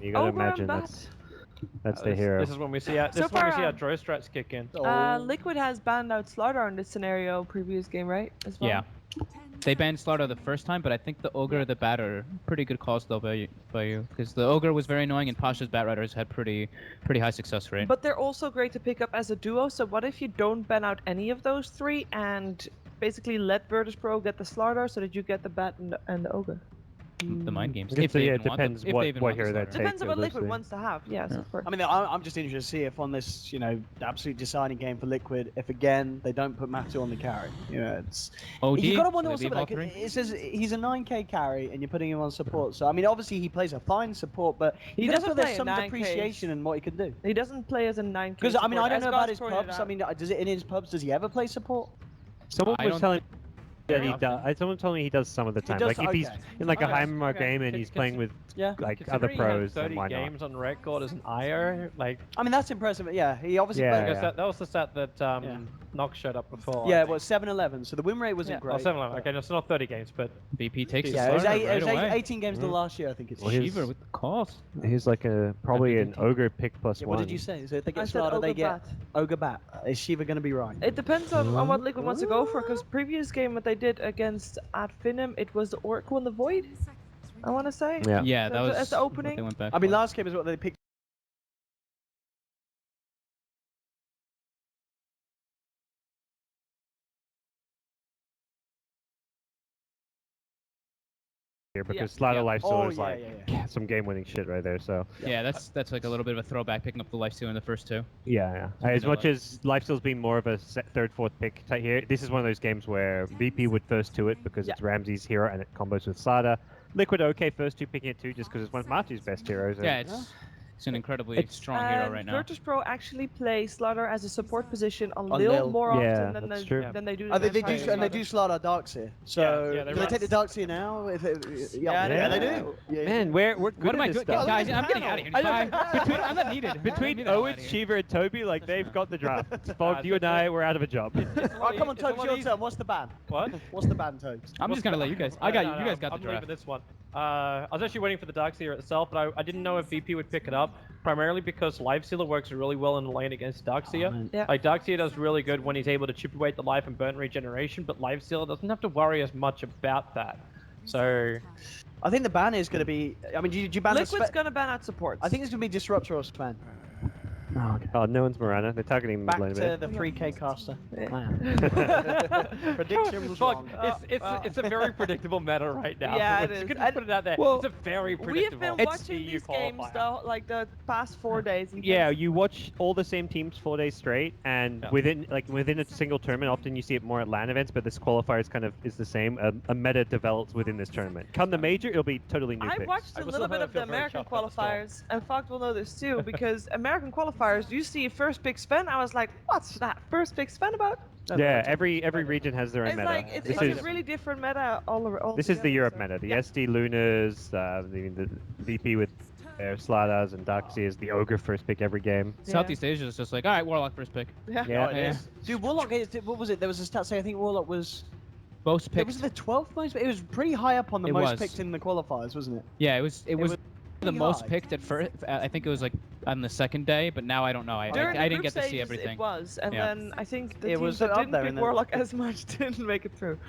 You gotta Ogre and imagine Bat. that's the hero. This is when we see our So far, draw strats kick in. Liquid has banned out StarLadder in this scenario previous game, right? As well? Yeah. They banned StarLadder the first time, but I think the Ogre or the Bat are pretty good calls though by you. Because the Ogre was very annoying and Pasha's Bat Riders had pretty high success rate. But they're also great to pick up as a duo, so what if you don't ban out any of those three and basically let Virtus.Pro get the StarLadder so that you get the Bat and the Ogre? The mind games. If they it even want depends them, if they even what want the hero StarLadder. that takes. Depends on what Liquid wants to have, yes, of course. I mean, I'm just interested to see if on this, you know, absolute deciding game for Liquid, if again they don't put Matu on the carry. You know, it's you gotta wonder what's up with that. It says he's a 9k carry and you're putting him on support. So I mean, obviously he plays a fine support, but He you gotta doesn't feel there's play some a 9K. depreciation in what he can do. He doesn't play as a 9k. Because I mean, I don't know about his As Gus pubs. pointed I out. mean, does it in his pubs? Does he ever play support? Someone I was don't telling think- that he does. Someone told me he does some of the time. does, Like if he's okay. in like a Okay. high mark Okay. game and he's playing with Yeah. like Considering other he had pros, then 30 why not? games on record as an IO, like I mean, that's impressive. Yeah, he obviously Yeah. played. because that was the stat that Yeah. Nox showed up before. Yeah, I it think. was 7-11, so the win rate wasn't Yeah. great. Oh, 7-11. Okay, it's not 30 games, but BP takes Yeah, the it was, StarLadder it was right away. 18 games the last year, I think it's. Well, he's- Shiva with the calls. He's like probably an think. ogre pick plus Yeah, one. what did you say? So if they I get said Slaughter, they Ogre get Bat. Ogre Bat. Is Shiva going to be right? It depends on what Liquid wants to go for, because previous game what they did against Ad Finem, it was the Oracle and the Void, I want to say. Yeah. Yeah, that was As the what opening. they went back I mean, for. last game is what they picked. Here because Yeah. Slaughter Yeah. Lifestealer Oh, is yeah, like yeah, some game winning shit right there. So Yeah, that's like a little bit of a throwback, picking up the lifesteal in the first two. yeah. Something As to much like. as Lifesteal's been more of a third, fourth pick type here, this is one of those games where VP would first to it because it's Ramsey's hero and it combos with Slaughter. Liquid okay first two picking it too just because it's one of Matu's best heroes. And Yeah, it's an incredibly strong hero right now. Virtus.Pro actually play Slaughter as a support position on On Lil Lil. more Yeah, often than that's they, true. than they do. Oh, they the do, Vampire and they do Slaughter. Slaughter Darkseer. So yeah, they do they run- take the Darkseer now? Yeah, they do. Yeah. Man, we're good What am at I this doing, stuff. guys? I'm getting out of here. I'm not needed. Between Owen, Shiva, and Toby, like they've got the draft. Bog, you and I, we're out of a job. Right, come on, It's a Tobes, lot your easy- turn. What's the ban? what? What's the ban, Tobes? I'm just gonna let you guys. No, I got no, you. no, You guys got I'm the draft. leaving this one. I was actually waiting for the Darkseer itself, but I didn't know if VP would pick it up, primarily because Lifestealer works really well in the lane against Darkseer. Yeah. Like, Darkseer does really good when he's able to chip away at the life and burn regeneration, but Lifestealer doesn't have to worry as much about that. So, I think the ban is going to be. I mean, did you ban the Liquid's gonna ban out supports. I think it's going to be Disruptor or Span. Oh, no one's Mirana. They're targeting Back mid to lane. the 3k caster. prediction was fuck, wrong. it's a very predictable meta right now. Yeah, We're it just is. gonna And- put it out there. well, it's a very we have predictable. been watching EU these games qualifier. though, like the past 4 days. even. Yeah, you watch all the same teams 4 days straight, and Yeah. within a single tournament, often you see it more at LAN events, but this qualifiers kind of is the same. A meta develops within this tournament. Come the major, it'll be totally new I picks. watched I a was little still bit of the feel very American chuffed at the start. qualifiers, and Fox will know this too, because American qualifiers, you see first pick Sven, I was like, what's that first pick Sven about? Yeah, every region has their own It's meta. like, it's this a is really different meta all this is the together, Europe so- meta. The Yeah. SD Lunas, the VP with their Sladas and Doxy the Ogre first pick every game. Southeast Asia is just like, all right, Warlock first pick. Yeah. Yeah, it is. Dude, Warlock, what was it? There was a stat saying I think Warlock was. Most It picked. was the 12th most. It was pretty high up on the It most was. picked in the qualifiers, wasn't it? Yeah, it was was the pretty most high. picked at first. I think it was like on the second day, but now I don't know. During I the didn't group get to see stages, everything. It was, and Yeah. then I think the It teams was that up didn't there pick in the- Warlock as much didn't make it through.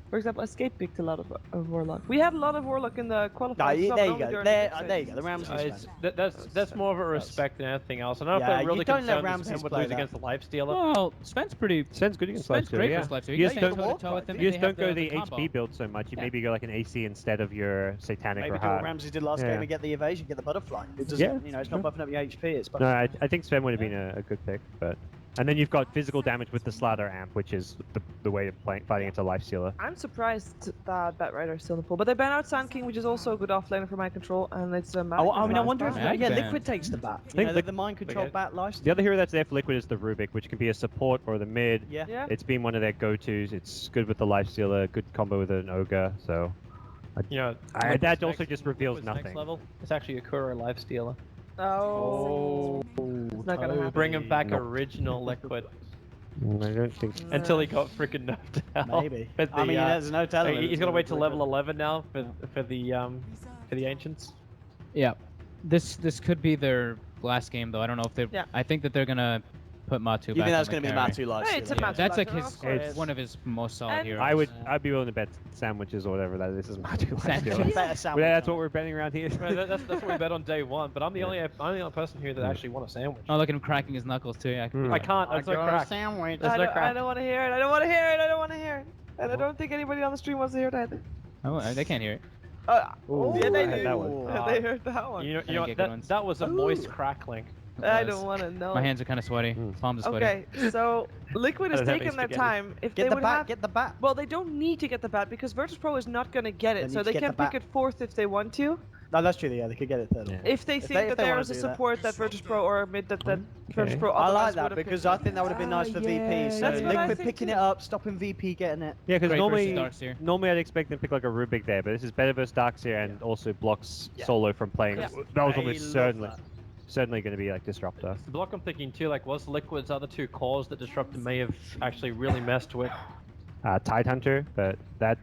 For example, Escape picked a lot of Warlock. We had a lot of Warlock in the qualifiers. No, as well, there but you only go. during There the group you go. The stages. Ramses. That's more of a respect than anything else. I don't know Yeah, if you they're really don't let concerned that Ramses Sven would play lose that. against the Lifestealer. Well, Sven's pretty. Sven's good against Sven's Lifestealer, great yeah. for Lifestealer. You just can don't, go toe-to-toe with him, you and just they don't have go the combo. HP build so much. You Yeah. maybe go like an AC instead of your Satanic Maybe or do what Heart. Ramsey did last Yeah. game and get the evasion, get the butterfly. It doesn't, Yeah, you know, it's not buffing up your HP. It's buffing. No, I think Sven would have been a good pick, but and then you've got physical damage with the Slaughter amp, which is the way of fighting into Lifestealer. I'm surprised that Batrider is still in the pool, but they ban out Sand King, which is also a good offlaner for mind control, and it's a Oh, I mean, I wonder if Mag yeah, ban. Liquid takes the bat. You think know, the- the mind control Okay. bat lifestyle. The other hero that's there for Liquid is the Rubik, which can be a support or the mid. Yeah. Yeah. It's been one of their go-tos. It's good with the Lifestealer, good combo with an Ogre, so... You know, that Liquid's also next- just reveals Liquid's next nothing. level, it's actually a Kuro Lifestealer. Oh. It's not gonna happen. Bring him back No. original Liquid. I don't think so. Until he got freaking nerfed out. Maybe. But I mean, there's no telling. He's got to wait till level 11 now for the ancients. Yeah, this could be their last game though. I don't know if they. Yeah. I think that they're gonna put Matu. You back think that's going to be Matu live? Hey, it's a Yeah, Matu that's like Live, his of course. It's- one of his most solid And- heroes. I'd be willing to bet sandwiches or whatever that is. This is Matu Live. Sandwiches. Better Yeah, that's what we're betting around here. Well, that's what we bet on day one. But I'm the only person here that actually won a sandwich. Oh, look at him cracking his knuckles too. Yeah, Hmm. I can't. There's no crack. sandwich. There's no I crack. don't want to hear it. I don't want to hear it. I don't want to hear it. And I don't think anybody on the stream wants to hear it either. Oh, they can't hear it. Ooh, yeah, they I had do. that one. Yeah, they heard that one. You know, I didn't get good ones. that was a moist crackling. I It was. don't want to know. My hands are kind of sweaty. Palms are sweaty. Okay, so Liquid is I don't have taking their spaghetti. time. If Get they the would bat. have, Get the bat. well, they don't need to get the bat because Virtus.Pro is not going to get They it, need so to they get can the pick bat. it fourth if they want to. No, that's true. Yeah, they could get it third. Yeah. If they think if that they there wanna is a do that. support that Virtus.Pro or mid that Virtus.Pro I otherwise like would that have because picked I up. think that would have been nice for VP. So That's what I Liquid think picking too. it up, stopping VP getting it. Yeah, because Great normally, versus Darkseer. normally I'd expect them to pick like a Rubik there, but this is better versus Darkseer and also blocks solo from playing. Yeah. That was I almost love certainly going to be like disruptor. The block I'm thinking too, like, was Liquid's other two cores that Disruptor may have actually really messed with. Tide Hunter, but Tide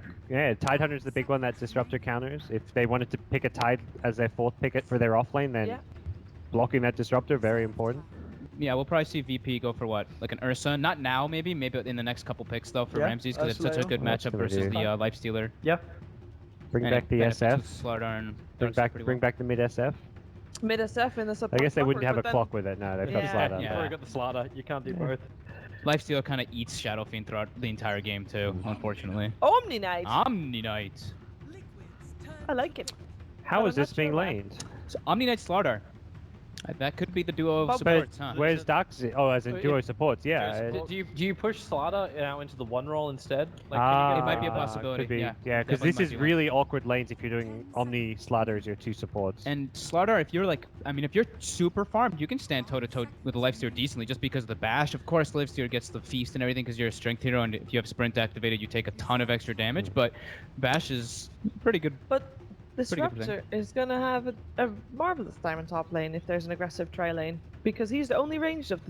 Hunter is the big one that disruptor counters. If they wanted to pick a Tide as their fourth picket for their off lane, then Yeah. blocking that disruptor very important. Yeah, we'll probably see VP go for what, like an Ursa? Not now, maybe in the next couple picks though for Yeah, Ramses because it's such a Ursa, good yeah. That's matchup gonna versus be- the Lifestealer. Yeah. Bring And back it the benefits SF. with Slardar and Bring Darkseer back the mid SF. Mid SF in the I support. guess they wouldn't have a but then- clock with it. No, they've got Yeah. Slider. You've Yeah. already got the Slaughter. You can't do both. Lifestealer kind of eats Shadow Fiend throughout the entire game too, unfortunately. Omni Knight. Omni Knight. I like it. How But is I'm this not being sure why. laned? So Omni Knight Slardar. That could be the duo of But- supports, huh? Where's Darkseer? Oh, as in So duo if- supports. Yeah. Do you push Slaughter out into the one roll instead? Like, Ah, It might be a could possibility, be. yeah. Yeah, because Definitely this might is be one. really awkward lanes if you're doing Omni Slider as your two supports. And Slardar, if you're like, I mean, if you're super farmed, you can stand toe to toe with the Lifestealer decently just because of the bash. Of course, Lifestealer gets the feast and everything because you're a strength hero, and if you have sprint activated, you take a ton of extra damage. But bash is pretty good. But Pretty good Disruptor is going to have a marvelous time in top lane if there's an aggressive tri lane because he's the only ranged of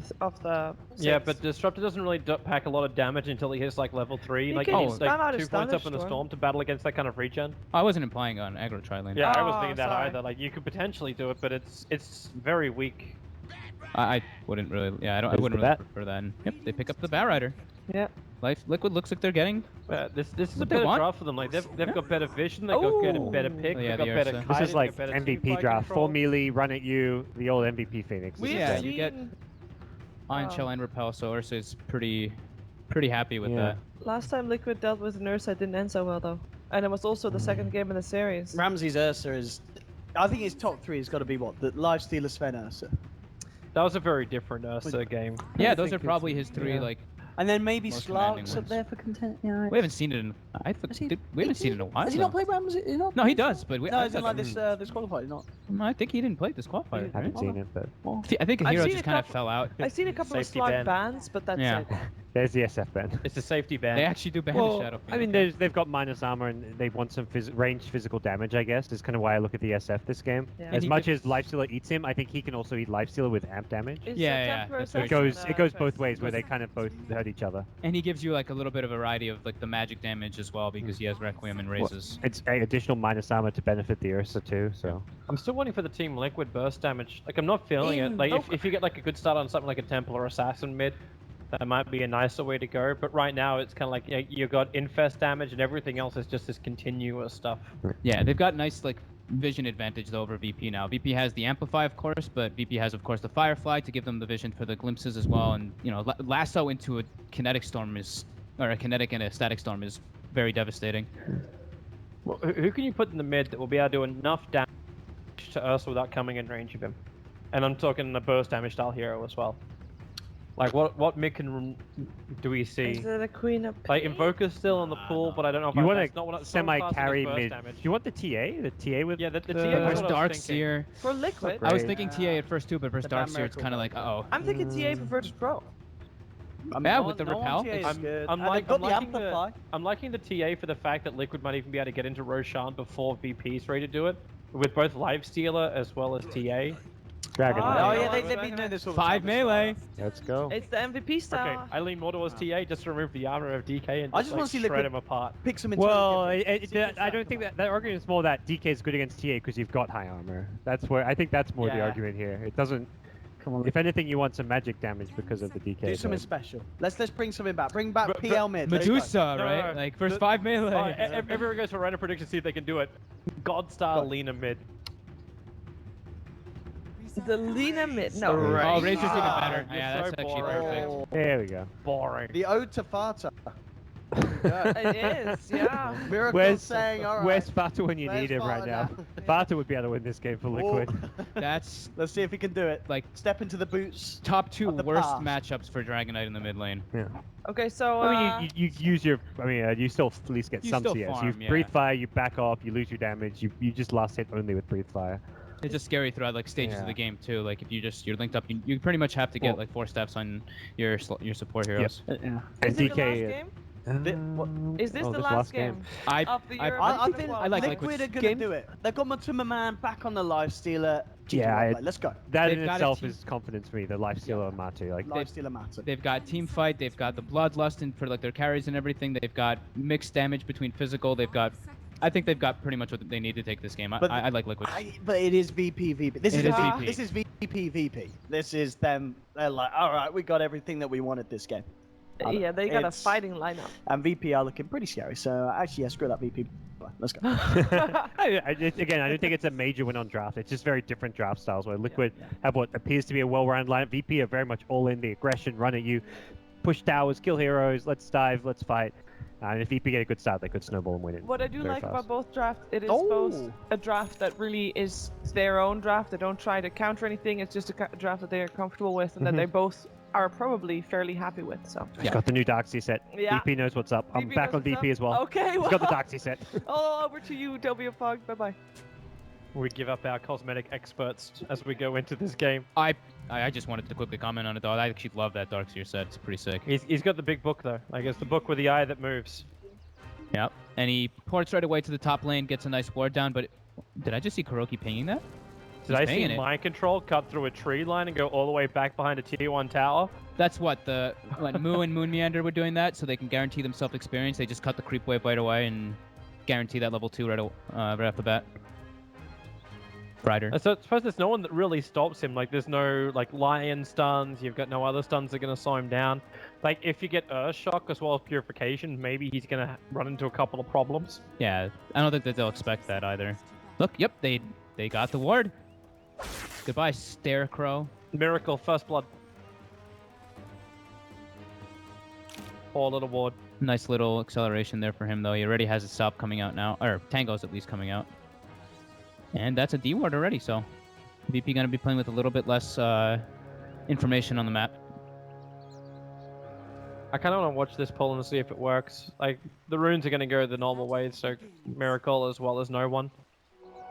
the Yeah, six. but Disruptor doesn't really pack a lot of damage until he hits like level 3. He Like can he needs spam out like his 2 points up in the Thunderstorm. storm to battle against that kind of regen. I wasn't implying on aggro tri lane. Yeah, I was Oh, thinking that sorry. either. Like you could potentially do it, but it's very weak. I wouldn't really. Yeah, I There's wouldn't the really bat. prefer that. And, yep, they pick up the Bat Rider. Yeah. Liquid looks like they're getting. This is a What they better want. draft for them. Like they've Yeah. got better vision. They've got Ooh. better pick. Oh, yeah, they've got the better. Ursa. This kiting, is like they've got better MVP teamfight draft. control. 4 melee, run at you, the old MVP Phoenix. This We've is Yeah, it. you get seen- Iron Shell and Repel, so Ursa is pretty happy with Yeah. that. Last time Liquid dealt with Nurse, it didn't end so well though, and it was also the second game in the series. Ramses Ursa is. I think his top three has got to be what? The Lifestealer Sven Ursa. That was a very different Ursa game. Yeah, those are think probably it's- his three yeah. like. And then maybe Most commanding Slark's up ones. there for content. Yeah. We haven't seen it in. We haven't seen it in a while. Has he though. not played Ramses? No, he does, but we. No, I it's in thought like that- this qualifier. Not. I think he didn't play this qualifier. I haven't Right? seen it, but I think I've Hero seen just a kind of couple- fell out. I've seen a couple of Safety slot ban. bans, but that's Yeah. it. there's the SF ban. It's a safety ban. They actually do ban Well, Shadow Fiend. I mean, okay. they've got minus armor and they want some ranged physical damage, I guess. Is kind of why I look at the SF this game. Yeah. As he much could- as Lifestealer eats him, I think he can also eat Lifestealer with amp damage. It's Yeah, a yeah, temporary that's very It true. session, goes both first. ways, where they kind of both hurt each other. And he gives you like a little bit of variety of like the magic damage as well because he has Requiem and raises. It's additional minus armor to benefit the Ursa too. So I'm still waiting for the Team Liquid burst damage. Like I'm not feeling it. Like if you get like a good start on something like a Temple or Assassin mid, that might be a nicer way to go. But right now it's kind of like you got infest damage and everything else is just this continuous stuff. Yeah, they've got nice like vision advantage though over VP now. VP has the Amplify of course, but VP has of course the Firefly to give them the vision for the glimpses as well. And you know, lasso into a kinetic storm or a kinetic and a static storm is very devastating. Well, who can you put in the mid that will be able to do enough damage to Ursa without coming in range of him? And I'm talking the burst damage style hero as well. Like what mid do we see? Is it a queen up? Like Invoker's still in the pool, but I don't know if you I, want that's not what to it's so fast as semi-carry burst mid. damage. Do you want the TA? The TA with Yeah, the TA Versus was what I was thinking. Darkseer. For Liquid, Right. I was thinking TA at first too, but versus The Bam Darkseer it's Miracle kind of like oh. I'm thinking TA for Virtus.Pro. Yeah, with the repel. I'm liking the TA for the fact that Liquid might even be able to get into Roshan before VP's ready to do it, with both Lifestealer as well as TA. Dragon. Oh, Oh yeah, yeah, they've been doing this all the 5 time. melee. Let's go. It's the MVP star. Okay, I lean more towards TA just to remove the armor of DK and I just, just like, want to see shred Liquid him apart. pick some Well, internal I don't think that argument is more that DK is good against TA because you've got high armor. That's where I think that's more the Yeah. argument here. It doesn't. Come on, If anything, you want some magic damage because of the DK. do something but- special. Let's bring something back. Bring back But- PL mid. Let's go. Medusa, No, right? no, Like first the- 5 melee. Everyone goes for random prediction, see if they can do it. God star Lena mid. The Lena mid. No. Right. Oh, Razor's even better. You're Yeah, so that's actually boring. perfect. Oh, There we go. Boring. the ode to Fata. It is, yeah. Miracle Where's saying, all right. Where's Fata when you Where's need him right Fata now? now? Fata would be able to win this game for Liquid. Oh. That's Let's see if he can do it. like Step into the boots. top 2 Of the worst past. matchups for Dragon Knight in the mid lane. Yeah. Okay, so I mean, you use your. I mean, you still at least get You some still CS. farm, You yeah. breathe fire, you back off, you lose your damage. You just last hit only with breathe fire. It's just scary throughout like stages of Yeah. the game too. Like if you're linked up, you pretty much have to get Well- like 4 steps on your support heroes. Yeah. And is it the last DK. game? what- Is this oh, the this last game? I Of the I- Euro I Olympic think World I like Cup? Liquid are Liquid's gonna game. do it. They've got Matuma Man back on the Lifestealer. Yeah, I- let's go. That They've in got a itself team- is confidence for me. The lifestealer of Matu. Like Lifestealer matter. They've got team fight. They've got the bloodlust and for like their carries and everything. They've got mixed damage between physical. I think they've got pretty much what they need to take this game. But- I like Liquid. But it is VP. This It is is VP. VP. This is VP. This is them. They're like, all right, we got everything that we wanted this game. Yeah, they got a It's- fighting lineup. And VP are looking pretty scary. So actually, yeah, screw that VP. Let's go. again, I don't think it's a major win on draft. It's just very different draft styles where Liquid have what appears to be a well-rounded lineup. VP are very much all in the aggression, run at you, push towers, kill heroes, let's dive, let's fight. And if VP get a good start, they could snowball and win it. What I do very like fast. about both drafts, it is Oh. both a draft that really is their own draft. They don't try to counter anything. It's just a draft that they are comfortable with and that they both are probably fairly happy with. So. He's got the new Darkseer set. Yeah. VP knows what's up. I'm VP back knows on what's VP up. as well. Okay, He's well. got the Darkseer set. Oh, over to you, WFog. Bye bye. We give up our cosmetic experts as we go into this game. I just wanted to quickly comment on it though. I actually love that Darkseer set. It's pretty sick. He's got the big book though. Like it's the book with the eye that moves. Yep. And he ports right away to the top lane, gets a nice ward down. But did I just see Kuroki pinging that? Did I see pinging it. mind control cut through a tree line and go all the way back behind a tier 1 tower? That's what Moo and Moon Meander were doing that, so they can guarantee themselves experience. They just cut the creep wave right away and guarantee that level 2 right off the bat. Brighter. So I suppose there's no one that really stops him. Like there's no like lion stuns. You've got no other stuns that are gonna slow him down. Like if you get Earth Shock as well as Purification, maybe he's gonna run into a couple of problems. Yeah, I don't think that they'll expect that either. Look, yep, they got the ward. Goodbye, Starecrow. Miracle, first blood. Poor little ward. Nice little acceleration there for him, though. He already has his stop coming out now, or Tango's at least coming out. And that's a D ward already, so VP gonna be playing with a little bit less information on the map. I kind of want to watch this pull and see if it works. Like the runes are gonna go the normal way, so Miracle as well as no one.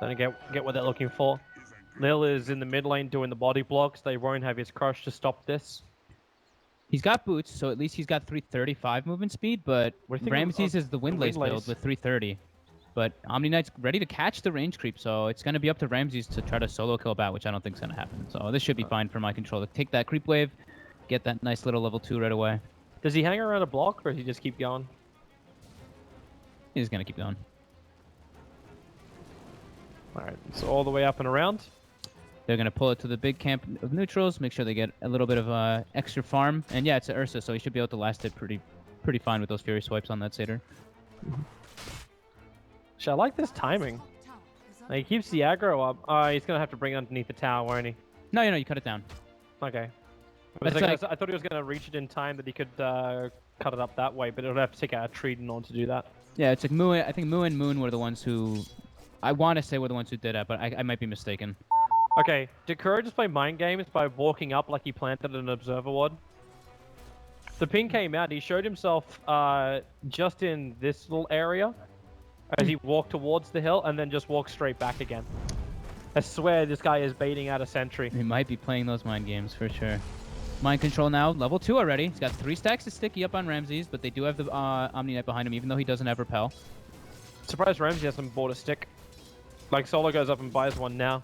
Don't get what they're looking for. Lil is in the mid lane doing the body blocks. They won't have his crush to stop this. He's got boots, so at least he's got 335 movement speed, but What do you think Ramses of is the the Windlace Windlace? build with 330. But Omni Knight's ready to catch the range creep, so it's going to be up to Ramses to try to solo kill Bat, which I don't think is going to happen. So this should be fine for my control to take that creep wave, get that nice little level 2 right away. Does he hang around a block or does he just keep going? He's going to keep going. Alright, so all the way up and around. They're going to pull it to the big camp of neutrals, make sure they get a little bit of extra farm. And yeah, it's an Ursa, so he should be able to last it pretty fine with those Fury swipes on that Satyr. I like this timing. Like, he keeps the aggro up. Oh, he's going to have to bring it underneath the tower, won't he? No, you kind it down. Okay. That's I like- thought he was going to reach it in time that he could cut it up that way, but it would have to take out a tree in order to do that. Yeah, it's like Moo. I think Moo and Moon were the ones who... I want to say were the ones who did it, but I might be mistaken. Okay, did Kuro just play mind games by walking up like he planted an observer ward? The ping came out, he showed himself just in this little area as he walked towards the hill and then just walked straight back again. I swear this guy is baiting out a sentry. He might be playing those mind games for sure. Mind control now, level 2 already. He's got 3 stacks of sticky up on Ramses, but they do have the Omni Knight behind him, even though he doesn't have repel. Surprised Ramsey hasn't bought a stick. Like Solo goes up and buys one now.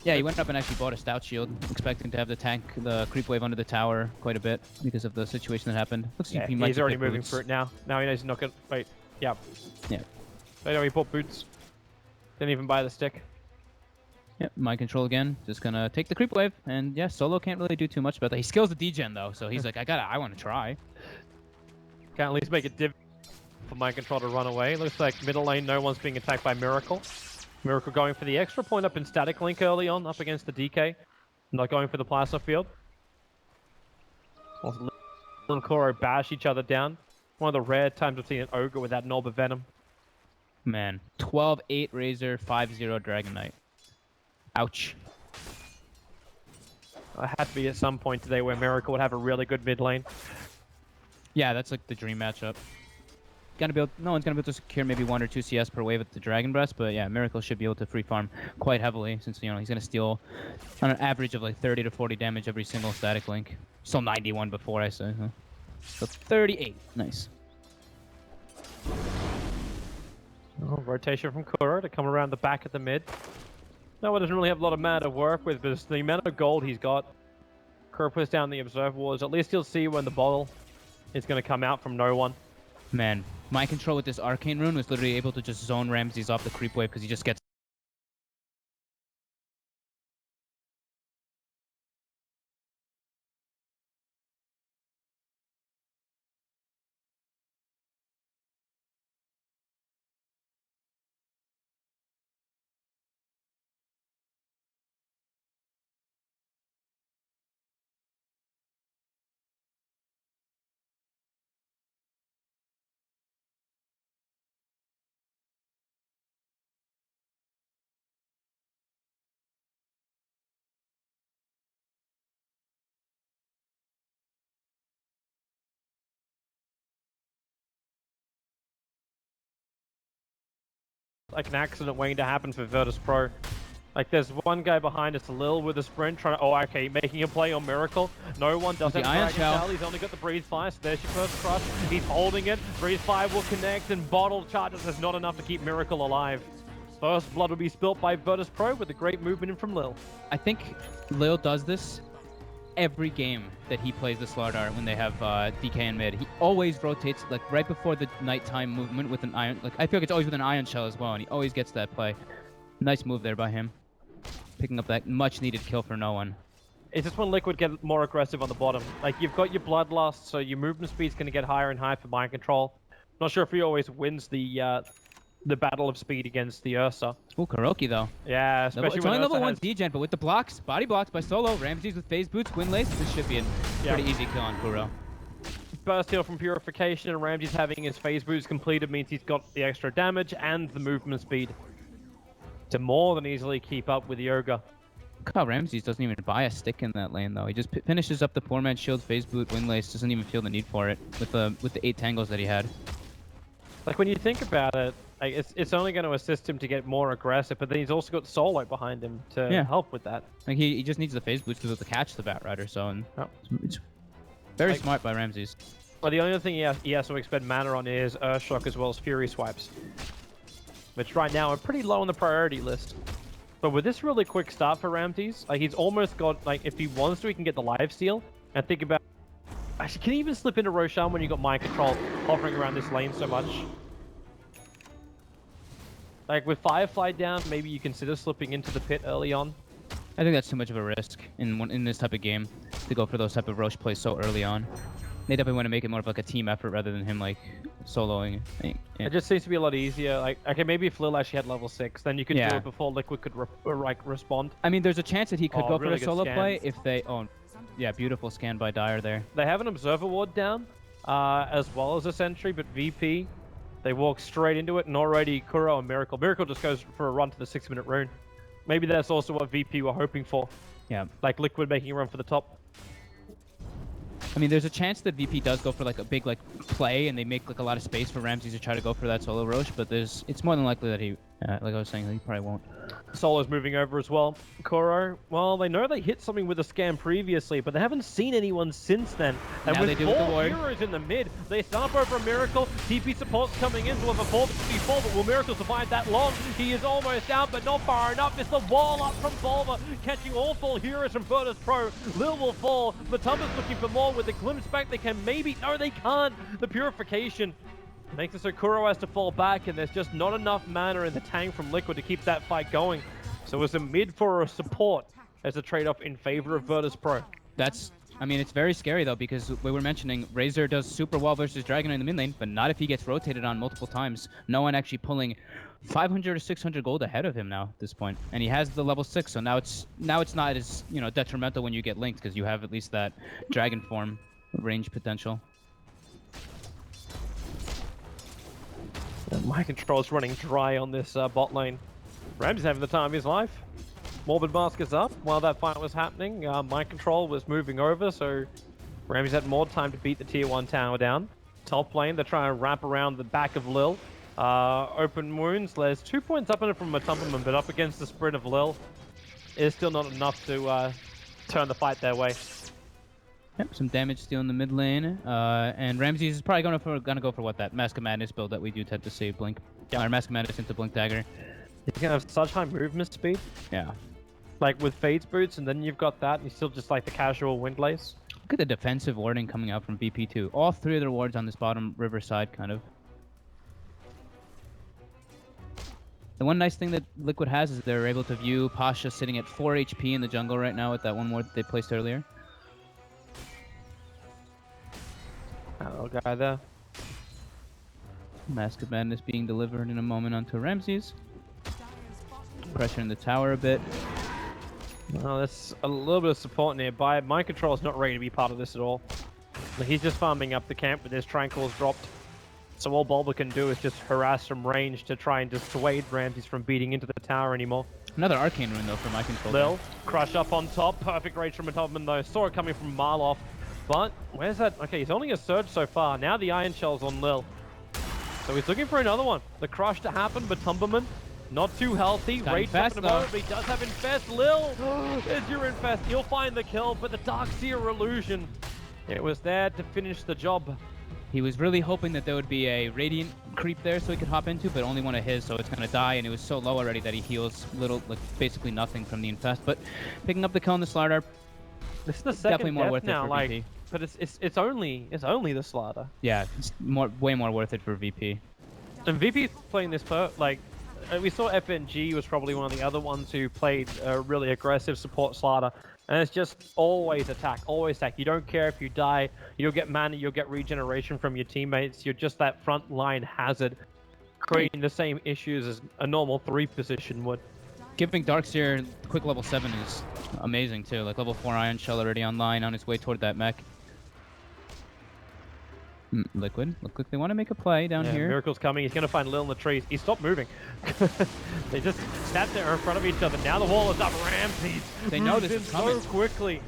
Yeah, he went up and actually bought a stout shield, expecting to have the tank, the creep wave under the tower quite a bit because of the situation that happened. Looks like he might he's already pick moving boots. for it now. Now he knows he's not gonna. Wait, yeah. Yeah. I know he bought boots. Didn't even buy the stick. Yep, mind control again. Just gonna take the creep wave, and yeah, solo can't really do too much about that. He skills the degen though, so he's like, I want to try. Can at least make it div for mind control to run away. Looks like middle lane, no one's being attacked by Miracle. Miracle going for the extra point up in Static Link early on, up against the DK. Not going for the plasma field. Lil and coRo bash each other down. One of the rare times I've seen an Ogre with that Knob of Venom. Man, 12-8 Razor, 5-0 Dragon Knight. Ouch. It had to be at some point today where Miracle would have a really good mid lane. Yeah, that's like the dream matchup. No one's gonna be able to secure maybe 1 or 2 CS per wave with the Dragon Breast, but yeah, Miracle should be able to free farm quite heavily since he's gonna steal on an average of like 30 to 40 damage every single Static Link. Still 91 before I say. Huh? So 38, nice. Oh, rotation from coRo to come around the back of the mid. Noah doesn't really have a lot of mana to work with, but it's the amount of gold he's got. coRo puts down the observer walls. At least he'll see when the bottle is going to come out from no one. Man, my control with this Arcane Rune was literally able to just zone Ramses off the creep wave because he just gets Like an accident waiting to happen for Virtus.Pro. Like there's one guy behind us, Lil with a sprint trying to, oh okay, making a play on Miracle. No one does it. He's only got the Breeze Fire, so there's your first crush. He's holding it. Breeze Fire will connect and bottle charges is not enough to keep Miracle alive. First blood will be spilt by Virtus.Pro with a great movement in from Lil. I think Lil does this every game that he plays the StarLadder when they have DK in mid. He always rotates like right before the nighttime movement with an iron. Like I feel like it's always with an iron shell as well, and he always gets that play. Nice move there by him, picking up that much needed kill for no one. It's just when Liquid get more aggressive on the bottom. Like you've got your Bloodlust, so your movement speed's going to get higher and higher for mind control. Not sure if he always wins the battle of speed against the Ursa. Ooh, Kuroki though. Yeah, especially it's when only level 1 has... degen, but with the blocks, body blocks by Solo, Ramses with phase boots, Wind Lace, this should be a pretty easy kill on coRo. Burst heal from Purification, and Ramses having his phase boots completed means he's got the extra damage and the movement speed to more than easily keep up with the Ogre. Look how Ramses doesn't even buy a stick in that lane though. He just finishes up the poor man's shield, phase boot, Wind Lace, doesn't even feel the need for it with the 8 tangles that he had. Like when you think about it, like it's only going to assist him to get more aggressive, but then he's also got Solo behind him to help with that. Like he just needs the phase boots to be able to catch the Batrider, so and it's very smart by Ramses. Well, the only thing he has to expend mana on is Earthshock as well as Fury Swipes, which right now are pretty low on the priority list. But with this really quick start for Ramses, like he's almost got, like if he wants to, he can get the lifesteal. And think about, actually, can he even slip into Roshan when you got mind control hovering around this lane so much? Like with Firefly down, maybe you consider slipping into the pit early on. I think that's too much of a risk in this type of game to go for those type of Roche plays so early on. They definitely want to make it more of like a team effort rather than him like soloing. It just seems to be a lot easier. Like, okay, maybe if Lil actually had level 6, then you could do it before Liquid could respond. I mean, there's a chance that he could go really for a solo scans. play if they. Oh, yeah, beautiful scan by Dyer there. They have an Observer Ward down, as well as a Sentry, but VP, they walk straight into it, and already coRo and Miracle. Miracle just goes for a run to the 6-minute rune. Maybe that's also what VP were hoping for. Yeah. Like Liquid making a run for the top. I mean, there's a chance that VP does go for like a big like play, and they make like a lot of space for Ramses to try to go for that solo Roche, but it's more than likely that he Like I was saying, he probably won't. Solo's moving over as well. coL, well, they know they hit something with a scam previously, but they haven't seen anyone since then. And now with they do with the 4 ward. heroes in the mid, they stomp over a Miracle. TP support's coming in to have a 4v4, but will Miracle survive that long? He is almost out, but not far enough. It's the wall up from Volva, catching all 4 heroes from Virtus.Pro. Lil will fall. Matumba's looking for more with the glimpse back. They can maybe... No, they can't. The purification makes it so coL has to fall back, and there's just not enough mana in the tank from Liquid to keep that fight going. So it's a mid for a support as a trade-off in favor of Virtus.Pro. That's, I mean, it's very scary though, because we were mentioning Razor does super well versus Dragon in the mid lane, but not if he gets rotated on multiple times. No one actually pulling 500 or 600 gold ahead of him now at this point, and he has the level 6, so now it's not as, you know, detrimental when you get linked, because you have at least that Dragon form range potential. My control's running dry on this bot lane. Ramsey's having the time of his life. Morbid Mask is up while that fight was happening. My control was moving over, so Ramsey's had more time to beat the tier 1 tower down. Top lane, they're trying to wrap around the back of Lil. Open wounds, there's 2 points up in it from Matumbaman, but up against the sprint of Lil is still not enough to turn the fight their way. Yep, some damage still in the mid lane, and Ramses is probably gonna go for what, that Mask of Madness build that we do tend to see, Blink. Yeah, or Mask of Madness into Blink Dagger. He's gonna have such high movement speed. Yeah. Like with Fade's boots, and then you've got that, and you still just like the casual Windlace. Look at the defensive warding coming out from VP too. All 3 of their wards on this bottom river side, kind of. The one nice thing that Liquid has is they're able to view Pasha sitting at 4 HP in the jungle right now with that one ward that they placed earlier. Little guy there. Mask of Madness being delivered in a moment onto Ramses. Pressure in the tower a bit. Well, there's a little bit of support nearby. My control is not ready to be part of this at all. He's just farming up the camp with his Tranquils dropped. So all Bulba can do is just harass from range to try and dissuade Ramses from beating into the tower anymore. Another Arcane Rune though for my control. Lil, crush up on top. Perfect rage from Matumbaman though. Saw it coming from Marloff. But, where's that? Okay, he's only a surge so far. Now the Iron Shell's on Lil. So he's looking for another one. The crush to happen, but Matumbaman, not too healthy. Rage up in a moment, but he does have Infest. Lil, there's your Infest. He'll find the kill, but the Darkseer illusion, it was there to finish the job. He was really hoping that there would be a Radiant creep there so he could hop into, but only one of his, so it's going to die, and it was so low already that he heals little, like basically nothing from the Infest. But picking up the kill on the StarLadder, this is the second definitely more worth now, it for VP. But it's only the StarLadder. Yeah, it's way more worth it for VP. And VP's playing this we saw FNG was probably one of the other ones who played a really aggressive support StarLadder. And it's just always attack, always attack. You don't care if you die, you'll get mana, you'll get regeneration from your teammates. You're just that front line hazard, creating the same issues as a normal 3 position would. Giving Darkseer quick level 7 is amazing too. Like level 4 Iron Shell already online on its way toward that mech. Liquid, look like they want to make a play down here. Miracle's coming. He's going to find Lil in the trees. He stopped moving. They just sat there in front of each other. Now the wall is up. Ramses. They know this is coming so quickly.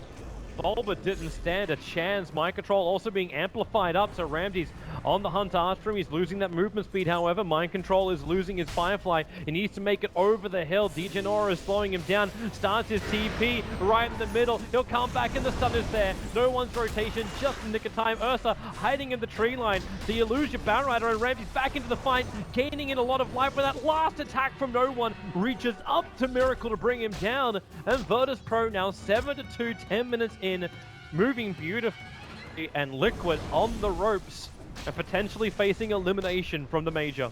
Bulba didn't stand a chance. My control also being amplified up, so Ramses on the hunt after him. He's losing that movement speed, however. Mind control is losing his Firefly. He needs to make it over the hill. Dejanora is slowing him down. Starts his TP right in the middle. He'll come back and the stun is there. No one's rotation, just in the nick of time. Ursa hiding in the tree line. The illusion Battle Rider and Ramses back into the fight, gaining in a lot of life, but that last attack from no one reaches up to Miracle to bring him down. And Virtus.Pro now 7-2, 10 minutes in, moving beautifully, and Liquid on the ropes and potentially facing elimination from the major.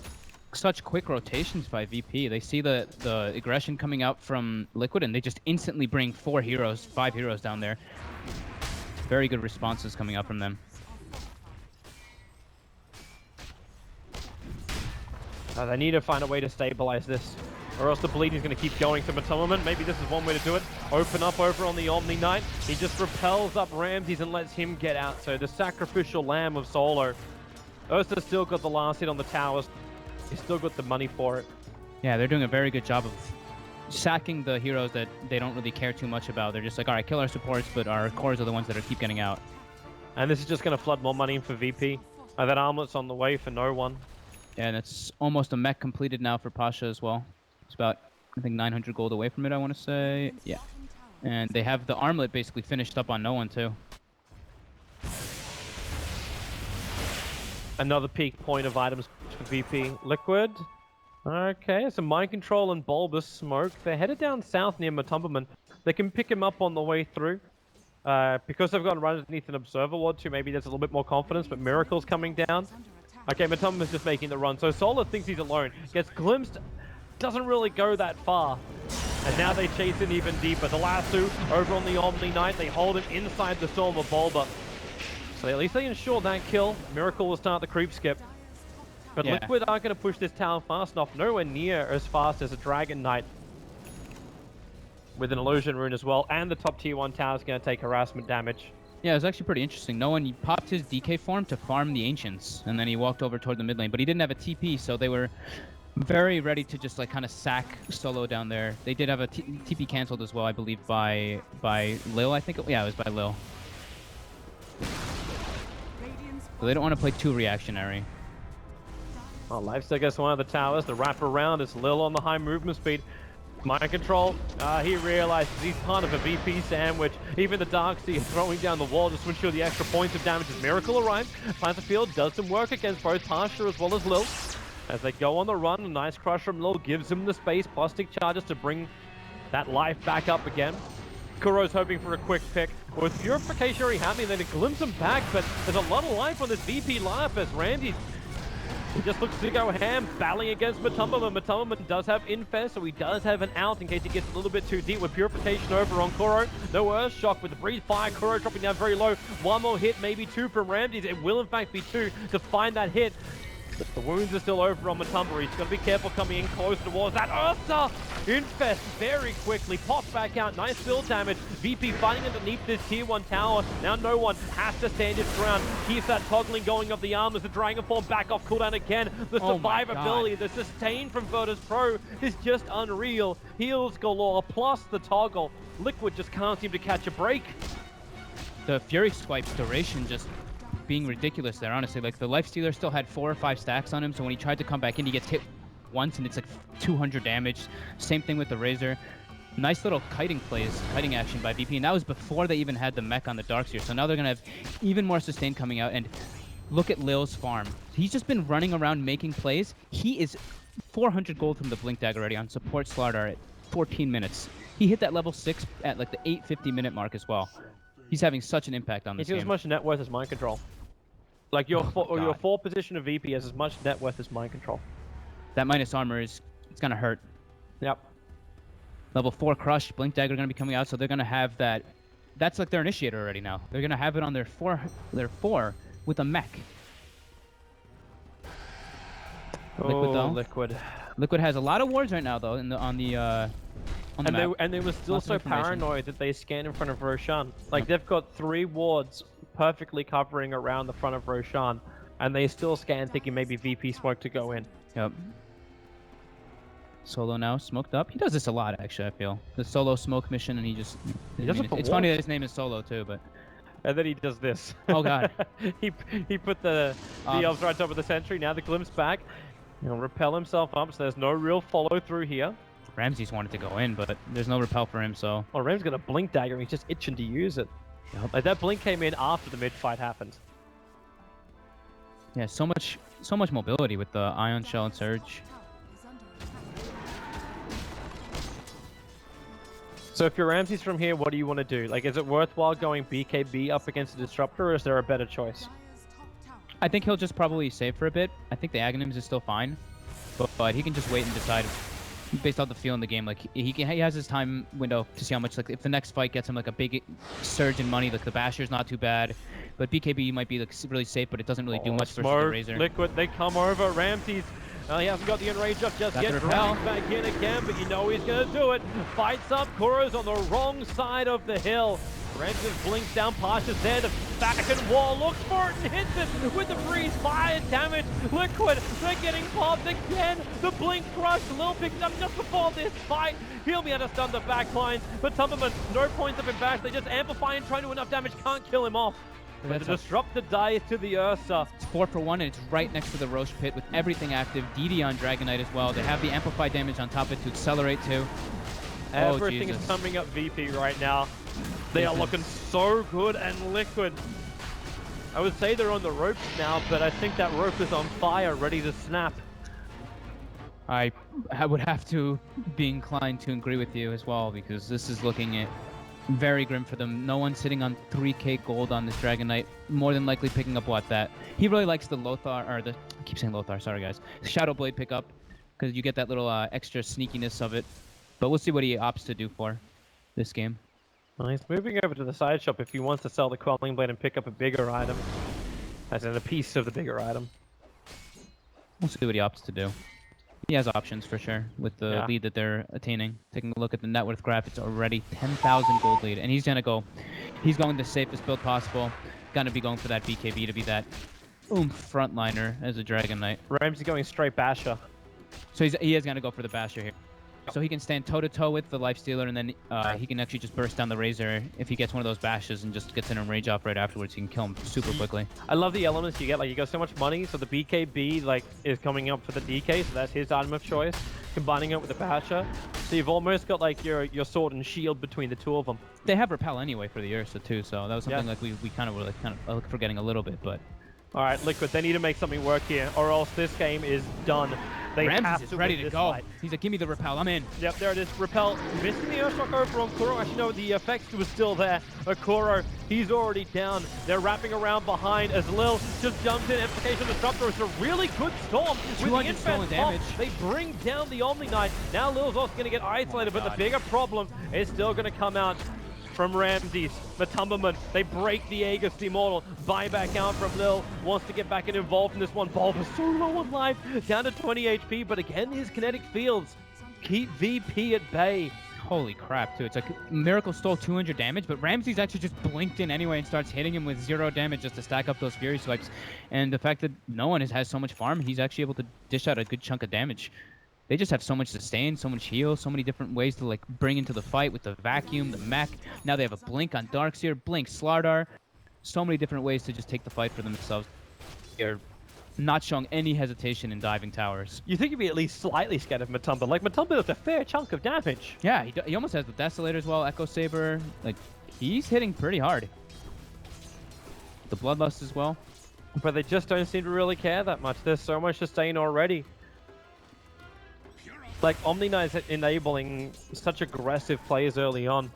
Such quick rotations by VP. They see the aggression coming out from Liquid and they just instantly bring 5 heroes down there. Very good responses coming out from them. They need to find a way to stabilize this, or else the bleeding is going to keep going. To Matumbaman, maybe this is one way to do it. Open up over on the Omni Knight. He just repels up Ramses and lets him get out. So the sacrificial lamb of Solo. Ursa's still got the last hit on the towers. He's still got the money for it. Yeah, they're doing a very good job of sacking the heroes that they don't really care too much about. They're just like, all right, kill our supports, but our cores are the ones that keep getting out. And this is just going to flood more money in for VP. That armlet's on the way for no one. Yeah, and it's almost a mech completed now for Pasha as well. It's about, I think, 900 gold away from it, I want to say. Yeah. And they have the armlet basically finished up on no one, too. Another peak point of items for VP Liquid. Okay, so Mind Control and Bulbous Smoke. They're headed down south near Matumberman. They can pick him up on the way through. Because they've got to run underneath an Observer Ward too, maybe there's a little bit more confidence, but Miracle's coming down. Okay, Matumberman's just making the run. So Solar thinks he's alone. Gets glimpsed, doesn't really go that far. And now they chase in even deeper. The lasso over on the Omni Knight. They hold him inside the Silver Bulba. So at least they ensure that kill. Miracle will start the creep skip. But yeah. Liquid aren't going to push this tower fast enough. Nowhere near as fast as a Dragon Knight. With an Illusion Rune as well. And the top tier 1 tower is going to take harassment damage. Yeah, it was actually pretty interesting. No one, he popped his DK form to farm the Ancients. And then he walked over toward the mid lane. But he didn't have a TP, so they were very ready to just like kind of sack Solo down there. They did have a TP cancelled as well, I believe, by Lil, I think. Yeah, it was by Lil. So they don't want to play too reactionary. Well, Lifesteal gets one of the towers. The wrap around is Lil on the high movement speed. Mind Control, he realizes he's part of a VP sandwich. Even the Darkseer throwing down the wall just to ensure the extra points of damage as Miracle arrives. Finds the field, does some work against both Pasha as well as Lil. As they go on the run, a nice crush from Lil gives him the space, plastic charges to bring that life back up again. Kuro's hoping for a quick pick. With Purification already happening, then it glimpses him back, but there's a lot of life on this VP lineup as Randy he just looks to go ham, battling against Matumberman. Matumberman does have Infest, so he does have an out in case he gets a little bit too deep with Purification over on Kuro. No Earth Shock with the Breathe Fire. Kuro dropping down very low. One more hit, maybe two from Ramses. It will in fact be two to find that hit. But the wounds are still over on Matumber. He's got to be careful coming in close towards that Earthstar. Infest very quickly pops back out. Nice build damage. VP fighting underneath this tier 1 tower. Now no one has to stand his ground. Keeps that toggling going of the arm as the Dragon Form back off cooldown again. The survivability, the sustain from Virtus.Pro is just unreal. Heals galore plus the toggle. Liquid just can't seem to catch a break. The Fury Swipe's duration just being ridiculous there, honestly. Like, the Lifestealer still had 4 or 5 stacks on him, so when he tried to come back in, he gets hit once and it's like 200 damage. Same thing with the Razor. Nice little kiting action by VP, and that was before they even had the mech on the Darkseer. So now they're gonna have even more sustain coming out, and look at Lil's farm. He's just been running around making plays. He is 400 gold from the Blink Dagger already on support StarLadder at 14 minutes. He hit that level 6 at like the 850-minute mark as well. He's having such an impact on this game. He's as much net worth as Mind Control. Like your 4 position of VP has as much net worth as Mind Control. That minus armor it's gonna hurt. Yep. Level 4 Crush, Blink Dagger gonna be coming out, so they're gonna have that. That's like their initiator already now. They're gonna have it on their 4 with a mech. Liquid though. Liquid has a lot of wards right now though on the map. And they were still so paranoid that they scanned in front of Roshan. Like, they've got 3 wards perfectly covering around the front of Roshan, and they still scan thinking maybe VP smoke to go in. Yep. Solo now smoked up. He does this a lot, actually, I feel. The solo smoke mission, and he just... it's funny that his name is Solo, too, but... And then he does this. Oh, God. he put the elves right top of the sentry. Now the glimpse back. He'll repel himself up, so there's no real follow-through here. Ramses wanted to go in, but there's no repel for him, so... Well, Ram's got a Blink Dagger, and he's just itching to use it. Yep. Like, that Blink came in after the mid-fight happened. Yeah, so much mobility with the Ion Shell and Surge. So if you're Ramses from here, what do you want to do? Like, is it worthwhile going BKB up against the Disruptor, or is there a better choice? I think he'll just probably save for a bit. I think the Aghanims is still fine, but he can just wait and decide based off the feel in the game. Like, he has his time window to see how much, like, if the next fight gets him like a big surge in money, like the Basher's not too bad, but BKB might be like really safe, but it doesn't really do much versus the Razor. Liquid, they come over. Ramses, he hasn't got the enrage up just yet. Dragged back in again, but you know he's gonna do it. Fights up. Kuro's on the wrong side of the hill. Ramses blinks down. Pasha's there. The back and wall looks for it and hits it with the freeze fire damage. Liquid, they're getting popped again. The blink crush. Lil picks up just before this fight. He'll be able to stun the back lines, but Tumberman, no points up in back. They just amplify and try to do enough damage. Can't kill him off. But the disruptor dies to the Ursa. It's 4 for 1, and it's right next to the Roche Pit with everything active. DD on Dragonite as well. They have the amplified damage on top of it to accelerate too. Everything is coming up VP right now. They are looking so good, and Liquid, I would say they're on the ropes now, but I think that rope is on fire, ready to snap. I would have to be inclined to agree with you as well, because this is looking very grim for them. No one sitting on 3k gold on this Dragonite. More than likely picking up that? He really likes the Lothar, or I keep saying Lothar, sorry guys. Shadow Blade pickup, because you get that little extra sneakiness of it. But we'll see what he opts to do for this game. Well, he's moving over to the side shop if he wants to sell the Quelling Blade and pick up a bigger item. As in a piece of the bigger item. We'll see what he opts to do. He has options for sure with the lead that they're attaining. Taking a look at the net worth graph, it's already 10,000 gold lead. And he's going the safest build possible. Gonna be going for that BKB to be that frontliner as a Dragonite. Ramsey going straight Basher. So he is gonna go for the Basher here. So he can stand toe-to-toe with the Lifestealer, and then he can actually just burst down the Razor if he gets one of those bashes and just gets in a rage off right afterwards. He can kill him super quickly. I love the elements you get. Like, you got so much money, so the BKB is coming up for the DK, so that's his item of choice. Combining it with the Basher, so you've almost got like your sword and shield between the two of them. They have Repel anyway for the Ursa too, so that was something like we kind of were forgetting a little bit, but. All right, Liquid, they need to make something work here, or else this game is done. They Ramses is ready to go. Fight. He's like, give me the Repel, I'm in. Yep, there it is. Repel missing the Earthshock over on Kuro. Actually, no, the effects was still there. Kuro, he's already down. They're wrapping around behind as Lil just jumps in. Implication Disruptor. It's a really good storm. With the infest damage. They bring down the Omni Knight. Now Lil's also going to get isolated, but the bigger problem is still going to come out from Ramses. Matumberman, they break the Aegis the Immortal. Buyback out from Lil. Wants to get back and involved in this one. Bulba's so low on life. Down to 20 HP, but again, his kinetic fields keep VP at bay. Holy crap, too. It's like Miracle stole 200 damage, but Ramses actually just blinked in anyway and starts hitting him with 0 damage just to stack up those Fury Swipes. And the fact that no one has so much farm, he's actually able to dish out a good chunk of damage. They just have so much sustain, so much heal, so many different ways to like bring into the fight with the vacuum, the mech. Now they have a blink on Darkseer, blink StarLadder. So many different ways to just take the fight for themselves. They're not showing any hesitation in diving towers. You think you'd be at least slightly scared of Matumba. Like, Matumba does a fair chunk of damage. Yeah, he almost has the Desolator as well, Echo Saber. Like, he's hitting pretty hard. The Bloodlust as well. But they just don't seem to really care that much. There's so much sustain already. Like, Omni Knight is enabling such aggressive plays early on.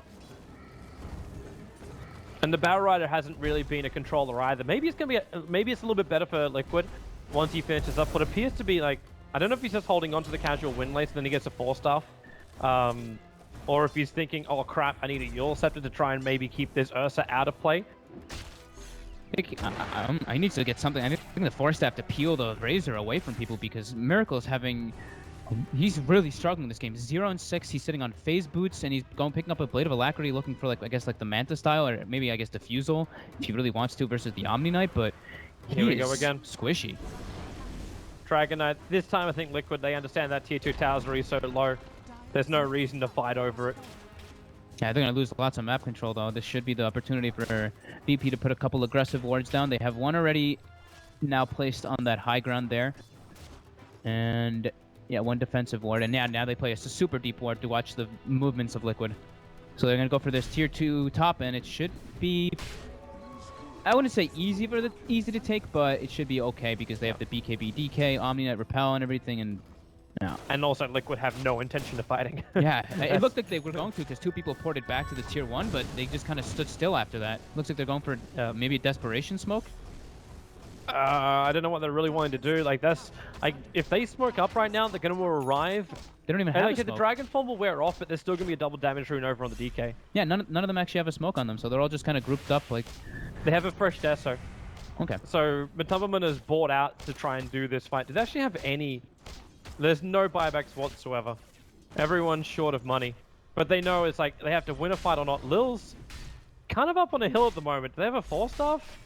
And the Battle Rider hasn't really been a controller either. Maybe it's gonna be maybe it's a little bit better for Liquid once he finishes up. What appears to be like, I don't know if he's just holding on to the casual win lace and then he gets a 4-staff. Or if he's thinking, oh crap, I need a Yule Scepter to try and maybe keep this Ursa out of play. I need to get something. I think the 4-staff to peel the Razor away from people because Miracle is having... He's really struggling this game. 0 and 6. He's sitting on phase boots, and he's picking up a Blade of Alacrity, looking for like I guess like the Manta style, or maybe I guess Diffusal if he really wants to versus the Omni Knight. But here we go again. Squishy. Dragon Knight. This time I think Liquid, they understand that tier 2 tower's already so low. There's no reason to fight over it. Yeah, they're gonna lose lots of map control though. This should be the opportunity for VP to put a couple aggressive wards down. They have one already now placed on that high ground there, and. Yeah, one defensive ward, and now they play a super deep ward to watch the movements of Liquid. So they're gonna go for this tier 2 top, and it should be, I wouldn't say easy to take, but it should be okay because they have the BKB, DK, Omni-Net, Repel, and everything, and yeah. And also Liquid have no intention of fighting. Yeah, it looked like they were going to because 2 people ported back to the tier 1, but they just kind of stood still after that. Looks like they're going for maybe a Desperation Smoke. I don't know what they're really wanting to do. Like, that's like if they smoke up right now, they're going to arrive. They don't even have a smoke. The Dragon Form will wear off, but there's still going to be a double damage rune over on the DK. Yeah, none of them actually have a smoke on them, so they're all just kind of grouped up. Like, they have a fresh Deso. Okay. So Matumberman is bought out to try and do this fight. Does it actually have any? There's no buybacks whatsoever. Everyone's short of money, but they know it's like they have to win a fight or not. Lil's kind of up on a hill at the moment. Do they have a 4-staff?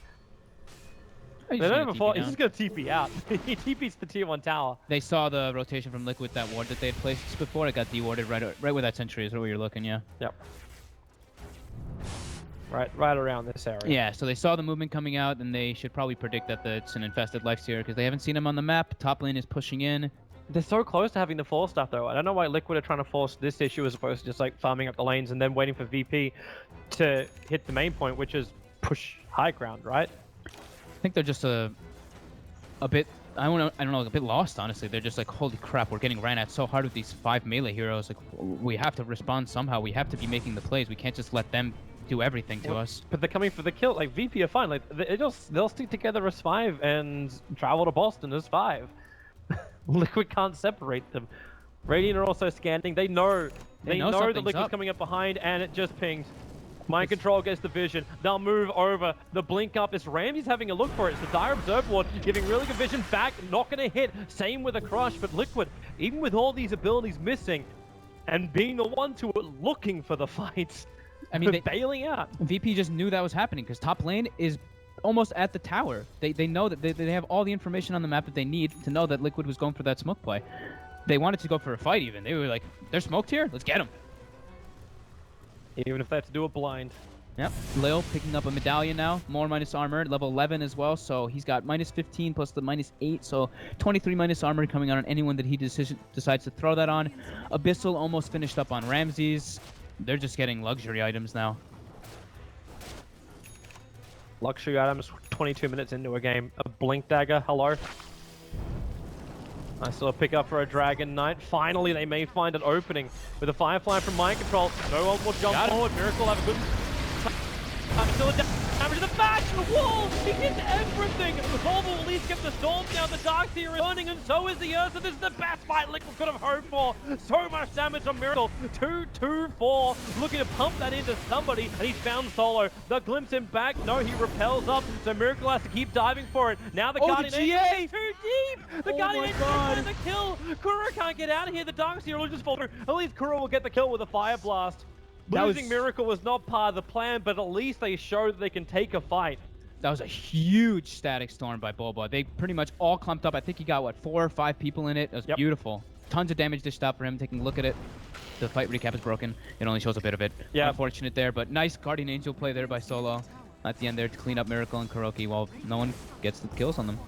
They don't have a 4. He's just going to TP out. He TP's the tier 1 tower. They saw the rotation from Liquid, that ward that they had placed before. It got dewarded right where that sentry is, where you're looking, yeah. Yep. right around this area. Yeah, so they saw the movement coming out, and they should probably predict that it's an infested Lifestealer because they haven't seen him on the map. Top lane is pushing in. They're so close to having the force stuff, though. I don't know why Liquid are trying to force this issue as opposed to just like farming up the lanes and then waiting for VP to hit the main point, which is push high ground, right? I think they're just a bit, I don't know, a bit lost, honestly. They're just like, holy crap, we're getting ran at so hard with these 5 melee heroes. Like, we have to respond somehow. We have to be making the plays. We can't just let them do everything to us. But they're coming for the kill. Like, VP are fine. Like, they'll stick together as 5 and travel to Boston as 5. Liquid can't separate them. Radiant are also scanning. They know that Liquid's coming up behind, and it just pings. Mind Control gets the vision. They'll move over. The blink up is Ramsey's having a look for it. It's the Dire Observer Ward giving really good vision back. Not going to hit. Same with a Crush, but Liquid, even with all these abilities missing, and being the one to looking for the fights, I mean, bailing out. VP just knew that was happening because top lane is almost at the tower. They know that they have all the information on the map that they need to know that Liquid was going for that smoke play. They wanted to go for a fight even. They were like, they're smoked here? Let's get them. Even if they have to do a blind. Yep. Lil picking up a medallion now. More minus armor. Level 11 as well. So he's got minus 15 plus the minus 8. So 23 minus armor coming out on anyone that he decides to throw that on. Abyssal almost finished up on Ramses. They're just getting luxury items now. Luxury items 22 minutes into a game. A blink dagger. Hello. Nice little pick up for a Dragon Knight. Finally, they may find an opening with a Firefly from Mind Control. No one will jump forward. Miracle have a good still a damage to the back to the wall. He hits everything. Moba will at least get the Stomps down. The Darkseer is running, and so is the Ursa. This is the best fight Liquid could have hoped for. So much damage on Miracle. 2-2-4. Looking to pump that into somebody, and he's found Solo. They'll glimpse him back. No, he repels up, so Miracle has to keep diving for it. Now the Guardian GA! Is too deep. The Guardian is trying to kill. Kura can't get out of here. The Darkseer will just fall through. At least Kura will get the kill with a Fire Blast. Losing Miracle was not part of the plan, but at least they showed that they can take a fight. That was a huge static storm by Boba. They pretty much all clumped up. I think he got, what, 4 or 5 people in it. It was beautiful. Tons of damage dished out for him. Taking a look at it. The fight recap is broken. It only shows a bit of it. Yeah. Unfortunate there, but nice Guardian Angel play there by Solo. At the end there to clean up Miracle and Kuroki while no one gets the kills on them.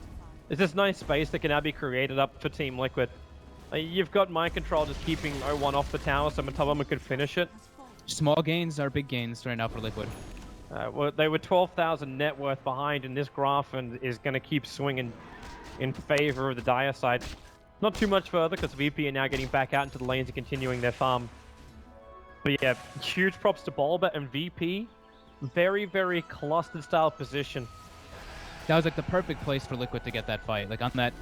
It's this nice space that can now be created up for Team Liquid. You've got Mind Control just keeping 0-1 off the tower so Matoma could finish it. Small gains are big gains right now for Liquid. Well, they were 12,000 net worth behind in this graph and is going to keep swinging in favor of the Dire side. Not too much further because VP are now getting back out into the lanes and continuing their farm. But yeah, huge props to Bulba and VP. Very, very clustered style position. That was like the perfect place for Liquid to get that fight. Like on that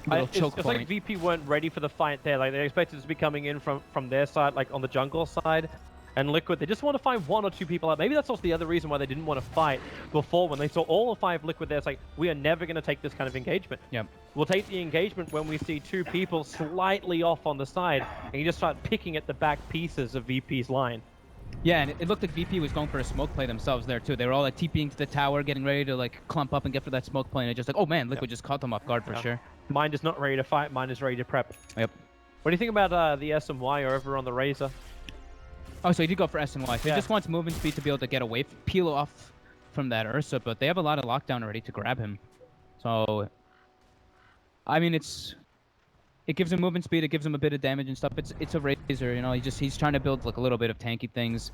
little choke point. It's like VP weren't ready for the fight there. Like they expected it to be coming in from their side, like on the jungle side. And Liquid, they just want to find 1 or 2 people out. Maybe that's also the other reason why they didn't want to fight before. When they saw all 5 Liquid there, it's like, we are never going to take this kind of engagement. Yep. We'll take the engagement when we see 2 people slightly off on the side, and you just start picking at the back pieces of VP's line. Yeah, and it looked like VP was going for a smoke play themselves there, too. They were all like TPing to the tower, getting ready to like clump up and get for that smoke play, and it just like, oh man, Liquid just caught them off guard for sure. Mind is not ready to fight, Mind is ready to prep. Yep. What do you think about the SMY over on the Razor? Oh, so he did go for S and Y. So he just wants movement speed to be able to get away, peel off from that Ursa, but they have a lot of lockdown already to grab him. So, I mean, it gives him movement speed, it gives him a bit of damage and stuff. It's a Razor, you know. He's trying to build like a little bit of tanky things.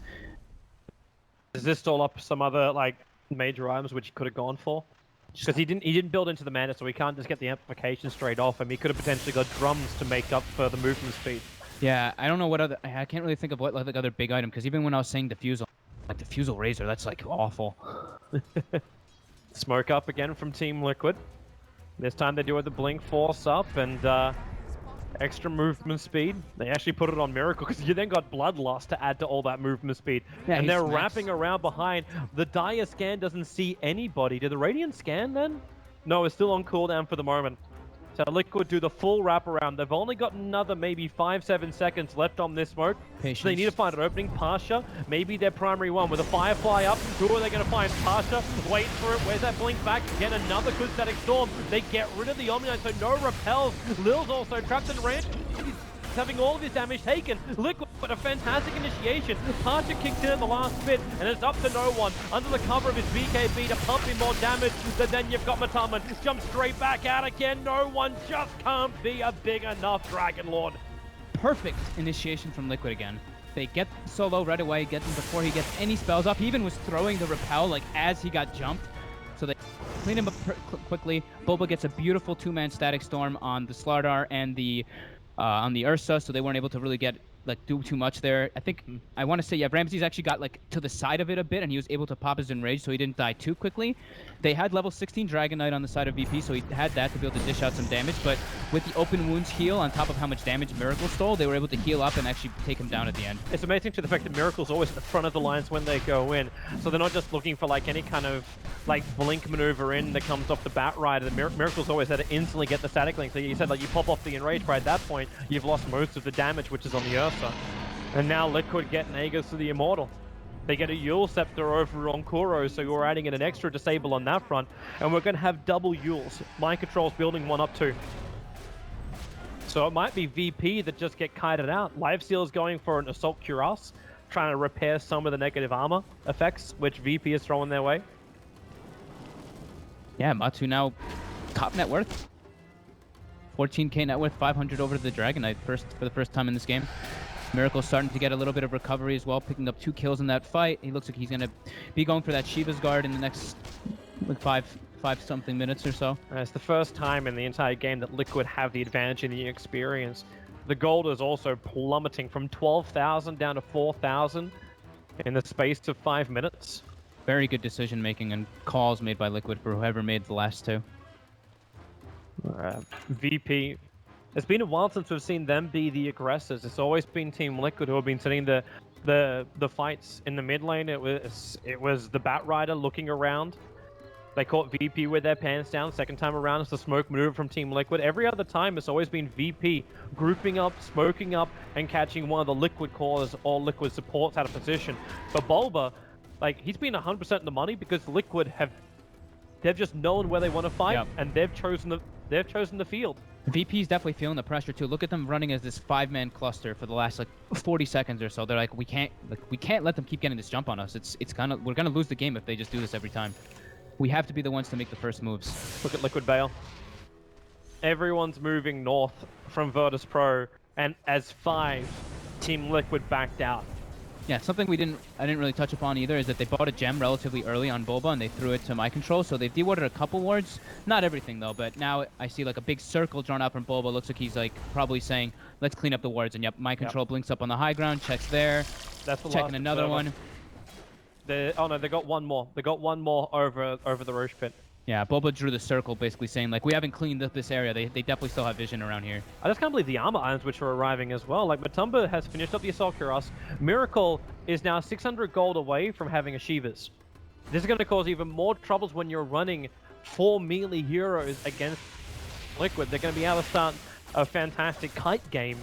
Does this stall up some other like major items which he could have gone for? Because he didn't build into the mana, so he can't just get the amplification straight off him. He could have potentially got drums to make up for the movement speed. Yeah, I don't know what other. I can't really think of what like other big item because even when I was saying Diffusal, like Diffusal Razor, that's like awful. Smoke up again from Team Liquid. This time they do it the blink force up and extra movement speed. They actually put it on Miracle because you then got Bloodlust to add to all that movement speed. Yeah, and they're wrapping around behind. The Dire scan doesn't see anybody. Did the Radiant scan then? No, it's still on cooldown for the moment. So Liquid do the full wraparound. They've only got another maybe 5-7 seconds left on this smoke. Patience. So they need to find an opening. Pasha, maybe their primary one with a Firefly up. Who are they going to find? Pasha, wait for it. Where's that blink back? Again, another good static storm. They get rid of the Omni Knight, so no repels. Lil's also trapped in range. having all of his damage taken. Liquid, but a fantastic initiation. Parcher kicked in at the last bit, and it's up to no one. Under the cover of his BKB to pump in more damage, but then you've got Mataman. Jump straight back out again. No one just can't be a big enough Dragon Lord. Perfect initiation from Liquid again. They get solo right away, get him before he gets any spells up. He even was throwing the repel like as he got jumped. So they clean him up quickly. Boba gets a beautiful two-man static storm on the StarLadder and the on the Ursa, so they weren't able to really do too much there. I think I want to say Ramses actually got to the side of it a bit, and he was able to pop his enrage, so he didn't die too quickly. They had level 16 Dragon Knight on the side of VP, so he had that to be able to dish out some damage. But with the open wounds heal on top of how much damage Miracle stole, they were able to heal up and actually take him down at the end. It's amazing to the fact that Miracle's always at the front of the lines when they go in, so they're not just looking for any kind of blink maneuver in that comes off the bat rider. Miracle's always there to instantly get the static link. So you said you pop off the enrage, but at that point you've lost most of the damage, which is on the Ursa. And now Liquid get Nagas to the Immortal. They get a Yule Scepter over on Kuro, so you're adding in an extra disable on that front. And we're going to have double Yules. Mind Control's building one up too. So it might be VP that just get kited out. Lifesteal's going for an Assault Cuirass, trying to repair some of the negative armor effects, which VP is throwing their way. Yeah, Matu now top net worth. 14k net worth, 500 over the Dragon Knight for the first time in this game. Miracle's starting to get a little bit of recovery as well, picking up 2 kills in that fight. He looks like he's going to be going for that Shiva's Guard in the next five something minutes or so. It's the first time in the entire game that Liquid have the advantage in the experience. The gold is also plummeting from 12,000 down to 4,000 in the space of 5 minutes. Very good decision making and calls made by Liquid for whoever made the last two. VP. It's been a while since we've seen them be the aggressors. It's always been Team Liquid who have been sitting the fights in the mid lane. It was the Bat Rider looking around. They caught VP with their pants down. Second time around, it's the smoke maneuver from Team Liquid. Every other time, it's always been VP grouping up, smoking up, and catching one of the Liquid cores or Liquid supports out of position. But Bulba, he's been 100% in the money because Liquid they've just known where they want to fight, and they've chosen the field. VP's definitely feeling the pressure too. Look at them running as this 5-man cluster for the last 40 seconds or so. They're we can't let them keep getting this jump on us. We're gonna lose the game if they just do this every time. We have to be the ones to make the first moves. Look at Liquid Bale. Everyone's moving north from Virtus.Pro, and as 5, Team Liquid backed out. Yeah, something I didn't really touch upon either is that they bought a gem relatively early on Boba and they threw it to Mind Control, so they've dewarded a couple wards. Not everything though, but now I see a big circle drawn out from Boba. Looks like he's probably saying, let's clean up the wards. And Mind Control blinks up on the high ground, checks there, that's the checking another one. Oh no, they got one more. They got one more over the Roche pit. Yeah, Boba drew the circle, basically saying, we haven't cleaned up this area. They definitely still have vision around here. I just can't believe the armor irons which are arriving as well. Matumba has finished up the Assault Cuirass. Miracle is now 600 gold away from having a Shivas. This is going to cause even more troubles when you're running 4 melee heroes against Liquid. They're going to be able to start a fantastic kite game.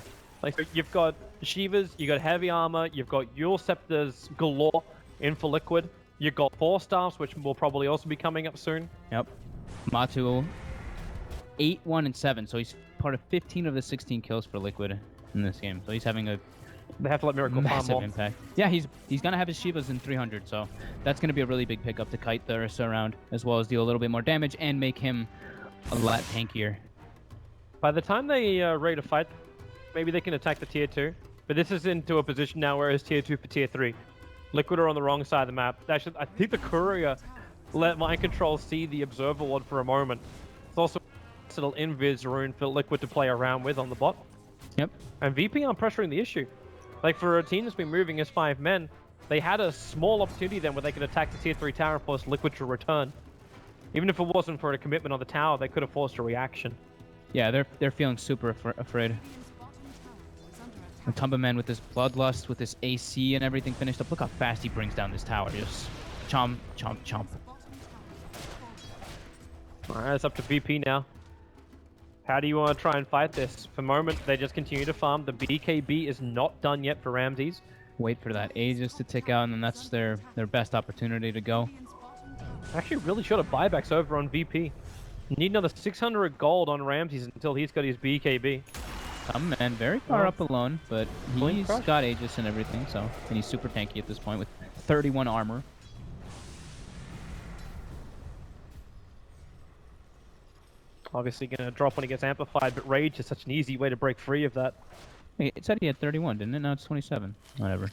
You've got Shivas, you've got heavy armor, you've got Yule Scepters galore in for Liquid. You've got 4 staffs, which will probably also be coming up soon. Yep. Matu, 8, 1, and 7. So he's part of 15 of the 16 kills for Liquid in this game. So he's having a they have to let Miracle farm more. Impact. Yeah, he's gonna have his Shivas in 300. So that's gonna be a really big pickup to kite the Ursa around, as well as deal a little bit more damage and make him a lot tankier. By the time they ready to fight, maybe they can attack the tier 2. But this is into a position now where it's tier 2 for tier 3. Liquid are on the wrong side of the map. Actually, I think the courier let Mind Control see the Observer Ward for a moment. It's also a little invis rune for Liquid to play around with on the bot. Yep. And VP aren't pressuring the issue. For a team that's been moving as 5 men, they had a small opportunity then where they could attack the tier 3 tower and force Liquid to return. Even if it wasn't for a commitment on the tower, they could have forced a reaction. Yeah, they're feeling super afraid. And Tumbaman with this Bloodlust, with this AC and everything finished up. Look how fast he brings down this tower. Just chomp, chomp, chomp. Alright, it's up to VP now. How do you want to try and fight this? For the moment, they just continue to farm. The BKB is not done yet for Ramses. Wait for that Aegis to tick out, and then that's their best opportunity to go. Actually, really short of buybacks over on VP. Need another 600 gold on Ramses until he's got his BKB. Some man very far up alone, but he's Crush. got Aegis and everything, so and he's super tanky at this point with 31 armor. Obviously going to drop when he gets amplified, but Rage is such an easy way to break free of that. Hey, it said he had 31, didn't it? Now it's 27. Whatever. Does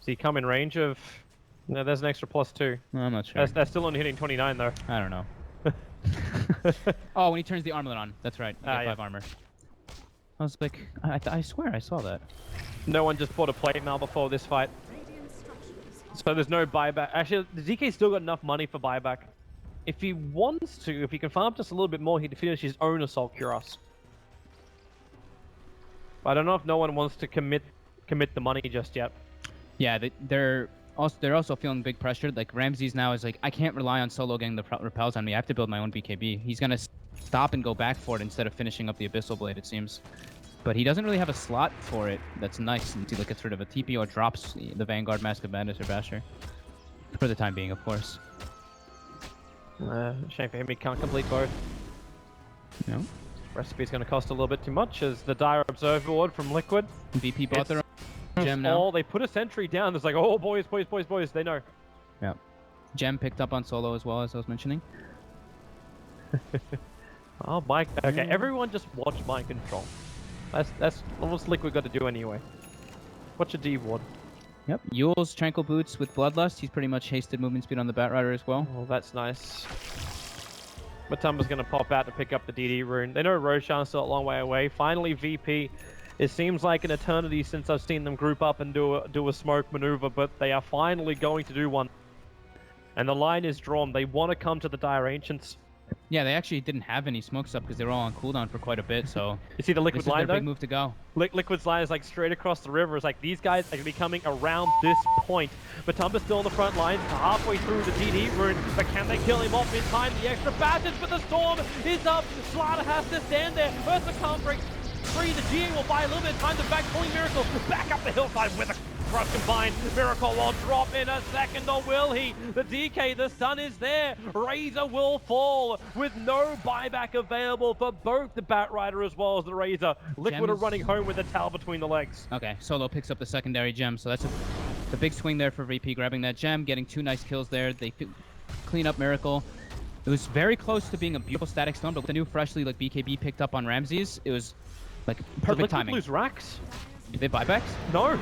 he come in range of... No, there's an extra +2. No, I'm not sure. That's still only hitting 29 though. I don't know. Oh, when he turns the armlet on. That's right. You get 5 armor. I was like, I swear I saw that. No one just bought a plate mail before this fight. So there's no buyback. Actually, the DK's still got enough money for buyback. If he wants to, if he can farm just a little bit more, he'd finish his own Assault Cuirass. But I don't know if no one wants to commit the money just yet. Yeah, they're also feeling big pressure. Like Ramses now is like, I can't rely on solo getting the repels on me. I have to build my own BKB. He's gonna stop and go back for it instead of finishing up the Abyssal Blade, it seems. But he doesn't really have a slot for it. That's nice until he gets rid of a TP or drops the Vanguard, Mask of Madness, or Basher. For the time being, of course. Shame for him, he can't complete both. No. Recipe's going to cost a little bit too much as the Dire Observer Ward from Liquid. VP bought their own gem now. Oh, they put a sentry down. It's like, oh, boys, they know. Yeah. Gem picked up on solo as well, as I was mentioning. Oh, Mike. Okay, everyone just watch Mind Control. That's almost Liquid got to do anyway. Watch a D Ward. Yep. Yule's Tranquil Boots with Bloodlust. He's pretty much hasted movement speed on the Batrider as well. Oh, that's nice. Matumba's going to pop out to pick up the DD rune. They know Roshan's still a long way away. Finally, VP. It seems like an eternity since I've seen them group up and do a smoke maneuver, but they are finally going to do one. And the line is drawn. They want to come to the Dire Ancients. Yeah, they actually didn't have any smokes up because they were all on cooldown for quite a bit, so... You see the Liquid this is line, their big move to go. Liquid's line is like straight across the river. It's like these guys are going to be coming around this point. Matumba's still on the front line, halfway through the DD rune, but can they kill him off in time? The extra bashes, but the storm is up. StarLadder has to stand there. Ursa can't break free. The GA will buy a little bit of time to back pulling Miracle back up the hillside with a crush combined. Miracle will drop in a second, or will he? The DK, the sun is there. Razor will fall with no buyback available for both the Batrider as well as the Razor. Liquid are running home with a towel between the legs. Okay, Solo picks up the secondary gem, so that's the big swing there for VP, grabbing that gem, getting 2 nice kills there. They clean up Miracle. It was very close to being a beautiful static stone, but with the new freshly like BKB picked up on Ramses, it was like perfect timing. Lose racks? Did they buybacks? No.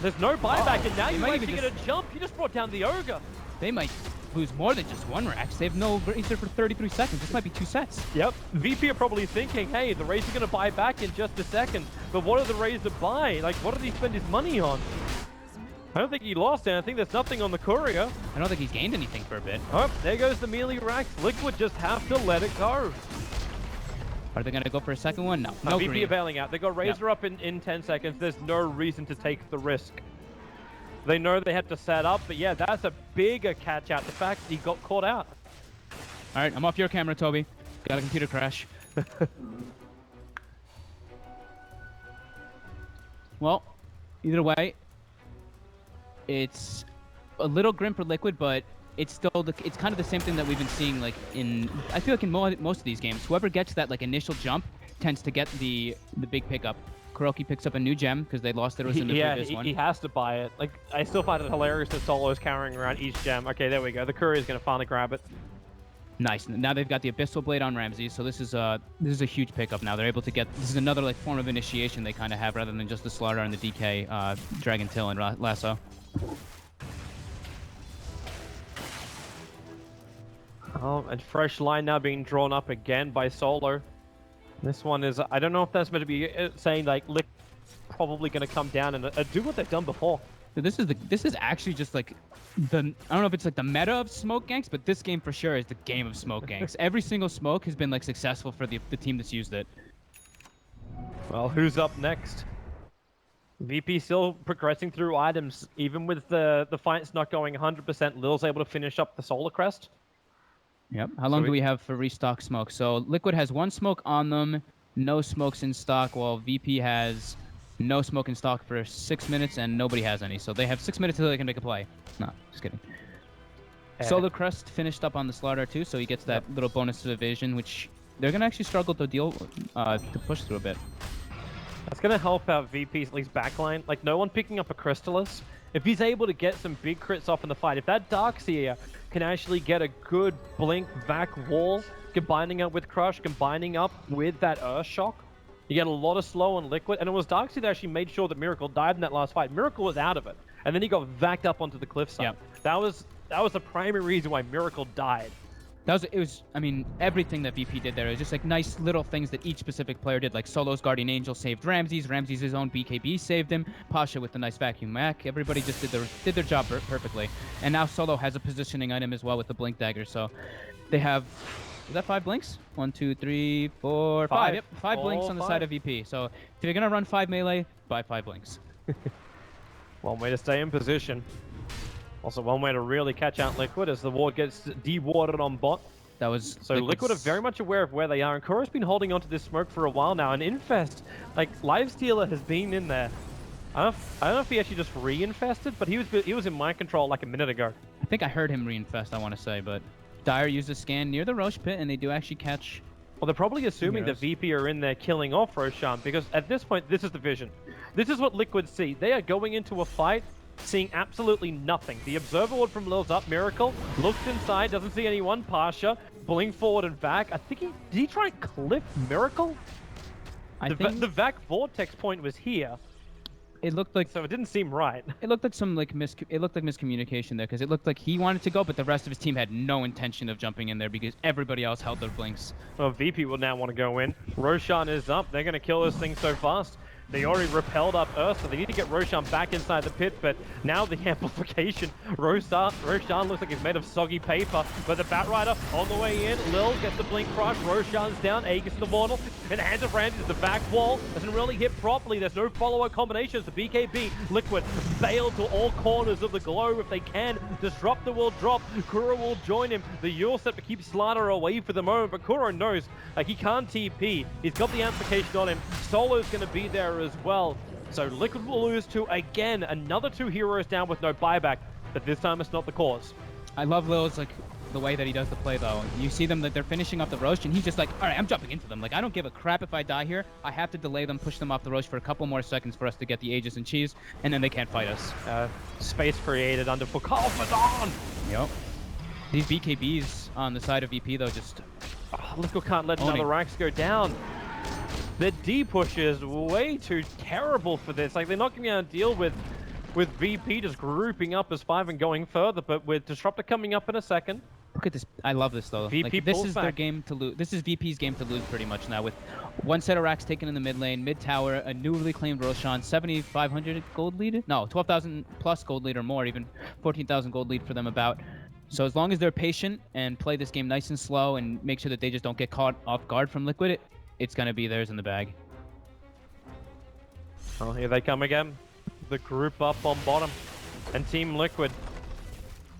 There's no buyback, and now you might get a jump. You just brought down the Ogre. They might lose more than just 1 Rax. They have no Razor for 33 seconds. This might be 2 sets. Yep. VP are probably thinking, hey, the Razor's going to buy back in just a second. But what do the Razor buy? Like, what did he spend his money on? I don't think he lost it. I think there's nothing on the Courier. I don't think he's gained anything for a bit. Oh, there goes the melee Rax. Liquid just have to let it go. Are they going to go for a second one? No. No VP green. are bailing out. They got Razor up in 10 seconds. There's no reason to take the risk. They know they have to set up, but yeah, that's a bigger catch out. The fact that he got caught out. All right, I'm off your camera, Toby. Got a computer crash. Well, either way, it's a little grim for Liquid, but it's still it's kind of the same thing that we've been seeing like in I feel like in most of these games. Whoever gets that like initial jump tends to get the big pickup. KuroKy picks up a new gem because they lost it in the previous one. He has to buy it. Like, I still find it hilarious that Solo is carrying around each gem. Okay, there we go. The Courier is going to finally grab it. Nice. Now they've got the Abyssal Blade on Ramses, so this is a huge pickup now. They're able to get this is another like form of initiation they kind of have rather than just the StarLadder and the DK, Dragon Till and Lasso. Oh, and fresh line now being drawn up again by Solo. This one is, I don't know if that's meant to be saying like Lick probably going to come down and do what they've done before. So this is actually just like I don't know if it's like the meta of smoke ganks, but this game for sure is the game of smoke ganks. Every single smoke has been like successful for the team that's used it. Well, who's up next? VP still progressing through items, even with the fights not going 100%. Lil's able to finish up the Solar Crest. Yep. How long do we have for restock smoke? So Liquid has 1 smoke on them, no smokes in stock, while VP has no smoke in stock for 6 minutes and nobody has any. So they have 6 minutes until they can make a play. No, just kidding. Solar Crest finished up on the StarLadder too, so he gets that little bonus to evasion, which they're gonna actually struggle to to push through a bit. That's gonna help out VP's at least backline. Like, no one picking up a Crystallis. If he's able to get some big crits off in the fight, if that Darkseer can actually get a good Blink Vac wall, combining up with Crush, combining up with that Earth Shock, you get a lot of slow on Liquid. And it was Darkseer that actually made sure that Miracle died in that last fight. Miracle was out of it, and then he got vacked up onto the cliffside. Yep. That was the primary reason why Miracle died. I mean, everything that VP did there. It was just like nice little things that each specific player did. Like Solo's Guardian Angel saved Ramses. Ramses' own BKB saved him. Pasha with the nice vacuum mac. Everybody just did their job perfectly. And now Solo has a positioning item as well with the Blink Dagger. So they have, is that 5 blinks? 1, 2, 3, 4, 5. Yep, 5 blinks on the side of VP. So if you're gonna run 5 melee, buy 5 blinks. One way to stay in position. Also, one way to really catch out Liquid as the ward gets de-warded on bot. That was so Liquid are very much aware of where they are, and Kuro's been holding onto this smoke for a while now. And Infest, like Livestealer, has been in there. I don't know if he actually just re-infested, but he was in my control like a minute ago. I think I heard him re-infest, I want to say, but Dire used a scan near the Roche pit, and they do actually catch. Well, they're probably assuming that VP are in there killing off Roshan, because at this point, this is the vision. This is what Liquid see. They are going into a fight seeing absolutely nothing. The observer ward from Lil's up. Miracle looks inside, doesn't see anyone. Pasha, blink forward and back. I think did he try and clip Miracle? I think the Vac Vortex point was here. It looked like, so it didn't seem right. It looked like miscommunication there, because it looked like he wanted to go, but the rest of his team had no intention of jumping in there because everybody else held their blinks. Well, VP will now want to go in. Roshan is up. They're going to kill this thing so fast. They already repelled up Earth, so they need to get Roshan back inside the pit, but now the amplification. Roshan looks like he's made of soggy paper, but the Batrider on the way in. Lil gets the blink crush. Roshan's down. Aegis the Mortal in the hands of Ramses. The back wall doesn't really hit properly. There's no follow-up combinations. The BKB, Liquid, bail to all corners of the globe if they can. Disruptor will drop. Kuro will join him. The Eul Scepter keeps StarLadder away for the moment, but Kuro knows he can't TP. He's got the amplification on him. Solo's going to be there as well. So Liquid will lose to, again, another 2 heroes down with no buyback, but this time it's not the cause. I love Lil's, like, the way that he does the play, though. You see them, that they're finishing off the Roche, and he's just like, all right, I'm jumping into them. Like, I don't give a crap if I die here. I have to delay them, push them off the Roche for a couple more seconds for us to get the Aegis and Cheese, and then they can't fight us. Space created under Foucault. Yep. These BKBs on the side of VP, though, just... Liquid can't let another Rax go down. The D push is way too terrible for this. Like, they're not going to be able to deal with VP just grouping up as 5 and going further, but with Disruptor coming up in a second. Look at this. I love this, though. VP like, this is their game to lose. This is VP's game to lose pretty much now, with 1 set of racks taken in the mid lane, mid tower, a newly claimed Roshan, 7,500 gold lead? No, 12,000 plus gold lead or more, even 14,000 gold lead for them about. So as long as they're patient and play this game nice and slow and make sure that they just don't get caught off guard from Liquid, it's going to be theirs in the bag. Oh, here they come again. The group up on bottom. And Team Liquid,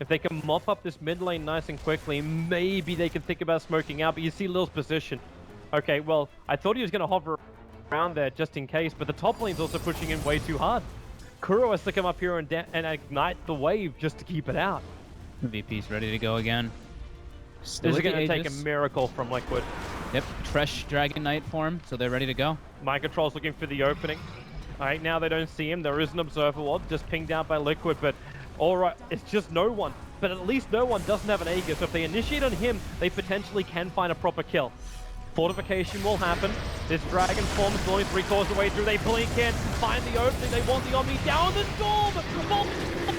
if they can mop up this mid lane nice and quickly, maybe they can think about smoking out. But you see Lil's position. Okay, well, I thought he was going to hover around there just in case, but the top lane's also pushing in way too hard. Kuro has to come up here and ignite the wave just to keep it out. VP's ready to go again. This is going to take a miracle from Liquid. Yep, fresh Dragon Knight form, so they're ready to go. My Control's looking for the opening. Alright, now they don't see him. There is an Observer Ward just pinged out by Liquid, but alright, it's just no one. But at least no one doesn't have an Aegis, so if they initiate on him, they potentially can find a proper kill. Fortification will happen. This Dragon form is only 3/4 of the way through. They blink in, find the opening. They want the Omni down the storm.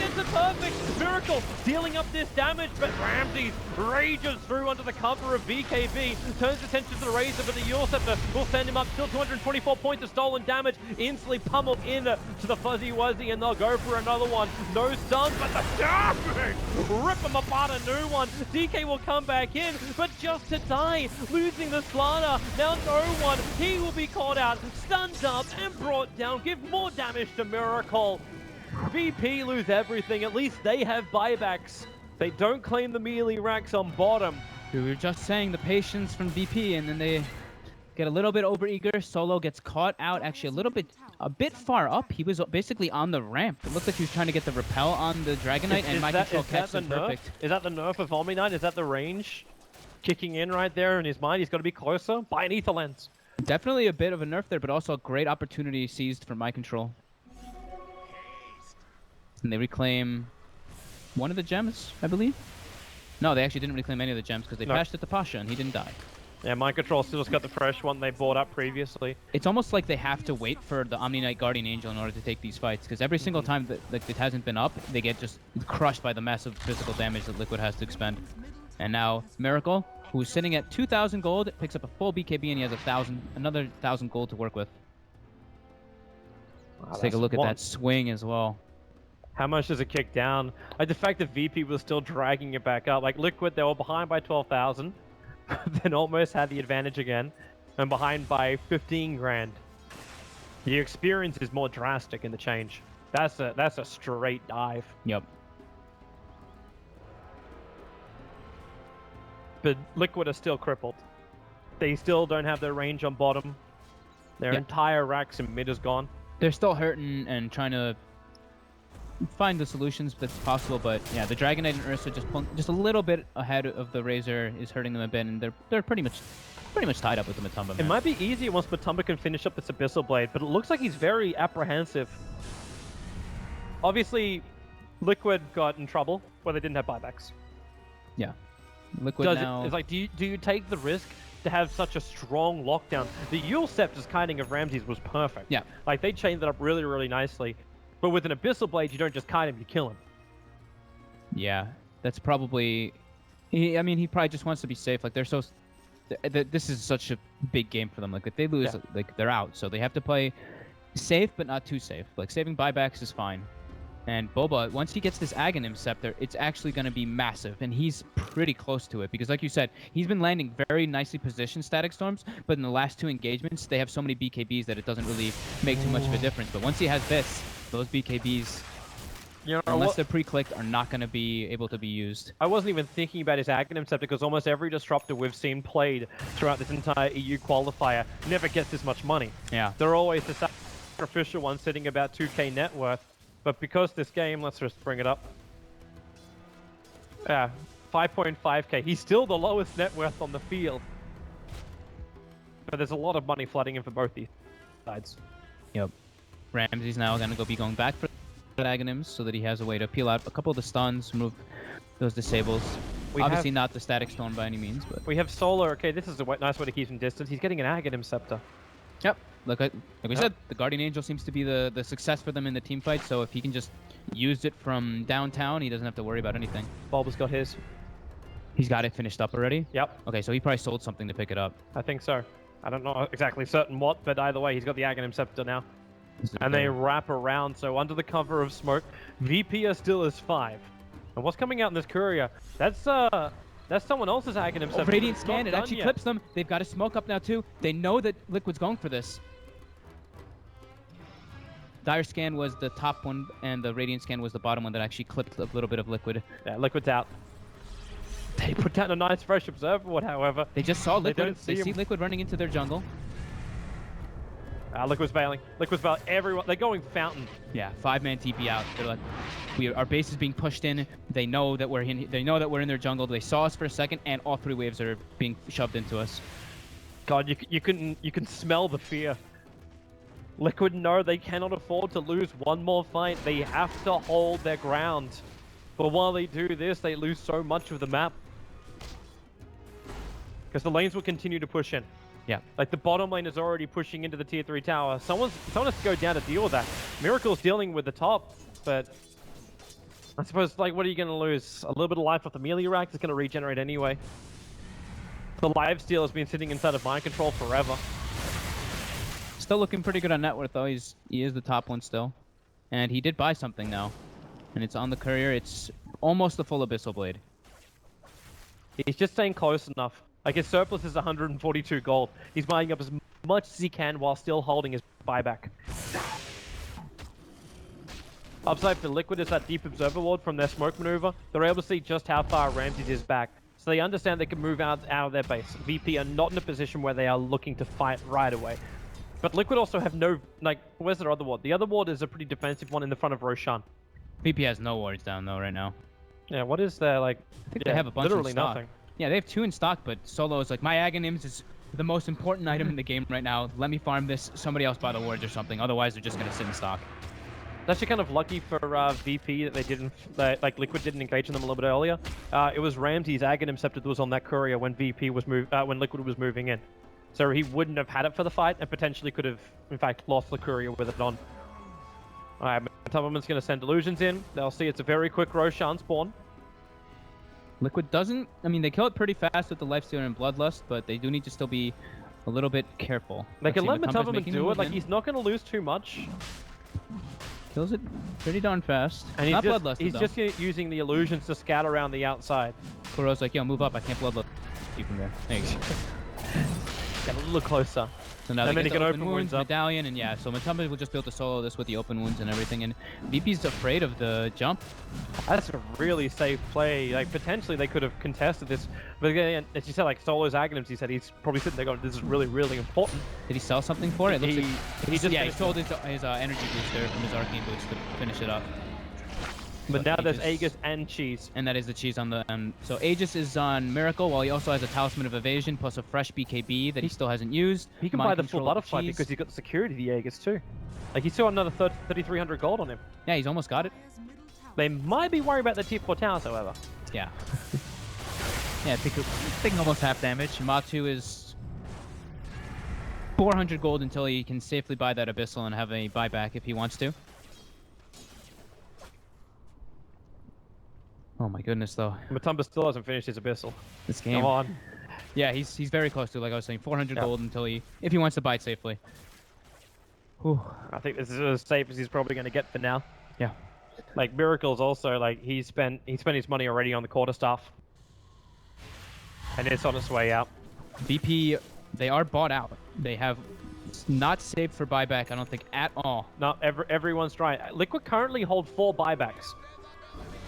It's a perfect miracle, dealing up this damage, but Ramses rages through under the cover of BKB, turns attention to the Razor, but the Eul Scepter will send him up. Still 224 points of stolen damage, instantly pummeled in to the Fuzzy Wuzzy, and they'll go for another one. No stuns, but the damage! Rip them apart, a new one. DK will come back in, but just to die, losing the StarLadder. Now no one, he will be caught out, stunned up, and brought down. Give more damage to Miracle. VP lose everything. At least they have buybacks. They don't claim the melee racks on bottom. We were just saying the patience from VP, and then they get a little bit overeager. Solo gets caught out actually a bit far up. He was basically on the ramp. It looked like he was trying to get the repel on the Dragon Knight, and my control catch was perfect. Is that the nerf of Omni Knight? Is that the range? kicking in right there in his mind. He's got to be closer. Buy an ether lens. Definitely a bit of a nerf there, but also a great opportunity seized for my control. And they reclaim one of the gems, I believe. No, they actually didn't reclaim any of the gems because they flashed it to Pasha and he didn't die. Yeah, Mind Control still just got the fresh one they bought up previously. It's almost like they have to wait for the Omni Knight Guardian Angel in order to take these fights, because every single time that it hasn't been up, they get just crushed by the massive physical damage that Liquid has to expend. And now Miracle, who's sitting at 2,000 gold, picks up a full BKB and he has another 1,000 gold to work with. Wow, Let's take a look at that swing as well. How much does it kick down? Like the fact that VP was still dragging it back up. Like Liquid, they were behind by 12,000. Then almost had the advantage again, and behind by 15 grand. The experience is more drastic in the change. That's a straight dive. Yep. But Liquid are still crippled. They still don't have their range on bottom. Their entire racks in mid is gone. They're still hurting and trying to find the solutions that's possible, but yeah, the Dragon Knight and Ursa just a little bit ahead of the Razor is hurting them a bit, and they're pretty much tied up with the Matumba. It might be easier once Matumba can finish up this Abyssal Blade, but it looks like he's very apprehensive. Obviously, Liquid got in trouble where they didn't have buybacks. Yeah, Liquid now. It's like, do you take the risk to have such a strong lockdown? The Yule Scepter's kiting of Ramses was perfect. Yeah, like they chained it up really, really nicely. But with an Abyssal Blade, you don't just kite him, you kill him. Yeah, that's probably... I mean, he probably just wants to be safe. Like, they're so... This is such a big game for them. Like, if they lose, like, they're out. So they have to play safe, but not too safe. Like, saving buybacks is fine. And Boba, once he gets this Aghanim Scepter, it's actually going to be massive. And he's pretty close to it. Because, like you said, he's been landing very nicely positioned Static Storms. But in the last two engagements, they have so many BKBs that it doesn't really make too much of a difference. But once he has this... Those BKBs, unless they're pre-clicked, are not going to be able to be used. I wasn't even thinking about his Aghanim Scepter because almost every disruptor we've seen played throughout this entire EU qualifier never gets this much money. Yeah. They're always the sacrificial one sitting about 2k net worth. But because this game, let's just bring it up. Yeah, 5.5k. He's still the lowest net worth on the field. But there's a lot of money flooding in for both these sides. Yep. Ramsey's now going to be going back for the Aghanims so that he has a way to peel out a couple of the stuns, remove those disables. Obviously not the Static Storm by any means, but... We have Solar. Okay, this is a nice way to keep him distance. He's getting an Aghanim Scepter. Yep. Like we said, the Guardian Angel seems to be the success for them in the team fight, so if he can just use it from downtown, he doesn't have to worry about anything. Bulba's got his. He's got it finished up already? Yep. Okay, so he probably sold something to pick it up. I think so. I don't know exactly certain what, but either way, he's got the Aghanim Scepter now. And they wrap around, so under the cover of smoke, VP are still as 5. And what's coming out in this courier? That's someone else's Aghanim Scepter. Radiant Scan, it actually clips them. They've got a smoke up now too. They know that Liquid's going for this. Dire Scan was the top one, and the Radiant Scan was the bottom one that actually clipped a little bit of Liquid. Yeah, Liquid's out. They put down a nice fresh Observer Ward, however. They just saw Liquid. They see Liquid running into their jungle. Liquid's bailing. Liquid's bailing. Everyone, they're going Fountain. Yeah, 5-man TP out. They're like, our base is being pushed in. They know that we're in. They know that we're in their jungle. They saw us for a second, and all 3 waves are being shoved into us. God, you can smell the fear. Liquid know they cannot afford to lose one more fight. They have to hold their ground. But while they do this, they lose so much of the map. Because the lanes will continue to push in. Yeah. Like the bottom lane is already pushing into the tier 3 tower. Someone has to go down to deal with that. Miracle's dealing with the top, but I suppose, like, what are you going to lose? A little bit of life off the melee rack is going to regenerate anyway. The lifesteal has been sitting inside of mind control forever. Still looking pretty good on net worth though. He is the top one still. And he did buy something now. And it's on the courier. It's almost the full Abyssal Blade. He's just staying close enough. Like, his surplus is 142 gold. He's buying up as much as he can while still holding his buyback. Upside for Liquid is that deep Observer Ward from their smoke maneuver. They're able to see just how far Ramses is back. So they understand they can move out of their base. VP are not in a position where they are looking to fight right away. But Liquid also have no, like, where's their other ward? The other ward is a pretty defensive one in the front of Roshan. VP has no wards down though right now. Yeah, what is their, like... I think they have a bunch literally of stock. nothing. Yeah, they have 2 in stock, but Solo is like, my Aghanims is the most important item in the game right now. Let me farm this. Somebody else buy the wards or something. Otherwise, they're just going to sit in stock. It's actually kind of lucky for VP that they didn't, like Liquid didn't engage in them a little bit earlier. It was Ramsey's Aghanim Scepter that was on that courier when when Liquid was moving in. So he wouldn't have had it for the fight and potentially could have, in fact, lost the courier with it on. Alright, Tubberman's going to send illusions in. They'll see it's a very quick Roshan spawn. Liquid doesn't... I mean, they kill it pretty fast with the Lifestealer and Bloodlust, but they do need to still be a little bit careful. They can let Tubberman do it. Like, he's not going to lose too much. Kills it pretty darn fast. And he's just using the illusions to scout around the outside. Kuro's like, yo, move up. I can't Bloodlust you from there. Thanks. Get a little closer. So now they get open wounds, medallion, and yeah, so Matamba will just be able to solo this with the open wounds and everything, and VP's afraid of the jump. That's a really safe play. Like, potentially they could have contested this, but again, as you said, like, Solo's Aghanims, he said he's probably sitting there going, this is really, really important. Did he sell something for it? He sold his energy booster from his Arcane boots to finish it up. But now there's Aegis and Cheese. And that is the Cheese on the... so Aegis is on Miracle, while he also has a Talisman of Evasion, plus a fresh BKB that he still hasn't used. He can buy the full Butterfly because he's got the security of the Aegis too. Like, he's still another 3,300 gold on him. Yeah, he's almost got it. They might be worried about the tier 4 towers, however. Yeah. Yeah, taking almost half damage. Matu is 400 gold until he can safely buy that Abyssal and have a buyback if he wants to. Oh my goodness, though. Matamba still hasn't finished his Abyssal. This game. Come on. Yeah, he's very close to, like I was saying, 400 gold until if he wants to buy it safely. Whew. I think this is as safe as he's probably going to get for now. Yeah. Like, Miracle's also, like, he spent his money already on the quarterstaff. And it's on its way out. VP, they are bought out. They have not saved for buyback, I don't think, at all. No, everyone's trying. Liquid currently hold 4 buybacks.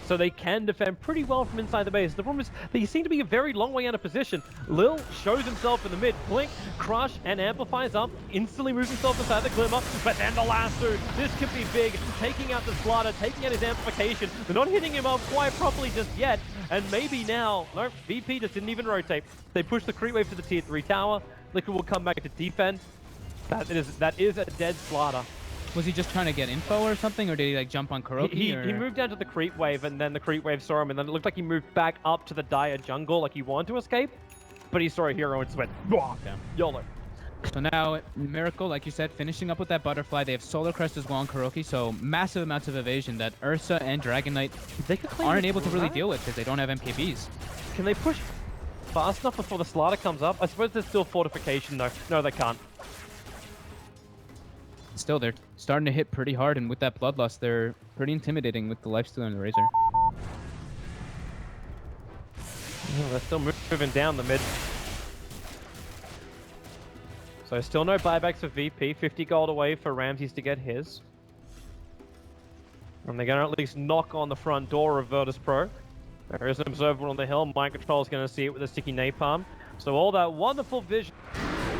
So they can defend pretty well from inside the base. The problem is they seem to be a very long way out of position. Lil shows himself in the mid. Blink, Crush, and amplifies up. Instantly moves himself inside the Glimmer. But then the lasso. This could be big. Taking out the StarLadder, taking out his amplification. They're not hitting him up quite properly just yet. And maybe now... No, VP just didn't even rotate. They push the creep wave to the tier 3 tower. Liquid will come back to defend. That is a dead StarLadder. Was he just trying to get info or something, or did he like jump on Kuroki? He moved down to the creep wave, and then the creep wave saw him, and then it looked like he moved back up to the dire jungle, like he wanted to escape, but he saw a hero and just went, YOLO. So now, Miracle, like you said, finishing up with that Butterfly. They have Solar Crest as well on Kuroki, so massive amounts of evasion that Ursa and Dragon Knight aren't able to really deal with because they don't have MKBs. Can they push fast enough before the StarLadder comes up? I suppose there's still fortification, though. No, they can't. Still, they're starting to hit pretty hard, and with that Bloodlust, they're pretty intimidating with the Lifestealer and the Razor. Oh, they're still moving down the mid. So still no buybacks for VP. 50 gold away for Ramses to get his. And they're going to at least knock on the front door of Virtus.Pro. There is an observer on the hill. Mind Control is going to see it with a sticky napalm. So all that wonderful vision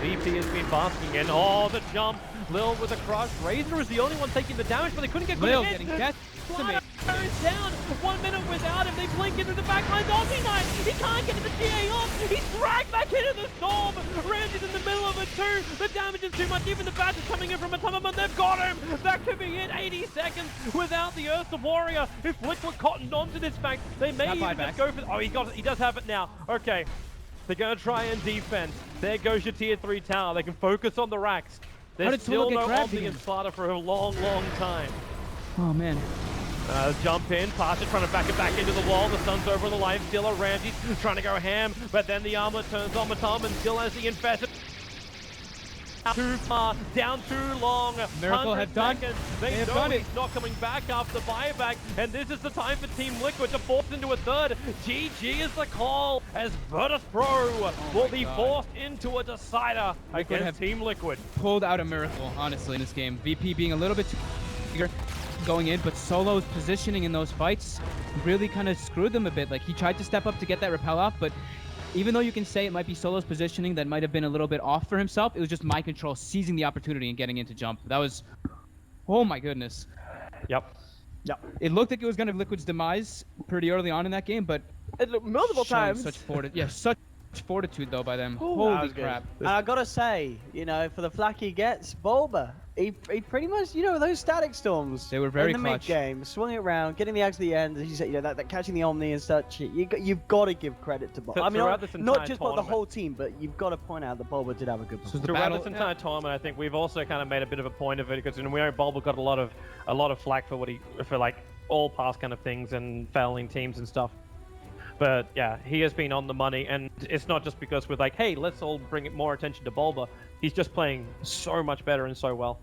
VP has been basking in. Oh, the jump. Lil with a crush. Razor is the only one taking the damage, but they couldn't get good Lil hit. getting death. Is down. 1 minute without him. They blink into the backline. Dodging Knight. He can't get to the GA off. He's dragged back into the storm. Ramsey's in the middle of it too. The damage is too much. Even the bat is coming in from a Tubberman. They've got him. That could be it. 80 seconds without the Earth of Warrior. If Liquid cottoned onto this fact, they may even just go for... Oh, he does have it now. Okay. They're going to try and defend. There goes your tier 3 tower. They can focus on the racks. There's still no Omni and StarLadder for a long, long time. Oh, man. Jump in, Pasha trying to back it back into the wall. The sun's over on the life stealer. Ramsey's trying to go ham, but then the armor turns on Matum and still has the infested. Too far, down too long. Miracle have done. They know he's not coming back after the buyback, and this is the time for Team Liquid to force into a third. GG is the call, as Virtus.Pro will be forced into a decider against Team Liquid. Pulled out a Miracle, honestly, in this game. VP being a little bit too eager going in, but Solo's positioning in those fights really kind of screwed them a bit. Like, he tried to step up to get that repel off, but even though you can say it might be Solo's positioning that might have been a little bit off for himself, it was just Mind Control seizing the opportunity and getting into jump. That was... Oh my goodness. Yep. It looked like it was going to be Liquid's demise pretty early on in that game, but Multiple Shown times. such fortitude though by them. That Holy was good. crap. And I gotta say, you know, for the flack he gets, Bulba, he pretty much, you know, those static storms. They were very in the clutch. mid-game, swinging it around, getting the axe at the end, as you said, you know, that catching the Omni and such. You've got to give credit to Bulba. I mean, not just the whole team, but you've got to point out that Bulba did have a good performance. Throughout this entire tournament, I think we've also kind of made a bit of a point of it because we know Bulba got a lot of flack for like all past kind of things and failing teams and stuff. But yeah, he has been on the money, and it's not just because we're like, hey, let's all bring more attention to Bulba. He's just playing so much better and so well.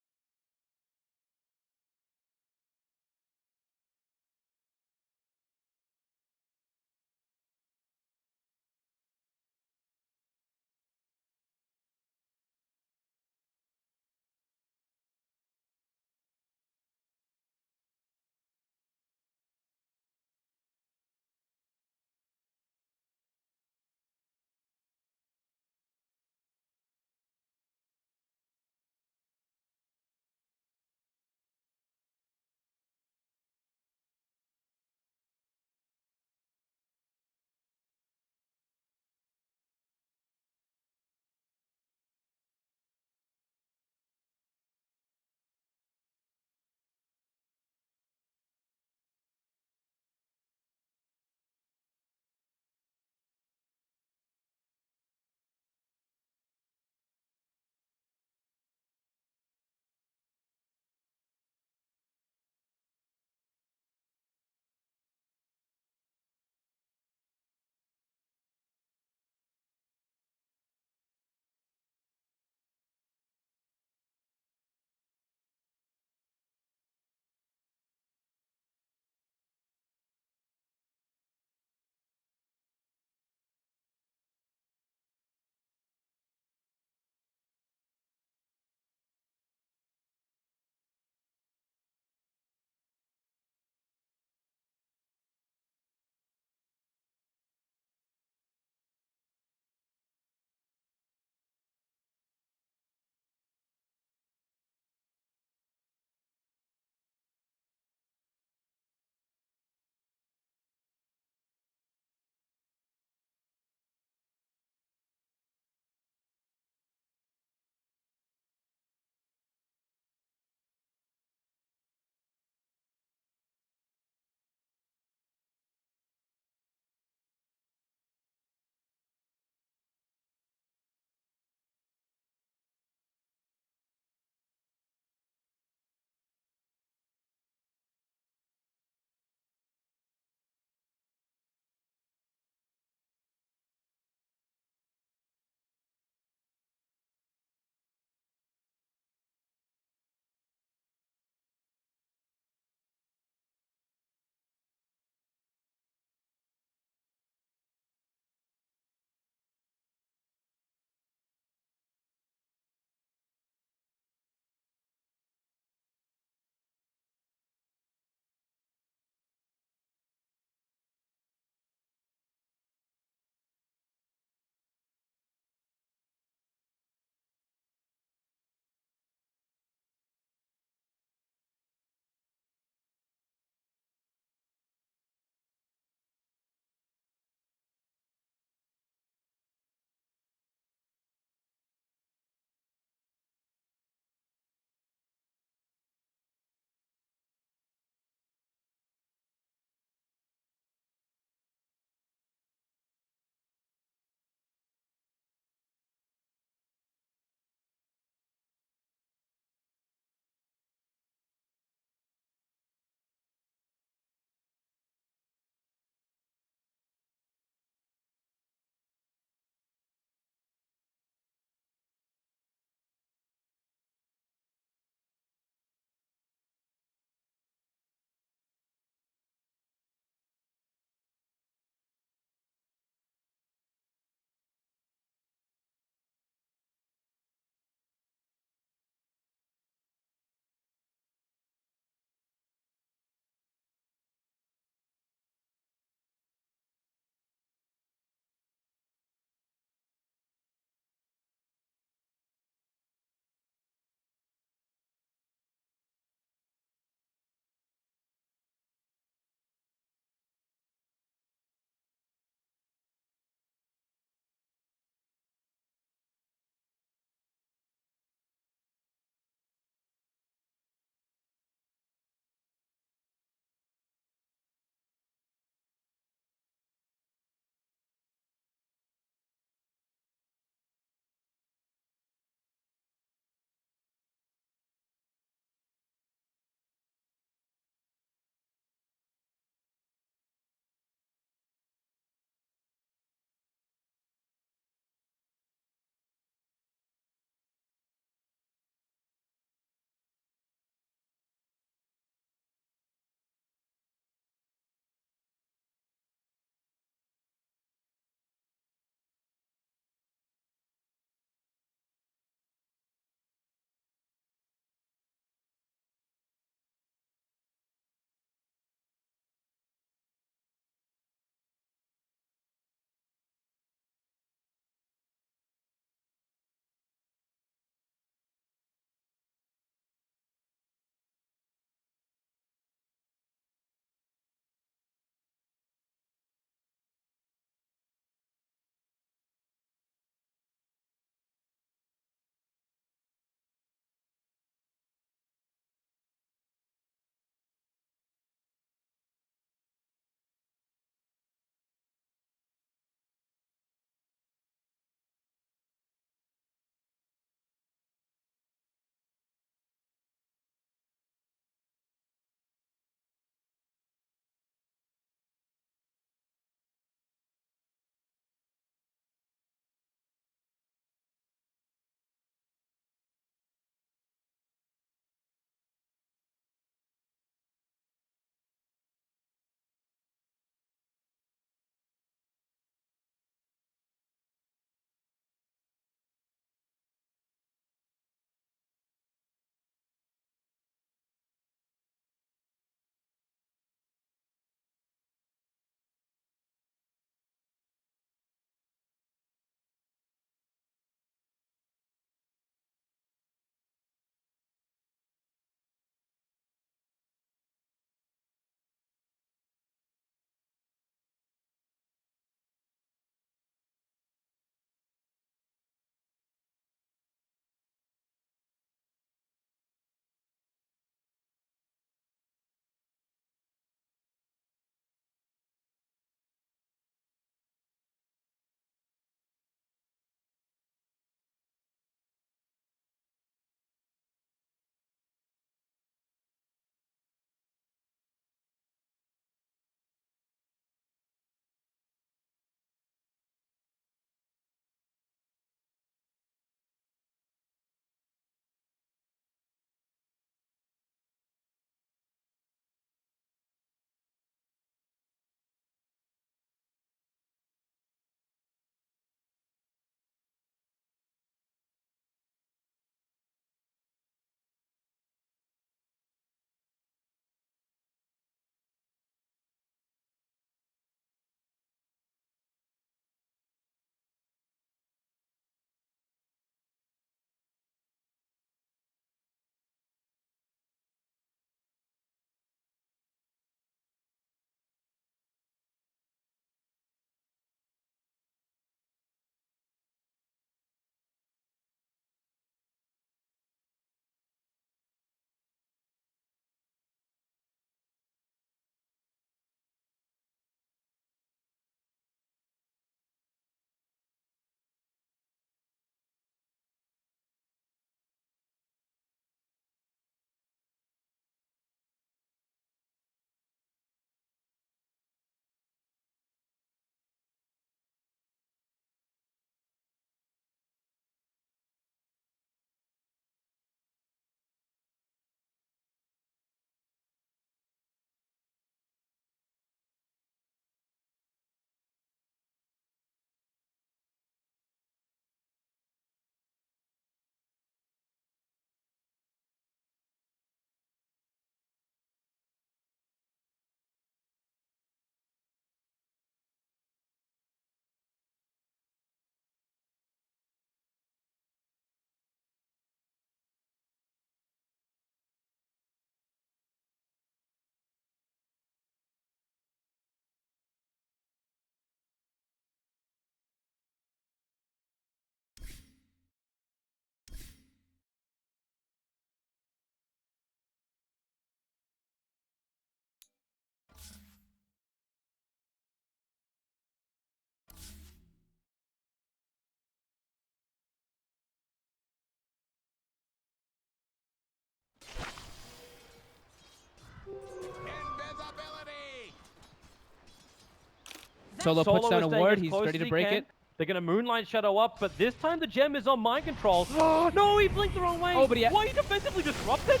Solo puts down a staying ward. as He's close ready as to he break can. it. They're going to Moonlight Shadow up, but this time the gem is on Mind Control. No, he blinked the wrong way. Oh, but Why he defensively disrupted?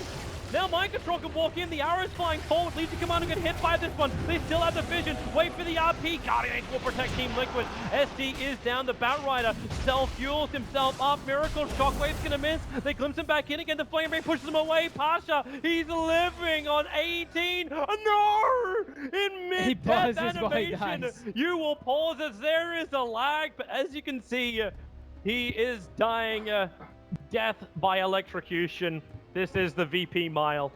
Now Mind Control can walk in, the arrow's flying forward, Legion Commander get hit by this one. They still have the vision, wait for the RP, Guardian will protect Team Liquid. SD is down, the Batrider self-fuels himself up, Miracle, Shockwave's gonna miss. They glimpse him back in again, the Flame Ray pushes him away, Pasha, he's living on 18. No! In mid-death animation, you will pause as there is a lag, but as you can see, he is dying death by electrocution. This is the VP mile.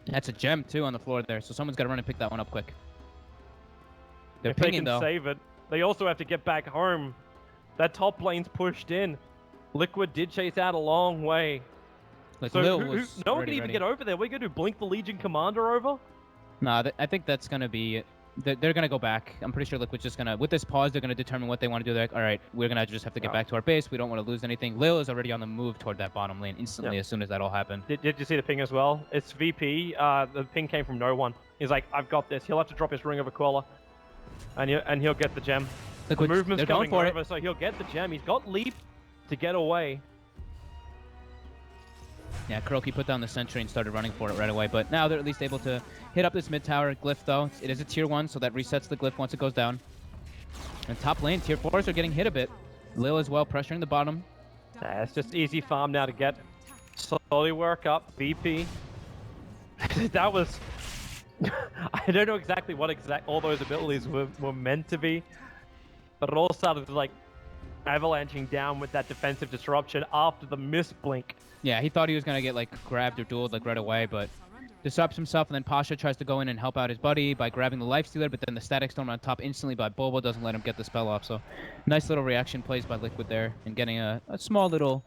That's a gem too on the floor there, so someone's got to run and pick that one up quick. They're if pinging they can though. Save it. They also have to get back home. That top lane's pushed in. Liquid did chase out a long way. Like So Lil no was one can even get over there. We're going to blink the Legion Commander over? Nah, I think that's gonna be. They're gonna go back. I'm pretty sure Liquid's just gonna, with this pause, they're gonna determine what they want to do. They're like, all right, we're gonna just have to get back to our base. We don't want to lose anything. Lil is already on the move toward that bottom lane instantly as soon as that all happened. Did you see the ping as well? It's VP. The ping came from no one. He's like, I've got this. He'll have to drop his Ring of Aquila, and he'll get the gem. Liquid, The movement's they're coming going for over, so he'll get the gem. He's got leap to get away. Yeah, Kuroki put down the sentry and started running for it right away, but now they're at least able to hit up this mid tower. Glyph though, it is a tier 1, so that resets the Glyph once it goes down. And top lane, tier 4s are getting hit a bit. Lil as well, pressuring the bottom. Yeah, it's just easy farm now to get slowly work up. VP. That was... I don't know exactly what all those abilities were meant to be, but it all started like avalanching down with that defensive disruption after the miss blink. Yeah, he thought he was going to get like grabbed or dueled like right away, but disrupts himself, and then Pasha tries to go in and help out his buddy by grabbing the Lifestealer, but then the Static Storm on top instantly by Bobo doesn't let him get the spell off. So nice little reaction plays by Liquid there and getting a small little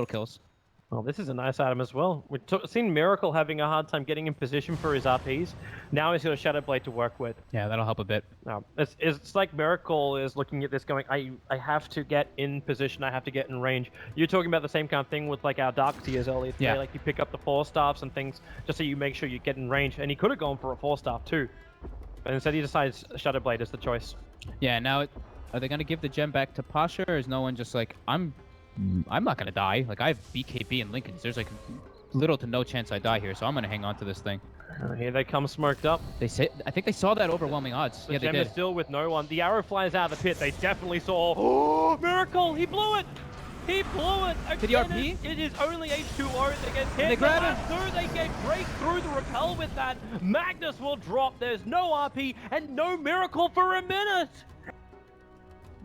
kills. Well, this is a nice item as well. We've seen Miracle having a hard time getting in position for his RPs. Now he's got a Shadow Blade to work with. Yeah, that'll help a bit. No, it's like Miracle is looking at this going, I have to get in position, I have to get in range. You're talking about the same kind of thing with like our Dark Seers earlier today, like you pick up the 4-staffs and things just so you make sure you get in range. And he could have gone for a 4-staff too. But instead he decides Shadow Blade is the choice. Yeah, now are they going to give the gem back to Pasha, or is no one just like, I'm not going to die. Like, I have BKB and Lincolns. There's like little to no chance I die here, so I'm going to hang on to this thing. Here they come smoked up. I think they saw that overwhelming odds. The yeah, gem they did. is still with no one. The arrow flies out of the pit. They definitely saw. Oh, Miracle! He blew it! He blew it! Did he RP? It is only H2O that gets hit. And they grab him. Through, they break through the repel with that. Magnus will drop. There's no RP and no Miracle for a minute.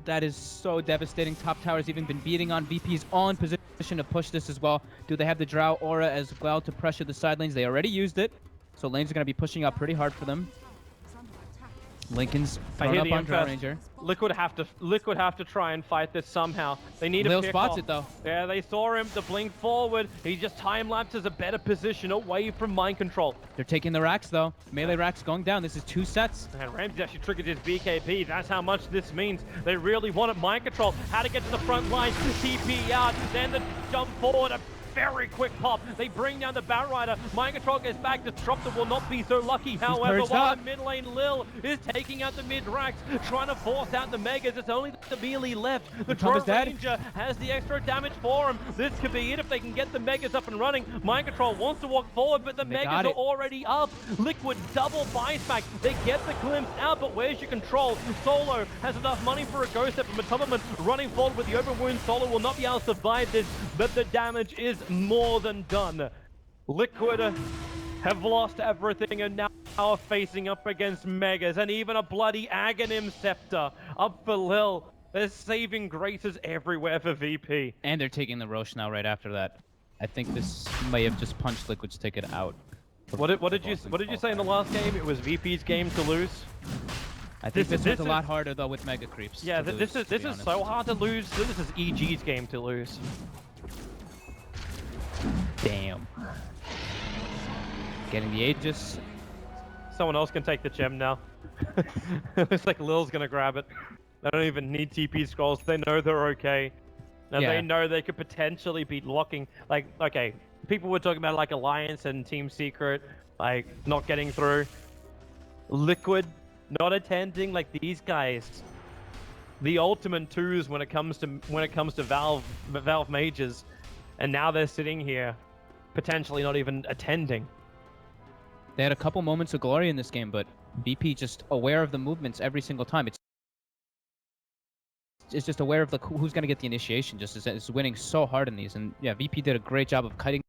That is so devastating. Top tower's even been beating on. VP's on position to push this as well. Do they have the Drow aura as well to pressure the side lanes? They already used it. So lanes are going to be pushing up pretty hard for them. Lincoln's thrown up on Drow Ranger. Liquid have to try and fight this somehow. They need Lil a pick spots off. it though. Yeah, they saw him. The blink forward. He just time lapses a better position away from mind control. They're taking the racks though. Melee racks going down. This is 2 sets. And Ramsey actually triggered his BKB. That's how much this means. They really wanted mind control. How to get to the front line. TP out. Then the jump forward. A very quick pop. They bring down the Batrider. Mind control gets back. Disruptor will not be so lucky. However, while the mid lane Lil is taking out the mid racks, trying to force out the Megas. It's only the melee left. The Drow Ranger has the extra damage for him. This could be it if they can get the Megas up and running. Mind control wants to walk forward, but the Megas are already up. Liquid double buys back. They get the glimpse out, but where's your control? Solo has enough money for a ghost step from Atonement running forward with the open wound. Solo will not be able to survive this, but the damage is more than done. Liquid have lost everything and now are facing up against Megas and even a bloody Aghanim Scepter up for Lil. There's saving graces everywhere for VP. And they're taking the Roche now right after that. I think this may have just punched Liquid's ticket out. What did you say in the last game? It was VP's game to lose? I think this was a lot harder though with Mega Creeps. Yeah, this is so hard to lose. This is EG's game to lose. Damn. Getting the Aegis. Someone else can take the gem now. Looks like Lil's gonna grab it. They don't even need TP scrolls. They know they're okay. Now they know they could potentially be locking. Like, okay, people were talking about like Alliance and Team Secret, like not getting through. Liquid not attending. Like these guys, the ultimate twos when it comes to Valve majors, and now they're sitting here, potentially not even attending. They had a couple moments of glory in this game, but VP just aware of the movements every single time. It's just aware of who's going to get the initiation. Just is winning so hard in these, and yeah, VP did a great job of cutting.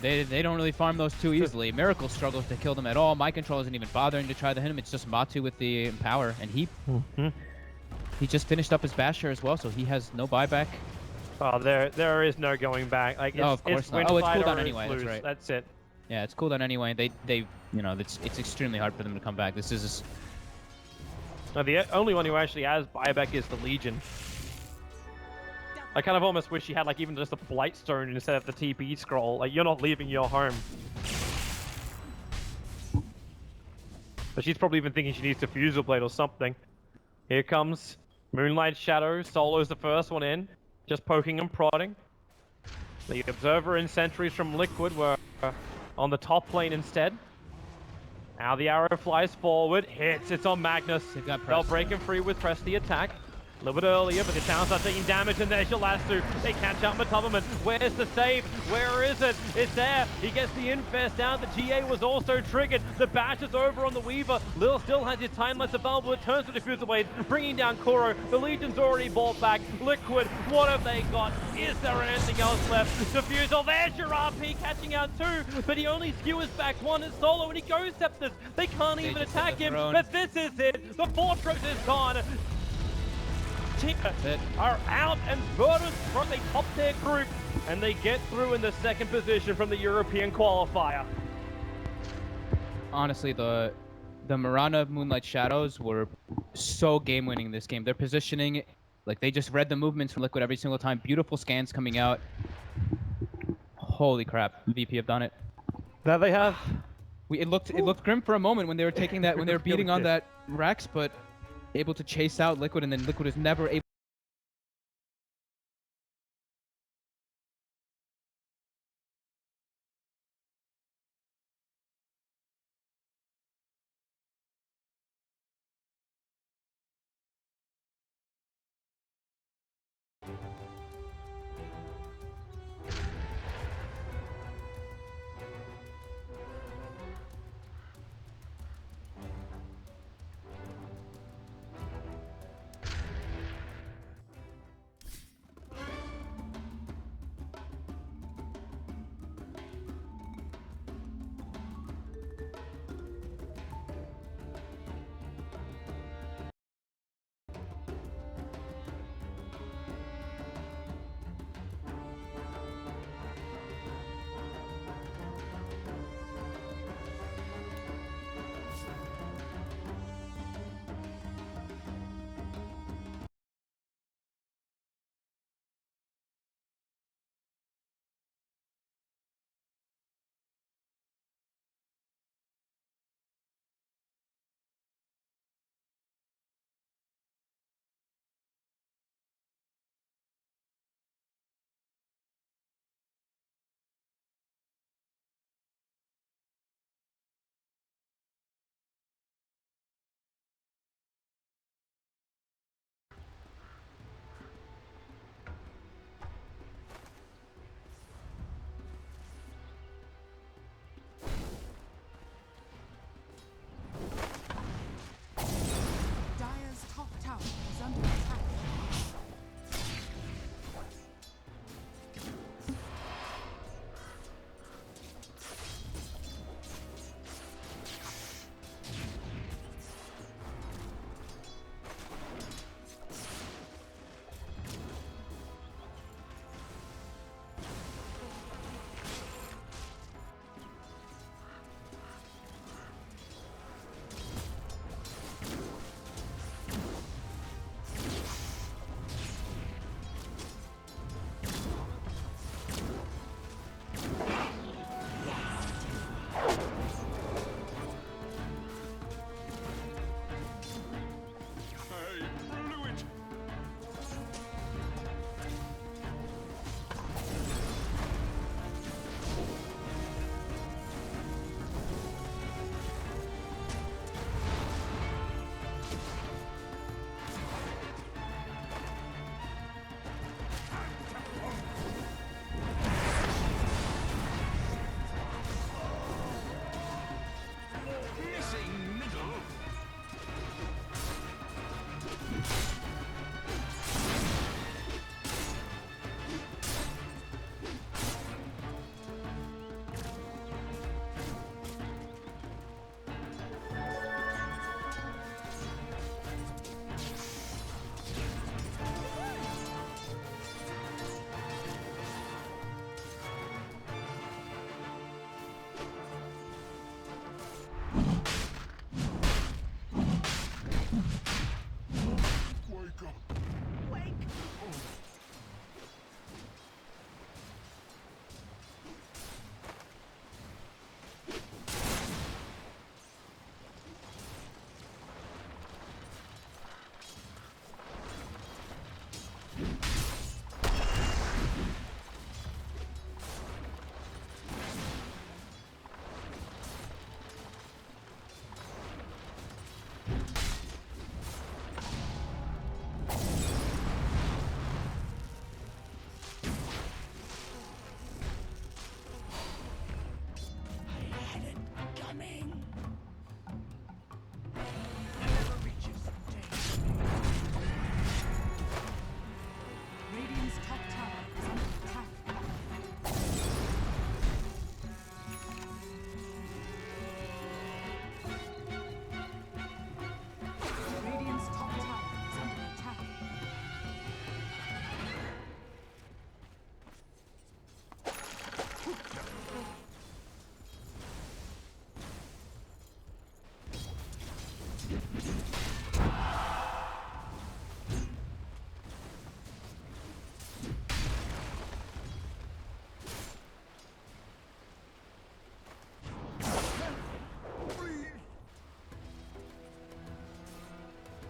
They don't really farm those too easily. Miracle struggles to kill them at all. My control isn't even bothering to try to hit him. It's just Matu with the Empower, and he just finished up his Basher as well, so he has no buyback. Oh, there is no going back. Like, of course not. Oh, it's cooldown anyway. That's right. That's it. Yeah, it's cooldown anyway. They you know, it's extremely hard for them to come back. This is. No, the only one who actually has buyback is the Legion. I kind of almost wish he had like even just a Blightstone instead of the TP scroll. Like, you're not leaving your home. But she's probably even thinking she needs to Fusel Blade or something. Here comes Moonlight Shadow. Solo's the first one in. Just poking and prodding. The Observer and Sentries from Liquid were on the top lane instead. Now the arrow flies forward. Hits. It's on Magnus. They'll break him free with Press the Attack. A little bit earlier, but the Towns are taking damage, and there's Yolasu. They catch up Matubberman. Where's the save? Where is it? It's there. He gets the Infest down. The GA was also triggered. The bash is over on the Weaver. Lil still has his timeless available. It turns to the Diffuser Blade, bringing down Koro. The Legion's already bought back. Liquid, what have they got? Is there anything else left? Diffusal, there's your RP catching out two, but he only skewers back one. It's Solo, and he goes Scepters. They can't even attack him, but this is it. The Fortress is gone. Are out, and Virtus.Pro, they top their group, and they get through in the second position from the European qualifier. Honestly, the Mirana Moonlight Shadows were so game-winning in this game. Their positioning, like, they just read the movements from Liquid every single time. Beautiful scans coming out. Holy crap, VP have done it. There they have. It looked grim for a moment when they were taking that, when they were beating on that Rex, but able to chase out Liquid, and then Liquid is never able.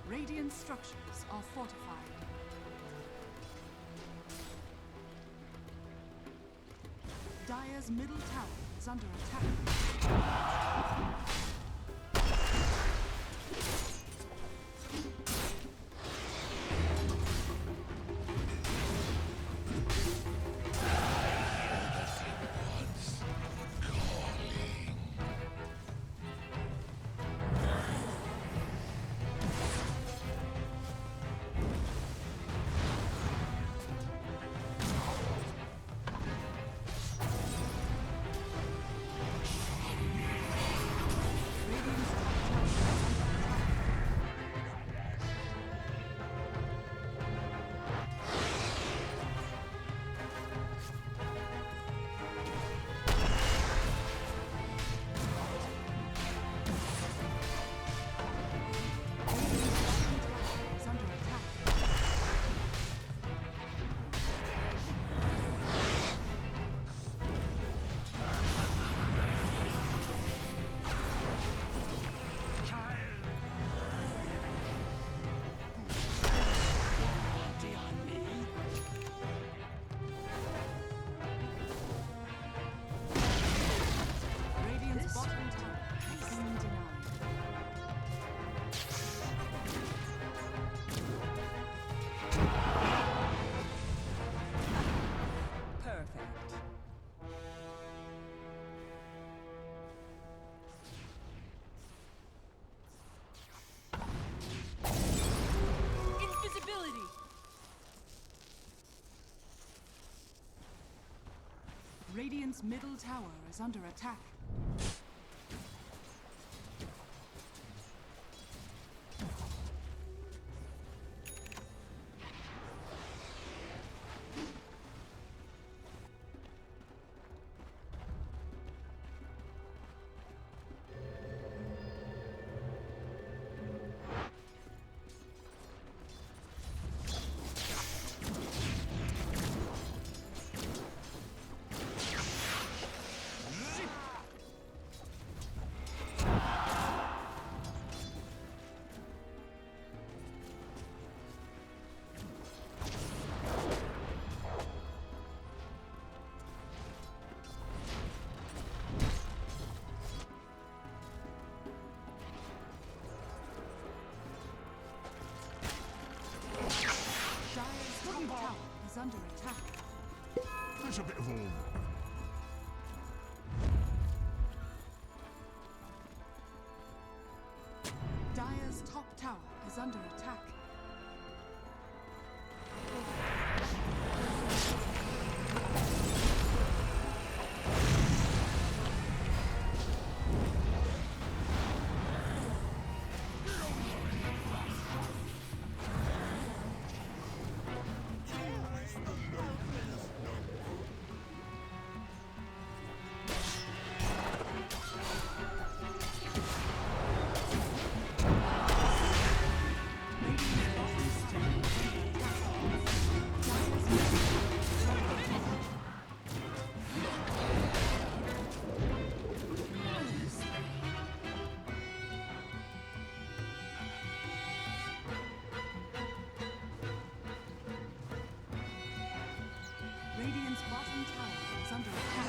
Radiant structures are fortified. Dire's middle tower is under attack. Radiant's middle tower is under attack. Under attack. There's a bit of all. Dire's top tower is under attack. Radiant's bottom tower is under attack.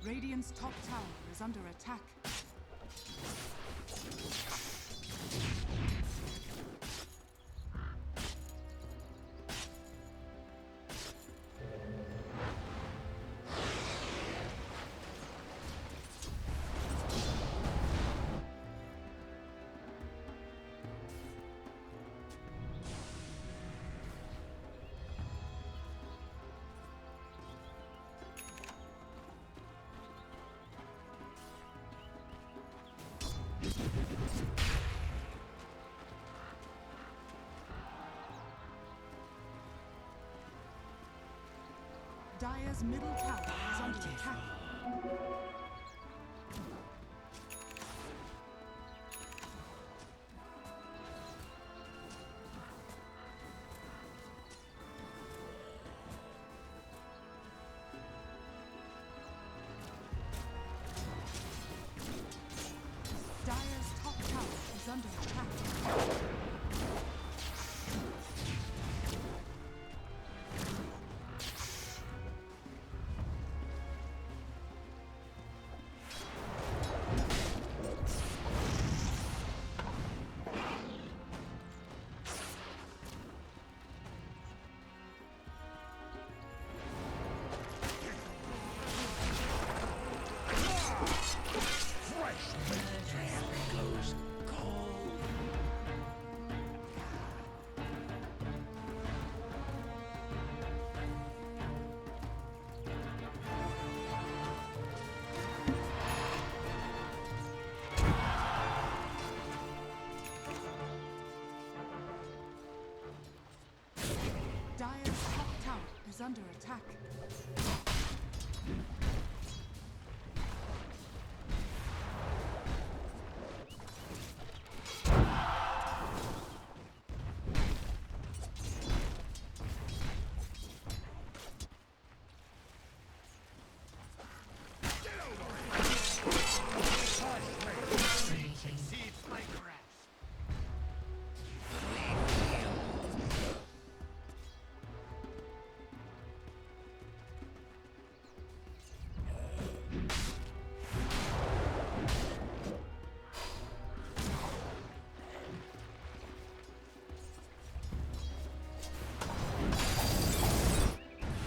Radiant's top tower is under attack. Dire's middle tower is under attack. Dire's top tower is under attack. Dire's top tower is under attack.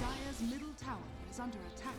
Dire's middle tower is under attack.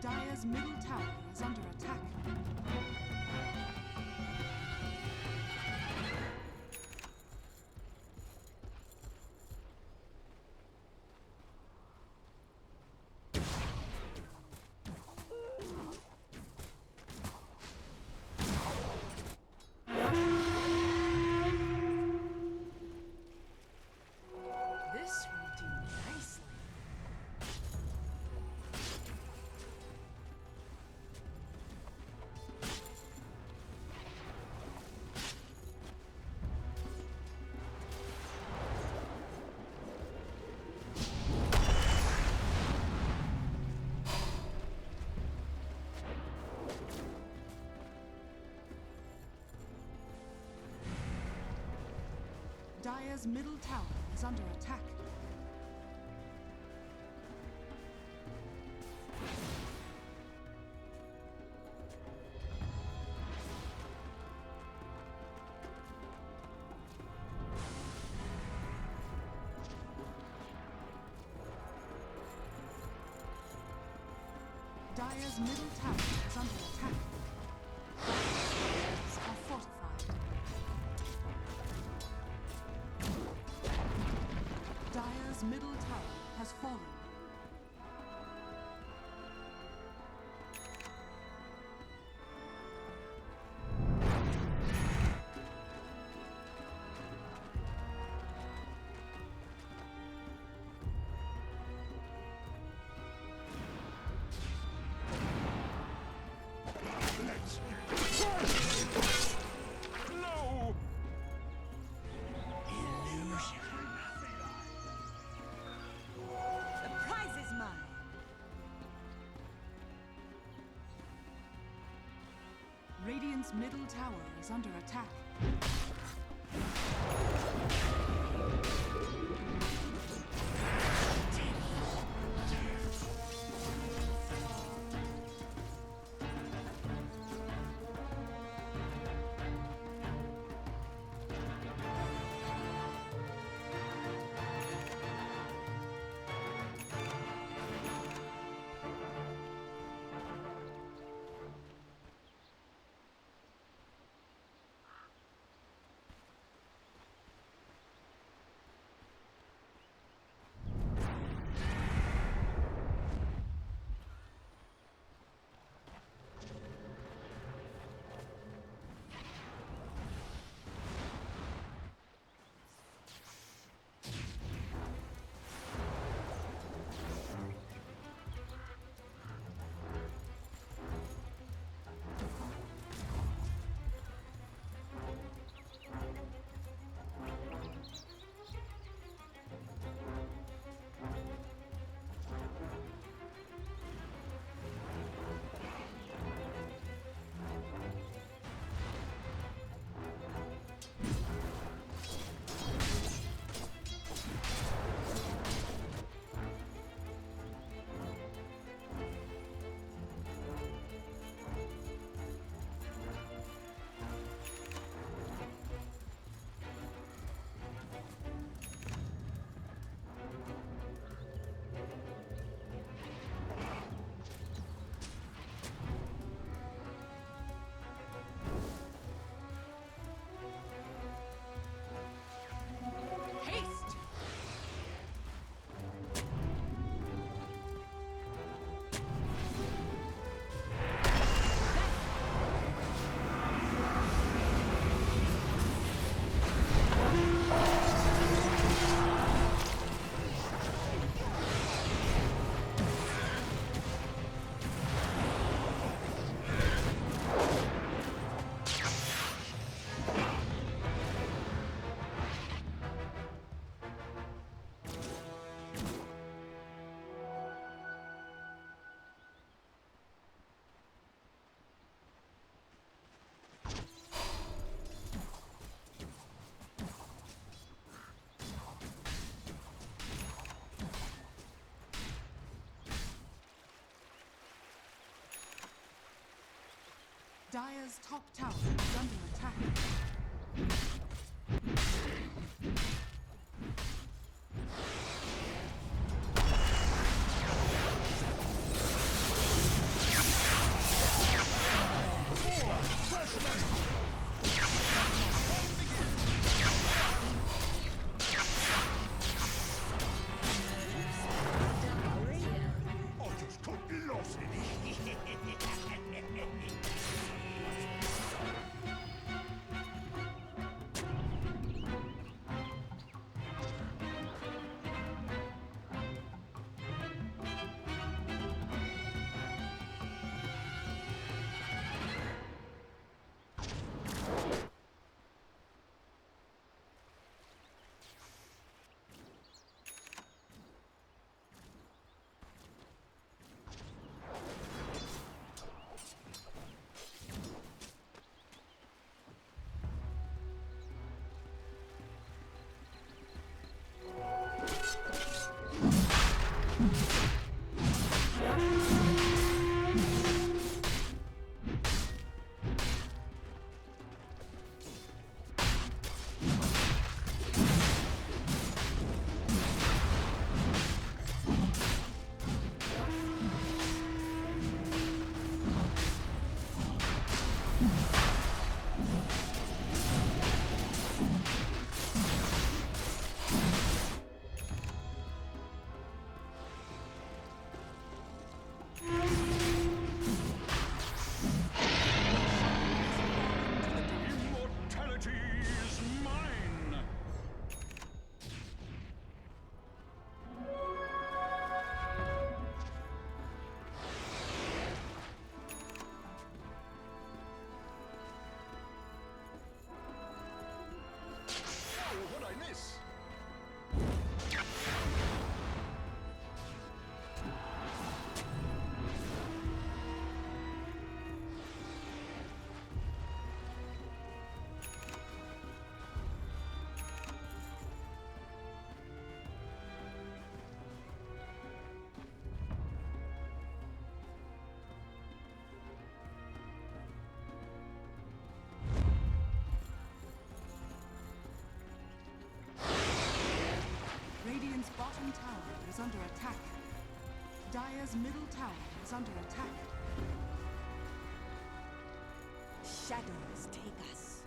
Dire's middle tower is under attack. This will do nicely. Dire's middle tower is under attack. Dire's middle tower is under attack. Dire's are fortified. Dire's middle tower has fallen. No! The prize is mine. Radiant's middle tower is under attack. Haste! Dire's top tower is under attack. I just got lost. bottom tower is under attack. Dire's middle tower is under attack. Shadows take us.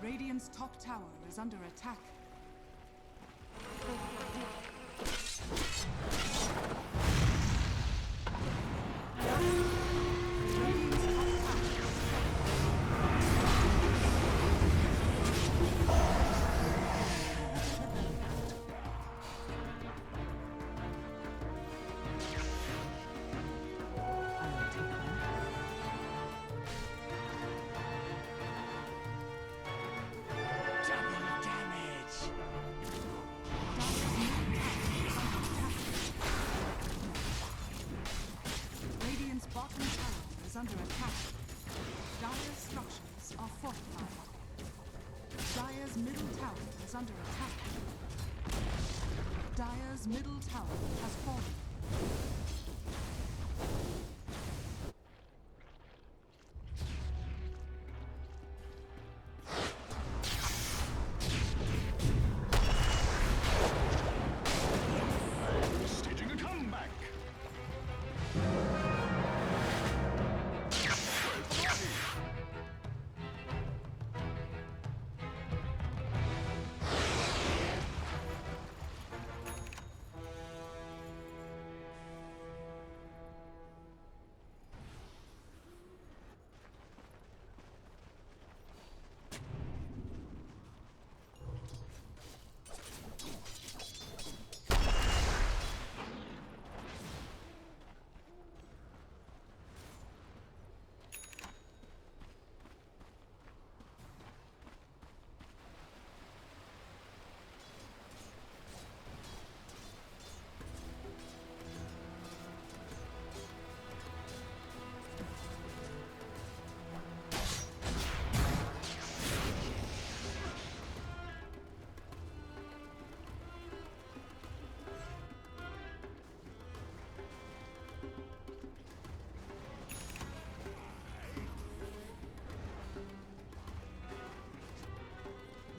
Radiant's top tower is under attack. Under attack. Dire's structures are fortified. Dire's middle tower is under attack. Dire's middle tower has fallen. Staging a comeback.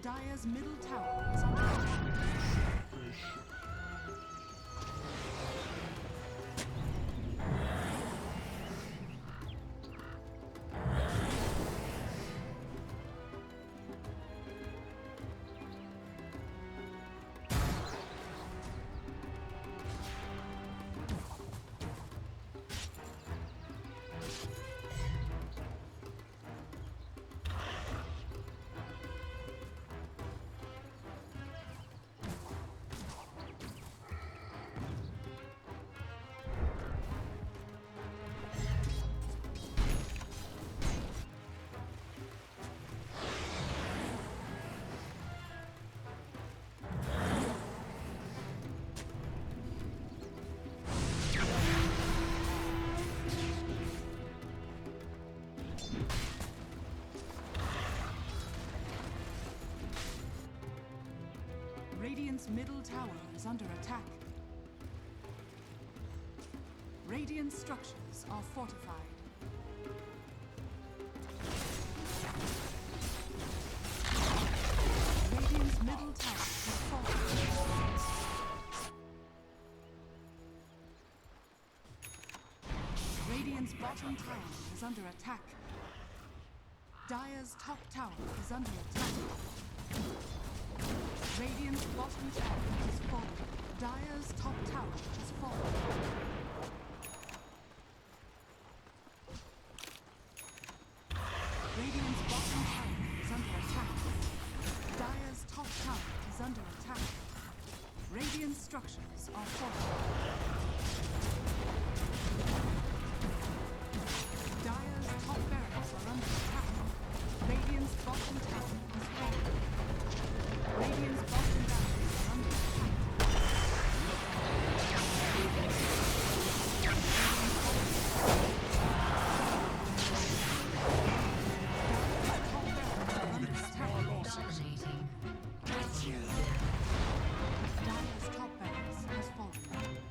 Dire's middle tower is under attack. Radiant's middle tower is under attack. Radiant structures are fortified. Radiant's middle tower is fortified. Radiant's bottom tower is under attack. Dire's top tower is under attack. Radiant's bottom tower has fallen. Dire's top tower has fallen. Radiant's bottom tower is under attack. Dire's top tower is under attack. Radiant structures are fortified. Dire's top barracks are under attack. Radiant's bottom tower has fallen. Radiant's bottom barracks are under attack. Dire's top barracks has fallen.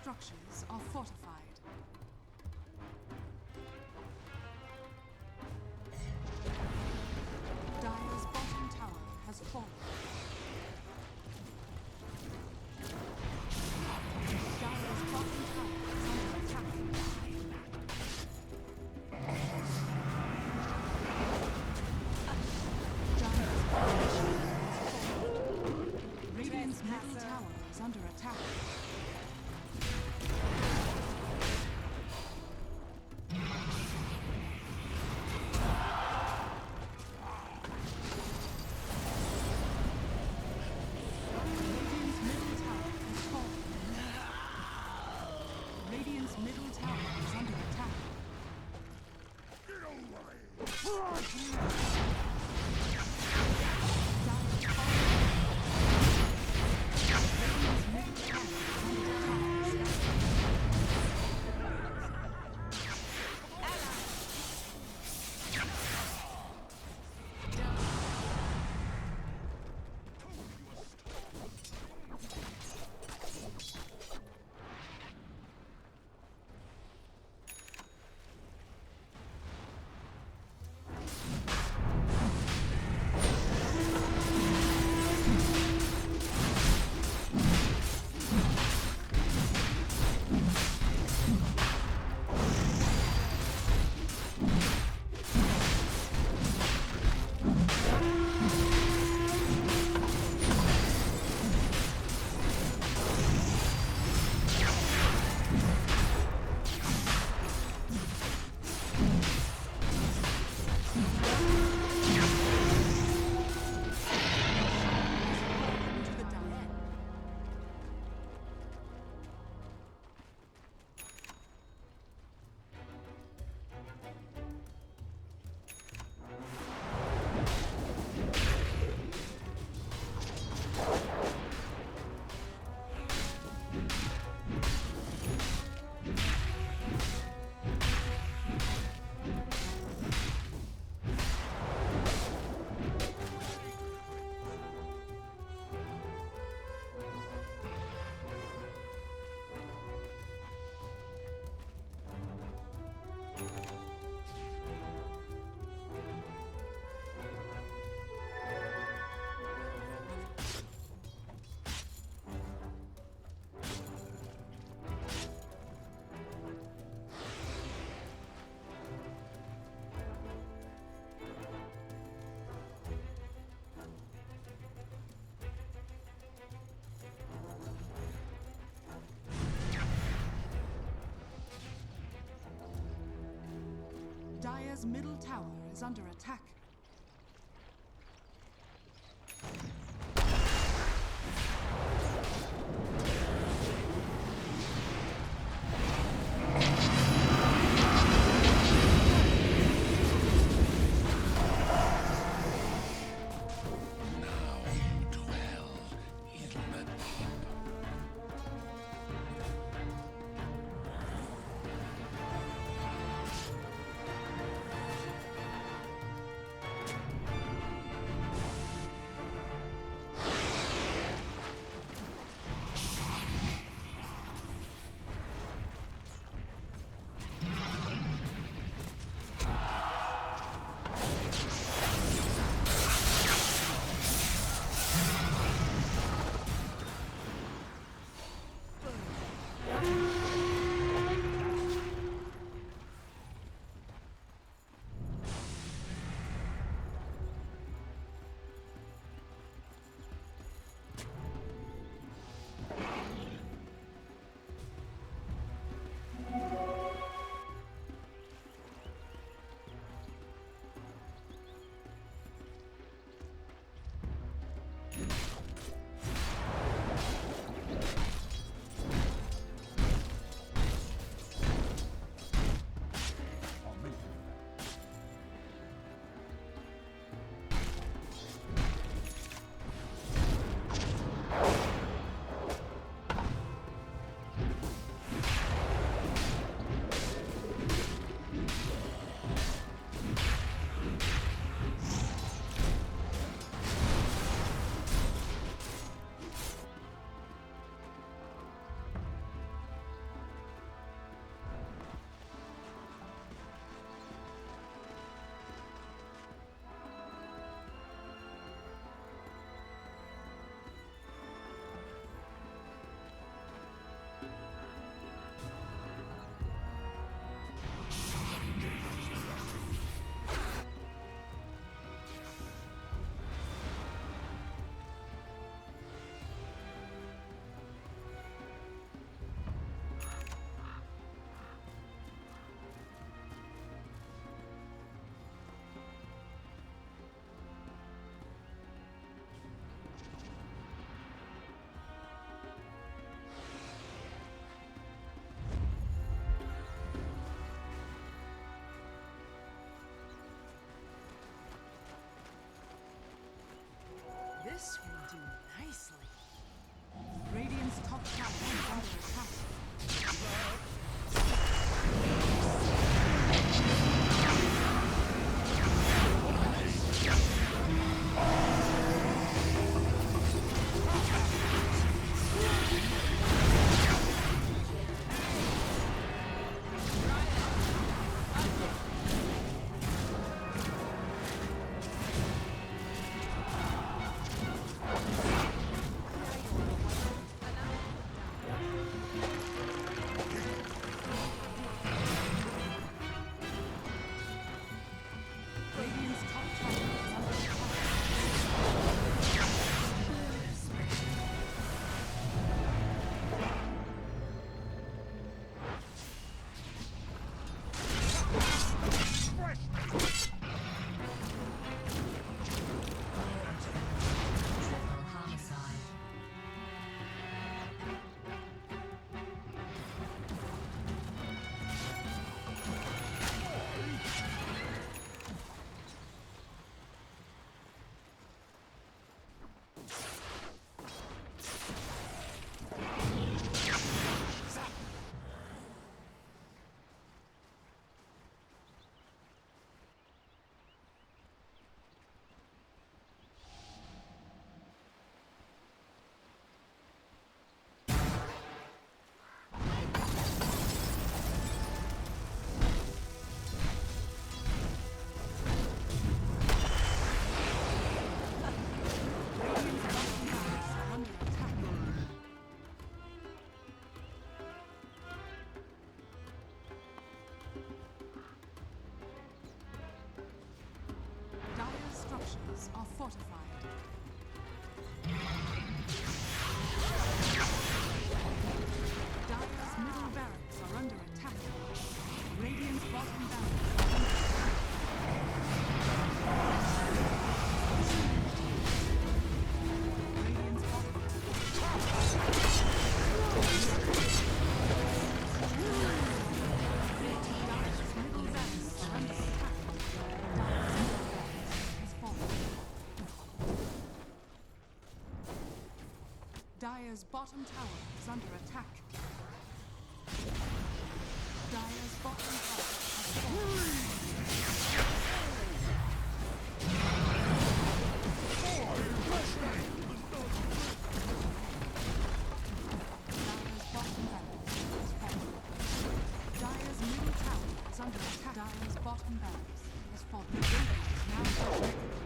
structures are fortified. Dire's bottom tower has fallen. Dire's bottom tower is under attack. Dire's bottom tower has fallen. Radiant's middle tower is under attack. Dire's middle tower is under attack. tower is under attack. Radiant's top tower is under attack. Dire structures are fortified. Dire's middle barracks are under attack. Radiant's bottom barracks are under attack. Radiant's bottom Dire's middle barracks are under attack. Dire's middle barracks has fallen. Dire's bottom tower is under attack. Dire's bottom tower has fallen. Dire's bottom barracks has fallen. Dire's middle tower is under attack. Dire's bottom barracks has fallen. Radiant is now protected.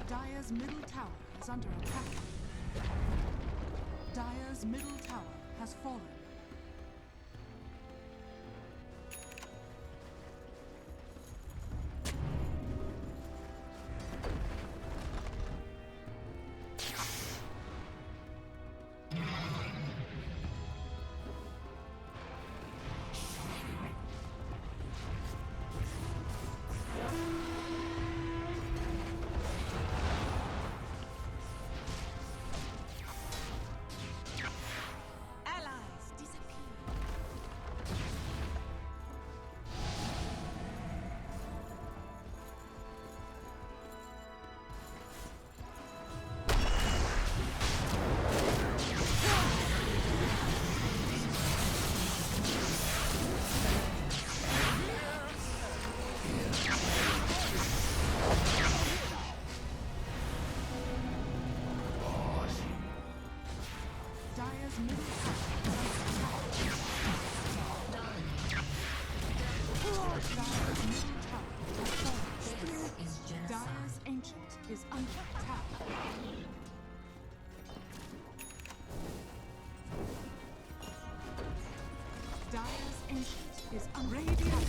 Dire's middle tower is under attack. Dire's middle tower has fallen. Allies disappear. Dire's middle tower is under attack. Dire's middle tower has fallen. Dire's ancient is under attack. Dire's ancient is under attack.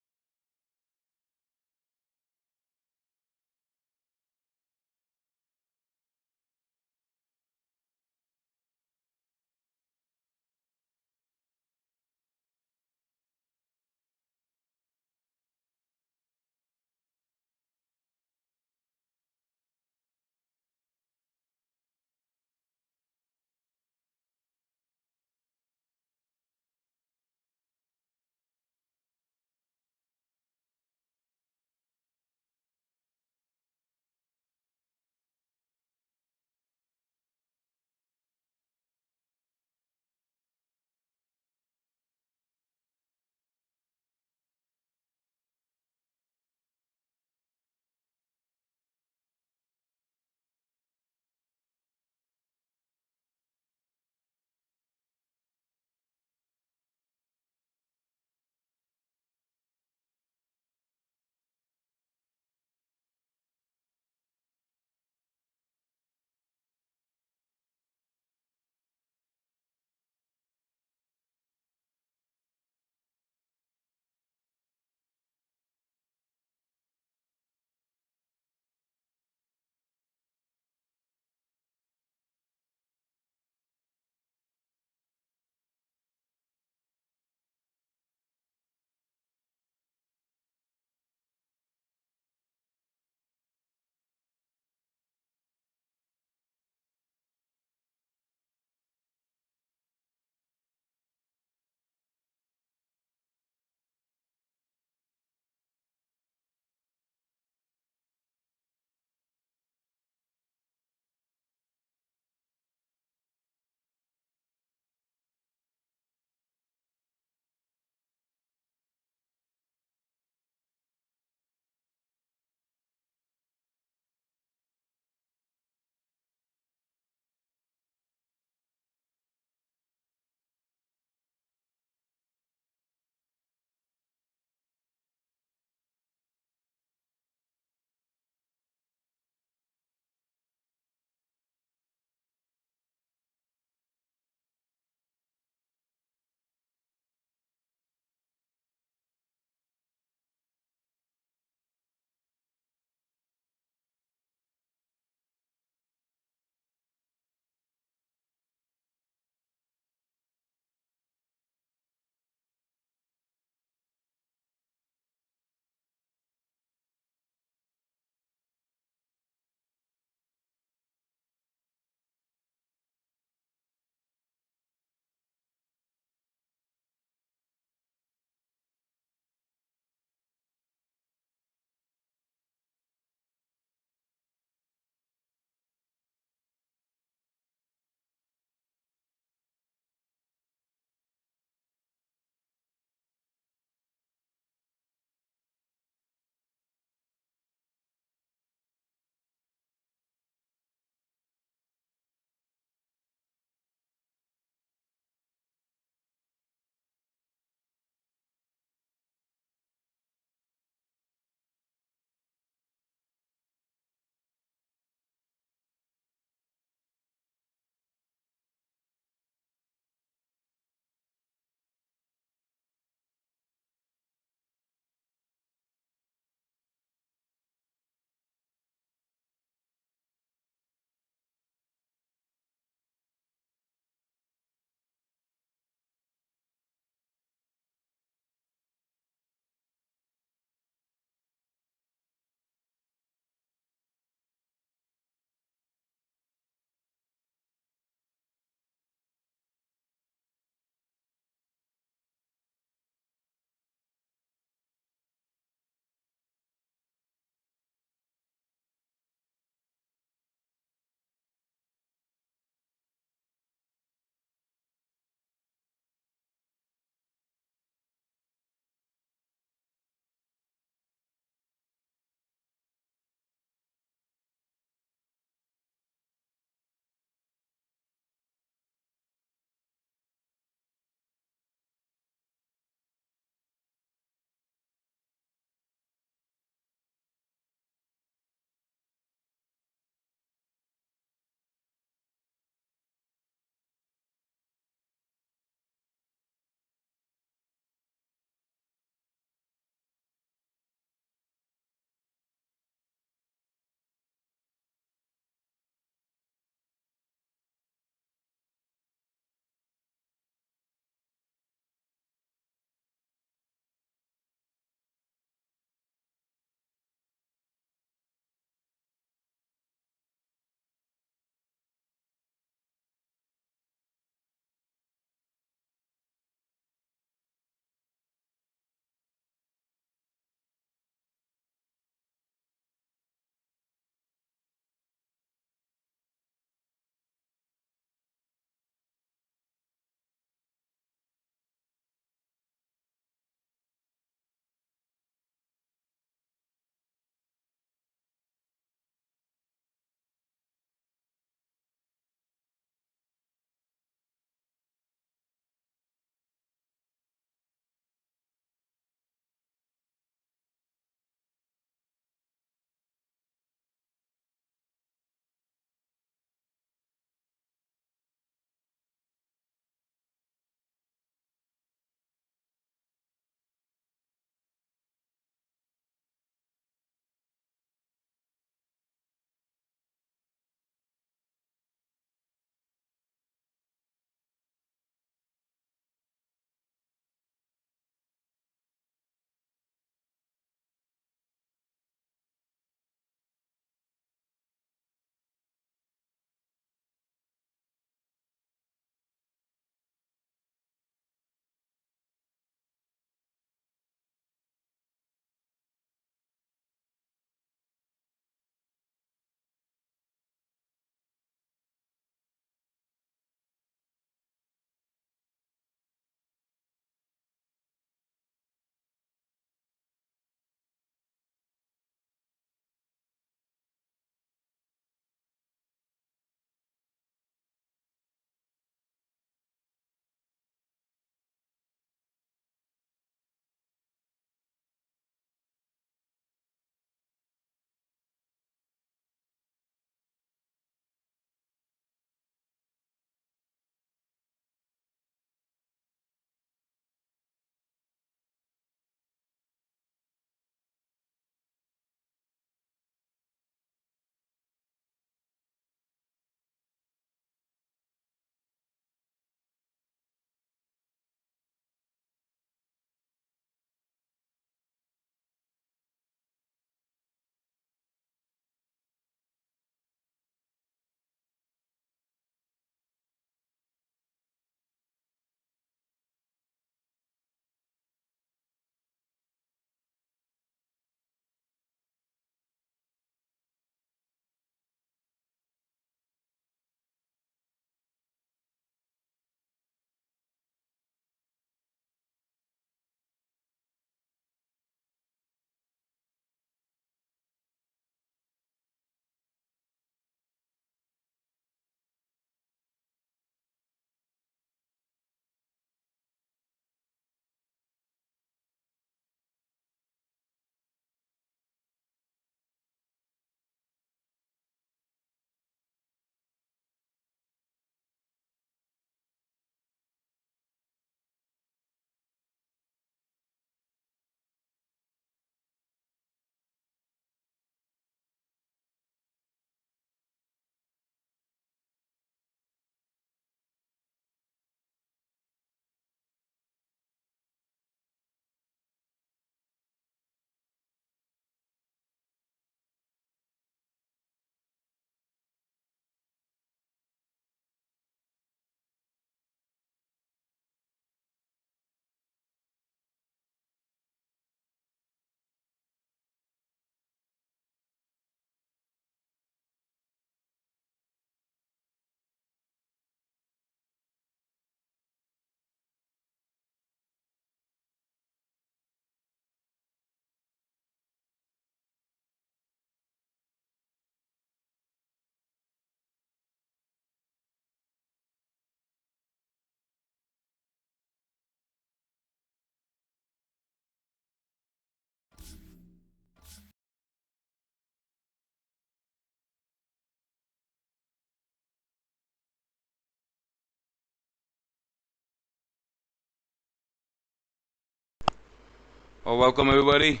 Welcome everybody.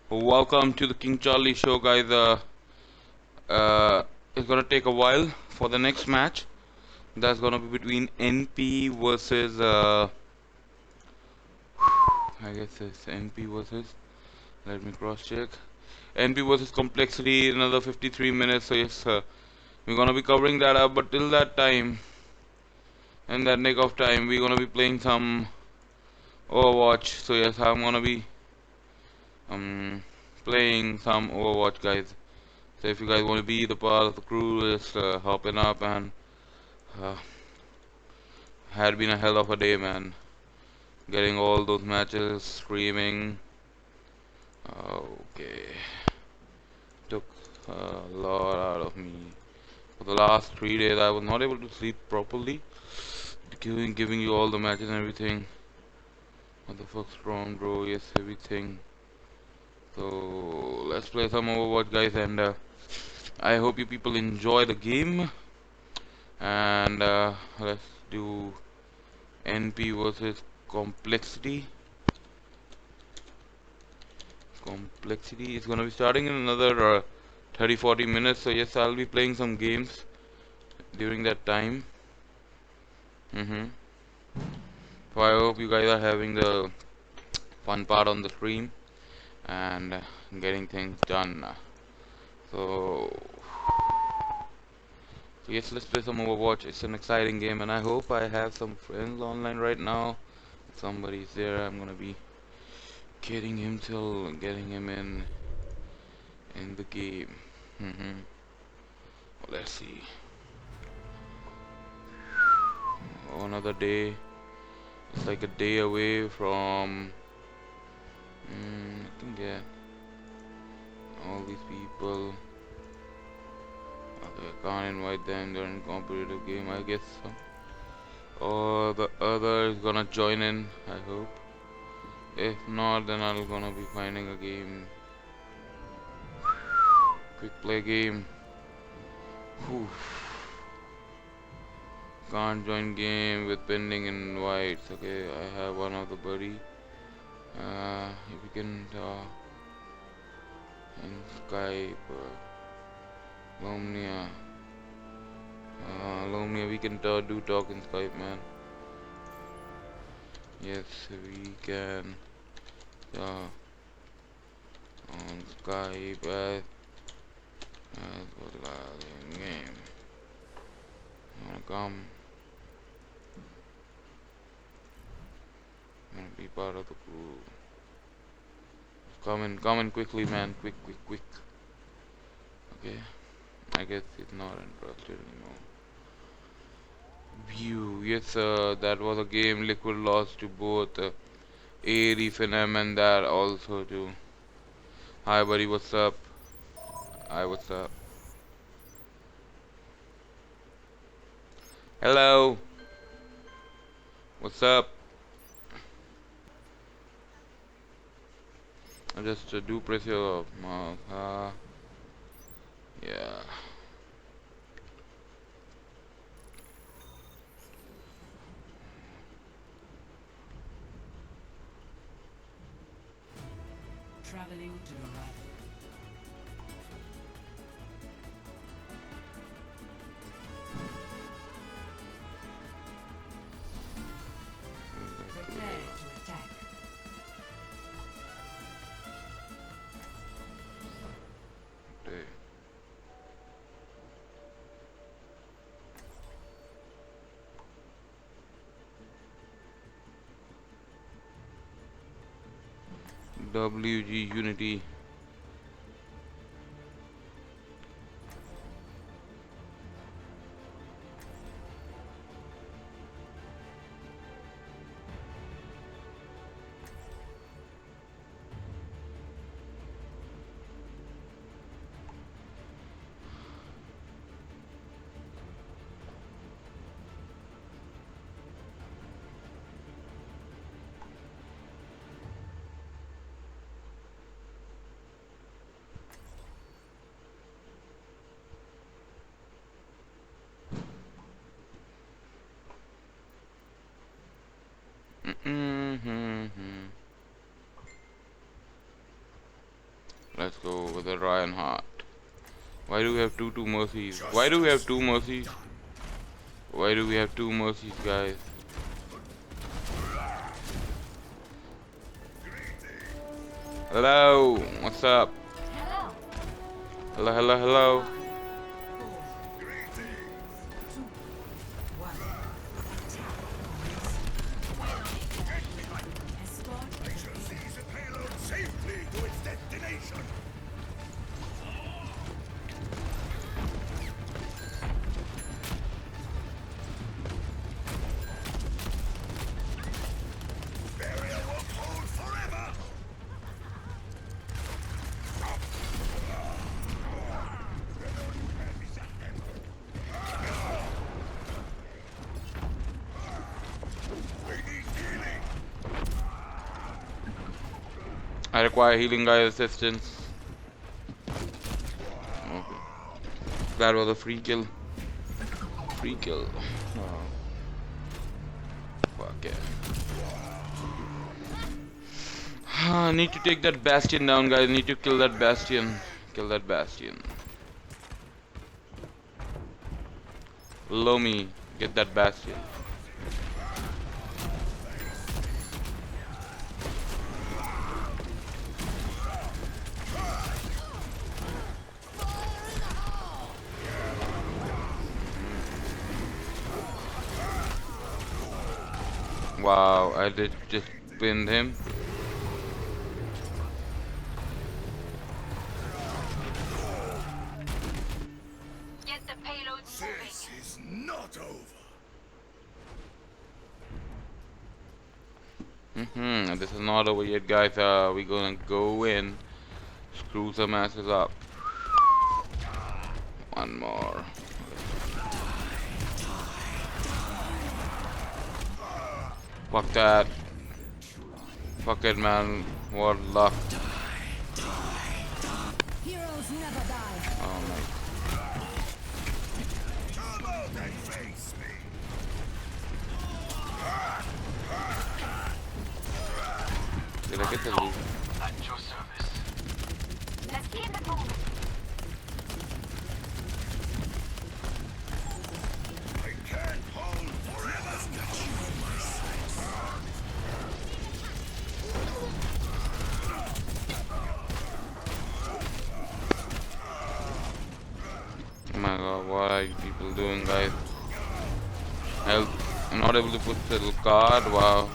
Welcome to the KingCharlie show, guys. It's gonna take a while for the next match. That's gonna be between NP versus I guess it's NP versus. Let me cross check. NP versus Complexity. Another 53 minutes. So yes, we're gonna be covering that up. But till that time, in that nick of time, we're gonna be playing some Overwatch. So yes, I'm gonna be playing some Overwatch, guys. So if you guys want to be the part of the crew, just hopping up. And had been a hell of a day, man. Getting all those matches, streaming. Okay, took a lot out of me. For the last 3 days, I was not able to sleep properly. Giving you all the matches and everything. What the fuck's wrong, bro? Yes, everything. So let's play some Overwatch, guys, and I hope you people enjoy the game. And let's do NP versus Complexity. Complexity is gonna be starting in another 30-40 minutes. So yes, I'll be playing some games during that time. So I hope you guys are having the fun part on the stream and getting things done. So yes, let's play some Overwatch. It's an exciting game, and I hope I have some friends online right now. If somebody's there, I'm gonna be getting him in the game. Let's see. Another day. It's like a day away from I can get all these people. Okay, I can't invite them. They're in competitive game, I guess so. Or the other is gonna join in, I hope. If not, then I'm gonna be finding a game. Quick play game. Whew. Can't join game with pending invites. Okay, I have one of the buddy. If we can in Skype, Lumnia, we can do talk in Skype, man. Yes, we can on Skype as well as in game. Wanna come? Wanna be part of the crew? Come in quickly, man. Quick. Okay. I guess he's not interested anymore. View. Yes, that was a game Liquid lost to both AD, Finem, and that also too. Hi, buddy. What's up? Hi, what's up? Hello. What's up? I just do press your mouse. Yeah. Traveling to the right. Prepare to attack. Okay. WG Unity. Let's go with the Reinhardt. Why do we have two mercies? Why do we have two mercies? Why do we have two mercies, guys? Hello, what's up? Hello, hello, hello. I require healing guy assistance. Okay. That was a free kill. Free kill. Oh. Fuck yeah. I need to take that bastion down, guys. Need to kill that bastion. Kill that bastion. Below me. Get that bastion. Wow, I did just pinned him. Get the payload moving. This is not over. This is not over yet, guys. We're gonna go in, screw some asses up. One more. Fuck that. Fuck it, man. What luck. Heroes never die. Oh my. Come out and face me. Did I get the loot? At your service. Let's keep it moving. I can't hold forever. Oh my god, what are you people doing, guys? Help. I'm not able to put the little card. Wow.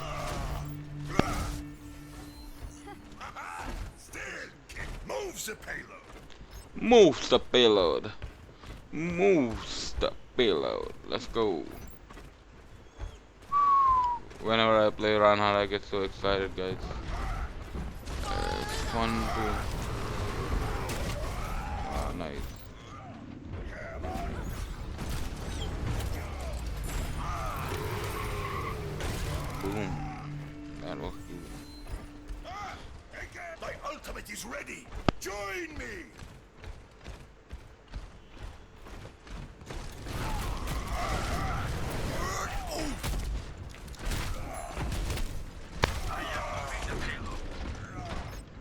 Moves the payload. Moves the payload. Moves the payload. Let's go. Whenever I play Reinhardt, I get so excited, guys. It's fun to. Ah, nice. Boom. That was good. My ultimate is ready. Join me.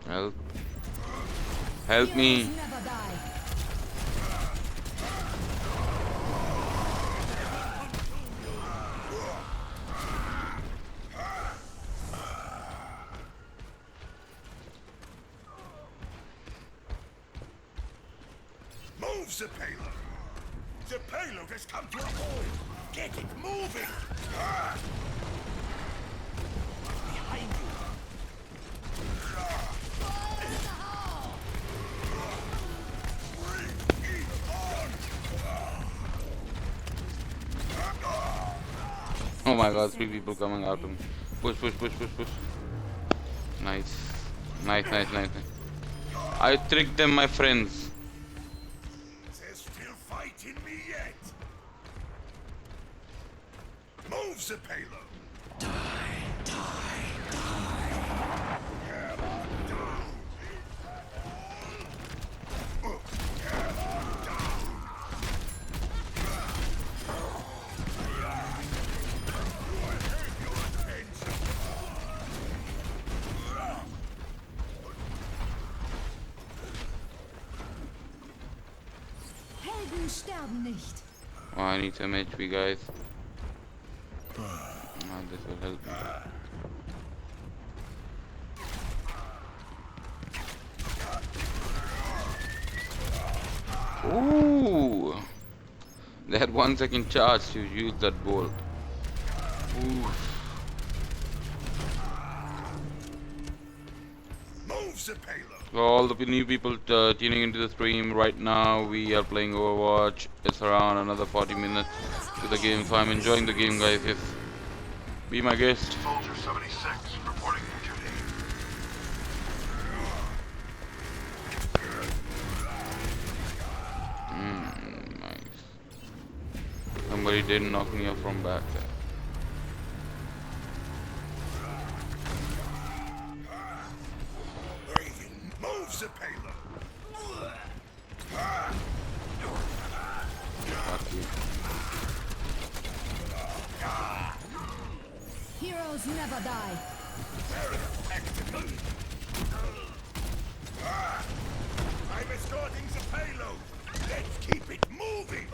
Help. Help me. Never die. Moves the payload. The payload has come to a point. Get it moving. Behind you. Oh my god, 3 people coming out to me. Push, push, push, push, push. Nice. Nice, nice, nice. I tricked them, my friends. There's still fight in me yet. Moves the payload. Helden sterben nicht. Oh, I need some HP, guys. This will help me. Ooh! They had 1 second charge to use that bolt. Ooh. For all the new people tuning into the stream right now, we are playing Overwatch. It's around another 40 minutes to the game, so I'm enjoying the game, guys. Yes. Be my guest. Soldier 76 reporting for duty. Nice. Somebody did knock me up from back there. Move the payload. Heroes never die. I'm escorting the payload. Let's keep it moving.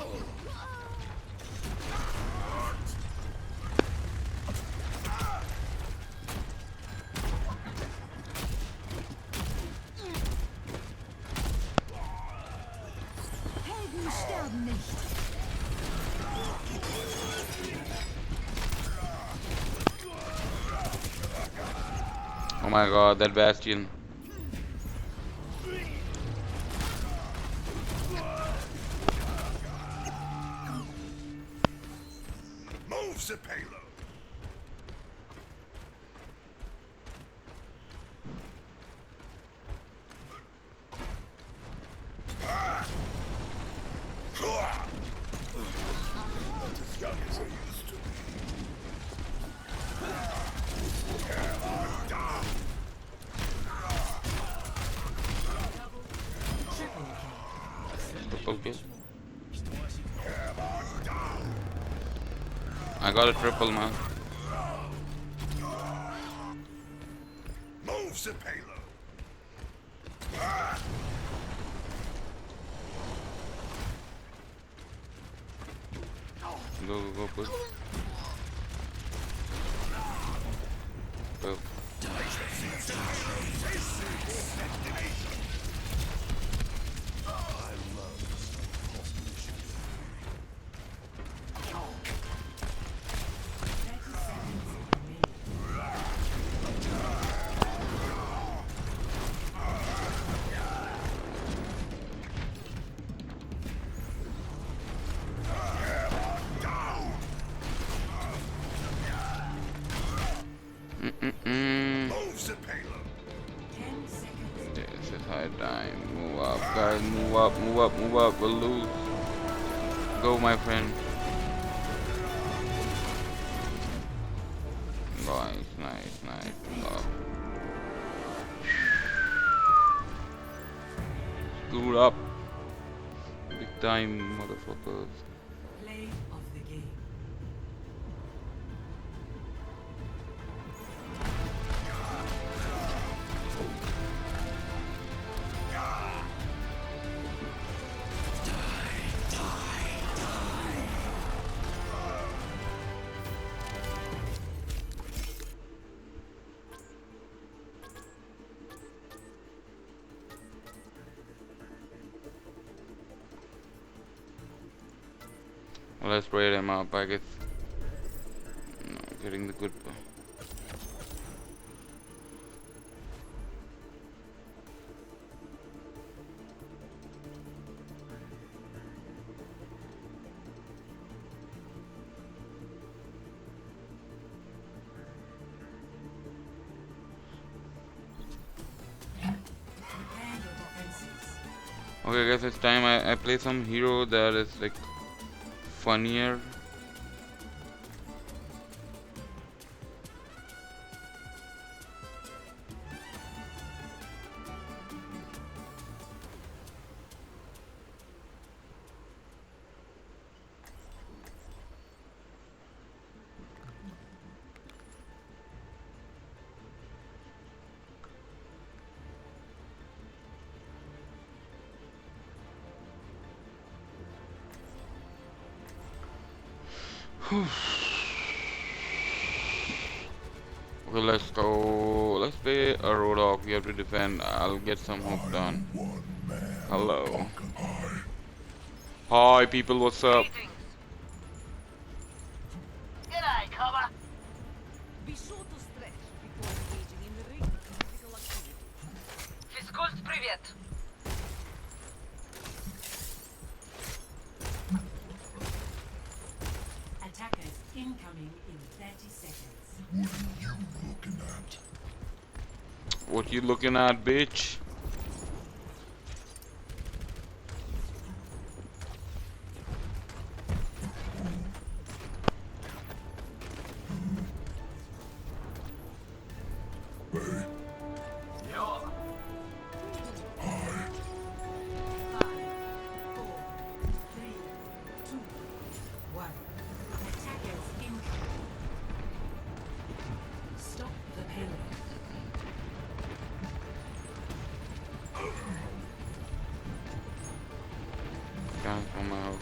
Helden sterben nicht. Oh my god, that Bastion. Move the payload. As young as I used to be. Okay. I got a triple, man. Move the payload. Go, push. Go. Move the payload. This is high time. Move up, guys. Move up, move up, move up. We'll lose. Go, my friend. Nice. Wow. Screwed up. Big time, motherfuckers. Play of the game. Well, let's spray them up, I guess. No, getting the good. Okay, guys, it's time I play some hero that is like funnier. Okay, let's go. Let's play a Roadhog. We have to defend. I'll get some hook done. Hello. Hi, people. What's up? G'day, Cobber. Be sure to stretch before engaging in the ring physical activity. Физкульт, привет. Attackers incoming in 30 seconds. What you looking at, bitch? Can't come out.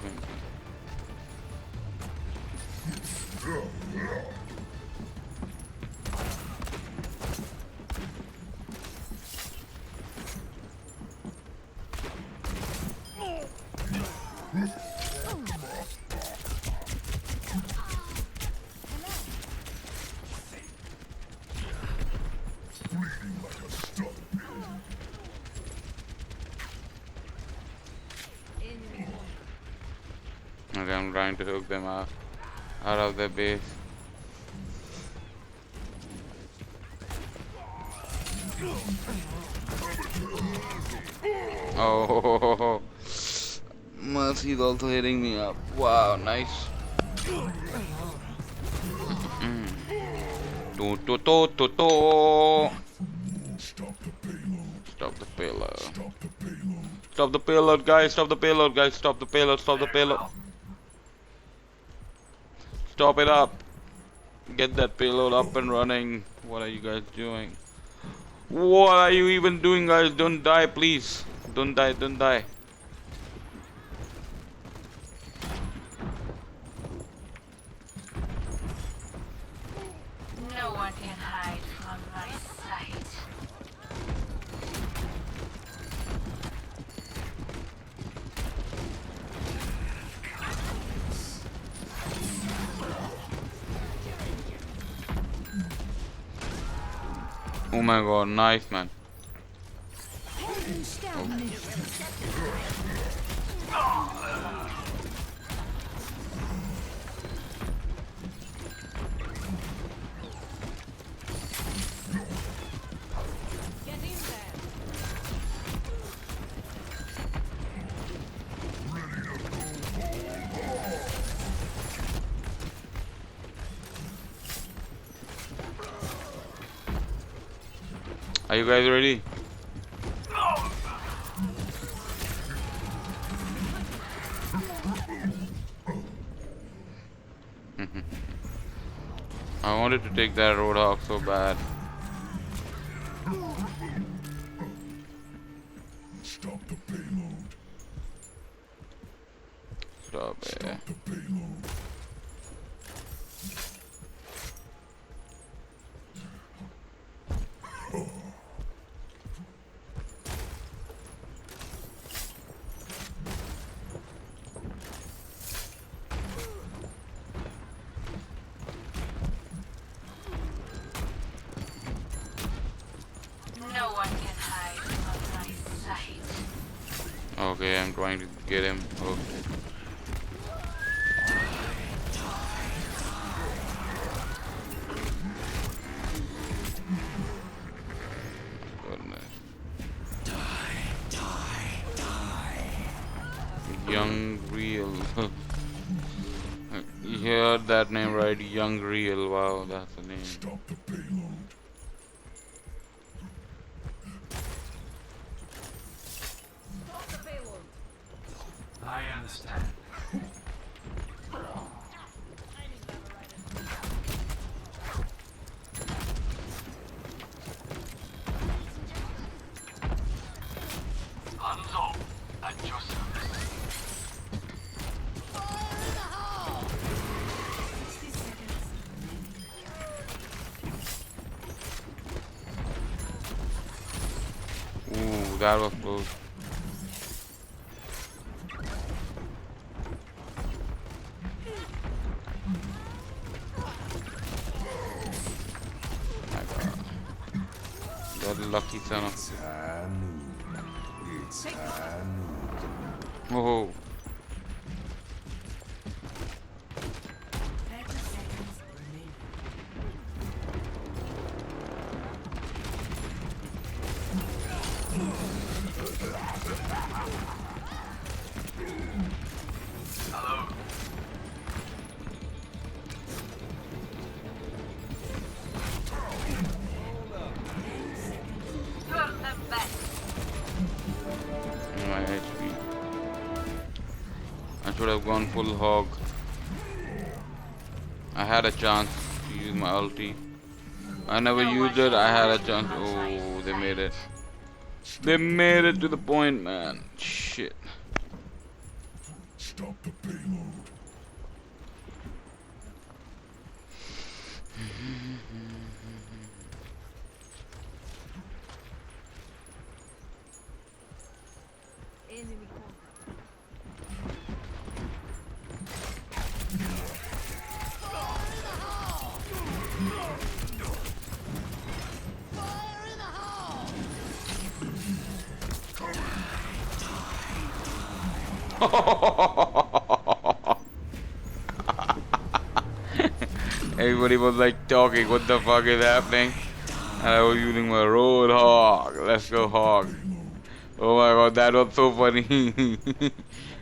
Okay, I'm trying to hook them out of their base. Oh, Mercy's also hitting me up. Wow, nice. To. Stop the payload. Stop the payload, guys. Stop the payload, guys. Stop the payload. Stop the payload. Stop it up. Get that payload up and running. What are you guys doing? What are you even doing, guys? Don't die, please. Don't die, don't die. No one can hide from my sight. Oh my god, nice, man. Are you guys ready? I wanted to take that Roadhog so bad. Stop the payload. Stop it. Stop the payload. No one can hide from my sight. Okay, I'm trying to get him hooked. Goodness. Young Real. You heard that name right? Young Real. Wow, that's the name. Stop the payload. I understand. Hands off at your service. Ooh, that was close. My God. That lucky son of. Oh. My HP. I should have gone full hog. I had a chance to use my ulti. I never used it. I had a chance. Oh, they made it. They made it to the point, man. Shit. Stop the payload. Enemy corner. Everybody was like talking, what the fuck is happening? And I was using my road hog. Let's go hog. Oh my god, that was so funny.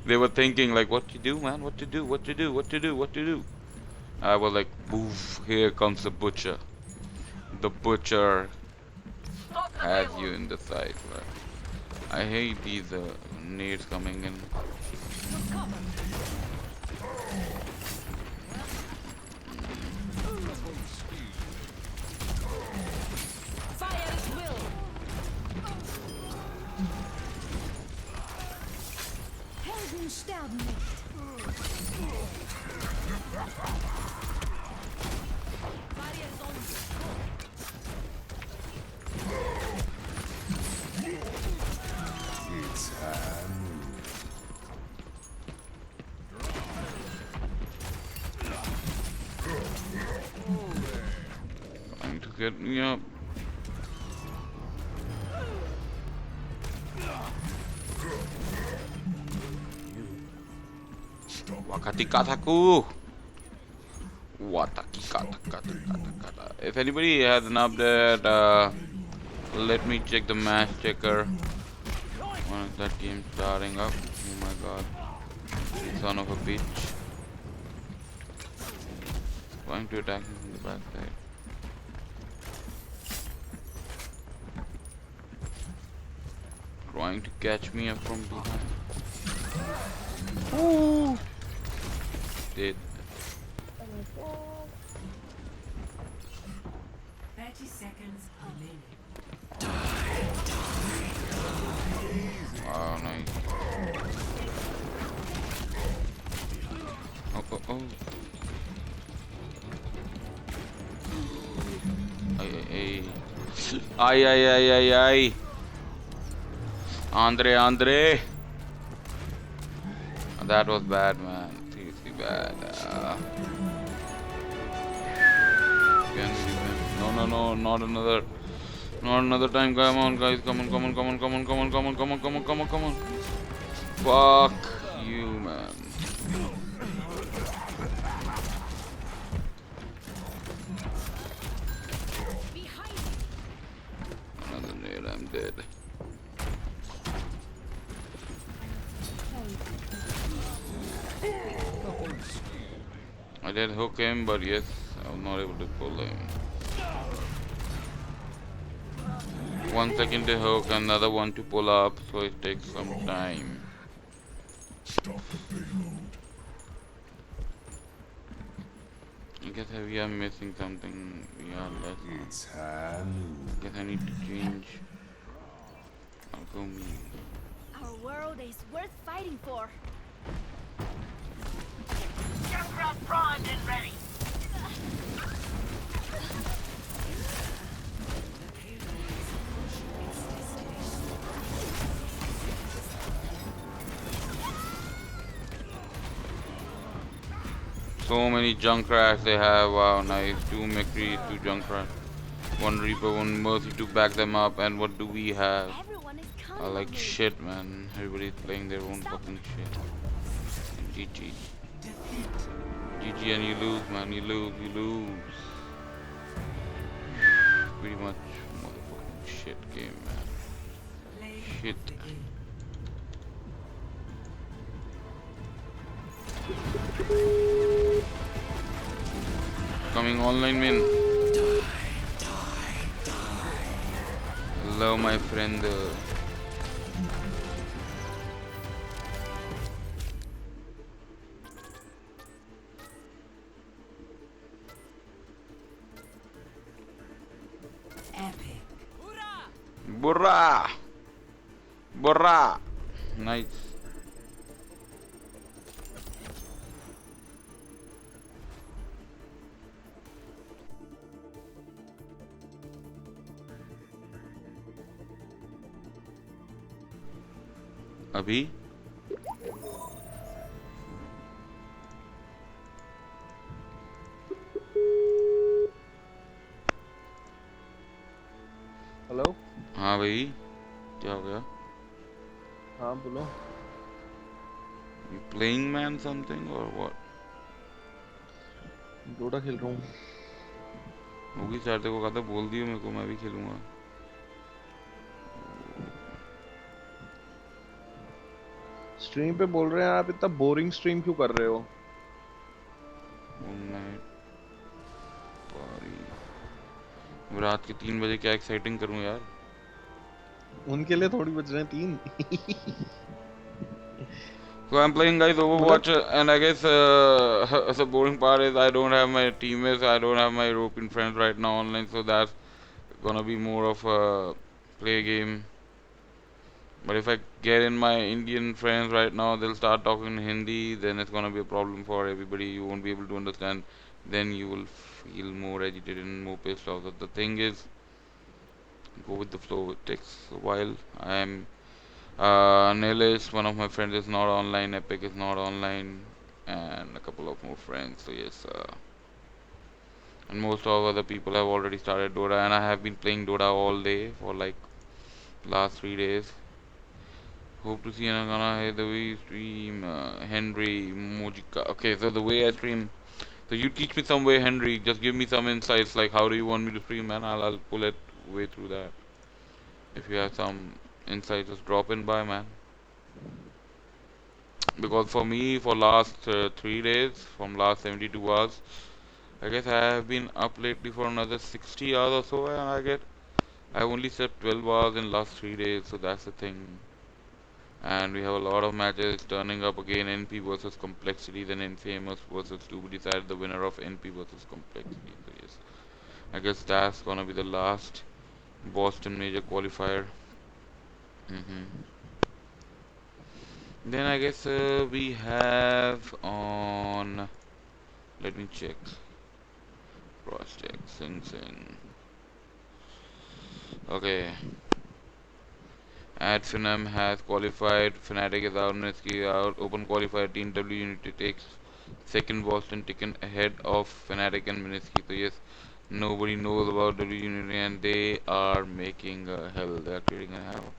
They were thinking like, what to do, man? What to do? What to do? What to do? What to do? I was like, boof, here comes the butcher. The butcher has you in the sight. Right? I hate these nades coming in. Fire at will. Helden sterben nicht. Barrier is on. Trying to get me up. Wakati kataku. Wataki kata. If anybody has an update, let me check the match checker. When is that game starting up? Oh my god. Son of a bitch. Going to attack me from the backside. Trying to catch me up from behind. Ooh. Dead. 30 seconds remaining. Wow, nice. Oh. Ay. Andre. That was bad, man. Seriously bad. Can we defend? No, not another time. Come on, guys. Come on. Fuck you, man. Another nade, I'm dead. I did hook him, but yes, I was not able to pull him. 1 second to hook, another one to pull up, so it takes some time. I guess we are missing something. I guess I need to change. I'll go me. Our world is worth fighting for. Junkrat primed and ready. So many Junkrats they have. Wow, nice. 2 McCree, 2 Junkrat. 1 Reaper, 1 Mercy to back them up. And what do we have? Like shit, man. Everybody's playing their own fucking shit. GG. GG, and you lose, man. You lose. Pretty much motherfucking shit game, man. Shit. Coming online, man. Hello, my friend. Epic. Burra! Burra! Nice. अभी hello हाँ भाई क्या हो गया हाँ बोलो You playing man something or what? डोडा खेल रहा हूँ होगी सर तेरे को कहा था बोल दियो मेरे को मैं भी खेलूंगा स्ट्रीम पे बोल रहे हैं आप इतना बोरिंग स्ट्रीम क्यों कर रहे हो रात के 3 बजे क्या एक्साइटिंग करूं यार उनके लिए थोड़ी बज रहे हैं 3 So I'm playing guys Overwatch and I guess the boring part is I don't have my teammates, I don't have my European friends right now online, so that's gonna be more of a play game. But if I get in my Indian friends right now, they'll start talking Hindi, then it's gonna be a problem for everybody. You won't be able to understand. Then you will feel more agitated and more pissed off. The thing is, go with the flow. It takes a while. I am Nelis, one of my friends is not online. Epic is not online, and a couple of more friends. So yes, and most of other people have already started Dota, and I have been playing Dota all day for like last 3 days. Hope to see you gonna the way you stream Henry Mojika. Okay, so the way I stream, so you teach me some way, Henry. Just give me some insights, like how do you want me to stream, man? I'll pull it way through that. If you have some insights, just drop in by, man. Because for me, for last 3 days, from last 72 hours, I guess I have been up lately for another 60 hours or so, and I only slept 12 hours in last 3 days, so that's the thing. And we have a lot of matches turning up again. NP versus Complexity, then Infamous versus to be decided the winner of NP versus Complexity. So yes, I guess that's gonna be the last Boston major qualifier. Then I guess we have on. Let me check. Cross check. Sing. Okay. At Finam has qualified. Fnatic is out. Minisky out. Open qualifier. Team W Unity takes second Boston ticket ahead of Fnatic and Minisky. So yes, nobody knows about W Unity and they are making hell. They are creating a hell.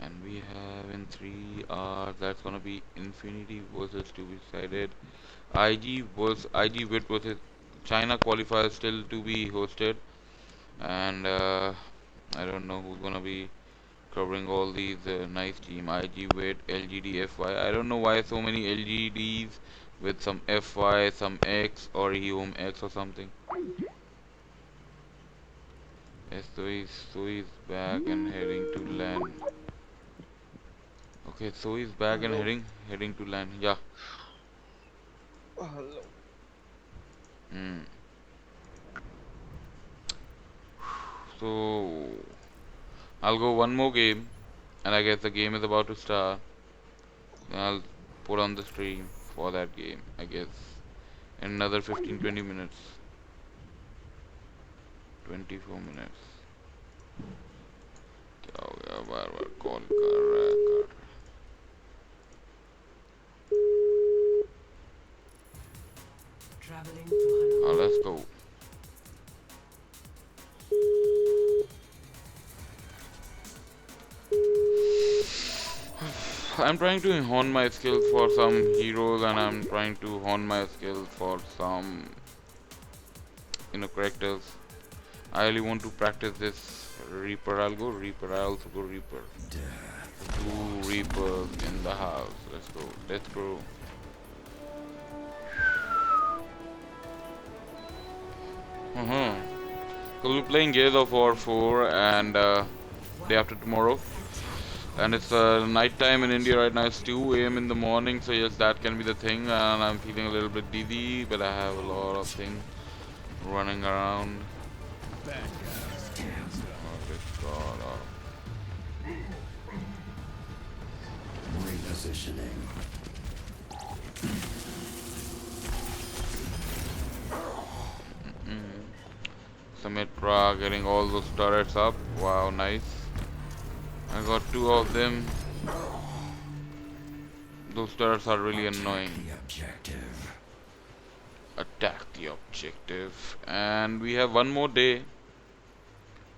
And we have in 3 hours that's gonna be Infinity versus to be decided. IG Wit versus China qualifier still to be hosted. And I don't know who's gonna be covering all these nice team. IG Wit, LGD, FY. I don't know why so many LGDs with some FY, some X or EOM X or something. Yes, so he's back and heading to land. Okay, so he's back and heading to land. Yeah. hello So I'll go one more game and I guess the game is about to start. Then I'll put on the stream for that game, I guess, in another 15-20 minutes. 24 minutes. क्या हो गया बार-बार call कर रहा है कर. 1 I'm trying to hone my skills for some heroes, and I'm trying to hone my skills for some, characters. I really want to practice this Reaper. I'll go Reaper. I also go Reaper. 2 Reapers in the house. Let's go. Let's go. So we're playing Gears of War 4 and day after tomorrow. And it's night time in India right now. It's 2 a.m. in the morning, so yes, that can be the thing. And I'm feeling a little bit dizzy, but I have a lot of things running around. Oh, good God. Repositioning. Symmetra getting all those turrets up. Wow, nice. I got 2 of them. Those turrets are really annoying. Attack the objective. And we have one more day.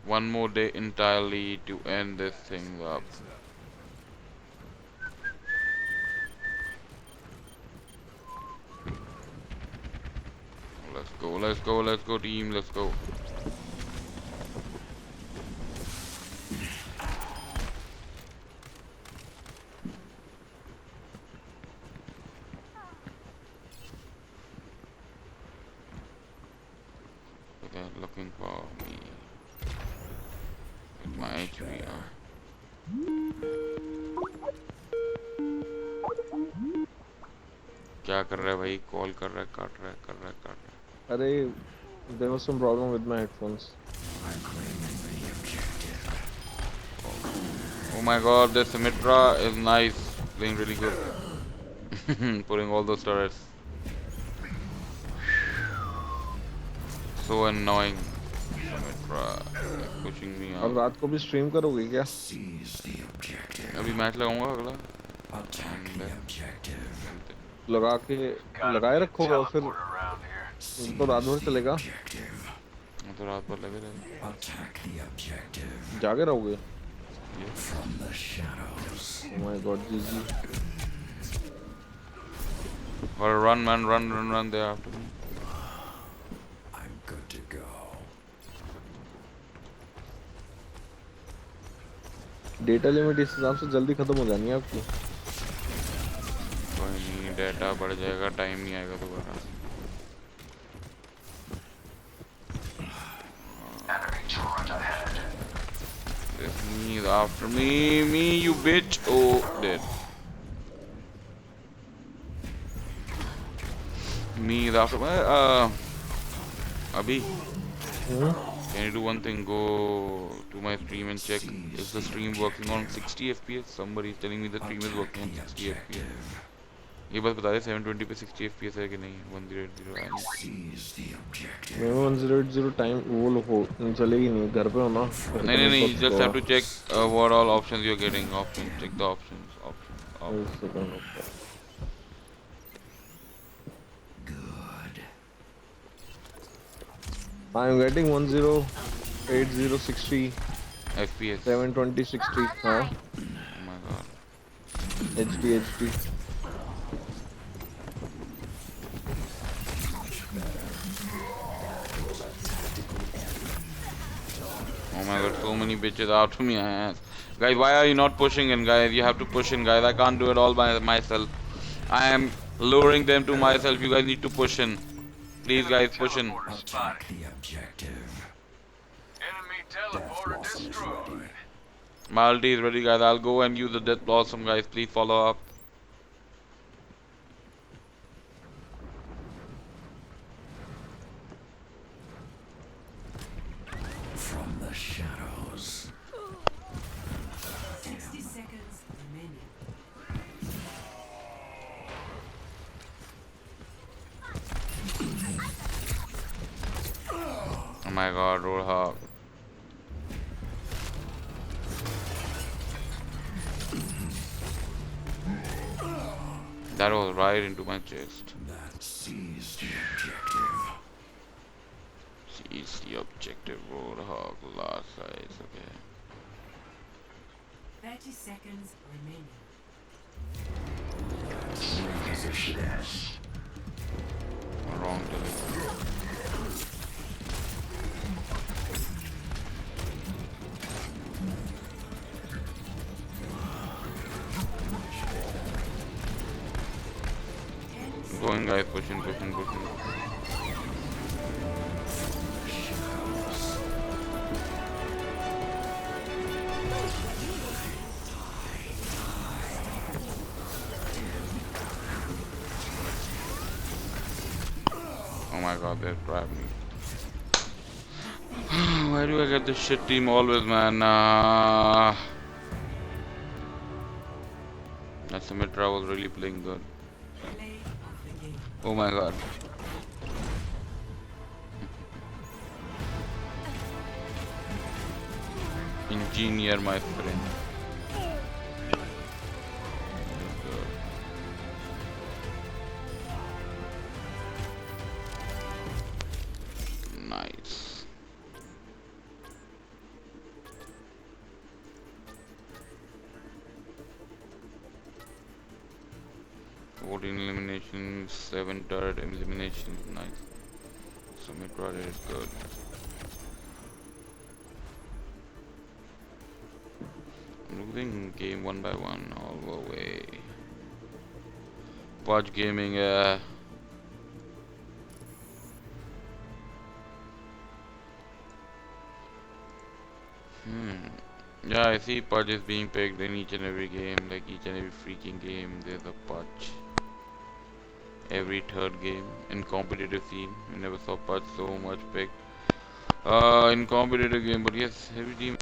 One more day entirely to end this thing up. Let's go, let's go, let's go team, let's go. They're looking for me. With my HVR. क्या कर रहा है भाई? Call कर रहा है, काट रहा है. अरे, there was some problem with my headphones. Oh my God, this Symmetra is nice, playing really good. Putting all those turrets. So annoying. Symmetra pushing me out. अब रात को भी stream करोगे क्या? अभी मैच लगाऊंगा अगला. लगाए रखोगा और फिर तो रात भर चलेगा. तो रात भर लगे रहेगा. जागे रहोगे? Oh my God, GG. Or run man, run there after me. I'm good to go. Data limit इस हिसाब से जल्दी खत्म हो जानी है आपकी. कोई नहीं, डेटा बढ़ जाएगा, टाइम नहीं आएगा दोबारा. This me is after me, you bitch. Oh, dead. Me is after me. Abhi. Can you do one thing? Go to my stream and check. Is the stream working on 60 FPS? Somebody is telling me the stream is working on 60 FPS. ये बस बता दे 720 पे 60 FPS है कि नहीं. 1080. मैं 1080 time वो लो हो चलेगी नहीं, घर पे हो ना. नहीं, just have to check what all options you're getting. Options, check the options. Good. I'm getting 1080 60 FPS. 720 60. हाँ. Oh my God. HD. Oh my God, so many bitches after me, ass. Guys, why are you not pushing in, guys? You have to push in, guys. I can't do it all by myself. I am luring them to myself. You guys need to push in. Please, guys, push in. Attack the objective. Enemy teleporter destroyed. My ulti is ready, guys. I'll go and use the Death Blossom, guys. Please follow up. From the shadows. 60 seconds remaining. Oh my God, Roadhog. That was right into my chest. That seized the objective. Seize the objective, Roadhog. Last size, okay. 30 seconds remaining. Wrong delivery. Going guys, pushing. Oh my god, they grabbed me. Why do I get this shit team always, man? That Symmetra was really playing good. Oh my god. Engineer, my friend. Nice. Eliminations, 7 turret eliminations, nice. So mid-rod is good. I'm losing game 1 by 1 all the way. Watch gaming, Yeah, I see Pudge is being picked in each and every game, like each and every freaking game there's a Pudge. Every third game in competitive scene, we never saw Pudge so much picked in competitive game, but yes, every team.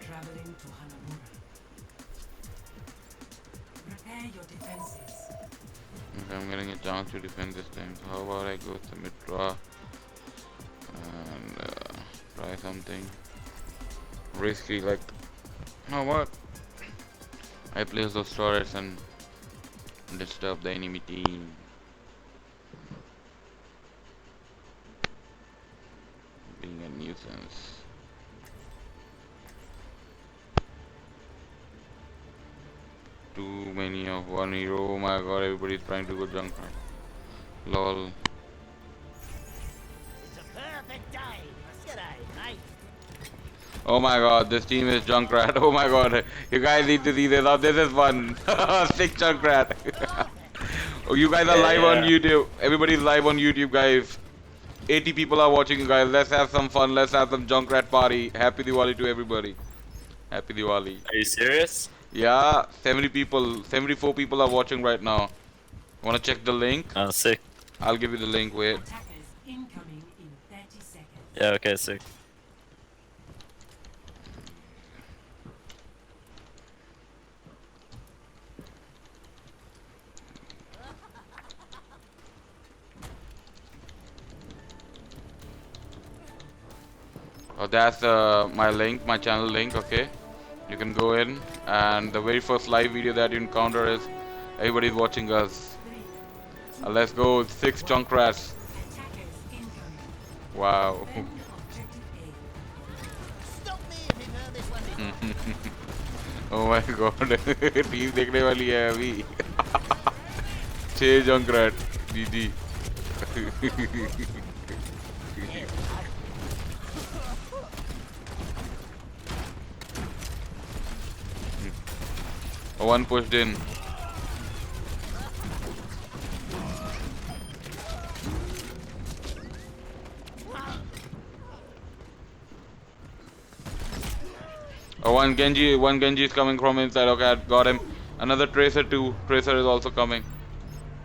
Traveling to Hanamura. Prepare your defenses. Okay, I'm getting a chance to defend this time, so how about I go to mid-draw and try something risky, like what? I place those turrets and disturb the enemy team. Being a nuisance. Too many of one hero. Oh my god, everybody's trying to go junk. Lol. It's a perfect day for G'day, mate. Oh my god, this team is Junkrat. Oh my god, you guys need to see this. Oh, this is fun. Sick Junkrat. Oh, you guys are live on YouTube. Everybody's live on YouTube, guys. 80 people are watching you guys. Let's have some fun. Let's have some Junkrat party. Happy Diwali to everybody. Happy Diwali. Are you serious? Yeah, 74 people are watching right now. Wanna check the link? Oh, sick. I'll give you the link, wait. Yeah, okay, sick. Oh, that's my link, my channel link, okay? You can go in, and the very first live video that you encounter is everybody's watching us. Let's go, 6 Junkrats. Wow. Oh my god, team देखने वाली है अभी. 6 Junkrat, GG. One pushed in. One Genji is coming from inside. Okay, I got him. Another Tracer too. Tracer is also coming.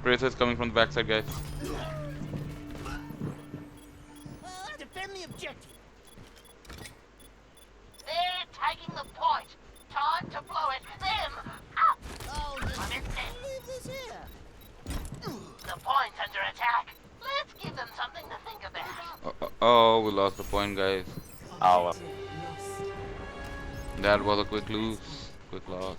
Tracer is coming from the backside, guys. Defend the objective. They're taking the point. Time to blow it. Them up. Oh, leave this here. The point's under attack. Let's give them something to think about. Oh, we lost the point, guys. Oh, well. That was a quick lose. Quick loss.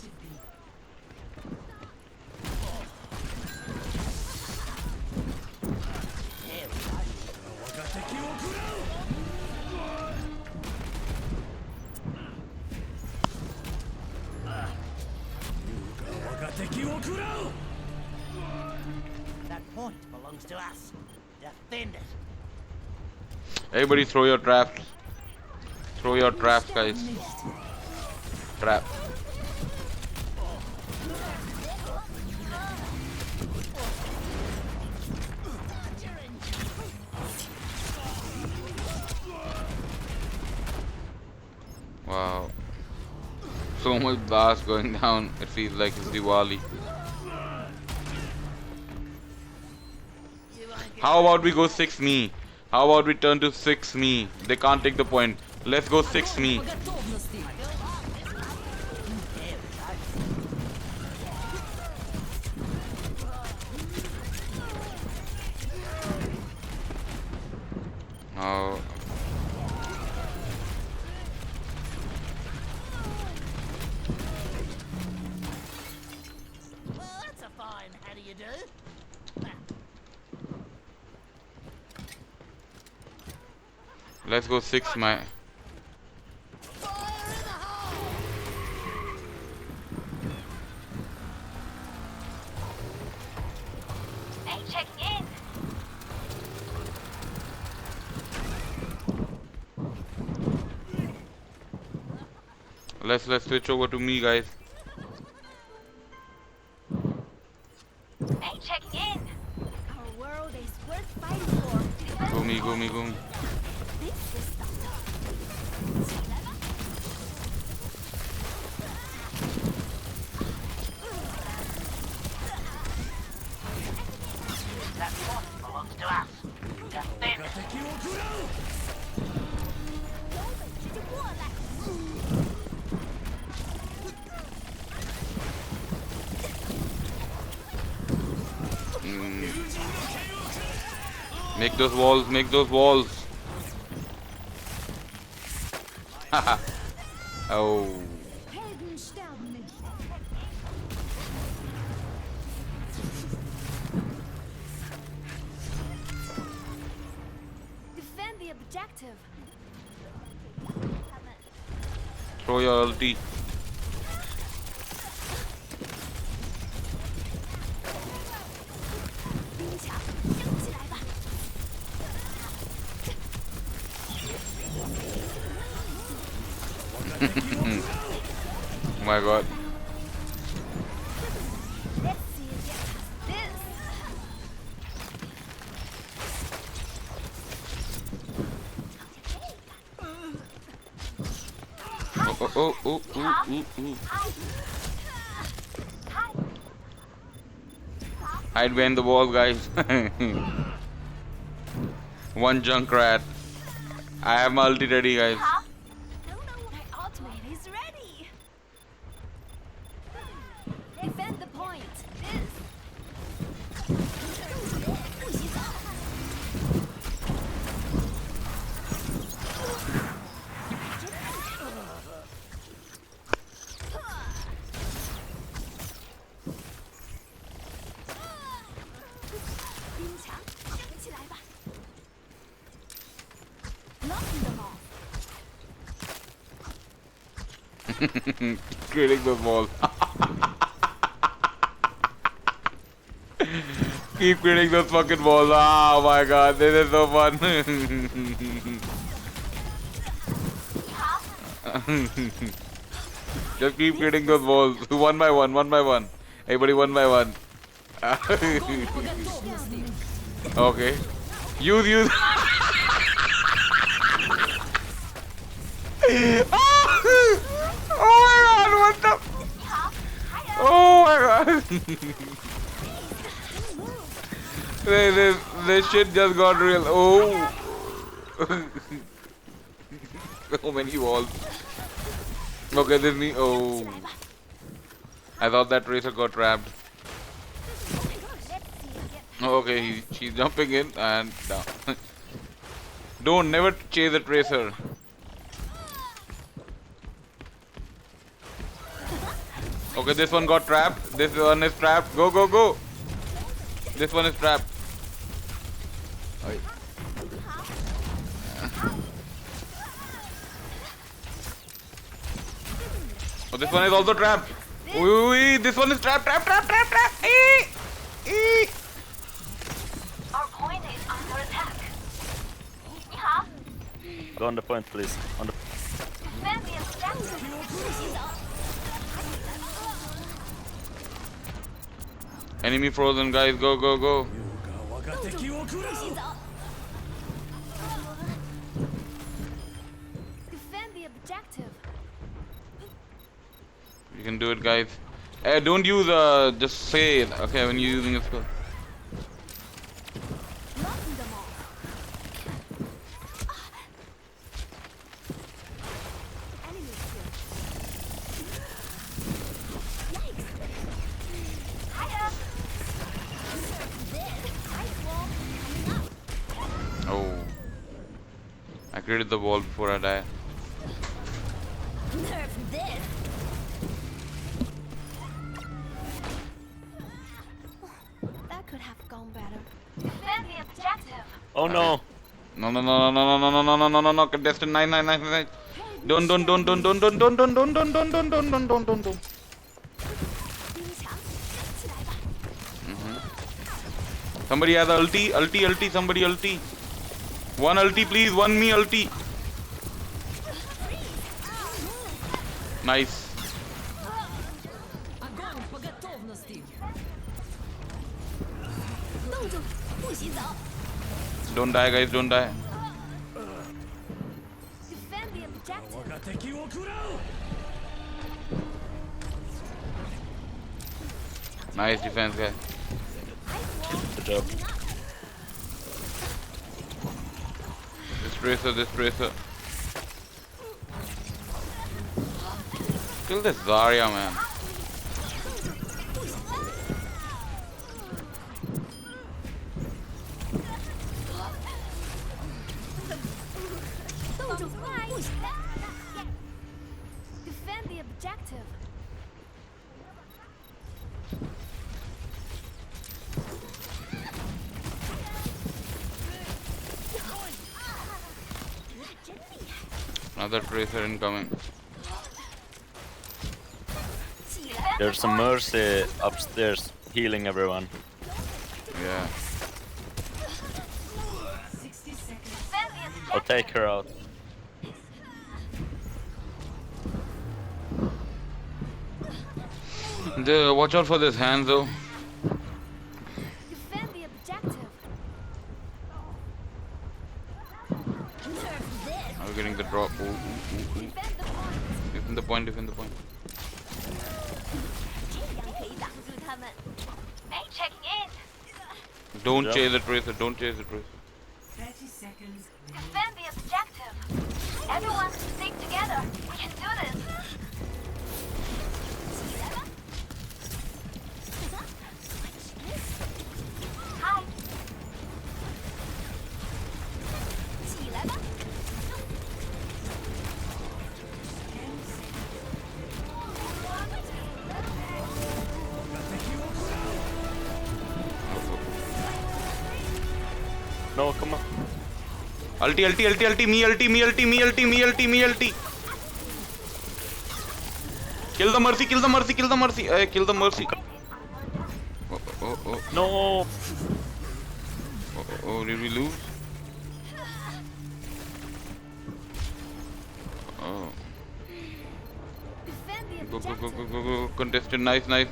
end it. Everybody throw your traps. Throw your traps, guys. Trap. Wow. So much blast going down. It feels like it's Diwali. How about we go 6 me? How about we turn to 6 me? They can't take the point. Let's go 6 me. Oh. Well, that's a fine how do you do? Let's go 6 my. Hey, checking in. Let's switch over to me, guys. Hey, checking in. Our world is worth fighting for. Go me, go me, go me. That one belongs to us. Defend it. Make those walls, make those walls. Haha. Oh. Helden sterben nicht. Defend the objective. Throw your ulti. Oh my god. Let's see you get this. Oh. Hide behind the wall, guys. One Junkrat. I have my ulti ready, guys. My ultimate is ready. Defend the point. Creating those walls. Keep creating those fucking walls. Oh my god, this is so fun. Just keep creating those walls. One by one, one by one. Everybody one by one. Okay. Use. Oh my god, what the? Oh my god. this shit just got real. Oh. So many walls. Okay, this me. Oh. I thought that racer got trapped. Oh, okay, she's jumping in and down. Don't never chase a tracer. Okay, this one got trapped. This one is trapped. Go. This one is trapped. Oh, this one is also trapped. Ooh, this one is trapped. Trap. Our point is under attack. Go on the point, please. On the. Enemy frozen, guys. Go, go, go. Defend the objective. You can do it, guys. Don't use just say it. Okay, when you're using a skill. Knocking them off. Enemy skill. Yikes. High up. Ice wall coming up. Oh. I created the wall before I die. Nerf this. That could have gone better. Defend the objective. Oh no! No, no, no, no, no, no, no, no, no, no, no, contestant 999. Don't. Somebody has ulti, somebody ulti. One ulti, please, one me ulti. Nice. Огонь по готовности. Don't die, guys, don't die. Defend the objective. Nice defense, guys. Good job. This tracer. Kill this Zarya, man. Defend the objective. Another tracer incoming. There's some Mercy upstairs healing everyone. Yeah. I'll take her out. Watch out for this hand, though. Defend the objective. I'm getting the drop. Ooh. Defend the point. Checking in. Don't chase the tracer, 30 seconds. Defend the objective. Everyone stick together. We can do this. Hi. No, come on. Ulti, me ulti. Kill the Mercy. Kill the Mercy. Oh. No! Oh, did we lose? Oh. Go. Contested. Nice. Nice.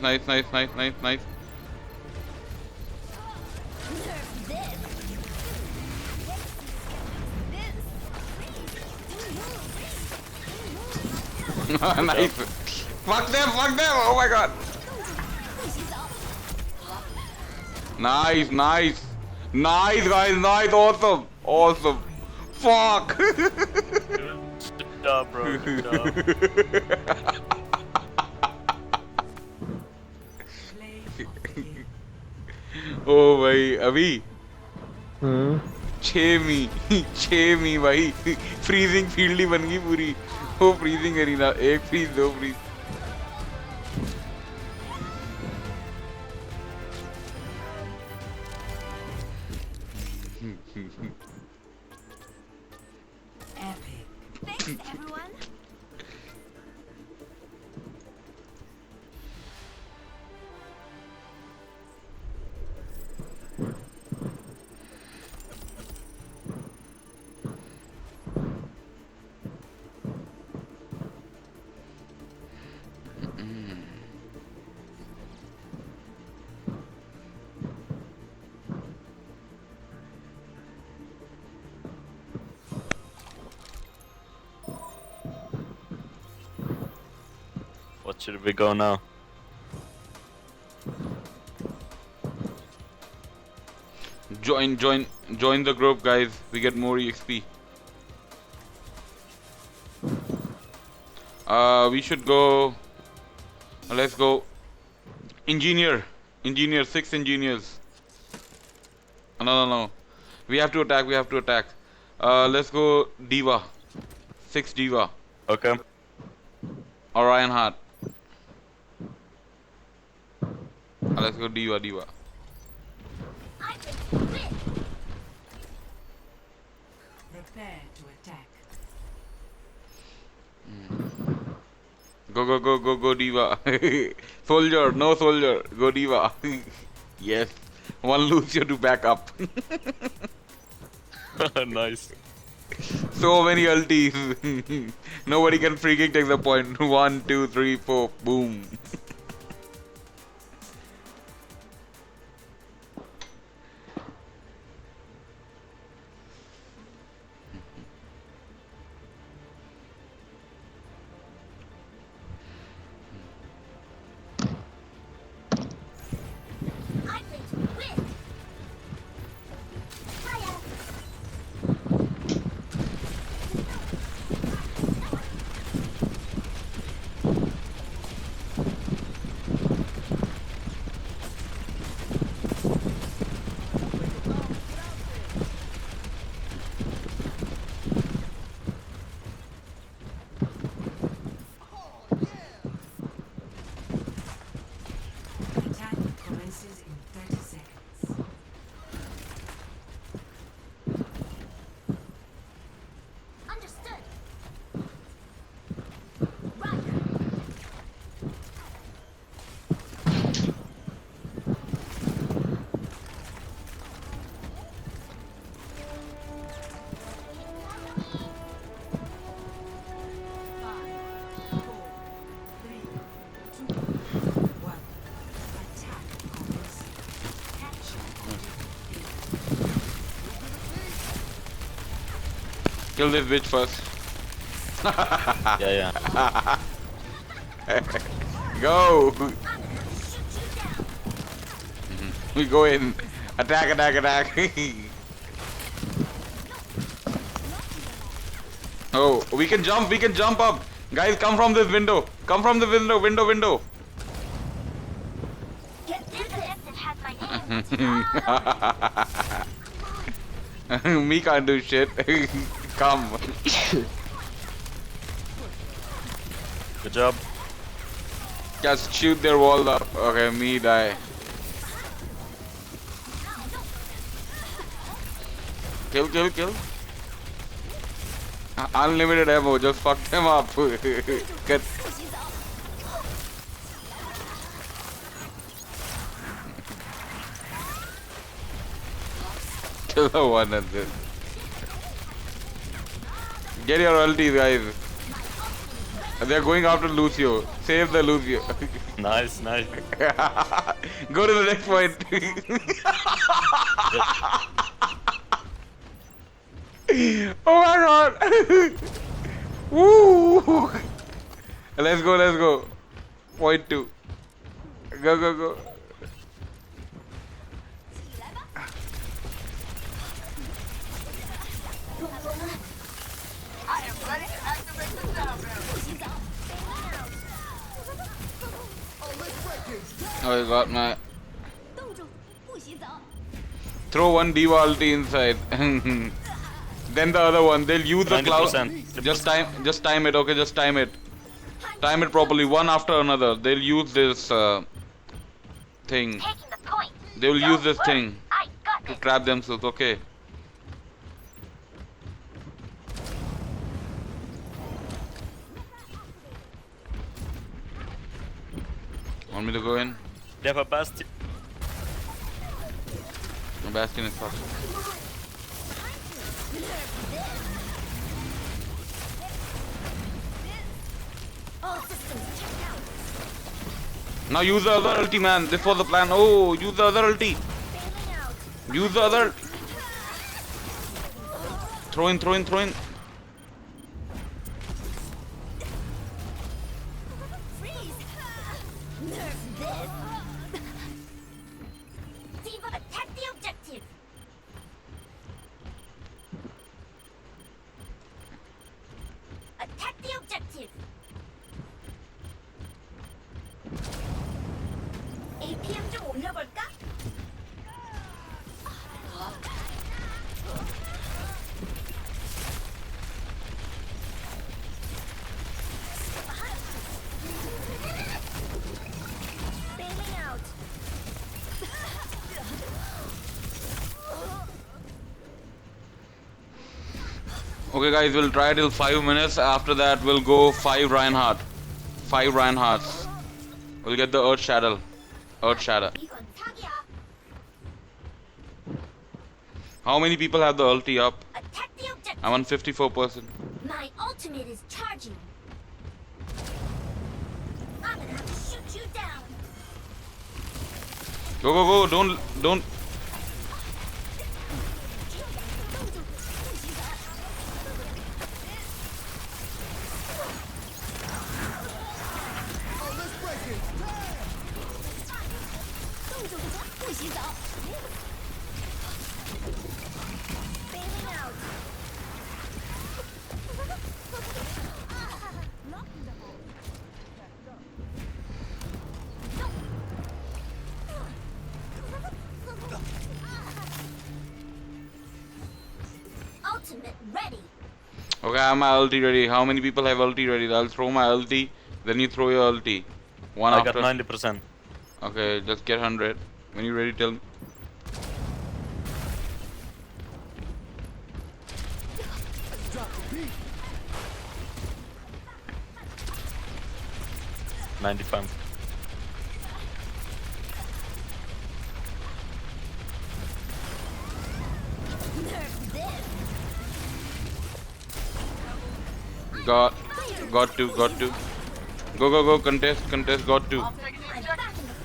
Fuck them. Oh my god. Nice, guys. Nice. Awesome. Fuck. Good job, bro. Good job. Oh भाई अभी 6 मी भाई freezing field ही बन गई पूरी वो freezing arena 1 freeze 2 freeze Thanks, everyone. What should we go now? Join the group, guys. We get more EXP. We should go. Let's go. Engineer, 6 engineers. No. We have to attack. Let's go Diva. 6 Diva. Okay. Orion Heart. Let's go Diva. Prepare to attack. Go Diva. Soldier, no soldier. Go Diva. Yes. One Lucio to back up. Nice. So many ultis. Nobody can freaking take the point. 1, 2, 3, 4. Boom. Attack commences in 30 seconds. Understood. Kill this bitch first. Yeah. Go. We go in. Attack. Oh, we can jump up. Guys, come from this window. Window. Me can't do shit. Come. Good job. Just shoot their wall up. Okay, me die. Kill. Unlimited ammo, just fuck them up. Get. Kill the one at this. Get your ultis, guys. They're going after Lucio. Save the Lucio. Nice. Go to the next point. Oh my god. Woo. Let's go. Point 2. Go. I am ready to activate the sound barrier. Oh, I got my. Throw one Diva ulti inside. Then the other one. They'll use the cloud. Just time it. Okay, just time it. Time it properly, one after another. They'll use this thing. They will use this thing to trap themselves. Okay. Want me to go in? They have a bastion. The bastion is fucked. Now use the other ulti, man. This was the plan. Oh, use the other ulti. Use the other. Throw in. Okay guys, we'll try till 5 minutes. After that we'll go 5 Reinhardt. 5 Reinhardts. We'll get the Earth Shadow. Earth Shadow. How many people have the ulti up? I'm on 54%. My ultimate is charging. I'm gonna have to shoot you down. Go, go, go. Don't. Okay, I have my ulti ready. How many people have ulti ready? I'll throw my ulti, then you throw your ulti. One I after. got 90%. Okay, just get 100. When you're ready, tell me. $95. Got to. Go, contest, got to.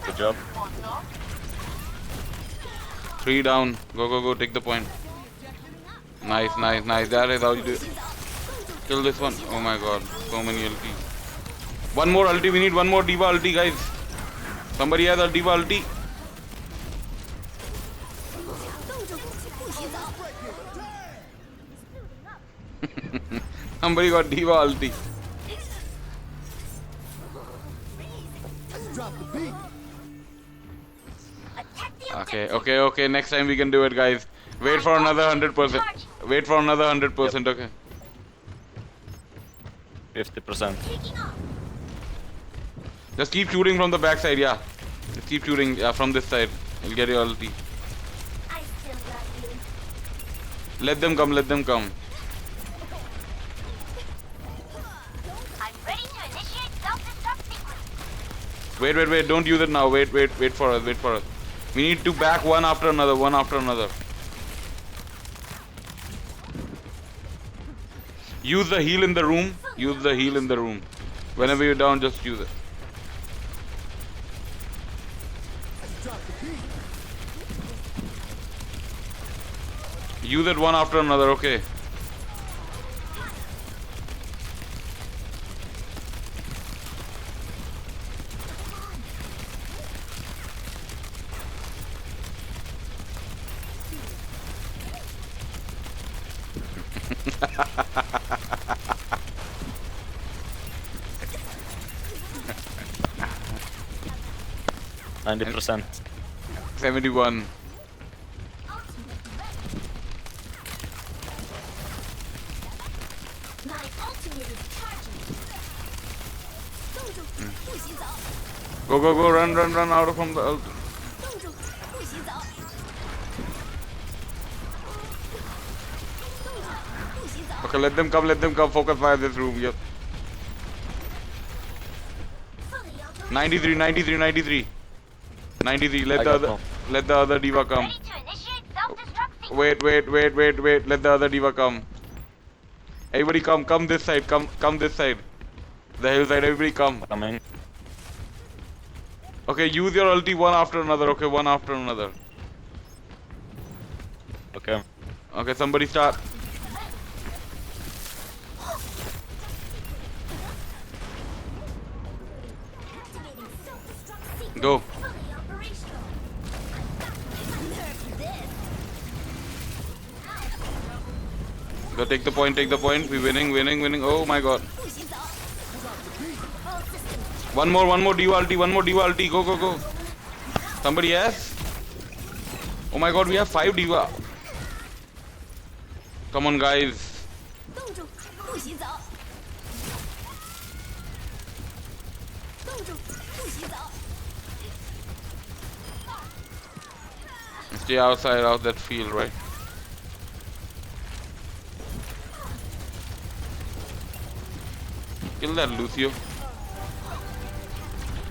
Good job. 3 down. Go, take the point. Nice. That is how you do it. Kill this one. Oh my god, so many ulti. One more ulti, we need one more D.Va ulti, guys. Somebody has a D.Va ulti. Somebody got D.Va ulti. Okay. Next time we can do it, guys. Wait for another 100%. Wait for another 100%. Okay. 50%. Just keep shooting from the backside. Yeah. Just keep shooting from this side. You'll get your ulti. Let them come. Wait, don't use it now. Wait for us. We need to back one after another. Use the heal in the room. Whenever you're down, just use it. Use it one after another, okay. %. 71. Go, run out from the ult. Okay, let them come, focus fire this room, yep. 93, let the other D.Va come. Wait, let the other D.Va come. Everybody come this side, come this side. The hillside, everybody come. Coming. Okay, use your ulti one after another, Okay, somebody start. Go. Go, take the point. We're winning. Oh my god. One more D.Va ulti. Go. Somebody has? Oh my god, we have 5 D.Va. Come on, guys. Stay outside of that field, right? Kill that Lucio.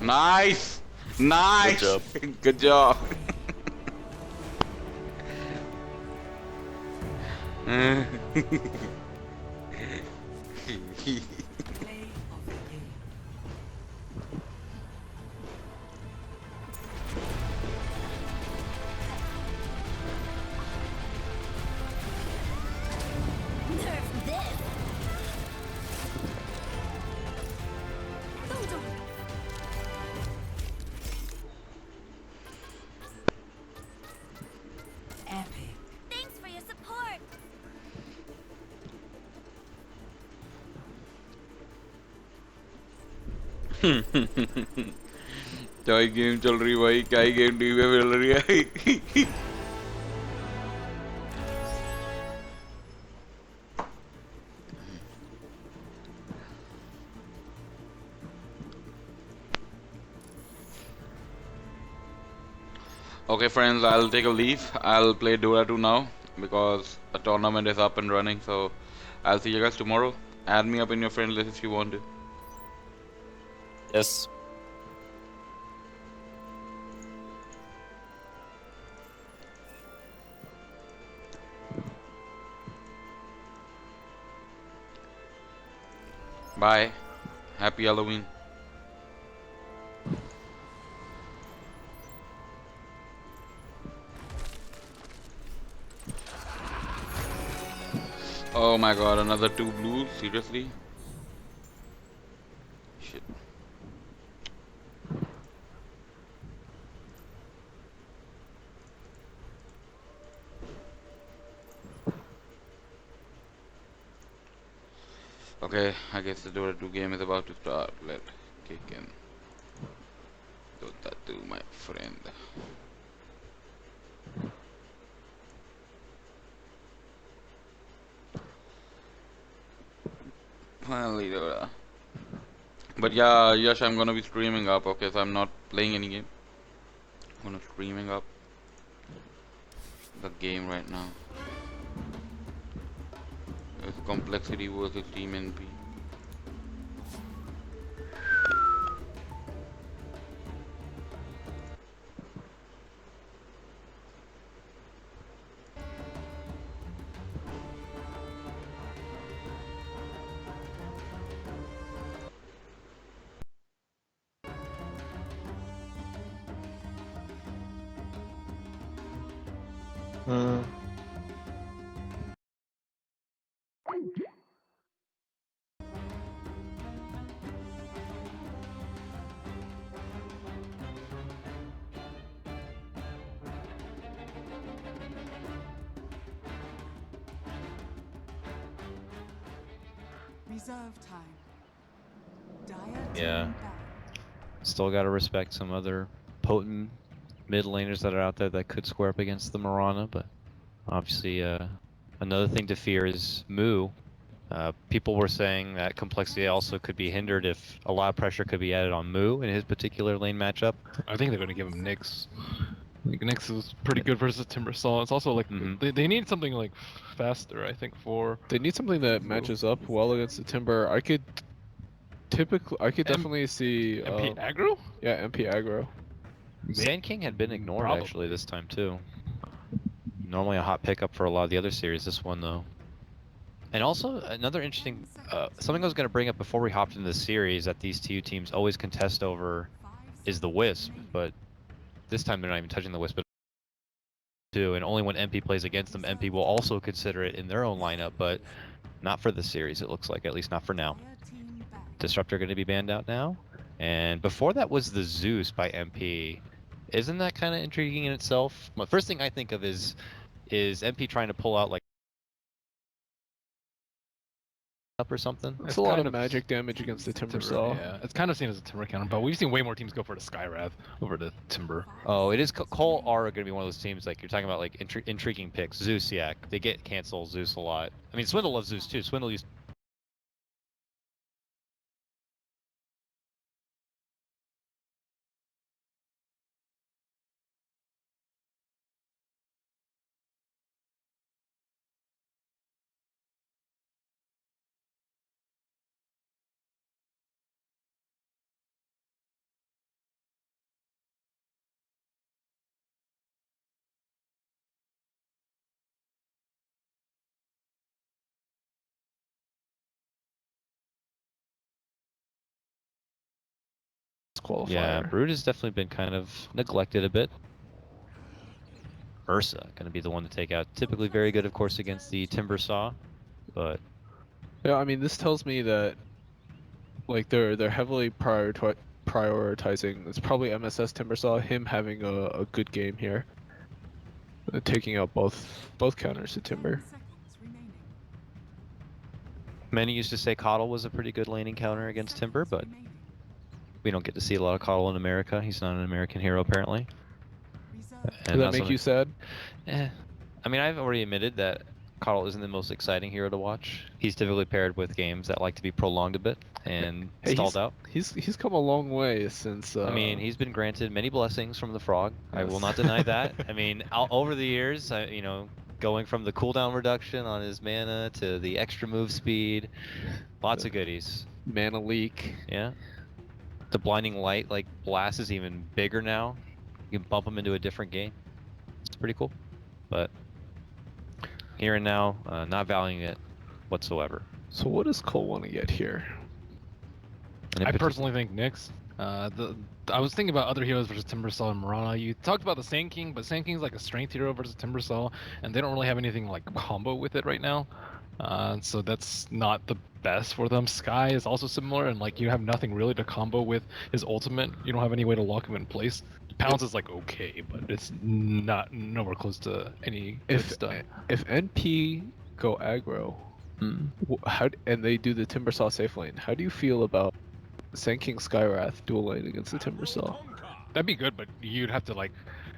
Nice! Nice! Good job. Good job. Thanks for your support. क्या ही game चल रही भाई क्या ही game TV में चल रही है Okay friends, I'll take a leave. I'll play Dota 2 now because the tournament is up and running, so I'll see you guys tomorrow. Add me up in your friend list if you want to. Yes. Bye. Happy Halloween. Oh my god, another 2 blues? Seriously? Shit. Okay, I guess the Dota 2 game is about to start. Let's kick in. Dota 2, my friend. Finally Dota. But yeah, Yash, I'm gonna be streaming up, okay, so I'm not playing any game. I'm gonna streaming up the game right now. It's complexity versus team NP. Reserve time. Dire Yeah. team back. Still gotta respect some other potent mid laners that are out there that could square up against the Mirana, but obviously another thing to fear is Moo. People were saying that complexity also could be hindered if a lot of pressure could be added on Moo in his particular lane matchup. I think they're going to give him Nyx. Like, Nyx is pretty good versus Timbersaw. It's also like they need something like faster, I think, for. They need something that matches up well against the Timber. I could definitely see MP aggro? Yeah, MP aggro. Sand King had been ignored Probably. actually this time too. Normally a hot pickup for a lot of the other series, this one though. And also another interesting, something I was going to bring up before we hopped into the series that these TU teams always contest over is the Wisp, but this time they're not even touching the Wisp too, and only when MP plays against them, MP will also consider it in their own lineup, but not for the series it looks like, at least not for now. Disruptor going to be banned out now, and before that was the Zeus by MP. Isn't that kind of intriguing in itself? The first thing I think of is MP trying to pull out like up or something. It's a lot of magic damage against the Timbersaw. Yeah, it's kind of seen as a Timber counter, but we've seen way more teams go for the Skyrath over the Timber. Oh, it is. coL are going to be one of those teams like you're talking about, like intriguing picks. Zeus, yeah, they get cancel Zeus a lot. I mean, Swindle loves Zeus too. Swindle used qualifier. Yeah, Brood has definitely been kind of neglected a bit. Ursa going to be the one to take out. Typically very good, of course, against the Timbersaw, but yeah, I mean, this tells me that like they're heavily prioritizing. It's probably MSS Timbersaw, him having a good game here, taking out both counters to Timber. many used to say coL was a pretty good laning counter against Timber, but we don't get to see a lot of coL in America. He's not an American hero, apparently. Does that make you sad? I mean, I've already admitted that coL isn't the most exciting hero to watch. He's typically paired with games that like to be prolonged a bit and stalled out. He's come a long way since. I mean, he's been granted many blessings from the Frog. I will not deny that. I mean, over the years, you know, going from the cooldown reduction on his mana to the extra move speed, lots of goodies. Mana leak. Yeah. The blinding light like blast is even bigger now. You can bump him into a different game. It's pretty cool. But here and now, not valuing it whatsoever. So what does coL want to get here? I personally think Nyx. I was thinking about other heroes versus Timbersaw and Mirana. You talked about the Sand King, but Sand King's like a strength hero versus Timbersaw, and they don't really have anything like combo with it right now. So that's not the best for them. Sky is also similar, and like you have nothing really to combo with his ultimate. You don't have any way to lock him in place. Pounce is like okay, but it's not nowhere close to any good stuff. If NP go aggro, and they do the Timbersaw safe lane, how do you feel about Sand King Skywrath dual lane against the Timbersaw? That'd be good, but you'd have to like,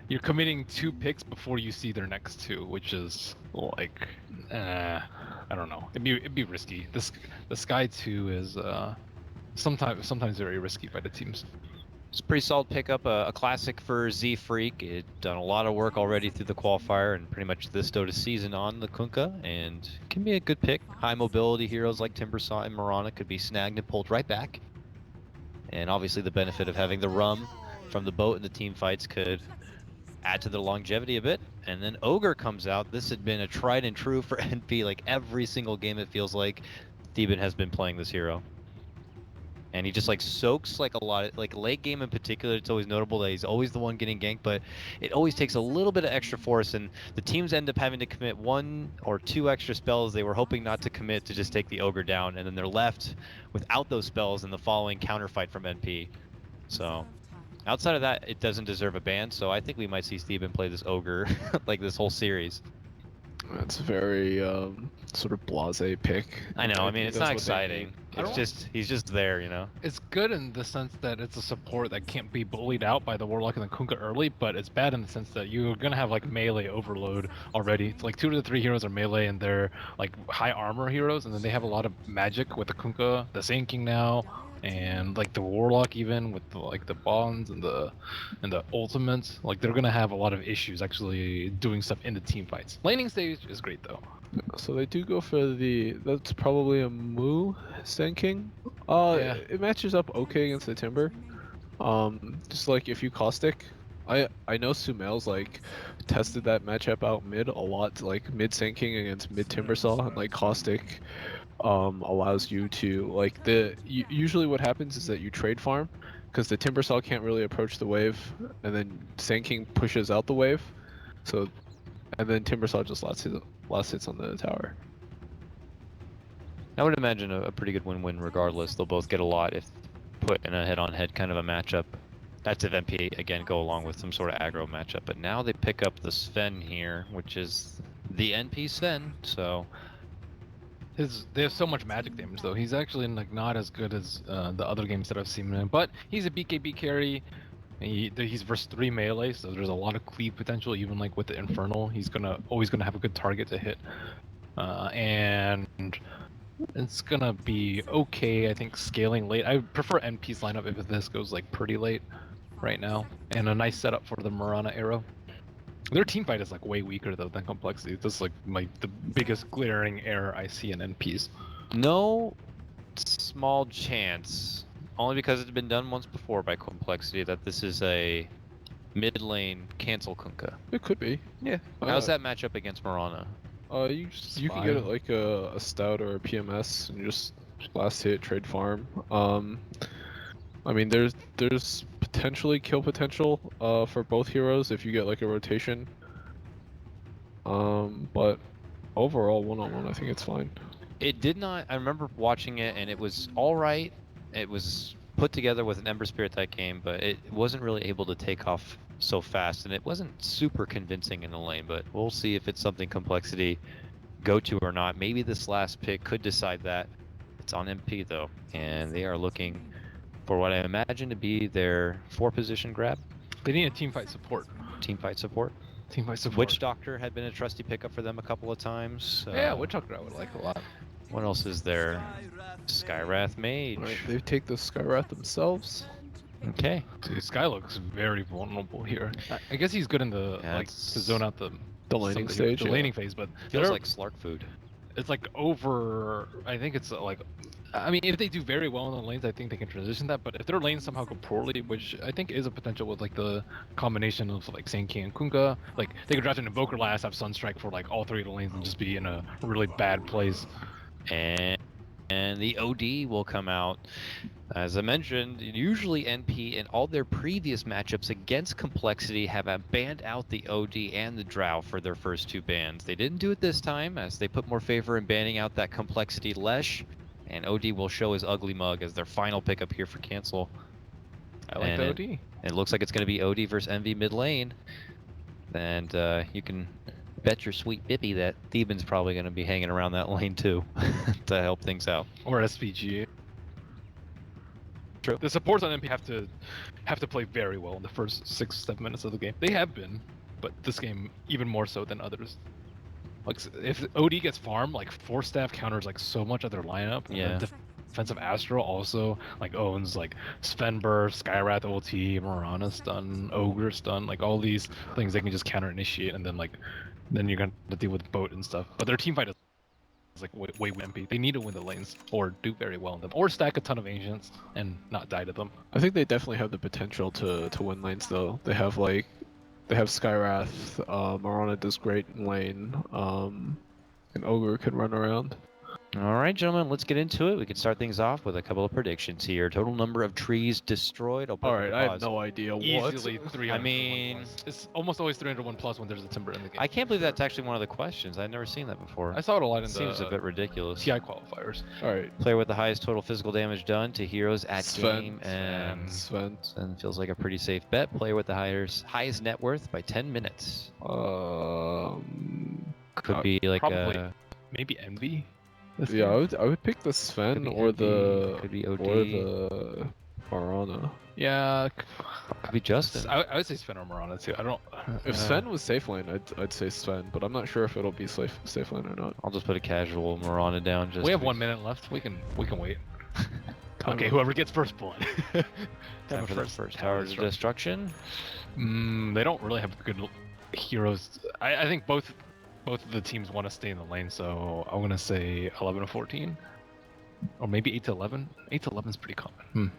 you're committing 2 picks before you see their next 2, which is like, I don't know. It'd be risky. The Sky 2 is sometimes very risky by the teams. It's a pretty solid pickup, a classic for Z Freak. It done a lot of work already through the qualifier and pretty much this Dota season on the Kunkka, and can be a good pick. High mobility heroes like Timbersaw and Mirana could be snagged and pulled right back. And obviously the benefit of having the rum from the boat in the team fights could add to the longevity a bit. And then Ogre comes out. This had been a tried and true for NP. Like every single game it feels like Theben has been playing this hero. And he just like soaks like a lot, like late game in particular. It's always notable that he's always the one getting ganked, but it always takes a little bit of extra force, and the teams end up having to commit 1 or 2 extra spells they were hoping not to commit to just take the Ogre down, and then they're left without those spells in the following counterfight from NP. So outside of that, it doesn't deserve a ban, so I think we might see Theben play this Ogre like this whole series. That's a very sort of blasé pick. I know. I mean, it's not exciting. It's just he's just there, you know. It's good in the sense that it's a support that can't be bullied out by the Warlock and the Kunkka early, but it's bad in the sense that you're gonna have like melee overload already. It's like 2 to 3 heroes are melee and they're like high armor heroes, and then they have a lot of magic with the Kunkka, the Sand King now, and like the Warlock even with the, like the bonds and the ultimates. Like they're gonna have a lot of issues actually doing stuff in the team fights. Laning stage is great though. So they do go for that's probably a Moo Sand King. Yeah. It matches up okay against the Timber. Just like if you caustic, I know Sumail's like tested that matchup out mid a lot, like mid Sand King against mid Timbersaw, and like caustic allows you to like usually what happens is that you trade farm because the Timbersaw can't really approach the wave, and then Sand King pushes out the wave, so and then Timbersaw just last hits on the tower. I would imagine a pretty good win-win regardless. They'll both get a lot if put in a head-on-head kind of a matchup. That's if MP, again, go along with some sort of aggro matchup. But now they pick up the Sven here, which is the NP Sven, so... They have so much magic damage though. He's actually like not as good as the other games that I've seen him in, but he's a BKB carry. He's versus 3 melee, so there's a lot of cleave potential. Even like with the Infernal, he's always gonna have a good target to hit, and it's gonna be okay. I think scaling late. I prefer NP's lineup if this goes like pretty late right now, and a nice setup for the Mirana arrow. Their team fight is like way weaker though than Complexity. This is like the biggest glaring error I see in NPs. No small chance, only because it's been done once before by Complexity, that this is a mid lane cancel Kunkka. It could be. Yeah. How's that matchup against Mirana? You can get it like a Stout or a PMS and just last hit trade farm. I mean, there's potentially kill potential for both heroes if you get like a rotation. But overall, 1-on-1, I think it's fine. It did not. I remember watching it, and it was all right. It was put together with an Ember Spirit type game, but it wasn't really able to take off so fast, and it wasn't super convincing in the lane. But we'll see if it's something Complexity go to or not. Maybe this last pick could decide that. It's on MP though, and they are looking for what I imagine to be their 4-position grab. They need a teamfight support. Teamfight support. Teamfight support. Witch Doctor had been a trusty pickup for them a couple of times. Yeah, Witch Doctor I would like a lot. What else is there? Skywrath Mage. Right, they take the Skywrath themselves. Okay. Dude, Sky looks very vulnerable here. I guess he's good in the like to zone out the laning stage. The laning phase, but feels like Slark food. It's like over. I think it's like. I mean, if they do very well in the lanes, I think they can transition that. But if their lanes somehow go poorly, which I think is a potential with like the combination of like Sankey and Kunkka, like they could draft an Invoker last, have Sunstrike for like all 3 of the lanes, and just be in a really bad place. And the OD will come out. As I mentioned, usually NP in all their previous matchups against Complexity have banned out the OD and the Drow for their first 2 bans. They didn't do it this time, as they put more favor in banning out that Complexity Lesh, and OD will show his ugly mug as their final pickup here for cancel. I like the OD. It looks like it's going to be OD versus Envy mid lane, and you can bet your sweet Bippy that Theban's probably going to be hanging around that lane too to help things out. Or SVG. True. The supports on MP have to play very well in the first 6-7 minutes of the game. They have been, but this game even more so than others. Like if OD gets farmed, like Force Staff counters like so much of their lineup. Yeah. Defensive Astro also like owns like Sven Burst, Skywrath ulti, Mirana stun, Ogre stun, like all these things they can just counter initiate, and then then you're gonna deal with boat and stuff. But their team fight is like way wimpy. They need to win the lanes or do very well in them, or stack a ton of ancients and not die to them. I think they definitely have the potential to win lanes though. They have Skywrath, Mirana does great in lane, and Ogre can run around. All right, gentlemen, let's get into it. We can start things off with a couple of predictions here. Total number of trees destroyed. All right, I have no idea what. Easily 300. I mean, it's almost always 301 plus when there's a Timber in the game. I can't believe that's actually one of the questions. I've never seen that before. I saw it a lot in Seems a bit ridiculous. TI qualifiers. All right. Player with the highest total physical damage done to heroes at game, and Sven feels like a pretty safe bet. Player with the highest net worth by 10 minutes. Could be like probably maybe Envy. Yeah, I would pick the Sven or the OD. or the Mirana. Yeah, could be Justin. I would say Sven or Mirana too. I don't. If Sven was safe lane, I'd say Sven, but I'm not sure if it'll be safe lane or not. I'll just put a casual Mirana down. We have 1 minute left. We can wait. Okay, whoever gets first blood. Time for the first tower of destruction. They don't really have good heroes. I think both of the teams want to stay in the lane, so I'm gonna say 11 to 14, or maybe 8 to 11. 8 to 11 is pretty common.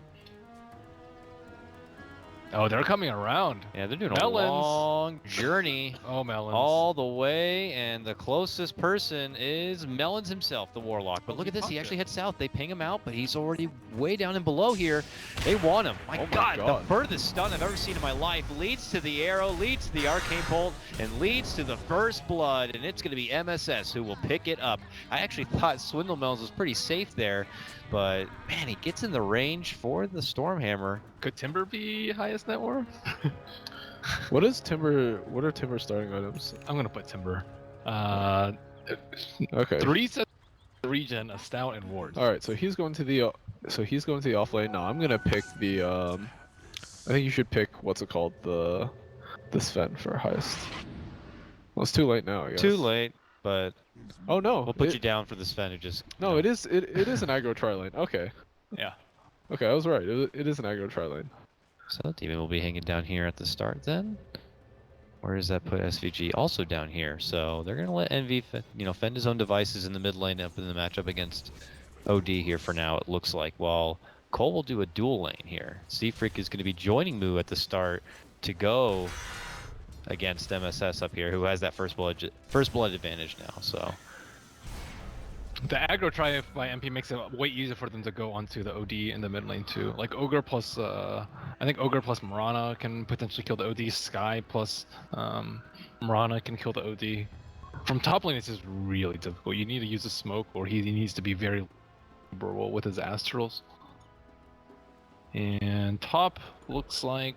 Oh, they're coming around. Yeah, they're doing Melons. a long journey. Oh, Melons. All the way, and the closest person is Melons himself, the Warlock. But look at this, he actually heads south. They ping him out, but he's already way down and below here. They want him. My God, the furthest stun I've ever seen in my life. Leads to the arrow, leads to the arcane bolt, and leads to the first blood. And it's going to be MSS who will pick it up. I actually thought Swindle Melons was pretty safe there, but man, he gets in the range for the Stormhammer. Could Timber be highest net worth? What are Timber starting items? I'm gonna put Timber. Okay. 3 sets of regen, a stout, and wards. All right, so he's going to the off lane. No, I'm gonna pick the I think you should pick what's it called, the Sven for highest. Well, it's too late now, I guess. Too late, but oh no, we'll put you down for the Sven who just. No, it is an aggro tri lane. Okay. Yeah. Okay, I was right. It is an aggro tri lane. So Demon will be hanging down here at the start then. Where does that put SVG? Also down here. So they're gonna let Envy, fend his own devices in the mid lane up in the matchup against OD here for now. It looks like. While coL will do a dual lane here. Seafreak is going to be joining Moo at the start to go against MSS up here, who has that first blood advantage now. So The aggro try by MP makes it way easier for them to go onto the OD in the mid lane too. Like Ogre plus, I think Ogre plus Mirana can potentially kill the OD. Sky plus Mirana can kill the OD. From top lane, it's just really difficult. You need to use a smoke, or he needs to be very liberal with his astrals. And top looks like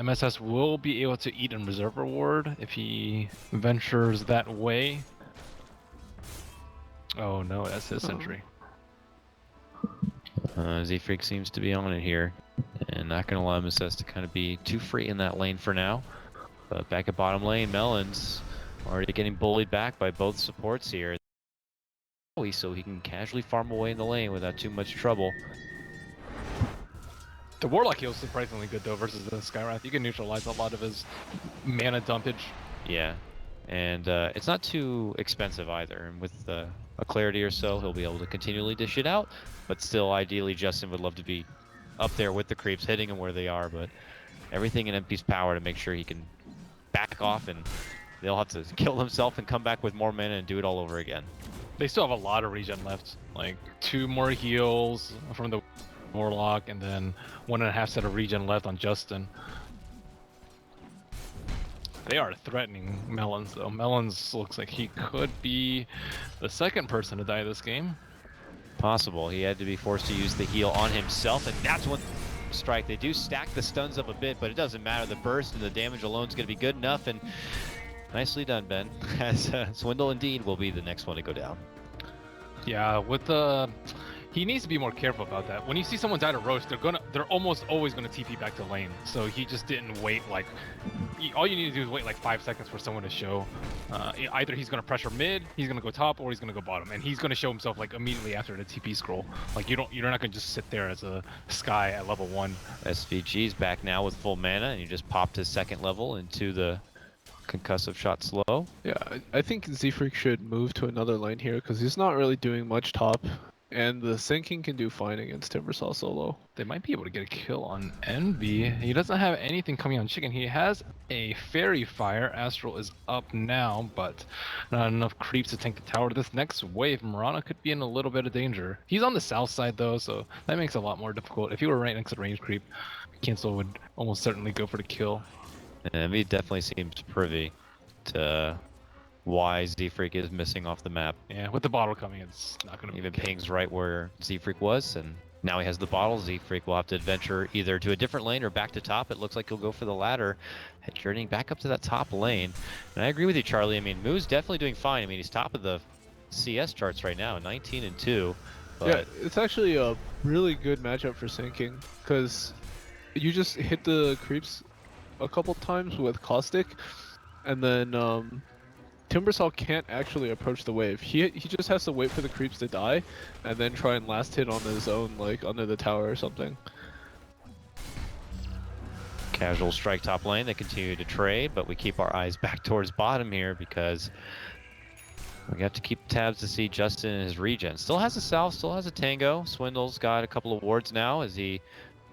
MSS will be able to eat and reserve reward if he ventures that way. Oh no, that's his sentry. Z-Freak seems to be on it here, and not going to allow MSS to kind of be too free in that lane for now. But back at bottom lane, Melons already getting bullied back by both supports here. So he can casually farm away in the lane without too much trouble. The Warlock heals surprisingly good though versus the Skywrath. You can neutralize a lot of his mana dumpage. Yeah, and it's not too expensive either. And with a clarity or so, he'll be able to continually dish it out. But still, ideally, Justin would love to be up there with the creeps, hitting them where they are. But everything in MP's power to make sure he can back off, and they'll have to kill themselves and come back with more mana and do it all over again. They still have a lot of regen left. Like 2 more heals from the Warlock, and then 1.5 set of regen left on Justin. They are threatening Melons though. Melons looks like he could be the second person to die this game. Possible. He had to be forced to use the heal on himself, and that's when strike. They do stack the stuns up a bit, but it doesn't matter. The burst and the damage alone is going to be good enough, and nicely done, Ben. As Swindle indeed will be the next one to go down. Yeah, with the he needs to be more careful about that. When you see someone die to Roche, they're almost always gonna TP back to lane. So he just didn't wait. Like, all you need to do is wait like 5 seconds for someone to show. Either he's gonna pressure mid, he's gonna go top, or he's gonna go bottom, and he's gonna show himself like immediately after the TP scroll. Like you're not gonna just sit there as a Sky at level 1. SVG's back now with full mana, and he just popped his second level into the concussive shot slow. Yeah, I think Z-Freak should move to another lane here because he's not really doing much top. And the Sinking can do fine against Timbersaw solo. They might be able to get a kill on Envy. He doesn't have anything coming on Chicken. He has a Fairy Fire. Astral is up now, but not enough creeps to tank the tower. This next wave, Mirana could be in a little bit of danger. He's on the south side though, so that makes it a lot more difficult. If he were right next to range creep, Cancel would almost certainly go for the kill. And Envy definitely seems privy to why Z-Freak is missing off the map. Yeah, with the bottle coming, it's not going to be even pings right where Z-Freak was, and now he has the bottle. Z-Freak will have to adventure either to a different lane or back to top. It looks like he'll go for the latter, journeying back up to that top lane. And I agree with you, Charlie. I mean, Moo's definitely doing fine. I mean, he's top of the CS charts right now, 19-2. But yeah, it's actually a really good matchup for Sinking, because you just hit the creeps a couple times with Caustic, and then Timbersaw can't actually approach the wave. He just has to wait for the creeps to die, and then try and last hit on his own, like under the tower or something. Casual strike top lane. They continue to trade, but we keep our eyes back towards bottom here because we have to keep tabs to see Justin and his regen. Still has a Salve, still has a Tango. Swindle's got a couple of wards now as he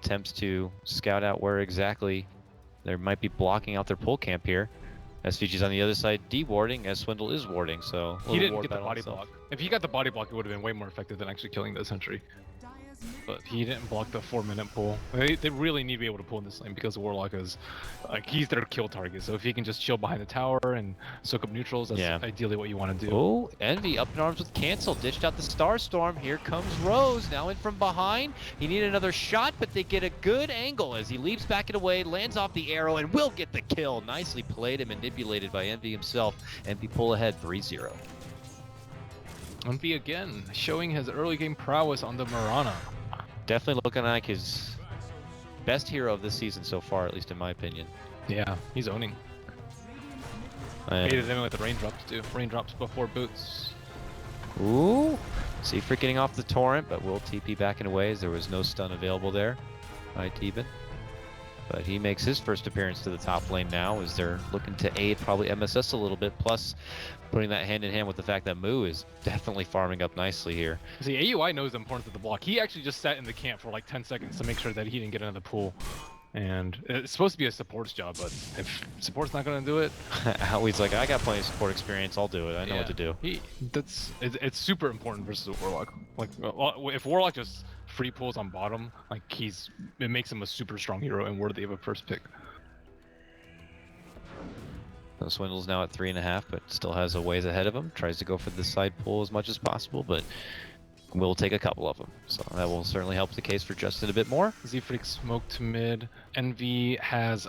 attempts to scout out where exactly they might be blocking out their pull camp here. SVG's on the other side dewarding as Swindle is warding, so he didn't get the body block. If he got the body block, it would have been way more effective than actually killing the sentry. But he didn't block the 4-minute pull. They really need to be able to pull in this lane because Warlock is like he's their kill target. So if he can just chill behind the tower and soak up neutrals, that's ideally what you want to do. Oh, Envy up in arms with Cancel, dished out the Starstorm. Here comes Rose, now in from behind. He needed another shot, but they get a good angle as he leaps back it away, lands off the arrow, and will get the kill. Nicely played and manipulated by Envy himself. Envy pull ahead 3-0. Envy again, showing his early game prowess on the Mirana. Definitely looking like his best hero of this season so far, at least in my opinion. Yeah, he's owning. Baited him with the raindrops too. Raindrops before boots. Ooh, Z-Freak getting off the torrent, but will TP back in a way as there was no stun available there by T-Bin. But he makes his first appearance to the top lane now as they're looking to aid probably MSS a little bit, plus putting that hand in hand with the fact that Moo is definitely farming up nicely here. See, AUI knows the importance of the block. He actually just sat in the camp for like 10 seconds to make sure that he didn't get into the pool. And it's supposed to be a support's job, but if support's not gonna do it, Howie's like, I got plenty of support experience. I'll do it. I know what to do. It's super important versus a Warlock. Like if Warlock just free pulls on bottom, like it makes him a super strong hero and worthy of a first pick. So Swindle's now at 3.5, but still has a ways ahead of him. Tries to go for the side pull as much as possible, but will take a couple of them. So that will certainly help the case for Justin a bit more. Z-Freak smoked to mid. Envy has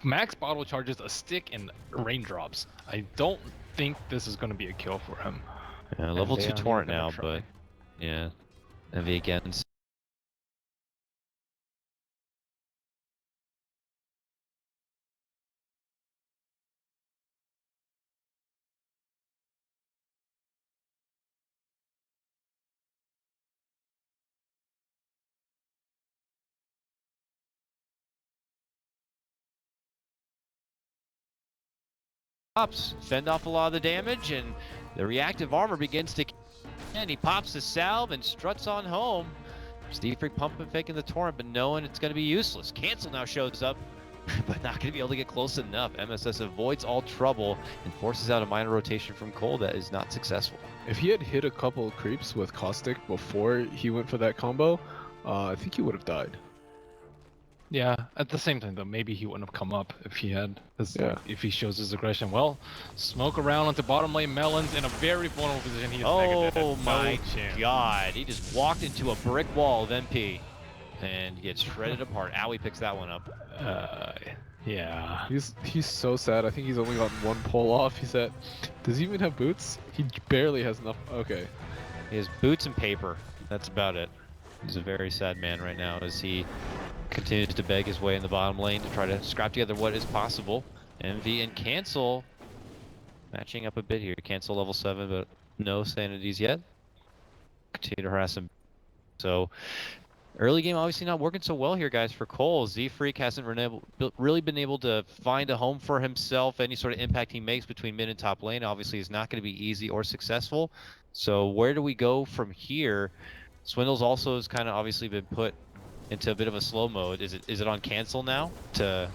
max bottle charges, a stick, and raindrops. I don't think this is going to be a kill for him. Yeah, level 2 torrent now, but yeah. Envy again. Fend off a lot of the damage, and the reactive armor begins to, and he pops the salve and struts on home. Z-Freak pumping faking the torrent, but knowing it's going to be useless. Cancel now shows up, but not going to be able to get close enough. MSS avoids all trouble and forces out a minor rotation from coL that is not successful. If he had hit a couple of creeps with Caustic before he went for that combo, I think he would have died. Yeah, at the same time though, maybe he wouldn't have come up if he had, if he shows his aggression. Well, smoke around onto bottom lane. Melon's in a very vulnerable position. He is negative. Oh my chance. god, he just walked into a brick wall of MP and gets shredded apart. Owie picks that one up. Yeah. He's so sad. I think he's only gotten one pull off. He's at, does he even have boots? He barely has enough. Okay. He has boots and paper. That's about it. He's a very sad man right now as he continues to beg his way in the bottom lane to try to scrap together what is possible. Envy and Cancel matching up a bit here. Cancel level 7, but no sanities yet. Continue to harass him. So early game obviously not working so well here, guys, for coL. Z-Freak hasn't really been able to find a home for himself. Any sort of impact he makes between mid and top lane obviously is not going to be easy or successful. So where do we go from here? Swindles also has kind of obviously been put into a bit of a slow mode. Is it on Cancel now to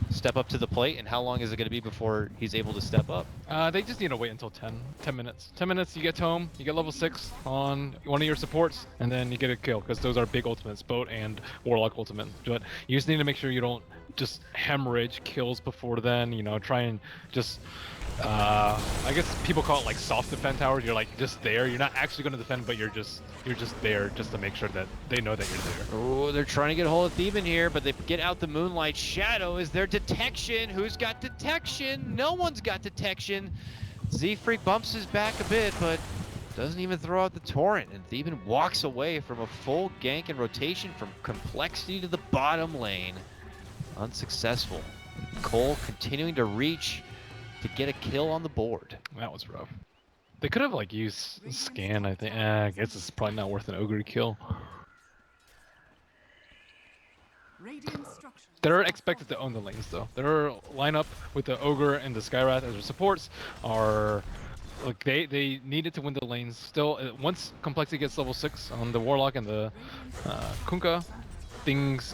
step up to the plate, and how long is it going to be before he's able to step up? They just need to wait until 10 minutes. 10 minutes, you get home, you get level 6 on one of your supports, and then you get a kill, because those are big ultimates, Boat and Warlock ultimate. But you just need to make sure you don't just hemorrhage kills before then, you know, try and just I guess people call it like soft defend towers. You're like just there. You're not actually going to defend, but you're just there just to make sure that they know that you're there. Oh, they're trying to get a hold of Thieven here, but they get out the Moonlight Shadow. Is there detection? Who's got detection? No one's got detection. Z-Freak bumps his back a bit, but doesn't even throw out the torrent, and Thieven walks away from a full gank and rotation from Complexity to the bottom lane. Unsuccessful. coL continuing to reach to get a kill on the board. That was rough. They could have like used scan, I think. I guess it's probably not worth an ogre kill. They're expected to own the lanes though. Their lineup with the ogre and the Skywrath as their supports are like they needed to win the lanes. Still, once Complexity gets level 6 on the Warlock and the Kunkka, things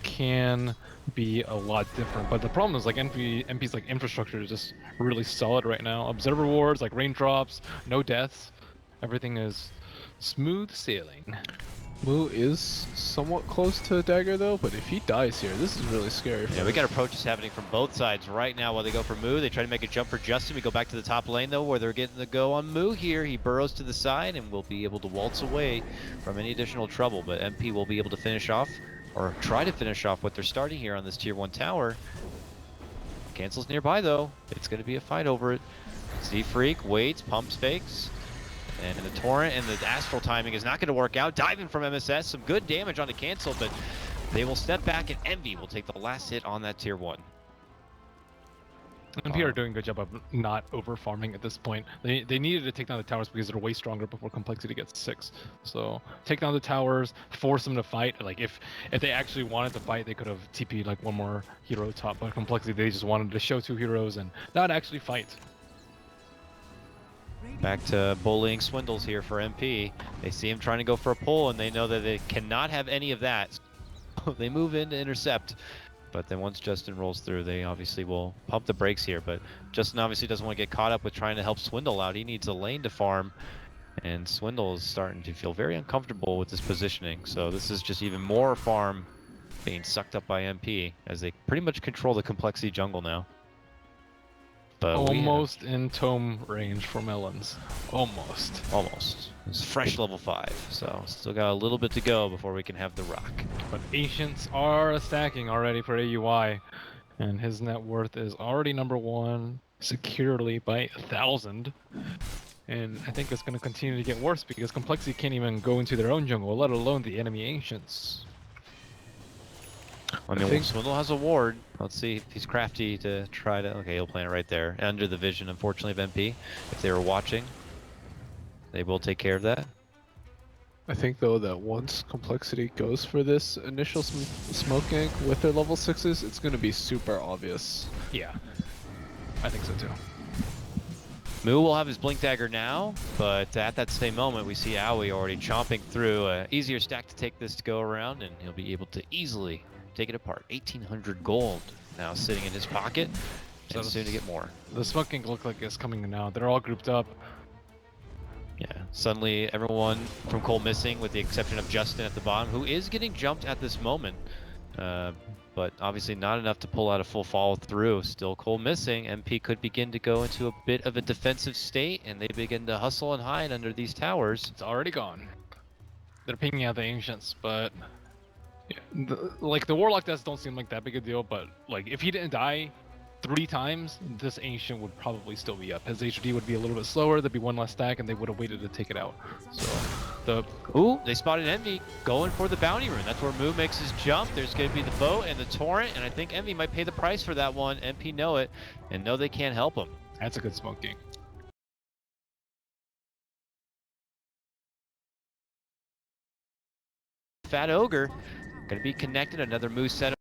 can be a lot different. But the problem is like MP's like infrastructure is just really solid right now. Observer wards, like raindrops, no deaths. Everything is smooth sailing. Moo is somewhat close to Dagger though, but if he dies here, this is really scary. Yeah, we got approaches happening from both sides right now while they go for Moo. They try to make a jump for Justin. We go back to the top lane though, where they're getting the go on Moo here. He burrows to the side and will be able to waltz away from any additional trouble, but MP will be able to finish off, or try to finish off what they're starting here on this tier 1 tower. Cancel's nearby though. It's going to be a fight over it. Z-Freak waits, pumps fakes. And the torrent and the astral timing is not going to work out. Diving from MSS, some good damage on the Cancel, but they will step back and Envy will take the last hit on that tier 1. MP are doing a good job of not over farming at this point. They needed to take down the towers because they're way stronger before Complexity gets 6. So take down the towers, force them to fight. Like if they actually wanted to fight, they could have TP'd like one more hero top. But Complexity, they just wanted to show 2 heroes and not actually fight. Back to bullying Swindles here for MP. They see him trying to go for a pull, and they know that they cannot have any of that. They move in to intercept. But then once Justin rolls through, they obviously will pump the brakes here. But Justin obviously doesn't want to get caught up with trying to help Swindle out. He needs a lane to farm. And Swindle is starting to feel very uncomfortable with this positioning. So this is just even more farm being sucked up by MP as they pretty much control the complexity jungle now. But almost in tome range for Melons. Almost. Almost. It's fresh level 5, so still got a little bit to go before we can have the rock. But Ancients are stacking already for AUI, and his net worth is already #1 securely by 1,000. And I think it's going to continue to get worse because Complexity can't even go into their own jungle, let alone the enemy Ancients. I mean, Swindle has a ward. Let's see if he's crafty to try to... Okay, he'll plant it right there. Under the vision, unfortunately, of MP. If they were watching, they will take care of that. I think, though, that once Complexity goes for this initial smoke gank with their level 6s, it's going to be super obvious. Yeah, I think so, too. Moo will have his Blink Dagger now, but at that same moment, we see Aoi already chomping through. An easier stack to take this to go around, and he'll be able to easily take it apart. 1,800 gold now sitting in his pocket, and soon to get more. The smoking look like it's coming now. They're all grouped up. Yeah, suddenly everyone from coL missing, with the exception of Justin at the bottom, who is getting jumped at this moment. But obviously not enough to pull out a full follow through. Still coL missing. MP could begin to go into a bit of a defensive state, and they begin to hustle and hide under these towers. It's already gone. They're pinging out the Ancients, but... Yeah, like, the Warlock deaths don't seem like that big a deal, but, like, if he didn't die 3 times, this Ancient would probably still be up. His HD would be a little bit slower, there'd be one less stack, and they would have waited to take it out. So, Ooh, they spotted Envy going for the bounty rune. That's where Moo makes his jump. There's going to be the boat and the torrent, and I think Envy might pay the price for that one. MP know it, and know they can't help him. That's a good smoke gank. Fat Ogre going to be connected. Another Moo setup.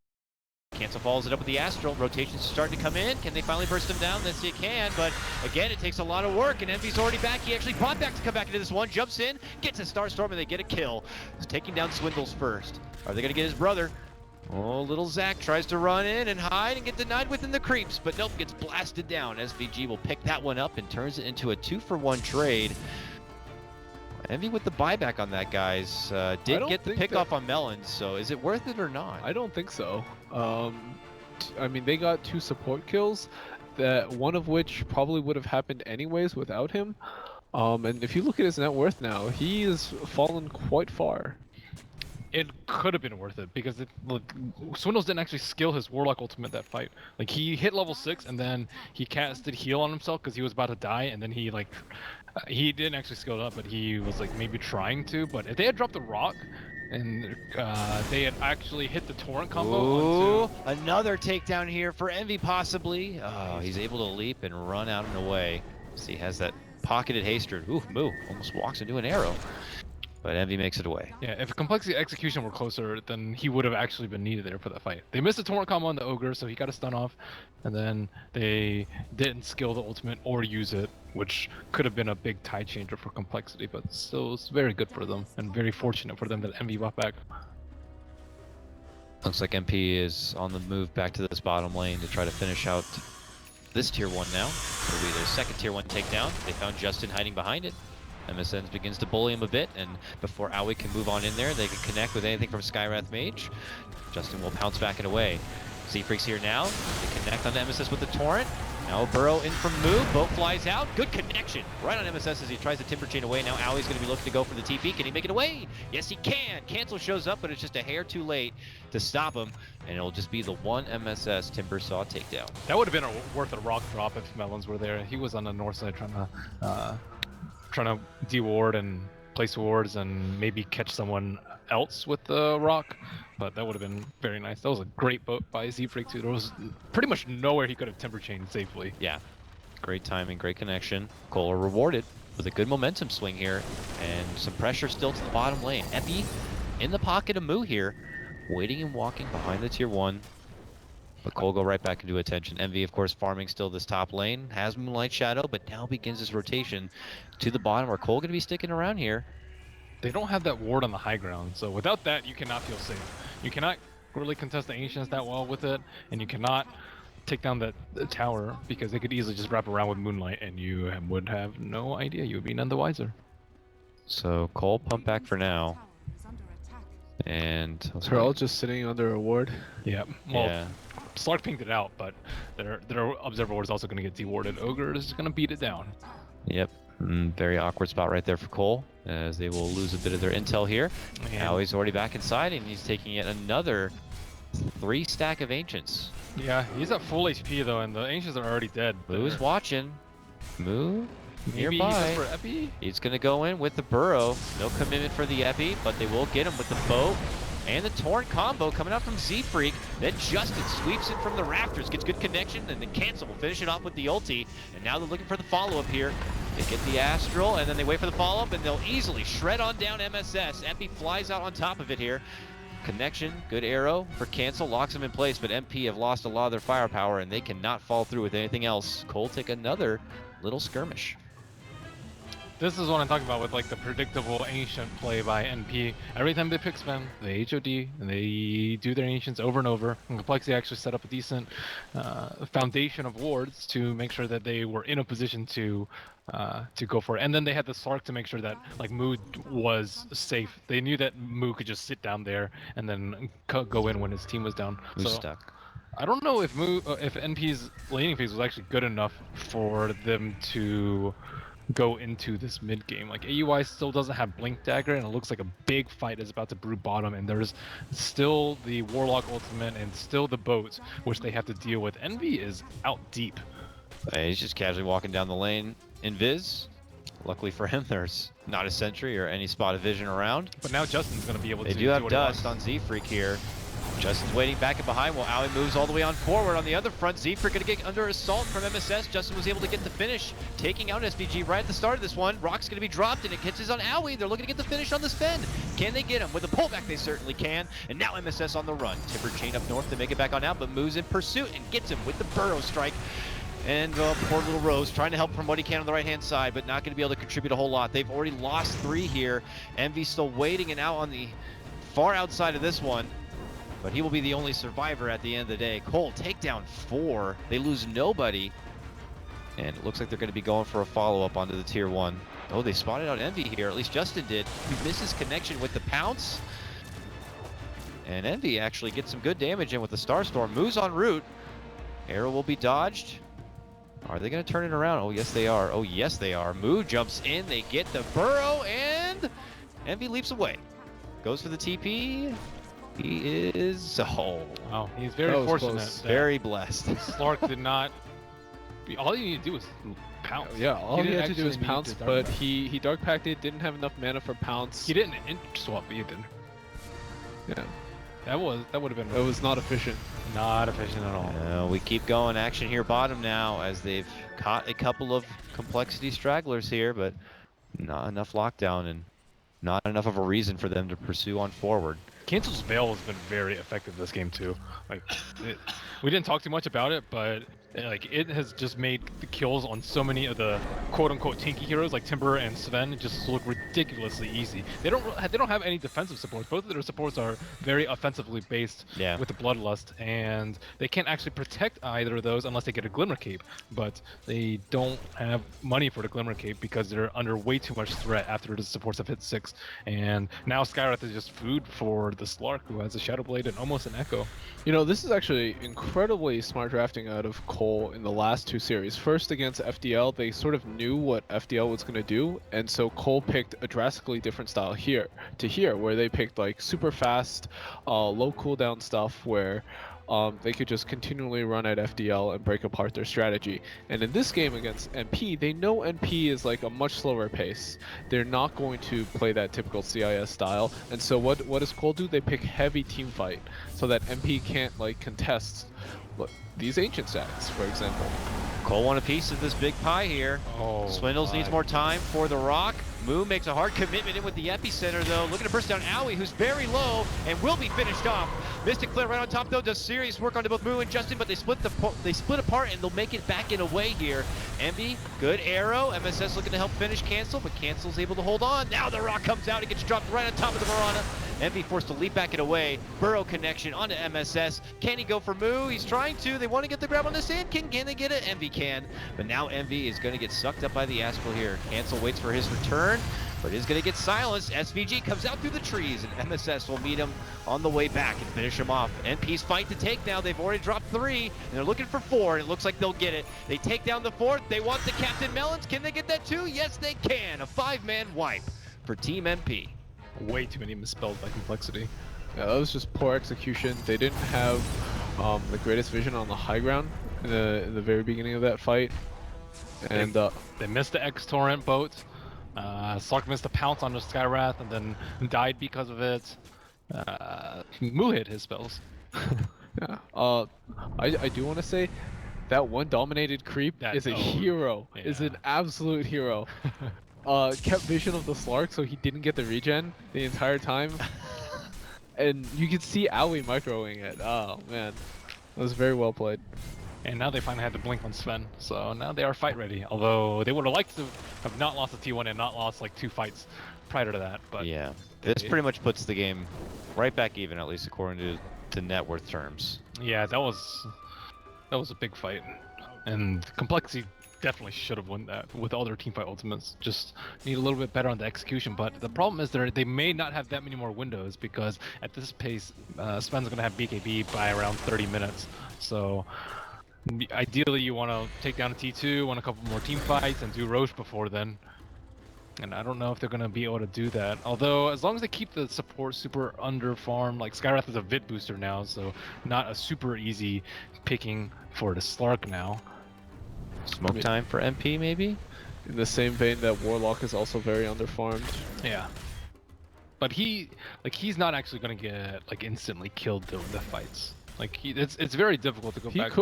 Cancel follows it up with the Astral. Rotations starting to come in. Can they finally burst him down? Let's see, it can, but again, it takes a lot of work, and Envy's already back. He actually bought back to come back into this one. Jumps in, gets a Starstorm, and they get a kill. He's taking down Swindles first. Are they going to get his brother? Oh, little Zach tries to run in and hide and get denied within the creeps, but nope, gets blasted down. SVG will pick that one up and turns it into a 2-for-1 trade. Envy with the buyback on that, guys. Did get the pick off on Melons, so is it worth it or not? I don't think so. I mean, they got 2 support kills, that one of which probably would have happened anyways without him. And if you look at his net worth now, he has fallen quite far. It could have been worth it because Swindles didn't actually skill his Warlock ultimate that fight. Like, he hit level 6 and then he casted heal on himself because he was about to die, and then he he didn't actually skill it up, but he was like maybe trying to. But if they had dropped the rock and they had actually hit the torrent combo. Ooh, another takedown here for Envy possibly. Oh, he's able to leap and run out and away. See, he has that pocketed haster. Ooh, Moo almost walks into an arrow. But Envy makes it away. Yeah, if Complexity execution were closer, then he would have actually been needed there for that fight. They missed the torrent combo on the Ogre, so he got a stun off, and then they didn't skill the ultimate or use it, which could have been a big tide changer for Complexity, but still it's very good for them, and very fortunate for them that Envy bought back. Looks like MP is on the move back to this bottom lane to try to finish out this tier 1 now. It'll be their second tier 1 takedown. They found Justin hiding behind it. MSN begins to bully him a bit, and before Aoi can move on in there, they can connect with anything from Skywrath Mage. Justin will pounce back and away. Z-Freak's here now. They connect on the MSS with the Torrent. Now Burrow in from Moo. Boat flies out. Good connection. Right on MSS as he tries to Timber Chain away. Now Aoi's going to be looking to go for the TP. Can he make it away? Yes, he can. Cancel shows up, but it's just a hair too late to stop him. And it'll just be the one MSS Timber Saw takedown. That would have been worth a rock drop if Melons were there. He was on the north side trying to de-ward and place wards and maybe catch someone else with the rock, but that would have been very nice. That was a great boat by Z-Freak too. There was pretty much nowhere he could have Timber Chained safely. Yeah, great timing, great connection. coL rewarded with a good momentum swing here, and some pressure still to the bottom lane. Epi in the pocket of Moo here, waiting and walking behind the tier 1. But coL go right back into attention. Envy, of course, farming still this top lane. Has Moonlight Shadow, but now begins his rotation to the bottom. Are coL going to be sticking around here? they don't have that ward on the high ground. So without that, you cannot feel safe. You cannot really contest the Ancients that well with it, and you cannot take down the tower because they could easily just wrap around with Moonlight, and you would have no idea. You would be none the wiser. So coL pump back for now. And they're all just sitting under a ward. Yeah. Well, Slark pinged it out, but their observer ward is also going to get dewarded. Ogre is going to beat it down. Yep. Very awkward spot right there for coL, as they will lose a bit of their intel here. Now he's already back inside, and he's taking yet another 3 stack of Ancients. Yeah, he's at full HP though, and the Ancients are already dead. Moo's watching. Moo nearby. For Epi? He's going to go in with the burrow. No commitment for the Epi, but they will get him with the bow. And the Torn combo coming out from Z-Freak. Then Justin sweeps it from the rafters, gets good connection, and then Cancel will finish it off with the ulti. And now they're looking for the follow-up here. They get the Astral, and then they wait for the follow-up, and they'll easily shred on down MSS. MP flies out on top of it here. Connection, good arrow for Cancel, locks him in place, but MP have lost a lot of their firepower, and they cannot fall through with anything else. coL take another little skirmish. This is what I'm talking about with like the predictable Ancient play by NP. Every time they pick Sven, they HOD, and they do their Ancients over and over. And Complexity actually set up a decent foundation of wards to make sure that they were in a position to go for it. And then they had the Slark to make sure that like Moo was safe. They knew that Moo could just sit down there and then go in when his team was down. Moo's stuck. I don't know if if NP's laning phase was actually good enough for them to go into this mid game. Like AUI still doesn't have Blink Dagger, and it looks like a big fight is about to brew bottom, and there's still the Warlock ultimate and still the boats which they have to deal with. Envy is out deep. He's just casually walking down the lane in Viz. Luckily for him, there's not a sentry or any spot of vision around. But now Justin's going to be able to do have dust on Z-Freak here. Justin's waiting back and behind while Aoi moves all the way on forward. On the other front, Z-Freak going to get under assault from MSS. Justin was able to get the finish, taking out SVG right at the start of this one. Rock's going to be dropped, and it catches on Aoi. They're looking to get the finish on the Sven. Can they get him? With a pullback, they certainly can. And now MSS on the run. Timber chain up north to make it back on out, but moves in pursuit and gets him with the burrow strike. And poor little Rose trying to help from what he can on the right-hand side, but not going to be able to contribute a whole lot. They've already lost 3 here. Envy still waiting and out on the far outside of this one. But he will be the only survivor at the end of the day. coL takedown 4. They lose nobody. And it looks like they're going to be going for a follow-up onto the tier 1. Oh, they spotted out Envy here. At least Justin did. He misses connection with the pounce. And Envy actually gets some good damage in with the Starstorm. Moves en route. Arrow will be dodged. Are they going to turn it around? Oh, yes, they are. Oh, yes, they are. Moo jumps in. They get the burrow, and Envy leaps away. Goes for the TP. He is... Oh. Wow, he's very fortunate. Very blessed. Slark did not... All you need to do is pounce. Yeah, all he had to do was pounce, but he dark packed it, didn't have enough mana for pounce. He didn't swap either. Yeah. That would have been... It was not efficient. Not efficient at all. We keep going. Action here bottom now, as they've caught a couple of Complexity stragglers here, but not enough lockdown and not enough of a reason for them to pursue on forward. Cancel's Veil has been very effective this game too. Like, we didn't talk too much about it, but like it has just made the kills on so many of the quote-unquote tanky heroes like Timber and Sven just look ridiculously easy. They don't have any defensive supports. Both of their supports are very offensively based with the Bloodlust, and they can't actually protect either of those unless they get a Glimmer Cape. But they don't have money for the Glimmer Cape because they're under way too much threat after the supports have hit 6. And now Skywrath is just food for the Slark, who has a Shadow Blade and almost an Echo. You know, this is actually incredibly smart drafting out of coL in the last 2 series. First against FDL, they sort of knew what FDL was going to do, and so coL picked a drastically different style here, where they picked like super fast, low cooldown stuff where they could just continually run at FDL and break apart their strategy. And in this game against NP, they know NP is like a much slower pace. They're not going to play that typical CIS style. And so what does coL do? They pick heavy team fight so that NP can't like contest these ancient stacks, for example. coL want a piece of this big pie here. Oh, Swindles needs more time for the rock. Moo makes a hard commitment in with the epicenter though. Looking to burst down Owie, who's very low and will be finished off. Mystic Flare right on top though, does serious work onto both Moo and Justin, but they split apart and they'll make it back in a way here. Envy, good arrow. MSS looking to help finish Cancel, but Cancel's able to hold on. Now the rock comes out, it gets dropped right on top of the Mirana. Envy forced to leap back it away. Burrow connection onto MSS. Can he go for Moo? He's trying to. They want to get the grab on the Sand King. Can they get it? Envy can. But now Envy is going to get sucked up by the Astral here. Cancel waits for his return, but is going to get silenced. SVG comes out through the trees, and MSS will meet him on the way back and finish him off. NP's fight to take now. They've already dropped 3, and they're looking for 4, and it looks like they'll get it. They take down the 4th. They want the Captain Melons. Can they get that too? Yes, they can. A 5-man wipe for Team MP. Way too many misspelled by Complexity. Yeah, that was just poor execution. They didn't have the greatest vision on the high ground in the very beginning of that fight. And they missed the X-Torrent boat. Slark missed a pounce on the Skywrath and then died because of it. Moo hit his spells. Yeah. I do want to say that one dominated creep is a hero. Yeah. Is an absolute hero. Kept vision of the Slark so he didn't get the regen the entire time. And you could see Owie microing it. Oh man, that was very well played. And now they finally had to blink on Sven, so now they are fight ready. Although they would have liked to have not lost a T1 and not lost like 2 fights prior to that. But yeah, this pretty much puts the game right back even, at least according to net worth terms. Yeah, that was a big fight, and Complexity definitely should have won that with all their teamfight ultimates. Just need a little bit better on the execution, but the problem is they may not have that many more windows, because at this pace, Sven's going to have BKB by around 30 minutes. So ideally you want to take down a T2, want a couple more team fights, and do Roche before then. And I don't know if they're going to be able to do that. Although, as long as they keep the support super under farm, like Skywrath is a Vit booster now, so not a super easy picking for the Slark now. Smoke time for MP, maybe? In the same vein that Warlock is also very underfarmed. Yeah. But he's not actually going to get like instantly killed though in the fights. Like it's very difficult to go back.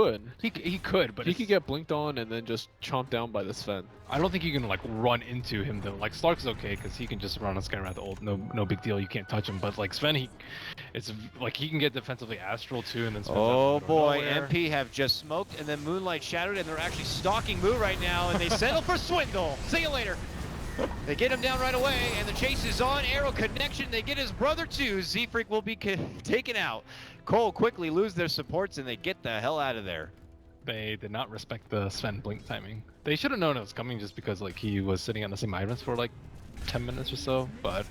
He could, but he could get blinked on and then just chomped down by the Sven. I don't think you can like run into him though. Like Slark's okay because he can just run on Skywrath ult, no big deal. You can't touch him. But like Sven, it's like he can get defensively astral too, and then. Sven's oh boy, MP have just smoked and then Moonlight shadowed, and they're actually stalking Moo right now, and they settle for Swindle. See you later. They get him down right away, and the chase is on. Arrow connection. They get his brother too. Z-Freak will be taken out. coL quickly lose their supports, and they get the hell out of there. They did not respect the Sven blink timing. They should have known it was coming just because like he was sitting on the same items for like 10 minutes or so. But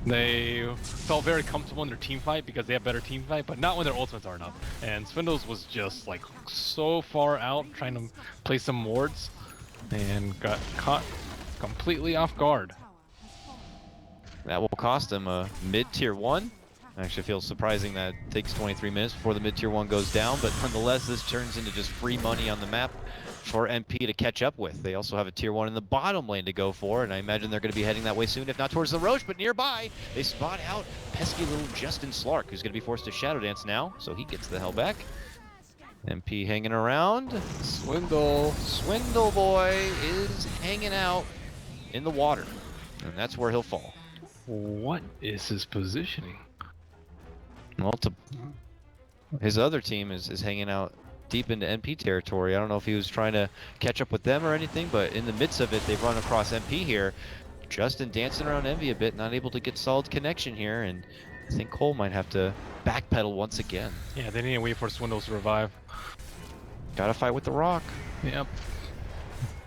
they felt very comfortable in their team fight because they have better team fight, but not when their ultimates aren't up. And Swindles was just like so far out trying to play some wards and got caught completely off guard. That will cost them a mid-tier 1. Actually feels surprising that it takes 23 minutes before the mid-tier 1 goes down, but nonetheless this turns into just free money on the map for MP to catch up with. They also have a tier 1 in the bottom lane to go for, and I imagine they're going to be heading that way soon, if not towards the Roche, but nearby they spot out pesky little Justin Slark, who's going to be forced to Shadow Dance now, so he gets the hell back. MP hanging around. Swindle boy is hanging out in the water, and that's where he'll fall. What is his positioning? Well, his other team is hanging out deep into MP territory. I don't know if he was trying to catch up with them or anything, but in the midst of it, they've run across MP here. Justin dancing around Envy a bit, not able to get solid connection here, and I think coL might have to backpedal once again. Yeah, they need to wait for Swindles to revive. Gotta fight with the rock. Yep.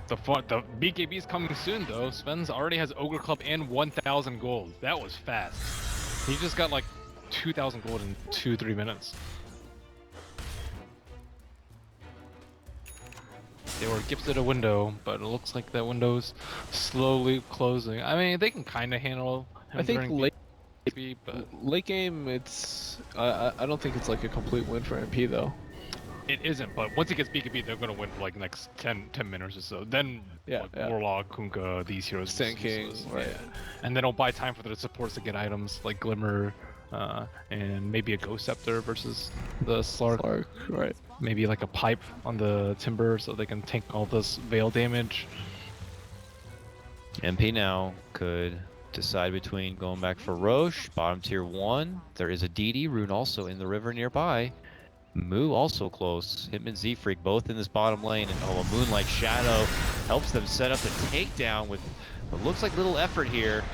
The BKB is coming soon though. Sven's already has Ogre Club and 1,000 gold. That was fast. He just got like 2,000 gold in 2-3 minutes. They were gifted a window, but it looks like that window's slowly closing. I mean, they can kind of handle him. I think late game, it's I don't think it's like a complete win for MP though. It isn't, but once it gets BKB, they're gonna win for like next 10 minutes or so. Then Warlock, Kunkka, these heroes, Sand King, right? Yeah. And then it'll buy time for the supports to get items like Glimmer, and maybe a Ghost Scepter versus the Slark. Right. Maybe like a pipe on the Timber so they can tank all this Veil damage. MP now could decide between going back for Roche, bottom tier 1. There is a DD rune also in the river nearby. Moo also close. Hitman Z-Freak both in this bottom lane, and a Moonlight Shadow helps them set up the takedown with what looks like little effort here.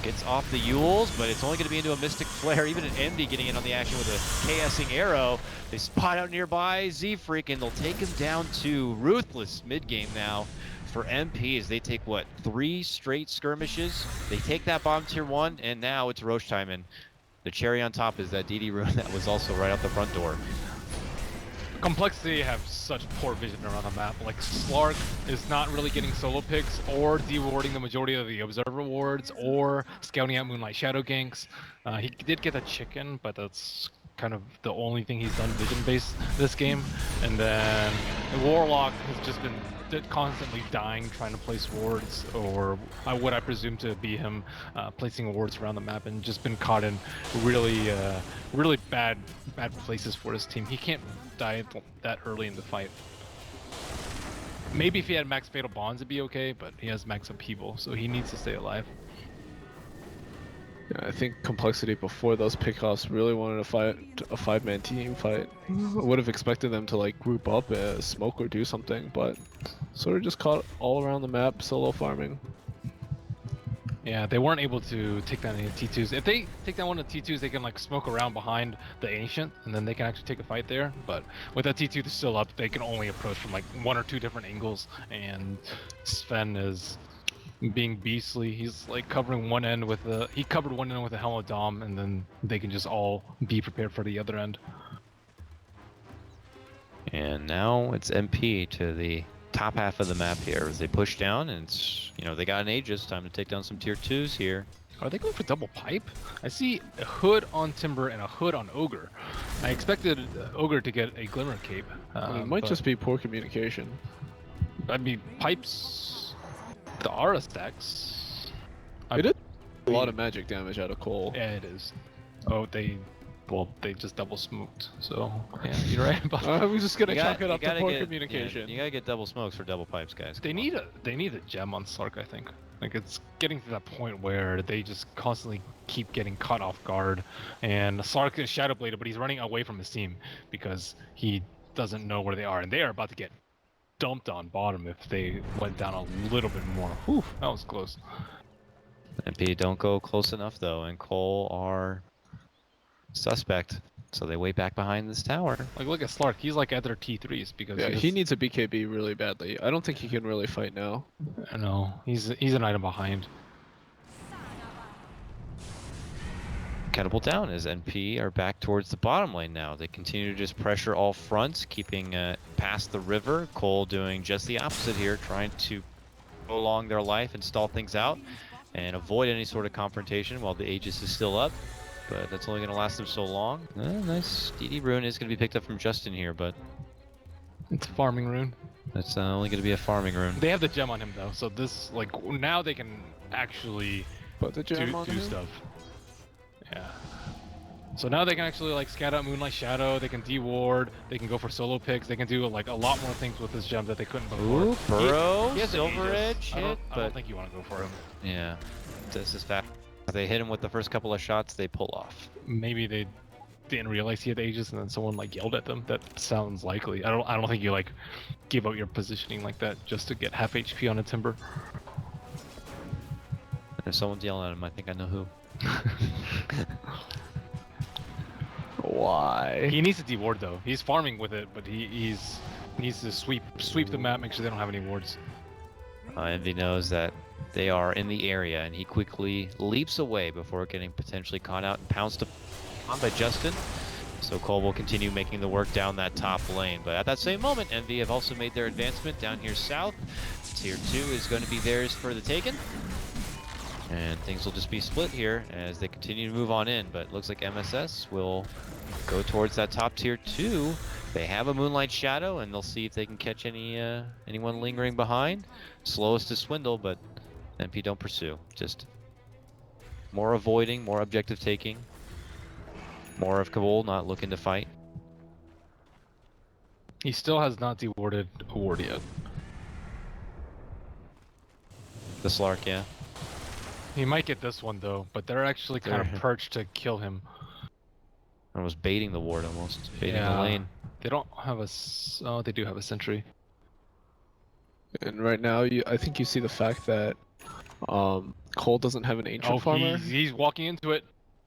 Gets off the Yules, but it's only going to be into a Mystic Flare. Even an MD getting in on the action with a KSing arrow. They spot out nearby Z-Freak, and they'll take him down to ruthless mid-game now for MP as they take, what, 3 straight skirmishes? They take that bottom tier 1, and now it's Roche time, and the cherry on top is that DD rune that was also right out the front door. Complexity have such poor vision around the map. Like, Slark is not really getting solo picks or de-warding the majority of the observer wards or scouting out Moonlight Shadow ganks. He did get a chicken, but that's kind of the only thing he's done vision-based this game. And then the Warlock has just been constantly dying trying to place wards, or what I presume to be him placing wards around the map, and just been caught in really really bad places for his team. He can't die that early in the fight. Maybe if he had max fatal bonds it'd be okay, but he has max upheaval, so he needs to stay alive. Yeah, I think Complexity before those pickoffs really wanted to fight a 5-man team fight. I would have expected them to like group up, smoke or do something, but sort of just caught all around the map solo farming. Yeah, they weren't able to take down any T2s. If they take down one of the T2s, they can like smoke around behind the Ancient, and then they can actually take a fight there. But with that T2 still up, they can only approach from like 1 or 2 different angles, and Sven is being beastly. He's like covering one end with a Helm of Dom, and then they can just all be prepared for the other end. And now it's MP to the top half of the map here as they push down, and it's, you know, they got an Aegis, time to take down some tier 2s here. Are they going for double pipe? I see a hood on Timber and a hood on Ogre. I expected Ogre to get a Glimmer Cape. It might just be poor communication. I mean, pipes, the Aura stacks. It is a lot of magic damage out of coL. Yeah, it is. Oh, they just double smoked. So yeah, you're right. But I was just gonna chalk it up to poor communication. Yeah, you gotta get double smokes for double pipes, guys. They need a gem on Slark, I think. Like, it's getting to that point where they just constantly keep getting caught off guard, and Slark is Shadow Bladed, but he's running away from his team because he doesn't know where they are, and they are about to get dumped on bottom if they went down a little bit more. Whew, that was close. MP don't go close enough though, and coL are suspect, so they wait back behind this tower. Like, look at Slark, he's like at their T3s because he needs a BKB really badly. I don't think he can really fight now. I know, he's an item behind. Catapult down as NP are back towards the bottom lane now. They continue to just pressure all fronts, keeping past the river. coL doing just the opposite here, trying to prolong their life and stall things out and avoid any sort of confrontation while the Aegis is still up. But that's only going to last them so long. Nice DD rune is going to be picked up from Justin here, but it's a farming rune. That's only going to be a farming rune. They have the gem on him though, so this, like, now they can actually put the gem do on him? stuff. Yeah. So now they can actually like scout out Moonlight Shadow. They can de-ward. They can go for solo picks. They can do like a lot more things with this gem that they couldn't before. Ooh, Burrow, he has Silver Edge hit, I don't think you want to go for him. Yeah, this is fast. They hit him with the first couple of shots, they pull off. Maybe they didn't realize he had Aegis, and then someone like yelled at them. That sounds likely. I don't think you like give out your positioning like that just to get half HP on a Timber. If someone's yelling at him, I think I know who. Why? He needs to de-ward though. He's farming with it, but he needs to sweep the map, make sure they don't have any wards. Envy knows that they are in the area, and he quickly leaps away before getting potentially caught out and pounced upon by Justin. So coL will continue making the work down that top lane. But at that same moment, Envy have also made their advancement down here south. Tier 2 is going to be theirs for the taken. And things will just be split here as they continue to move on in. But it looks like MSS will go towards that top tier 2. They have a Moonlight Shadow, and they'll see if they can catch anyone lingering behind. Slowest to swindle, but MP don't pursue. Just more avoiding, more objective taking. More of coL not looking to fight. He still has not de-warded a ward yet. The Slark, yeah. He might get this one though, but they're actually kind of perched to kill him. I was baiting the ward almost, baiting the lane. They don't have a. Oh, they do have a sentry. And right now, I think you see the fact that coL doesn't have an ancient farmer. He's walking into it.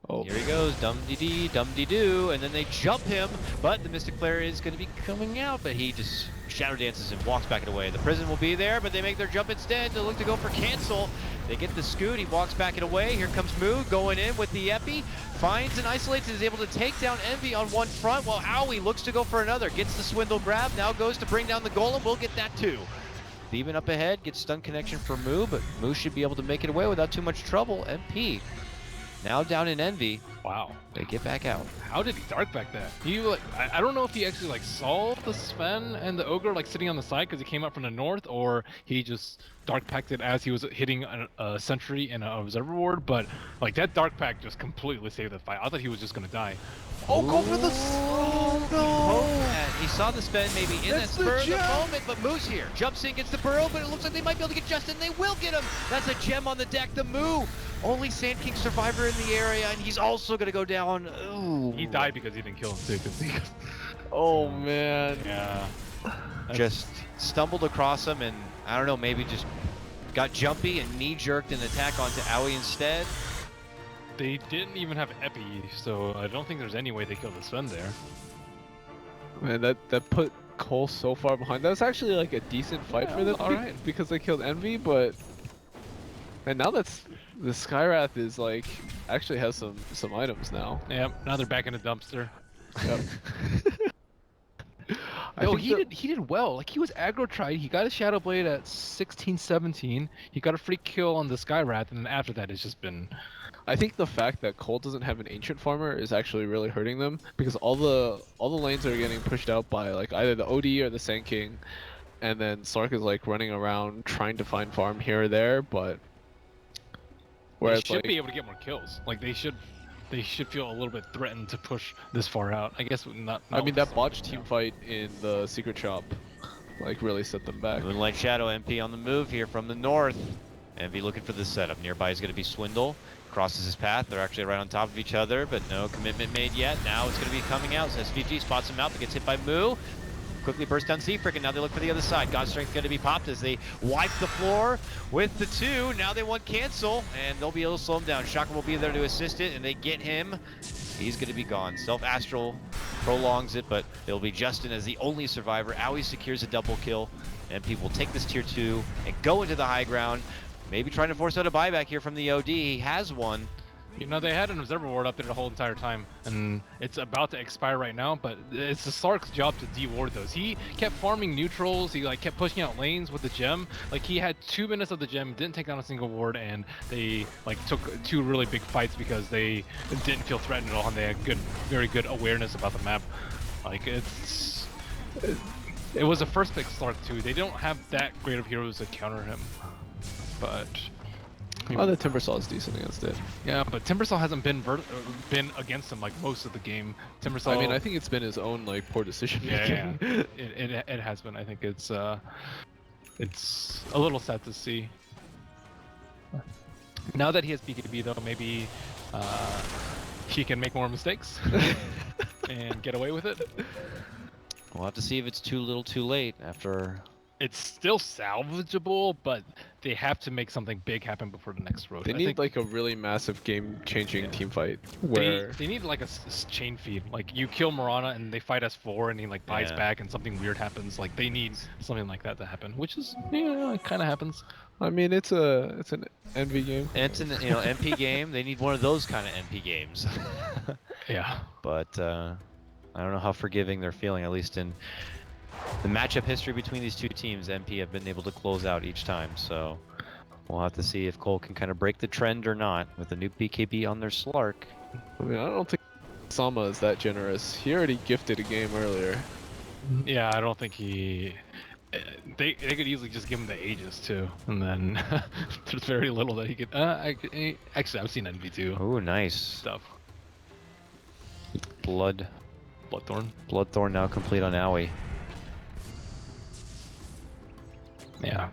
Oh. Here he goes, dum-dee-dee, and then they jump him, but the Mystic Flare is going to be coming out, but he just shadow dances and walks back away. The prison will be there, but they make their jump instead to look to go for cancel. They get the scoot, he walks back it away. Here comes Moo going in with the epi, finds and isolates and is able to take down Envy on one front, while Owie looks to go for another. Gets the swindle grab, now goes to bring down the golem, we'll get that too. Demon up ahead, gets stun connection for Moo, but Moo should be able to make it away without too much trouble. MP now down in Envy. Wow. They get back out. How did he dark back that? He like, I don't know if he actually like saw the Sven and the Ogre like sitting on the side because he came up from the north, or he just dark packed it as he was hitting a sentry and an observer ward, but like that dark pack just completely saved the fight. I thought he was just gonna die. Oh, go for the... Oh, no! He saw the Sven maybe in that spur of the moment, but Moo's here. Jumps in, gets the burrow, but it looks like they might be able to get Justin. They will get him! That's a gem on the deck. The Moo, only Sand King survivor in the area, and he's also going to go down. Ooh. He died because he didn't kill him, too. Oh, man. Yeah. Just stumbled across him, and I don't know, maybe just got jumpy and knee-jerked an attack onto Owie instead. They didn't even have Epi, so I don't think there's any way they killed the Sven there. Man, that put coL so far behind. That was actually like a decent fight for them, alright, because they killed Envy, but... And now that's... The Skywrath is like... Actually has some items now. Yep, now they're back in the dumpster. Yep. Oh, he did well. Like, he was aggro tried. He got a Shadow Blade at 16-17. He got a free kill on the Skywrath, and then after that, it's just been... I think the fact that coL doesn't have an ancient farmer is actually really hurting them, because all the lanes are getting pushed out by like either the OD or the Sand King, and then Slark is like running around trying to find farm here or there, but whereas they should be able to get more kills. Like they should feel a little bit threatened to push this far out. I guess not. I mean, that botched team fight in the secret shop like really set them back. Moonlight Shadow MP on the move here from the north. Envy looking for the setup. Nearby is going to be Swindle. Crosses his path. They're actually right on top of each other, but no commitment made yet. Now it's going to be coming out. So SVG spots him out, but gets hit by Moo. Quickly bursts down Seafrick, and now they look for the other side. God's Strength going to be popped as they wipe the floor with the 2. Now they want cancel, and they'll be able to slow him down. Shocker will be there to assist it, and they get him. He's going to be gone. Self-Astral prolongs it, but it'll be Justin as the only survivor. Owie secures a double kill, and people will take this tier 2 and go into the high ground. Maybe trying to force out a buyback here from the OD. He has one. You know, they had an observer ward up there the whole entire time, and it's about to expire right now, but it's the Slark's job to de-ward those. He kept farming neutrals, he like kept pushing out lanes with the gem. Like he had 2 minutes of the gem, didn't take down a single ward, and they like took 2 really big fights because they didn't feel threatened at all, and they had very good awareness about the map. Like it was a first pick Slark too. They don't have that great of heroes to counter him. But oh, the Timbersaw is decent against it. Yeah, but Timbersaw hasn't been against him like most of the game. Timbersaw. I mean, I think it's been his own like poor decision making. Yeah. It has been. I think it's a little sad to see. Now that he has BKB though, maybe he can make more mistakes and get away with it. We'll have to see if it's too little, too late after. It's still salvageable, but they have to make something big happen before the next road. They need like a really massive game-changing team fight where they need like a chain feed. Like you kill Mirana and they fight S4 and he like buys back and something weird happens. Like they need something like that to happen, which is it kind of happens. I mean, it's an NV game. It's an MP game. They need one of those kind of MP games. Yeah. But I don't know how forgiving they're feeling, at least in the matchup history between these two teams. MP have been able to close out each time, so we'll have to see if coL can kind of break the trend or not with the new BKB on their Slark. I mean, I don't think Sama is that generous. He already gifted a game earlier. Yeah, I don't think he... They could easily just give him the Aegis too, and then there's very little that he could... actually, I've seen Envy too. Oh, nice. Stuff. Bloodthorn now complete on Owie. Yeah.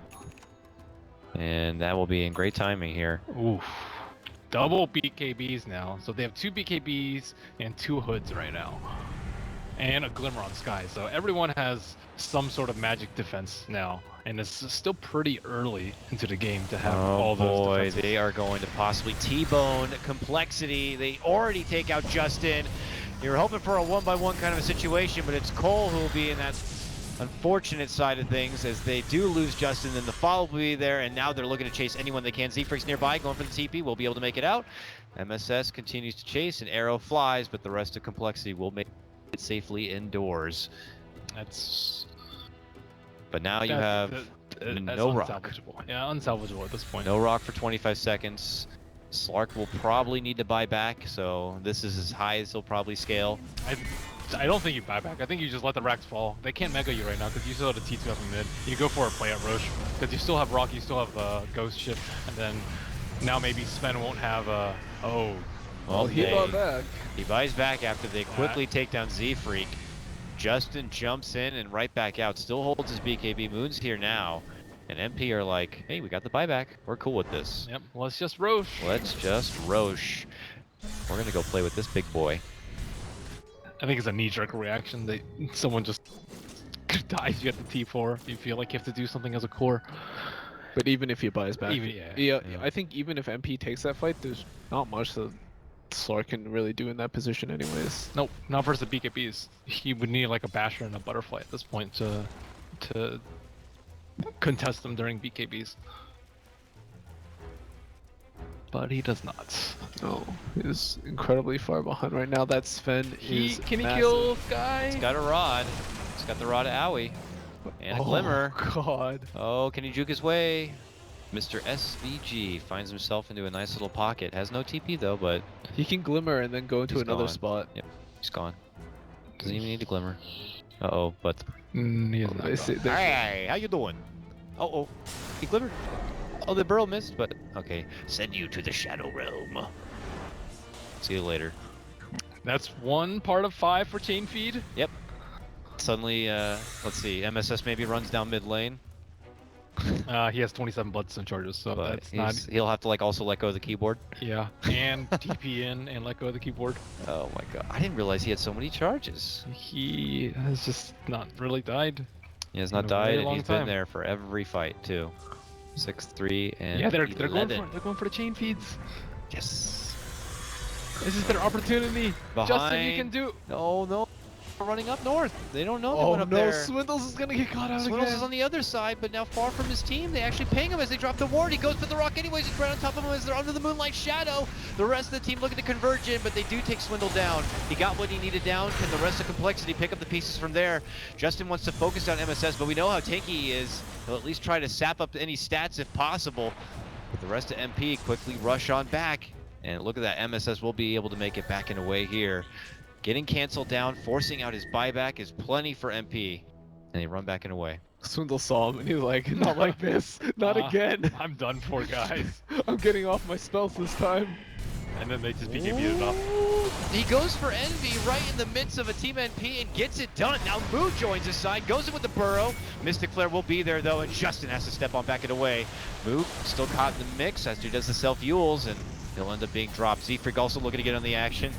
And that will be in great timing here. Oof. Double BKBs now. So they have 2 BKBs and 2 hoods right now. And a Glimmer on Sky. So everyone has some sort of magic defense now. And it's still pretty early into the game to have all those defenses. They are going to possibly T-bone Complexity. They already take out Justin. You're hoping for a 1-by-1 kind of a situation, but it's coL who will be in that unfortunate side of things as they do lose Justin. Then the follow will be there, and now they're looking to chase anyone they can. Z-Freak's nearby, going for the TP, will be able to make it out. MSS continues to chase, and Arrow flies, but the rest of Complexity will make it safely indoors. But now you have no rock. Yeah, unsalvageable at this point. No rock for 25 seconds. Slark will probably need to buy back, so this is as high as he'll probably scale. I don't think you buy back. I think you just let the racks fall. They can't mega you right now because you still have the T2 up in mid. You go for a play at Roche because you still have rock, you still have Ghost Ship, and then now maybe Sven won't have Well, he bought back. He buys back after they quickly take down Z-Freak. Justin jumps in and right back out. Still holds his BKB. Moon's here now. And MP are like, hey, we got the buyback. We're cool with this. Yep, let's just Roche. Let's just Roche. We're going to go play with this big boy. I think it's a knee-jerk reaction. Someone just dies. You get the T4. You feel like you have to do something as a core. But even if he buys back, yeah, I think even if MP takes that fight, there's not much that Slark can really do in that position anyways. Nope, not versus the BKBs. He would need like a Basher and a Butterfly at this point to contest them during BKBs. But he does not. No, he's incredibly far behind right now. That Sven is Can he massive. kill Sky? He's got a rod. He's got the rod of Owie. And a Glimmer. God. Oh, can he juke his way? Mr. SVG finds himself into a nice little pocket. Has no TP though, but he can Glimmer and then go into another gone. spot. Yep, he's gone. Doesn't even need to Glimmer. Uh-oh, but... he is not. Hey, how you doing? Uh-oh, he glimmered. Oh, the burrow missed, but okay. Send you to the Shadow Realm. See you later. That's 1 part of 5 for chain feed. Yep. Suddenly, let's see, MSS maybe runs down mid lane. He has 27 bloodstone charges, so But that's not... he'll have to like also let go of the keyboard. Yeah, and TP in and let go of the keyboard. Oh my god, I didn't realize he had so many charges. He has just not really died. He has not died, and he's been there for every fight too. 6-3 and yeah, they're 11. going for the chain feeds. Yes. This is their opportunity. Behind. Justin, you can do. No. Running up north. They don't know they went up no, there. Swindles is gonna get caught out Swindles again. is on the other side, but now far from his team. They actually ping him as they drop the ward. He goes for the rock anyways. He's right on top of him as they're under the moonlight shadow. The rest of the team looking to converge in, but they do take Swindle down. He got what he needed down. Can the rest of Complexity pick up the pieces from there? Justin wants to focus on MSS, but we know how tanky he is. He'll at least try to sap up any stats if possible. But the rest of MP quickly rush on back. And look at that, MSS will be able to make it back in a way here. Getting canceled down, forcing out his buyback is plenty for MP. And they run back and away. Swindle saw him and he's like, not like this, not again. I'm done for, guys. I'm getting off my spells this time. And then they just BKB it off. He goes for Envy right in the midst of a Team NP and gets it done. Now Moo joins his side, goes in with the burrow. Mystic Flare will be there though, and Justin has to step on back and away. Moo still caught in the mix as he does the self-Yules, and he'll end up being dropped. Z-Freak also looking to get on the action.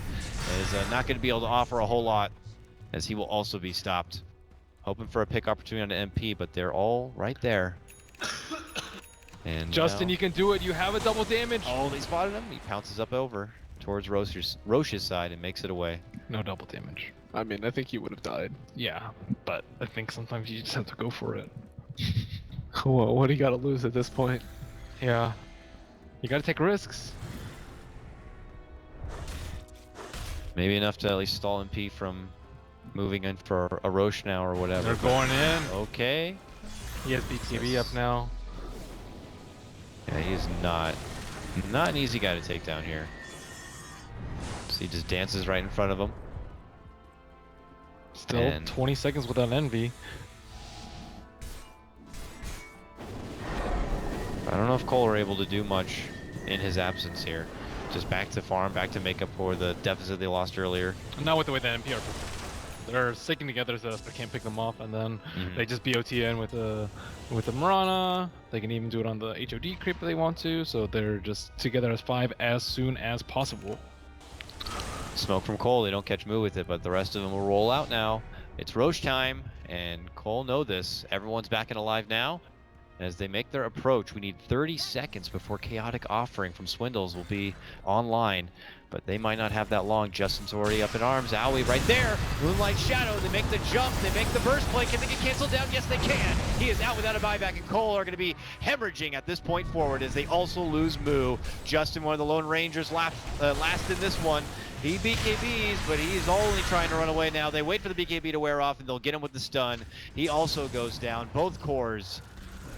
Is not going to be able to offer a whole lot, as he will also be stopped. Hoping for a pick opportunity on the MP, but they're all right there. And Justin, you can do it. You have a double damage. Oh, they spotted him. He pounces up over towards Roche's side and makes it away. No double damage. I mean, I think he would have died. Yeah, but I think sometimes you just have to go for it. What do you got to lose at this point? Yeah, you got to take risks. Maybe enough to at least stall MP from moving in for a Roche now or whatever. They're going in. Okay. He has BKB up now. Yeah, he's not an easy guy to take down here. So he just dances right in front of him. Still 20 seconds without Envy. I don't know if coL are able to do much in his absence here. Just back to farm, back to make up for the deficit they lost earlier. Not with the way the NP are they're sticking together so they can't pick them off, and then they just BOTN with the Mirana. They can even do it on the HOD creep if they want to, so they're just together as 5 as soon as possible. Smoke from coL, they don't catch move with it, but the rest of them will roll out now. It's Roche time, and coL know this. Everyone's back and alive now. As they make their approach, we need 30 seconds before Chaotic Offering from Swindles will be online. But they might not have that long. Justin's already up in arms. Owie right there. Moonlight Shadow. They make the jump. They make the burst play. Can they get canceled down? Yes, they can. He is out without a buyback, and coL are going to be hemorrhaging at this point forward as they also lose Moo. Justin, one of the Lone Rangers, last in this one. He BKBs, but he's only trying to run away now. They wait for the BKB to wear off, and they'll get him with the stun. He also goes down. Both cores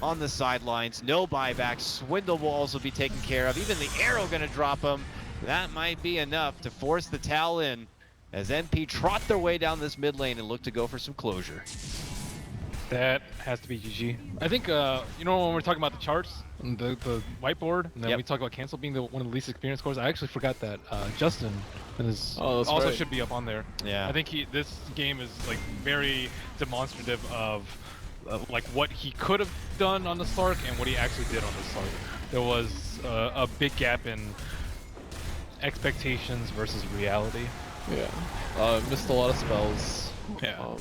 on the sidelines. No buyback. Swindle will also be taken care of. Even the arrow going to drop him. That might be enough to force the Tal in as NP trot their way down this mid lane and look to go for some closure. That has to be GG. I think, you know, when we're talking about the charts, the whiteboard, and then we talk about Cancel being one of the least experienced cores, I actually forgot that Justin also should be up on there. Yeah. I think this game is like very demonstrative of like what he could have done on the Slark and what he actually did on the Slark. There was a big gap in expectations versus reality. Yeah. Missed a lot of spells. Yeah.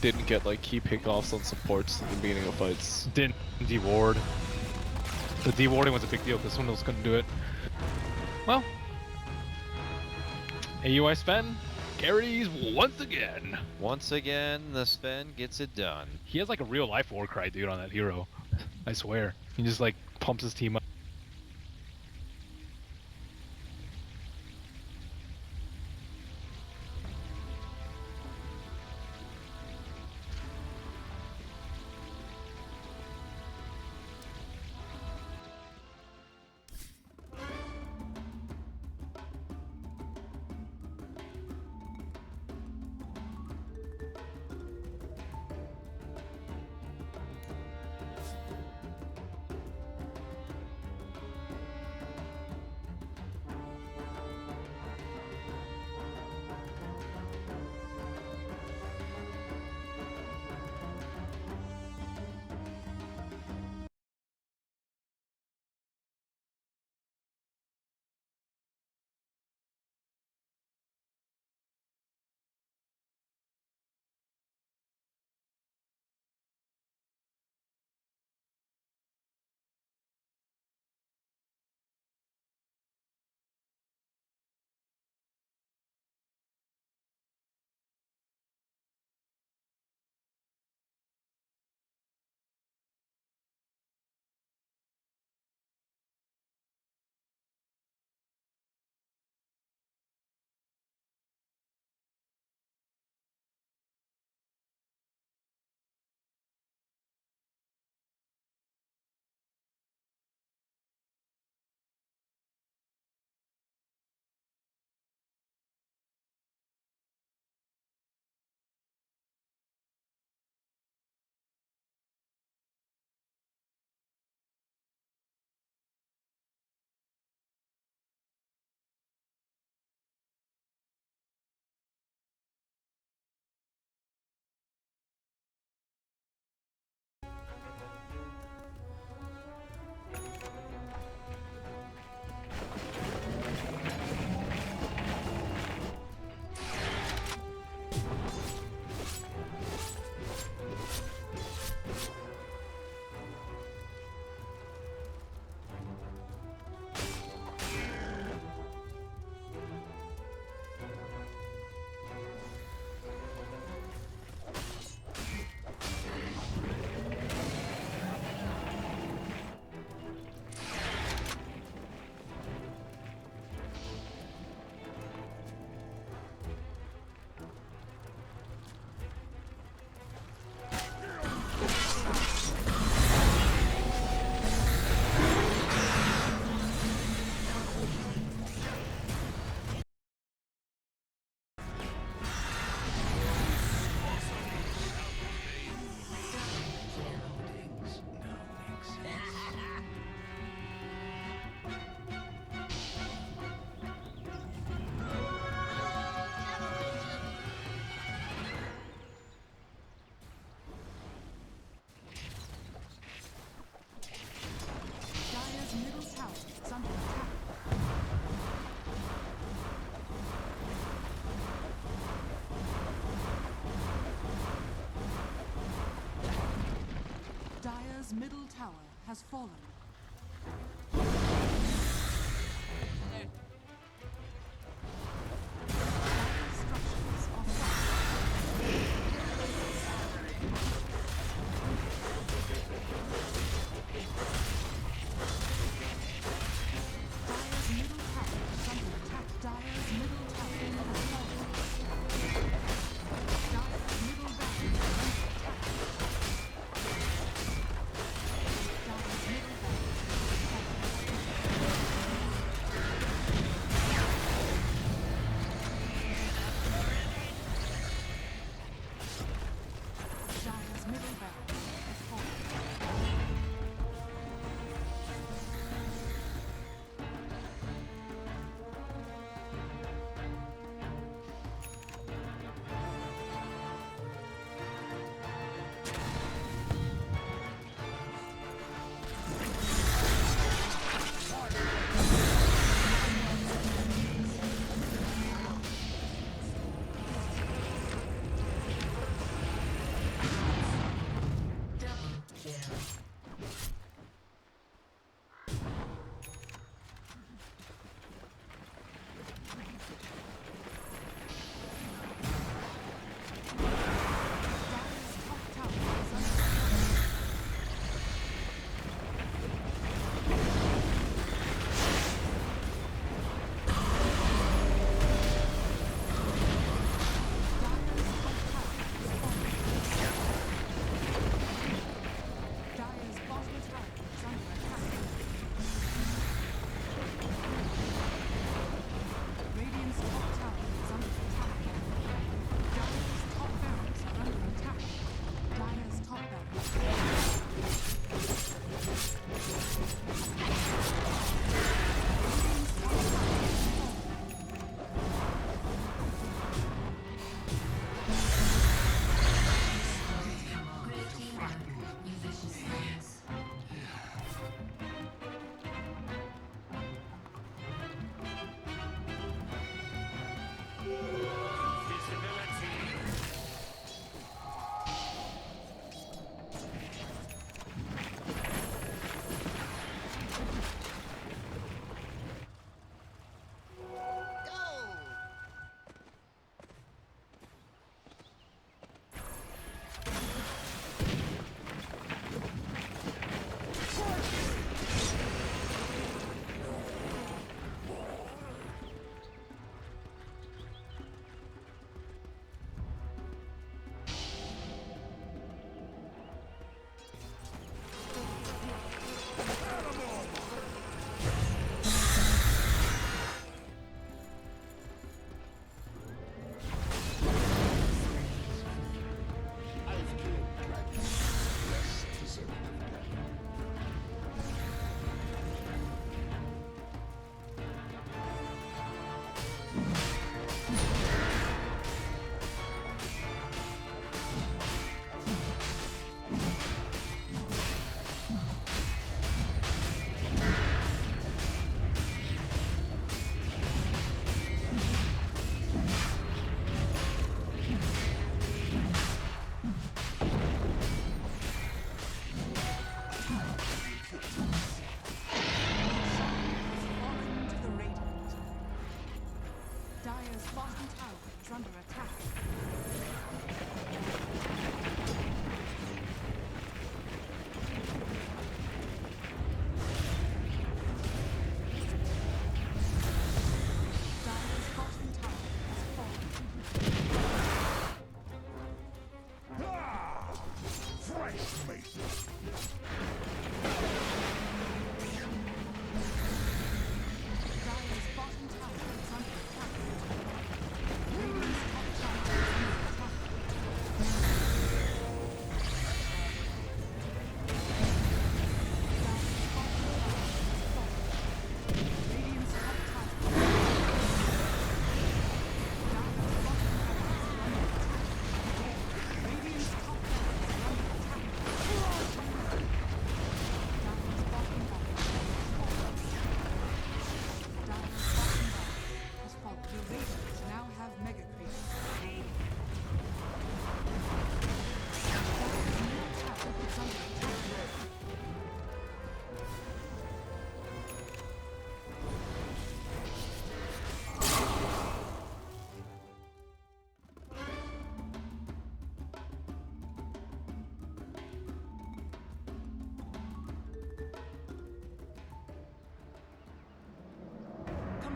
Didn't get like key pickoffs on supports in the beginning of fights. Didn't deward. The dewarding was a big deal because Swindles couldn't do it. Well, AUI Sven carries once again. Once again, the Sven gets it done. He has like a real life war cry, dude, on that hero. I swear. He just like pumps his team up. middle tower has fallen.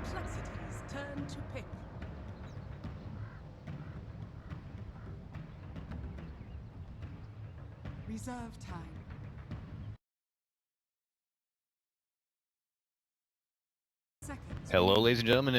Perplexity's turn to pick. Reserve time. Seconds. Hello, ladies and gentlemen.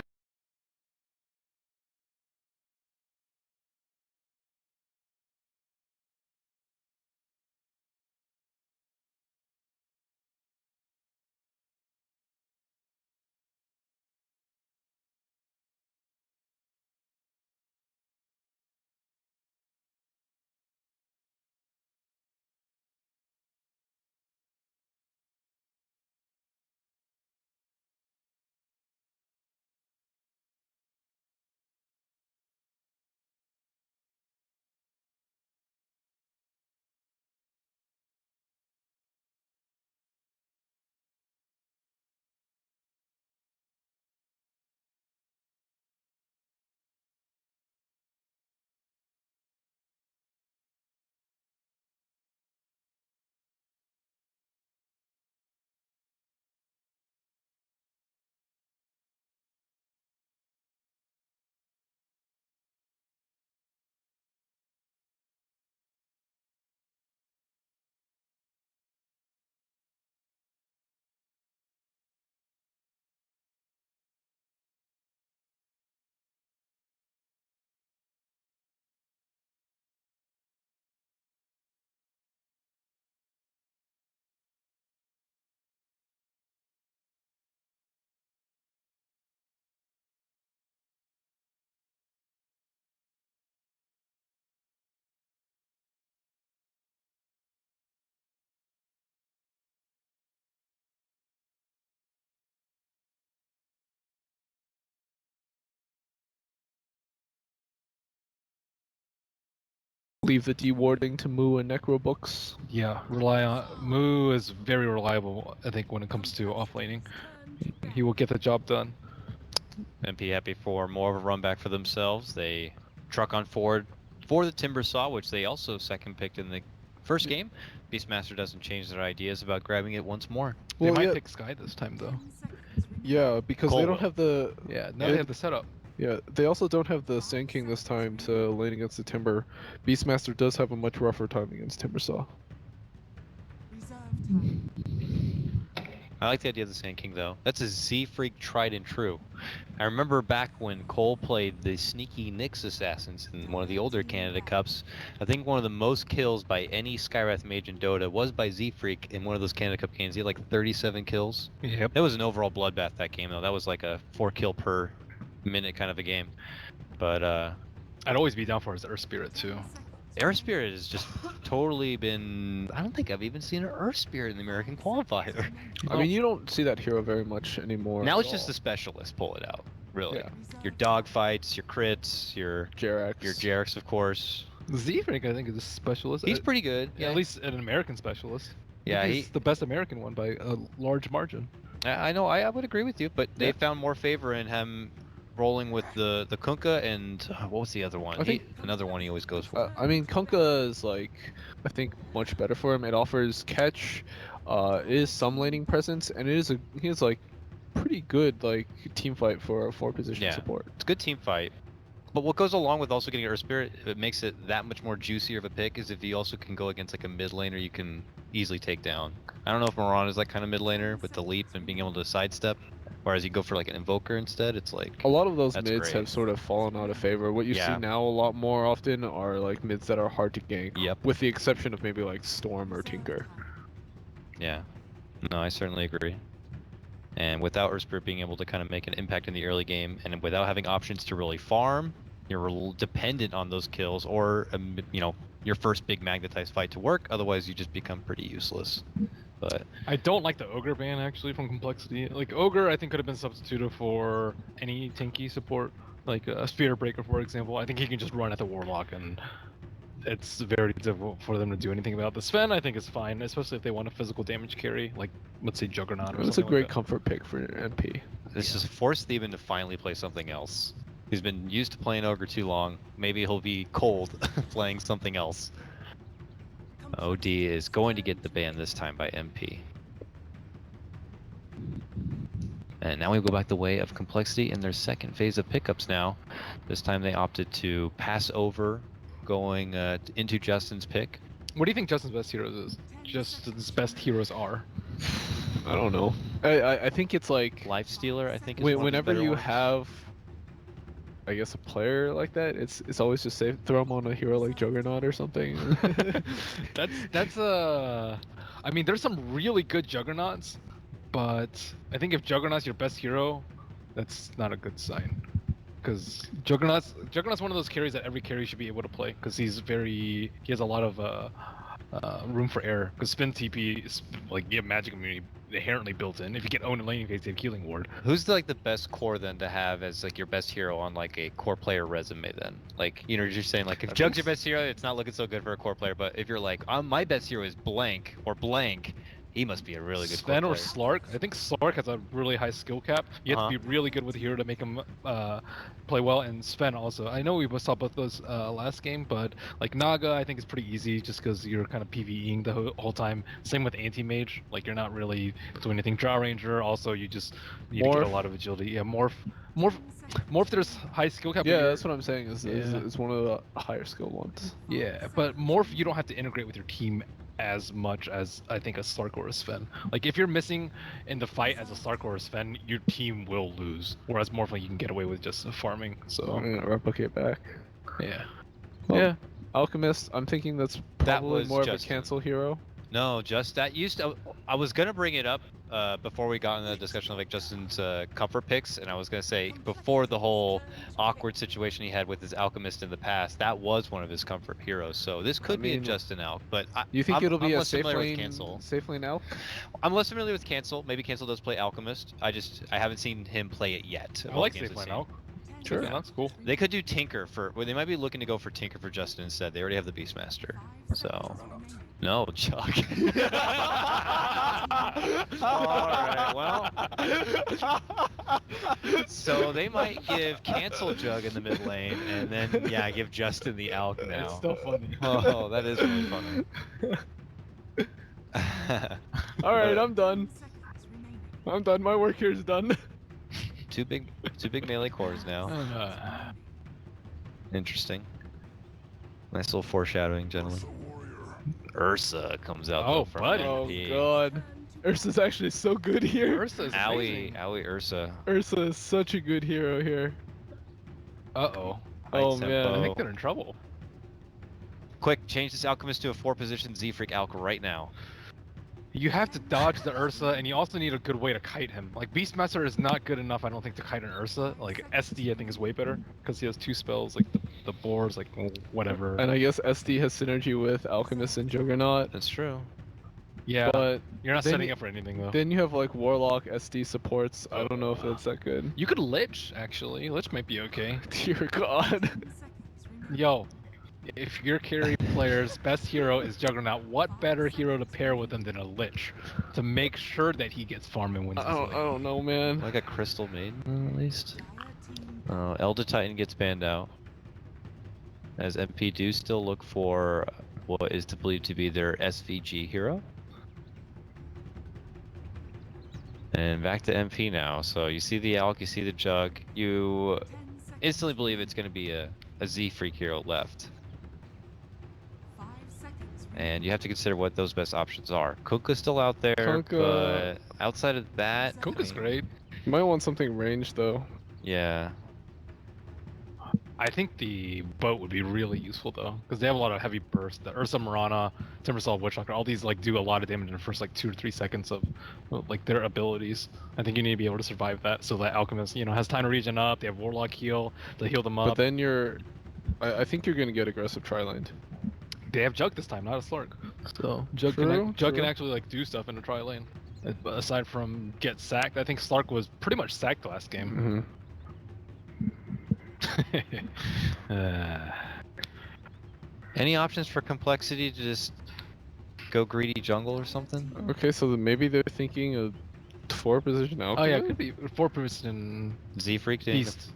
Leave the dewarding to Moo and Necro books. Yeah, rely on Moo is very reliable. I think when it comes to offlaning, he will get the job done. MP happy for more of a run back for themselves. They truck on forward for the Timber Saw, which they also second picked in the first game. Beastmaster doesn't change their ideas about grabbing it once more. Well, they might pick Sky this time though. Yeah, because they don't have the... Yeah, now they have the setup. Yeah, they also don't have the Sand King this time to lane against the Timber. Beastmaster does have a much rougher time against Timber Saw. I like the idea of the Sand King though. That's a Z-Freak tried and true. I remember back when coL played the sneaky Nyx Assassins in one of the older Canada Cups. I think one of the most kills by any Skywrath mage in Dota was by Z-Freak in one of those Canada Cup games. He had like 37 kills. Yep. That was an overall bloodbath that game though. That was like a 4 kill per minute kind of a game. But I'd always be down for his Earth Spirit too. Air Spirit has just totally been... I don't think I've even seen an Earth Spirit in the American Qualifier. I mean, you don't see that hero very much anymore. Now it's just the specialists pull it out, really. Yeah. Your dog fights, your crits, your Jerax, of course. Z-Frank, I think, is a specialist. He's pretty good. Yeah, at least an American specialist. Yeah, he's the best American one by a large margin. I know, I would agree with you, but they found more favor in him rolling with the Kunkka and what was the other one? Another one he always goes for. I mean, Kunkka is like, I think, much better for him. It offers catch, it is some laning presence, and he is like pretty good like team fight for a 4-position support. It's a good team fight. But what goes along with also getting Earth Spirit, it makes it that much more juicier of a pick, is if you also can go against like a mid laner you can easily take down. I don't know if Moran is that kind of mid laner with the leap and being able to sidestep. Whereas you go for like an invoker instead, it's like... A lot of those mids have sort of fallen out of favor. What you see now a lot more often are like mids that are hard to gank. Yep. With the exception of maybe like Storm or Tinker. Yeah. No, I certainly agree. And without Earth Spirit being able to kind of make an impact in the early game, and without having options to really farm, you're dependent on those kills or, you know, your first big magnetized fight to work. Otherwise, you just become pretty useless. But I don't like the Ogre ban actually from Complexity. Like Ogre, I think could have been substituted for any Tinky support, like a Sphere Breaker, for example. I think he can just run at the Warlock, and it's very difficult for them to do anything about. The Sven, I think, is fine, especially if they want a physical damage carry, like let's say Juggernaut. Or That's a great comfort pick for MP. This is forced Steven to finally play something else. He's been used to playing Ogre too long. Maybe he'll be cold playing something else. OD is going to get the ban this time by MP. And now we go back the way of Complexity in their second phase of pickups now. This time they opted to pass over going into Justin's pick. What do you think Justin's best heroes is? Justin's best heroes are? I don't know. I think it's like Lifestealer, I think is whenever you ones. have, I guess, a player like that, it's always just safe throw him on a hero like Juggernaut or something. That's I mean, there's some really good Juggernauts, but I think if Juggernaut's your best hero, that's not a good sign. Because Juggernaut's one of those carries that every carry should be able to play, because he has a lot of room for error. Because spin TP is like you have magic immunity inherently built in. If you get owned in laning phase, you have healing ward. Who's like the best core then to have as like your best hero on like a core player resume then? Like, you know, you're saying like if Jug's your best hero, it's not looking so good for a core player. But if you're like, my best hero is blank or blank, he must be a really good Sven core or player. Slark. I think Slark has a really high skill cap. You have to be really good with a hero to make him play well, and Sven also. I know we saw both those last game, but like Naga, I think is pretty easy just because you're kind of PvEing the whole time. Same with Anti-Mage, like you're not really doing anything. Draw Ranger, also you just need to get a lot of agility. Yeah, Morph, there's high skill cap. Yeah, that's what I'm saying. Is one of the higher skill ones. Yeah, but Morph you don't have to integrate with your team as much as I think a Slark or a Sven. Like if you're missing in the fight as a Slark or a Sven, your team will lose. Whereas Morph like you can get away with just farming. So I'm gonna replicate back. Yeah. Well, yeah. Alchemist, I'm thinking that's probably more of a Justin. cancel hero. No, just that used to. I was gonna bring it up before we got into the discussion of like Justin's comfort picks, and I was gonna say before the whole awkward situation he had with his alchemist in the past, that was one of his comfort heroes. So this could be a Justin Alch, but You think it'll be I'm a less safe familiar lane, with cancel. safe lane Alch? I'm less familiar with cancel. Maybe cancel does play alchemist. I haven't seen him play it yet. I like safe lane Alch. Sure, yeah, that's cool. They could do Tinker for. Well, they might be looking to go for Tinker for Justin instead. They already have the Beastmaster. So, no, Chuck. Alright, well. So they might give Cancel Jug in the mid lane, and then, yeah, give Justin the Alch now. It's still funny. Oh, that is really funny. Alright, I'm done. I'm done. My work here is done. Two big melee cores now. Interesting. Nice little foreshadowing, gentlemen. Ursa comes out though from MP. Oh god. Ursa's actually so good here. Ursa's Owie Ursa. Ursa is such a good hero here. Uh-oh. Oh man. I think they're in trouble. Quick, change this Alchemist to a 4-position Z-Freak Alch right now. You have to dodge the Ursa, and you also need a good way to kite him. Like, Beastmaster is not good enough, I don't think, to kite an Ursa. Like, SD, I think, is way better, because he has 2 spells, like, the boars, like, whatever. And I guess SD has synergy with Alchemist and Juggernaut. That's true. Yeah, but you're not setting up for anything, though. Then you have, like, Warlock, SD supports. I don't know if that's that good. You could Lich, actually. Lich might be okay. Dear God. Yo. If your carry player's best hero is Juggernaut, what better hero to pair with him than a Lich to make sure that he gets farm and wins? I don't know, man. Like a Crystal Maiden, at least. Elder Titan gets banned out. As MP do still look for what is believed to be their SVG hero. And back to MP now. So you see the Alch, you see the Jug. You instantly believe it's going to be a Z-Freak hero left. And you have to consider what those best options are. Kunkka's still out there, but outside of that... Kunkka's great. You might want something ranged, though. Yeah. I think the boat would be really useful, though, because they have a lot of heavy burst. The Ursa Marana, Timbersaw, Witchlocker, all these like do a lot of damage in the first like 2 or 3 seconds of like their abilities. I think you need to be able to survive that, so that Alchemist, you know, has time to regen up. They have Warlock heal to heal them up. But then I think you're gonna get aggressive tri-laned. They have Jug this time, not a Slark. So Jug can actually like do stuff in the tri lane. Aside from get sacked, I think Slark was pretty much sacked last game. Any options for Complexity to just go greedy jungle or something? Okay, so maybe they're thinking of 4-position Alchemist? Oh yeah, it could be 4-position Z-Freak Beast.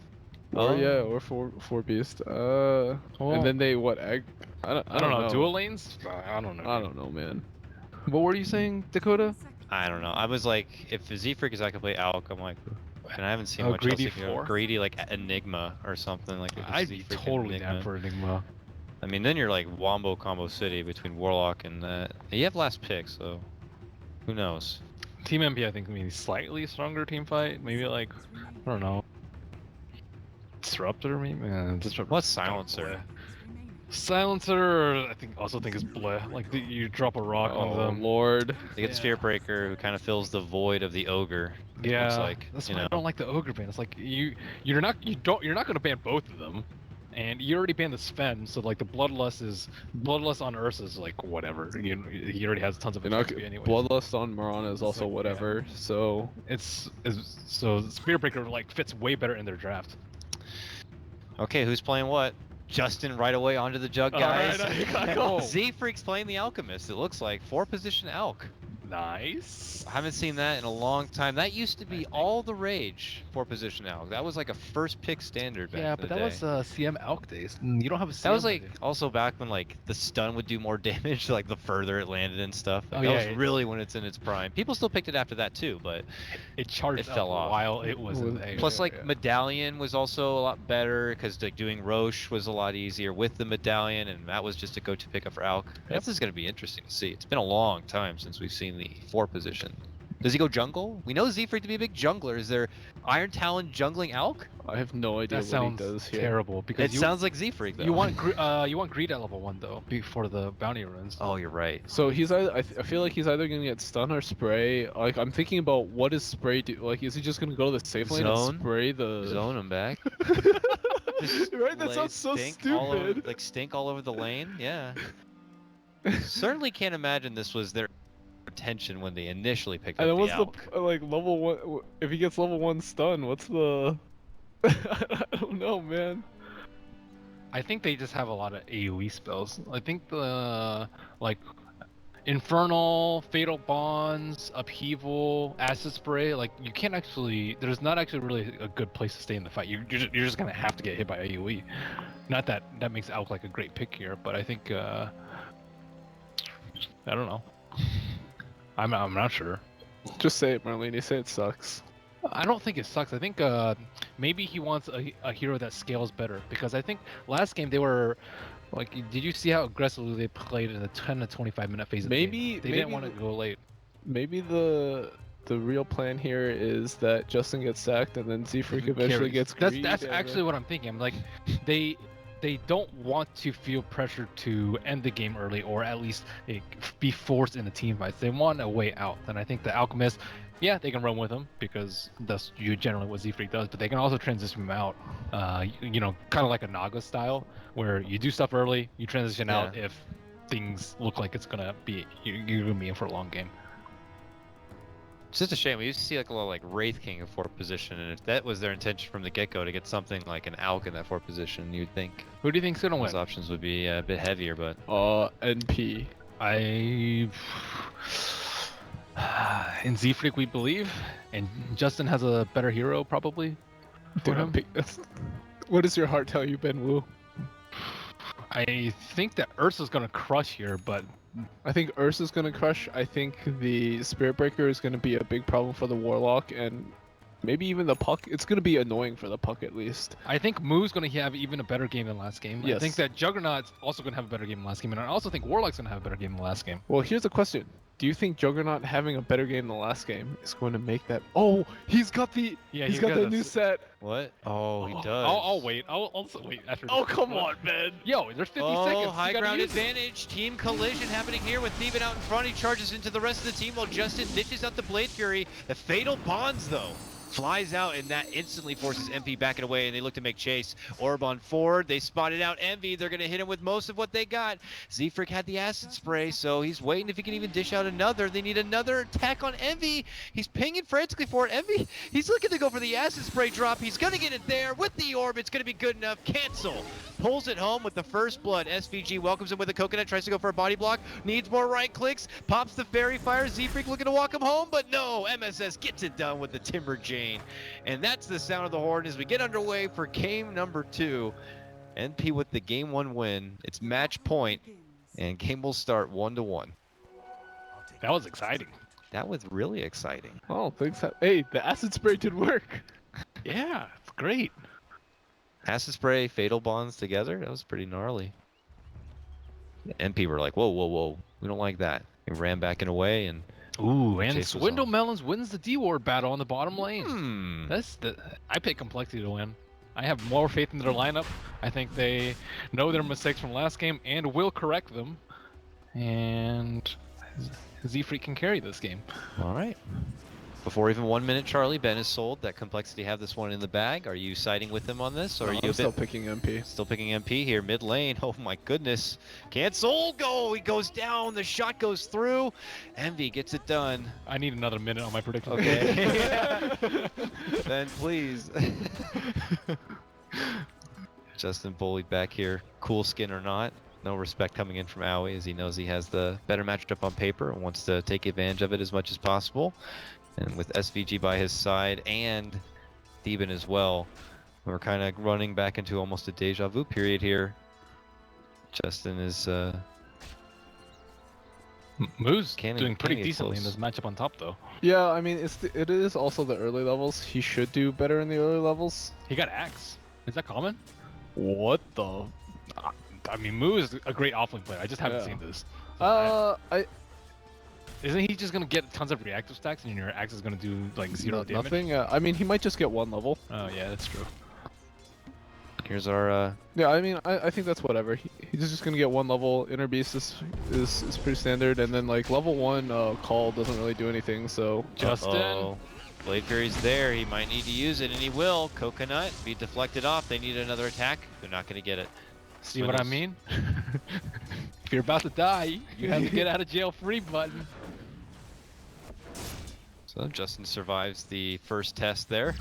Or yeah, or 4 Beast. And then they I don't know. Dual lanes? I don't know. I don't know, man. What were you saying, Dakota? I don't know. I was like, if Z-Freak is I can play Alk, I'm like, and I haven't seen Oh, much Greedy else. Like, Greedy, like Enigma or something like. I'd be totally down for Enigma. I mean, then you're like Wombo Combo City between Warlock and you have last pick, so who knows? Team MP, I think, means slightly stronger team fight. Maybe like, I don't know. Disruptor, maybe. Disruptor. What's Silencer? Silencer, also think is bleh. Like you drop a rock on them. Lord. They get Sphere Breaker, who kind of fills the void of the Ogre. Yeah, looks like, that's why I don't like the Ogre ban. It's like you're not gonna ban both of them, and you already banned the Sven, so like the Bloodlust on Ursa is like whatever. He already has tons of XP anyway. Bloodlust on Mirana is also whatever. Yeah. So so Spirit Breaker like fits way better in their draft. Okay, who's playing what? Justin right away onto the jug, guys. Z-Freak's playing the Alchemist, it looks like. 4-position Alk. Nice. I haven't seen that in a long time. That used to be all the rage, 4-position Alk. That was like a first pick standard back in the day. Yeah, but that was CM Alk days. You don't have a CM. That was like also back when like the stun would do more damage, like the further it landed and stuff. Like, that was really when it's in its prime. People still picked it after that too, but it fell off while it was in the Plus, like Medallion was also a lot better because like doing Roche was a lot easier with the Medallion, and that was just a go-to pickup for Alk. This is going to be interesting to see. It's been a long time since we've seen the 4-position. Does he go jungle? We know Z-Freak to be a big jungler. Is there Iron Talon jungling Alk? I have no idea what he does here. Terrible because it sounds like Z-Freak though. You want greed at level 1 though before the bounty runs. Oh, you're right. So he's I feel like he's either gonna get stun or spray. Like I'm thinking about what does spray do? Like is he just gonna go to the safe lane and spray the zone him back? Right, that sounds so stupid. Stink all over the lane. Yeah. Certainly can't imagine this was their attention when they initially picked up the Alk. Like level 1? If he gets level 1 stun, what's the? I don't know, man. I think they just have a lot of AoE spells. I think the like Infernal, Fatal Bonds, Upheaval, Acid Spray. Like you can't actually. There's not actually really a good place to stay in the fight. You're just gonna have to get hit by AoE. Not that makes Alk like a great pick here, but I think I don't know. I'm not sure. Just say it, Marlene. Say it sucks. I don't think it sucks. I think maybe he wants a hero that scales better, because I think last game they were like, did you see how aggressively they played in the 10 to 25 minute phase? Maybe they didn't want to go late. Maybe the real plan here is that Justin gets sacked and then Z-Freak eventually gets greedy. That's actually what I'm thinking. I'm like, they don't want to feel pressure to end the game early, or at least be forced in the team fights. They want a way out. And I think the Alchemist, yeah, they can run with him because that's generally what Z-Freak does, but they can also transition him out, you know, kind of like a Naga style, where you do stuff early, you transition out if things look like it's gonna be, you're gonna be in for a long game. It's just a shame. We used to see like a lot of like Wraith King in 4th position, and if that was their intention from the get-go to get something like an Alk in that 4th position, you'd think. Who do you think's gonna win? Those options would be a bit heavier, but. NP. In Z-Freak we believe, and Justin has a better hero probably. What does your heart tell you, Ben Wu? I think that Ursa's gonna crush here, but I think Ursa's gonna crush. I think the Spirit Breaker is gonna be a big problem for the Warlock, and maybe even the Puck. It's gonna be annoying for the Puck at least. I think Moo's gonna have even a better game than last game. Yes. I think that Juggernaut's also gonna have a better game than last game, and I also think Warlock's gonna have a better game than last game. Well, here's the question. Do you think Juggernaut having a better game than the last game is going to make that? Oh, he's got the he's got the new set. What? Oh, he does. I'll wait. I'll wait after. Oh, come on, man. Yo, there's 50 seconds. High ground advantage. Team collision happening here with Thievin out in front. He charges into the rest of the team while Justin ditches out the Blade Fury. The Fatal Bonds, though, flies out, and that instantly forces MP backing away, and they look to make chase. Orb on forward, they spotted out Envy. They're going to hit him with most of what they got. Z-Freak had the acid spray, so he's waiting if he can even dish out another. They need another attack on Envy. He's pinging frantically for it. Envy, he's looking to go for the acid spray drop. He's going to get it there with the orb. It's going to be good enough. Cancel. Pulls it home with the first blood. SVG welcomes him with a coconut, tries to go for a body block, needs more right clicks, pops the fairy fire. Z-Freak looking to walk him home, but no, MSS gets it done with the Timber Jane. And that's the sound of the horn as we get underway for game number 2. NP with the game 1 win. It's match point, and game will start 1-1. That was exciting. That was really exciting. Oh, thanks. Hey, the acid spray did work. Yeah, it's great. Acid spray, fatal bonds together. That was pretty gnarly. MP were like, whoa, whoa, whoa. We don't like that. We ran back in a way and. Ooh, and Chase was Swindle on. Melons wins the D-Ward battle on the bottom lane. Hmm. I pick Complexity to win. I have more faith in their lineup. I think they know their mistakes from last game and will correct them. And Z-Freak can carry this game. All right. Before even 1 minute, Charlie, Ben is sold. That Complexity have this one in the bag. Are you siding with them on this, or are you still picking MP? Still picking MP here, mid lane. Oh my goodness! Can't Soul go? He goes down. The shot goes through. Envy gets it done. I need another minute on my prediction. Okay. Ben, please. Justin bullied back here. Cool skin or not. No respect coming in from Owie, as he knows he has the better matchup on paper and wants to take advantage of it as much as possible. And with SVG by his side and Theben as well, we're kind of running back into almost a deja vu period here. Justin is Moose doing pretty decently in this matchup on top, though. Yeah, I mean, it is also the early levels. He should do better in the early levels. He got Axe. Is that common? What the? I mean, Moo is a great offlane player. I just haven't seen this. Isn't he just gonna get tons of reactive stacks and your Axe is gonna do like zero damage? Nothing. I mean, he might just get one level. Oh yeah, that's true. Here's our. Yeah, I mean, I think that's whatever. He's just gonna get one level. Inner Beast is pretty standard, and then like level 1 coL doesn't really do anything. So Justin. Blade Fury's there. He might need to use it, and he will. Coconut be deflected off. They need another attack. They're not gonna get it. See what I mean? If you're about to die, you have the get out of jail free button. So Justin survives the first test there.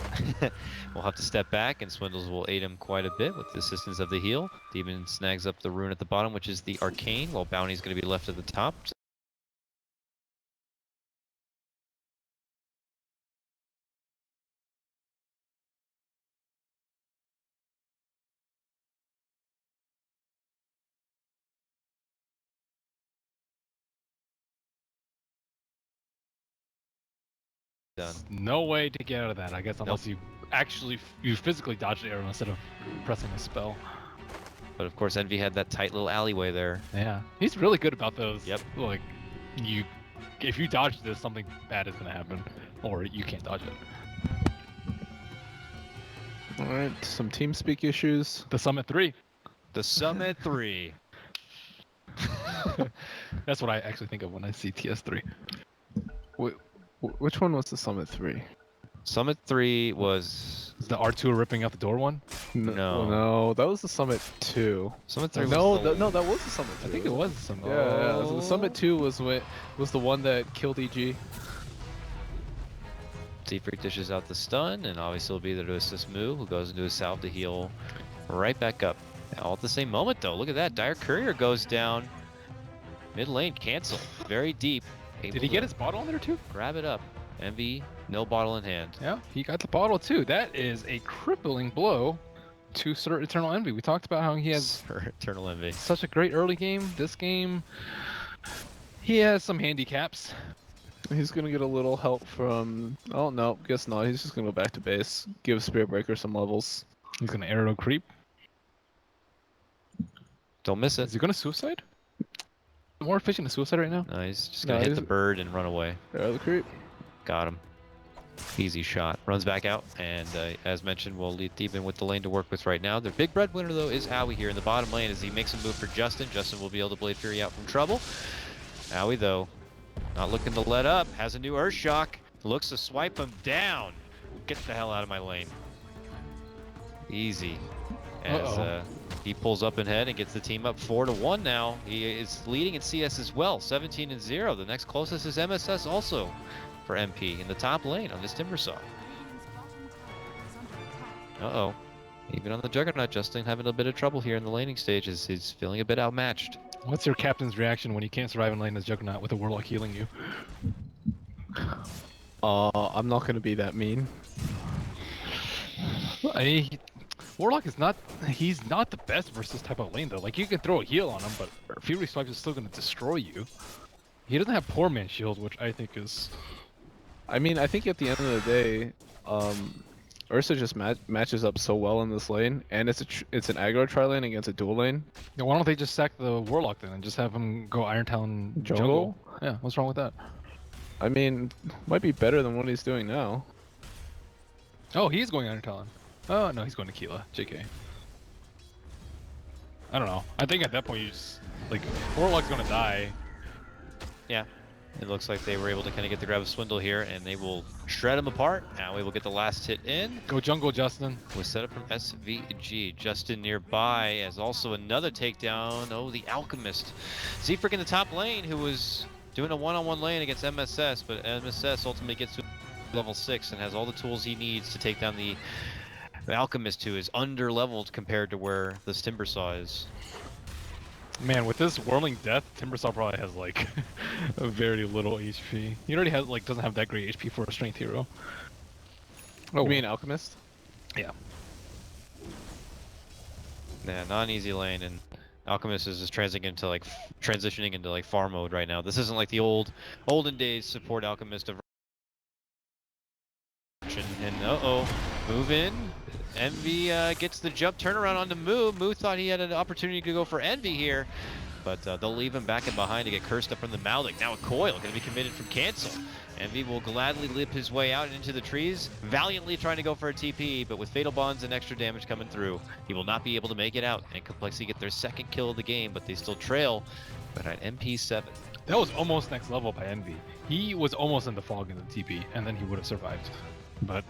We'll have to step back, and Swindles will aid him quite a bit with the assistance of the heal. Demon snags up the rune at the bottom, which is the Arcane, while Bounty's going to be left at the top. Done. No way to get out of that, I guess, unless you physically dodge the arrow instead of pressing a spell. But of course, Envy had that tight little alleyway there. Yeah, he's really good about those. Yep. Like, if you dodge this, something bad is gonna happen, or you can't dodge it. All right, some TeamSpeak issues. The Summit 3. The Summit 3. That's what I actually think of when I see TS3. Wait, which one was the Summit 3? Summit 3 was the R2 ripping out the door one? No, that was the Summit 2. Summit 3 no, that was the Summit 2. I think it was the Summit. Yeah, so the Summit 2 was the one that killed EG. Z-Freak dishes out the stun, and obviously will be there to assist Moo, who goes into his salve to heal right back up. All at the same moment, though. Look at that. Dire Courier goes down. Mid lane, cancel. Very deep. Did he get his bottle in there, too? Grab it up. Envy, no bottle in hand. Yeah, he got the bottle, too. That is a crippling blow to Sir Eternal Envy. We talked about how he has Sir Eternal Envy. Such a great early game. This game, he has some handicaps. He's gonna get a little help from... Oh, no, guess not. He's just gonna go back to base. Give Spirit Breaker some levels. He's gonna arrow creep. Don't miss it. Is he gonna suicide? More efficient than suicide right now? No, he's just gonna hit the bird and run away. Arrow creep. Got him. Easy shot. Runs back out, and as mentioned, we'll lead Theben with the lane to work with right now. Their big breadwinner, though, is Howie here in the bottom lane as he makes a move for Justin. Justin will be able to Blade Fury out from trouble. Howie, though, not looking to let up. Has a new Earth Shock. Looks to swipe him down. Get the hell out of my lane. Easy. As he pulls up ahead and gets the team up 4-1 now. He is leading in CS as well, 17-0. The next closest is MSS also for MP in the top lane on this Timbersaw. Uh-oh. Even on the Juggernaut, Justin having a bit of trouble here in the laning stage as he's feeling a bit outmatched. What's your captain's reaction when you can't survive in lane as Juggernaut with a Warlock healing you? I'm not gonna be that mean. Warlock is not, he's not the best versus this type of lane though. Like you can throw a heal on him, but Fury Swipe is still gonna destroy you. He doesn't have poor man shield, which I think is. I mean, I think at the end of the day, Ursa just matches up so well in this lane, and it's an aggro tri lane against a dual lane. Yeah, why don't they just sack the Warlock then and just have him go Iron Talon jungle? Yeah, what's wrong with that? I mean, might be better than what he's doing now. Oh, he's going Iron Talon. Oh no, he's going to Keela. JK. I don't know. I think at that point you just like Warlock's gonna die. Yeah. It looks like they were able to kind of get the grab of Swindle here, and they will shred him apart. Now we will get the last hit in. Go jungle, Justin. Was set up from SVG. Justin nearby as also another takedown. Oh, the Alchemist. Z-Frick in the top lane, who was doing a one-on-one lane against MSS, but MSS ultimately gets to level 6 and has all the tools he needs to take down the Alchemist, who is under-leveled compared to where this Timbersaw is. Man, with this Whirling Death, Timbersaw probably has like a very little HP. He already has like doesn't have that great HP for a strength hero. Oh, you mean Alchemist? Yeah. Yeah, not an easy lane, and Alchemist is just transitioning into like farm mode right now. This isn't like the olden days support Alchemist of. And move in. Envy gets the jump turnaround onto Moo. Moo thought he had an opportunity to go for Envy here, but they'll leave him back in behind to get cursed up from the Malik. Now a coil going to be committed from cancel. Envy will gladly lip his way out into the trees, valiantly trying to go for a TP, but with Fatal Bonds and extra damage coming through, he will not be able to make it out. And Complexity get their second kill of the game, but they still trail, but at MP7. That was almost next level by Envy. He was almost in the fog in the TP, and then he would have survived. But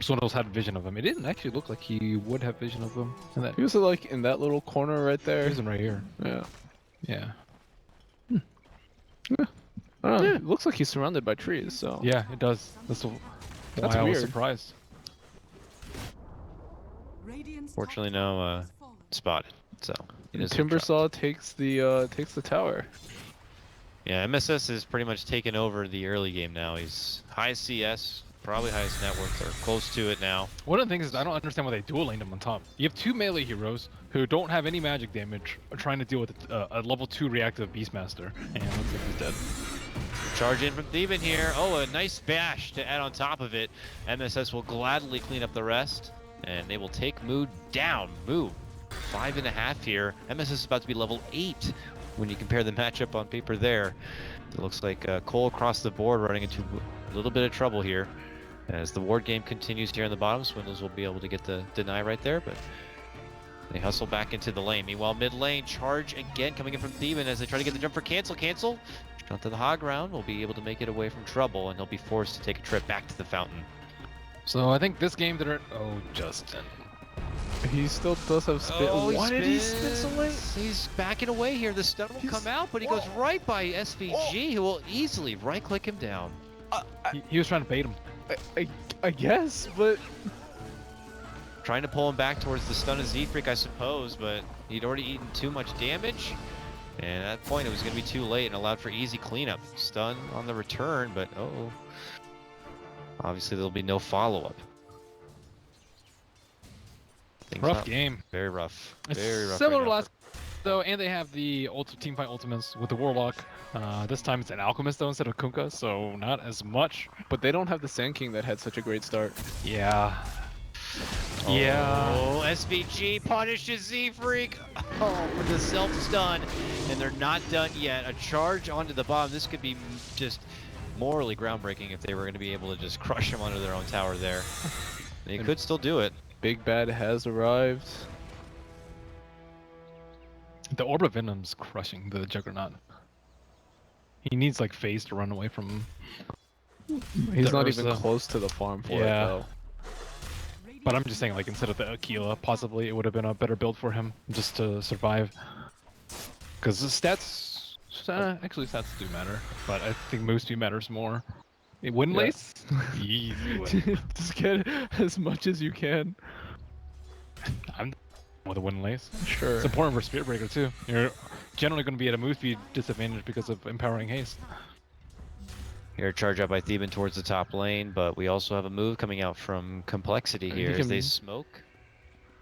Swindles had vision of him. It didn't actually look like he would have vision of him. He was like in that little corner right there. He's right here. Yeah. Yeah. Yeah. I don't know. Yeah. It looks like he's surrounded by trees. So. Yeah, it does. That's why I was surprised. Fortunately, no spotted. So. Timbersaw takes the tower. Yeah, MSS is pretty much taken over the early game now. He's high CS, probably highest net worth, or close to it now. One of the things is I don't understand why they dual laned him on top. You have two melee heroes who don't have any magic damage, are trying to deal with a level 2 reactive Beastmaster, and looks like he's dead. Charge in from Thievin here. Oh, a nice bash to add on top of it. MSS will gladly clean up the rest, and they will take Moo down. Moo, 5.5 here. MSS is about to be level 8. When you compare the matchup on paper there, it looks like coL across the board running into a little bit of trouble here. As the ward game continues here in the bottom, Swindles will be able to get the deny right there, but they hustle back into the lane. Meanwhile, mid lane, charge again coming in from Thievin as they try to get the jump for cancel. Cancel, jump to the high ground, will be able to make it away from trouble, and he'll be forced to take a trip back to the fountain. So I think this game oh, Justin. He still does have spin. Oh, why did he spin so late? He's backing away here. The stun will come out, but he goes right by SVG, who will easily right-click him down. He was trying to bait him. I guess, but... Trying to pull him back towards the stun of Z-Freak, I suppose, but he'd already eaten too much damage. And at that point, it was going to be too late and allowed for easy cleanup. Stun on the return, but uh-oh. Obviously, there'll be no follow-up. Rough game. Very rough. Very rough. Similar to last though, and they have the teamfight ultimates with the Warlock. This time it's an Alchemist though instead of Kunkka, so not as much. But they don't have the Sand King that had such a great start. Yeah. Oh, yeah. SVG punishes Z-Freak. Oh, with the self-stun. And they're not done yet. A charge onto the bomb. This could be just morally groundbreaking if they were going to be able to just crush him under their own tower there. They could still do it. Big Bad has arrived. The Orb of Venom's crushing the Juggernaut. He needs like phase to run away from him. He's not even close to the farm for it though. But I'm just saying, like, instead of the Aquila, possibly it would have been a better build for him just to survive. Because the stats, actually stats do matter, but I think move speed matters more. Win lace? Easy win. Just get as much as you can. I'm with a win lace. Sure. It's important for Spirit Breaker too. You're generally going to be at a move speed disadvantage because of empowering haste. Here, charge up by Theban towards the top lane, but we also have a move coming out from Complexity here as they smoke.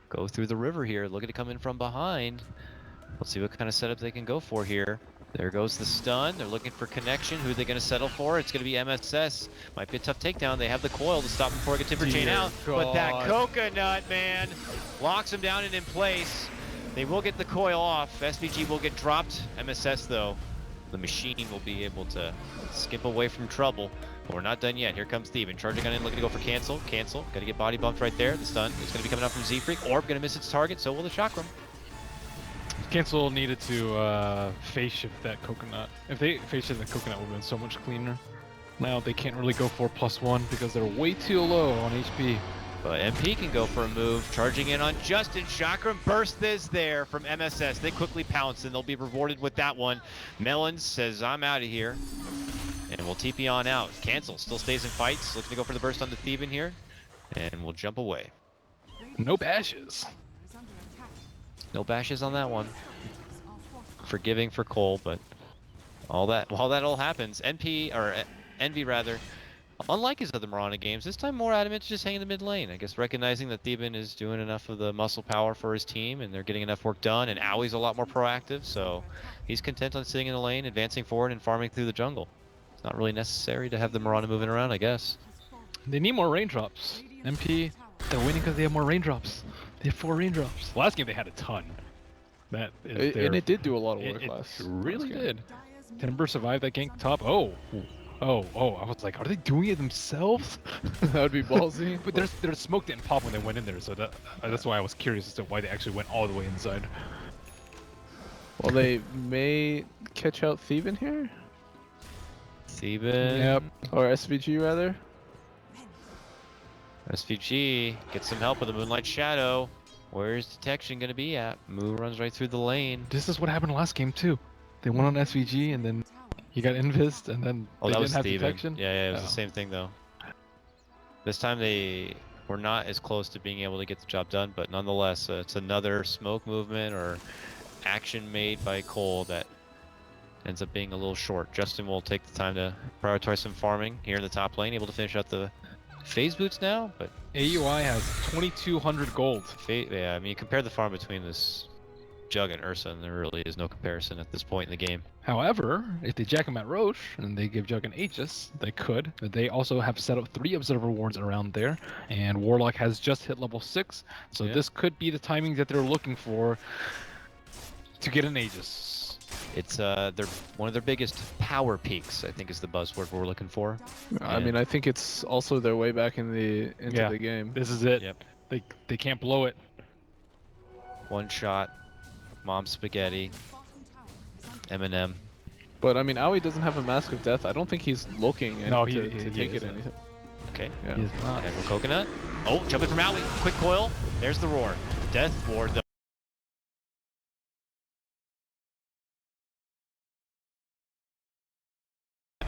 Go through the river here, looking to come in from behind. Let's see what kind of setup they can go for here. There goes the stun. They're looking for connection. Who are they going to settle for? It's going to be MSS. Might be a tough takedown. They have the coil to stop him before he gets timber chain out. But that coconut, man, locks him down and in place. They will get the coil off. SVG will get dropped. MSS, though, the machine will be able to skip away from trouble. But we're not done yet. Here comes Steven. Charging on in, looking to go for cancel. Cancel. Got to get body bumped right there. The stun is going to be coming out from Z-Freak. Orb going to miss its target. So will the chakram. Cancel needed to phase shift that coconut. If they phase shift the coconut, would have been so much cleaner. Now they can't really go for +1 because they're way too low on HP. But MP can go for a move, charging in on Justin. Chakram burst is there from MSS. They quickly pounce and they'll be rewarded with that one. Melons says, I'm out of here. And we'll TP on out. Cancel still stays in fights. Looking to go for the burst on the Theban here. And we'll jump away. No bashes. No bashes on that one. Forgiving for coL, but while that all happens, Envy rather, unlike his other Mirana games, this time more adamant to just hang in the mid lane. I guess recognizing that Theban is doing enough of the muscle power for his team and they're getting enough work done, and Aui's a lot more proactive, so he's content on sitting in the lane, advancing forward and farming through the jungle. It's not really necessary to have the Mirana moving around, I guess. They need more raindrops. MP, they're winning because they have more raindrops. They have 4 raindrops. Last game they had a ton. That is and it did do a lot of work it last. It really did. Timber survived that gank top. Oh. I was like, are they doing it themselves? That would be ballsy. But there's smoke didn't pop when they went in there, so that's why I was curious as to why they actually went all the way inside. Well, they may catch out Theban here. Theban. Yep. Or SVG rather. SVG gets some help with the Moonlight Shadow. Where's detection going to be at? Moo runs right through the lane. This is what happened last game too. They went on SVG and then he got invised and then they didn't have detection. Yeah, it was the same thing though. This time they were not as close to being able to get the job done, but nonetheless, it's another smoke movement or action made by coL that ends up being a little short. Justin will take the time to prioritize some farming here in the top lane, able to finish out the phase boots now, but AUI has 2,200 gold. Yeah, I mean, you compare the farm between this Jug and Ursa, and there really is no comparison at this point in the game. However, if they jack him at Roche and they give Jug an Aegis, they could. But they also have set up 3 Observer Wards around there, and Warlock has just hit level 6, so this could be the timing that they're looking for to get an Aegis. It's one of their biggest power peaks, I think is the buzzword we're looking for. I mean, I think it's also their way back in the the game. This is it. Yep. They can't blow it. One shot, Mom Spaghetti, Eminem. But I mean, Aoi doesn't have a Mask of Death. I don't think he's looking to take it anything. Okay. Yeah. He's not. And Coconut. Oh, jumping from Aoi. Quick coil. There's the roar. Death Ward though.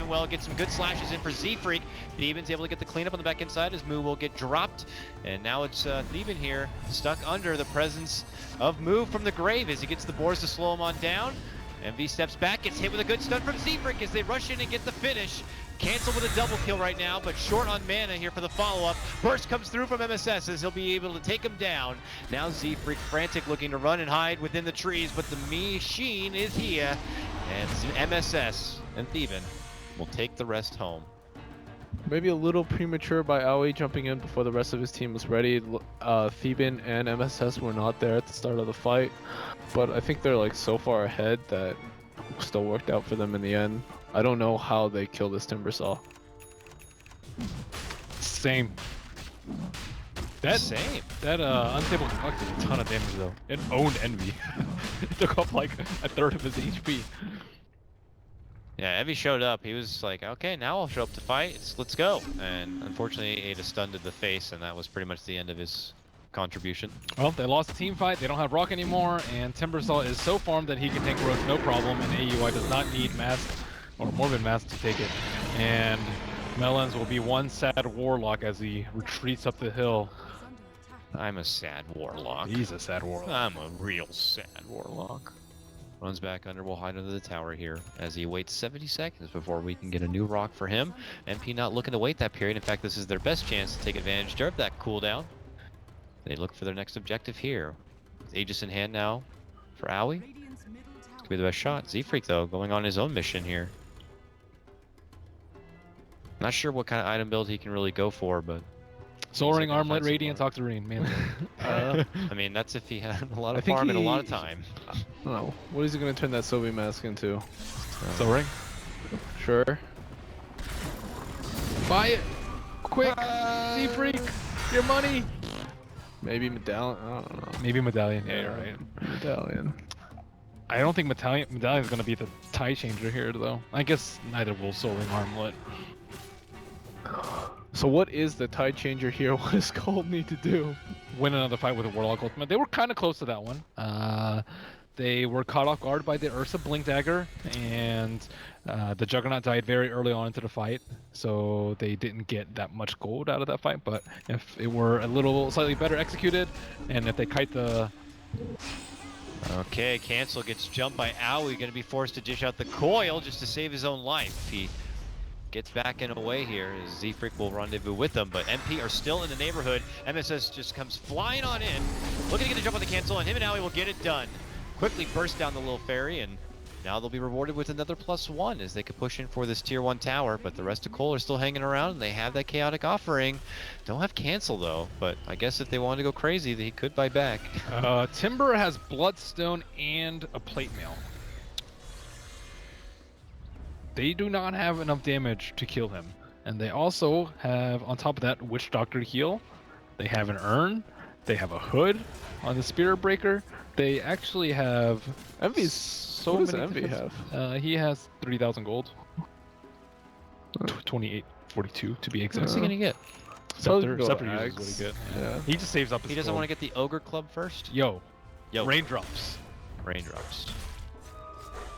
Well, get some good slashes in for Z-Freak. Theban's able to get the cleanup on the back inside as Moo will get dropped. And now it's Theban here, stuck under the presence of Moo from the grave as he gets the boars to slow him on down. MV steps back, gets hit with a good stun from Z-Freak as they rush in and get the finish. Cancel with a double kill right now, but short on mana here for the follow-up. Burst comes through from MSS as he'll be able to take him down. Now Z-Freak frantic, looking to run and hide within the trees, but the machine is here. And MSS and Theban will take the rest home. Maybe a little premature by Aoi jumping in before the rest of his team was ready. Theban and MSS were not there at the start of the fight, but I think they're like so far ahead that still worked out for them in the end. I don't know how they kill this Timbersaw. Same. That Unstable Conduct did a ton of damage though. It owned Envy. It took up like a third of his HP. Yeah, Envy showed up. He was like, okay, now I'll show up to fight. Let's go. And unfortunately, ate a stun to the face, and that was pretty much the end of his contribution. Well, they lost the team fight. They don't have Rock anymore, and Timbersaw is so farmed that he can take Roach no problem, and AUI does not need Mask or Morbid Mask to take it. And Melons will be one sad Warlock as he retreats up the hill. I'm a sad Warlock. He's a sad Warlock. I'm a real sad Warlock. Runs back under, will hide under the tower here as he waits 70 seconds before we can get a new rock for him. MP not looking to wait that period. In fact, this is their best chance to take advantage of that cooldown. They look for their next objective here. With Aegis in hand now for Aoi. Could be the best shot. Z-Freak, though, going on his own mission here. Not sure what kind of item build he can really go for, but... Soaring Armlet, Radiance, Octarine, man. I mean, that's if he had a lot of farm and a lot of time. Oh, what is he going to turn that Sobi mask into? Soaring? Sure. Buy it! Quick! Z-Freak! Your money! Maybe Medallion? I don't know. Maybe Medallion, yeah, you're right. Medallion. I don't think Medallion's going to be the tie changer here, though. I guess neither will Soaring Armlet. So what is the tide changer here? What does coL need to do? Win another fight with a Warlock Ultimate. They were kind of close to that one. They were caught off guard by the Ursa Blink Dagger, and the Juggernaut died very early on into the fight, so they didn't get that much gold out of that fight. But if it were a little slightly better executed, and if they kite the... Okay, Cancel gets jumped by Owie, going to be forced to dish out the coil just to save his own life. He gets back in a way here as Z-Freak will rendezvous with them, but MP are still in the neighborhood. MSS just comes flying on in, looking to get a jump on the Cancel, and him and Owie will get it done. Quickly burst down the little ferry, and now they'll be rewarded with another +1 as they could push in for this tier 1 tower, but the rest of coL are still hanging around, and they have that chaotic offering. Don't have Cancel though, but I guess if they wanted to go crazy, he could buy back. Timber has Bloodstone and a Plate Mail. They do not have enough damage to kill him. And they also have, on top of that, Witch Doctor heal. They have an urn. They have a hood on the Spirit Breaker. They actually have... Envy's... So what does many Envy have? He has 3,000 gold. 2842 to be exact. What's he gonna get? Scepter uses what he get. Yeah. He just saves up his He doesn't gold. want to get the Ogre Club first? Yo. Yo. Raindrops. Raindrops.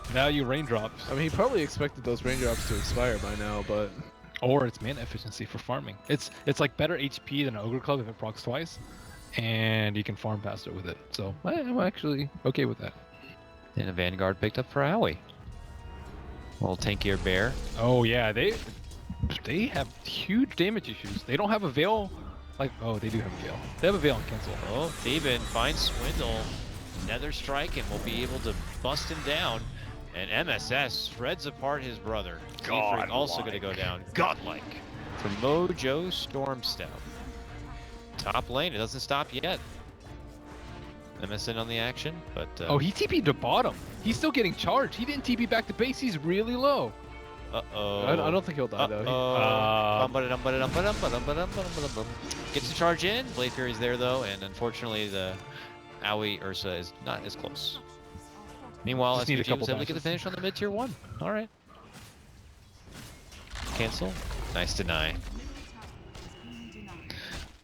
Value raindrops. I mean, he probably expected those raindrops to expire by now, but... Or it's mana efficiency for farming. It's like better HP than an Ogre Club if it procs twice, and you can farm faster with it. So I'm actually okay with that. And a Vanguard picked up for Owie. A little tankier bear. Oh yeah, they have huge damage issues. They don't have a Veil. Like, oh, they do have a Veil. They have a Veil on Cancel. Oh, Theben finds Swindle. Nether Strike and will be able to bust him down. And MSS shreds apart his brother. Z-Freak also going to go down. Godlike. From Mojo Stormstout. Top lane, it doesn't stop yet. MSN on the action, but... oh, he TP'd to bottom. He's still getting charged. He didn't TP back to base. He's really low. Uh-oh. I don't think he'll die, though. Gets the charge in. Blade Fury's there, though, and unfortunately, the Owie Ursa is not as close. Meanwhile, SPG was able to get the finish on the mid-tier 1. Alright. Cancel. Nice deny.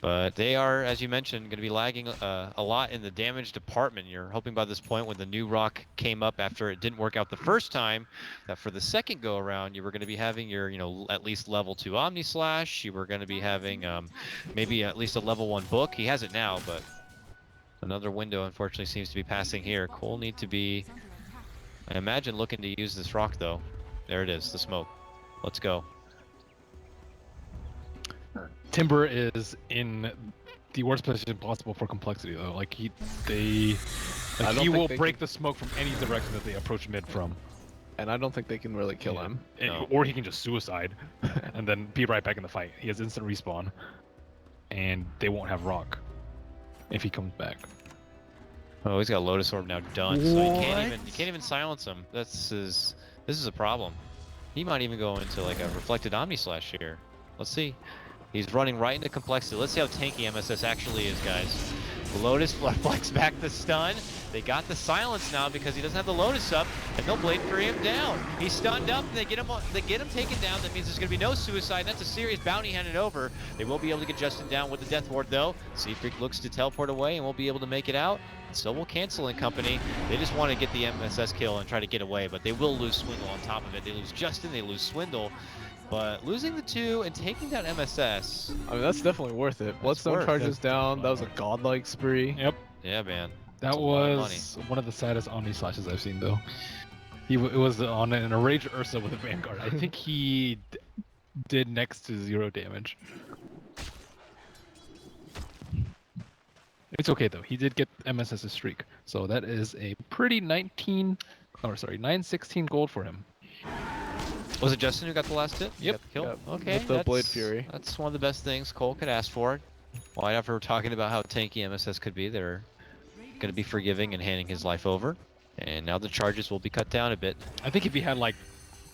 But they are, as you mentioned, going to be lagging a lot in the damage department. You're hoping by this point when the new rock came up after it didn't work out the first time, that for the second go-around, you were going to be having your, at least level 2 Omni Slash. You were going to be having maybe at least a level 1 book. He has it now, but another window, unfortunately, seems to be passing here. coL need to be, I imagine, looking to use this rock, though. There it is, the smoke. Let's go. Timber is in the worst position possible for complexity, though. Like, he will break the smoke from any direction that they approach mid from. And I don't think they can really kill him. Or he can just suicide and then be right back in the fight. He has instant respawn, and they won't have rock if he comes back. Oh, he's got Lotus Orb now done, so you can't even silence him. This is a problem. He might even go into like a reflected Omni Slash here. Let's see. He's running right into complexity. Let's see how tanky MSS actually is, guys. Lotus flex back the stun. They got the silence now because he doesn't have the Lotus up, and they'll Blade Fury him down. He's stunned up, and they get him taken down. That means there's going to be no suicide. That's a serious bounty handed over. They will be able to get Justin down with the Death Ward, though. Z-Freak looks to teleport away and won't be able to make it out. So will Cancel and company. They just want to get the MSS kill and try to get away, but they will lose Swindle on top of it. They lose Justin, they lose Swindle. But losing the 2 and taking down MSS... I mean, that's definitely worth it. Bloodstone charges down. That was a godlike spree. Yep. Yeah, man. That was one of the saddest Omni Slashes I've seen, though. It was on an Enraged Ursa with a Vanguard. I think he did next to 0 damage. It's okay, though. He did get MSS's streak. So that is a pretty 916 gold for him. Was it Justin who got the last hit? Yep. Got the kill? Yep, Okay. with the Blade Fury. That's one of the best things coL could ask for. Well, after we're talking about how tanky MSS could be, they're going to be forgiving and handing his life over. And now the charges will be cut down a bit. I think if he had like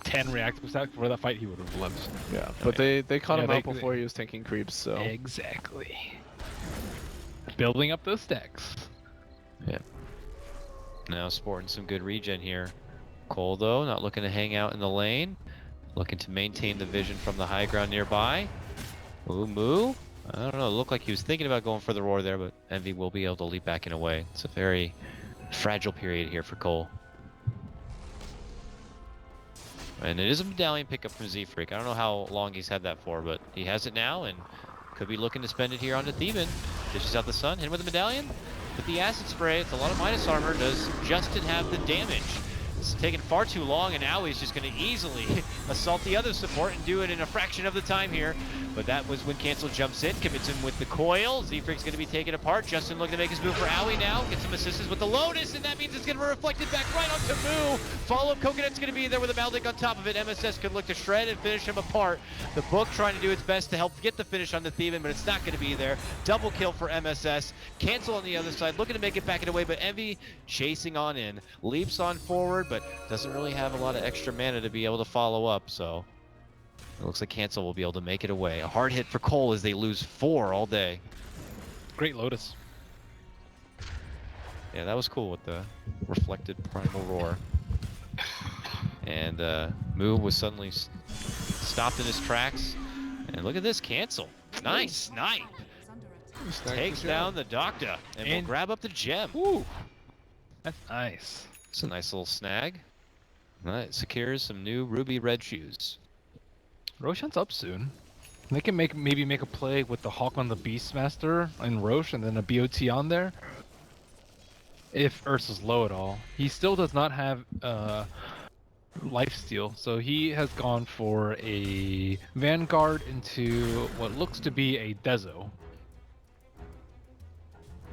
10 reactive stacks for that fight, he would have lived. Yeah, but they caught him out before he was tanking creeps, so... Exactly. Building up those stacks. Yeah. Now sporting some good regen here. coL, though, not looking to hang out in the lane. Looking to maintain the vision from the high ground nearby. Ooh, Moo. I don't know, it looked like he was thinking about going for the roar there, but Envy will be able to leap back in a way. It's a very fragile period here for coL. And it is a medallion pickup from Z-Freak. I don't know how long he's had that for, but he has it now and could be looking to spend it here on the Thieven. Dishes out the sun, hit him with the medallion. With the acid spray, it's a lot of minus armor. Does Justin have the damage? It's taking far too long, and now he's just going to easily assault the other support and do it in a fraction of the time here. But that was when Cancel jumps in, commits him with the coil. Z-Freak's going to be taken apart. Justin looking to make his move for Owie now. Gets some assistance with the Lotus, and that means it's going to be reflected back right onto Moo. Follow-up Coconut's going to be there with a Maldic on top of it. MSS could look to shred and finish him apart. The book trying to do its best to help get the finish on the Thieven, but it's not going to be there. Double kill for MSS. Cancel on the other side, looking to make it back in a way, but Envy chasing on in. Leaps on forward, but doesn't really have a lot of extra mana to be able to follow up, so... It looks like Cancel will be able to make it away. A hard hit for coL as they lose 4 all day. Great Lotus. Yeah, that was cool with the reflected primal roar. And Moo was suddenly stopped in his tracks. And look at this Cancel. Nice snipe. Takes down the Doctor and will grab up the gem. Ooh, that's nice. It's a nice little snag. It secures some new ruby red shoes. Roshan's up soon. They can maybe make a play with the Hawk on the Beastmaster and Roche and then a BOT on there. If Ursa's low at all. He still does not have lifesteal, so he has gone for a Vanguard into what looks to be a Dezo.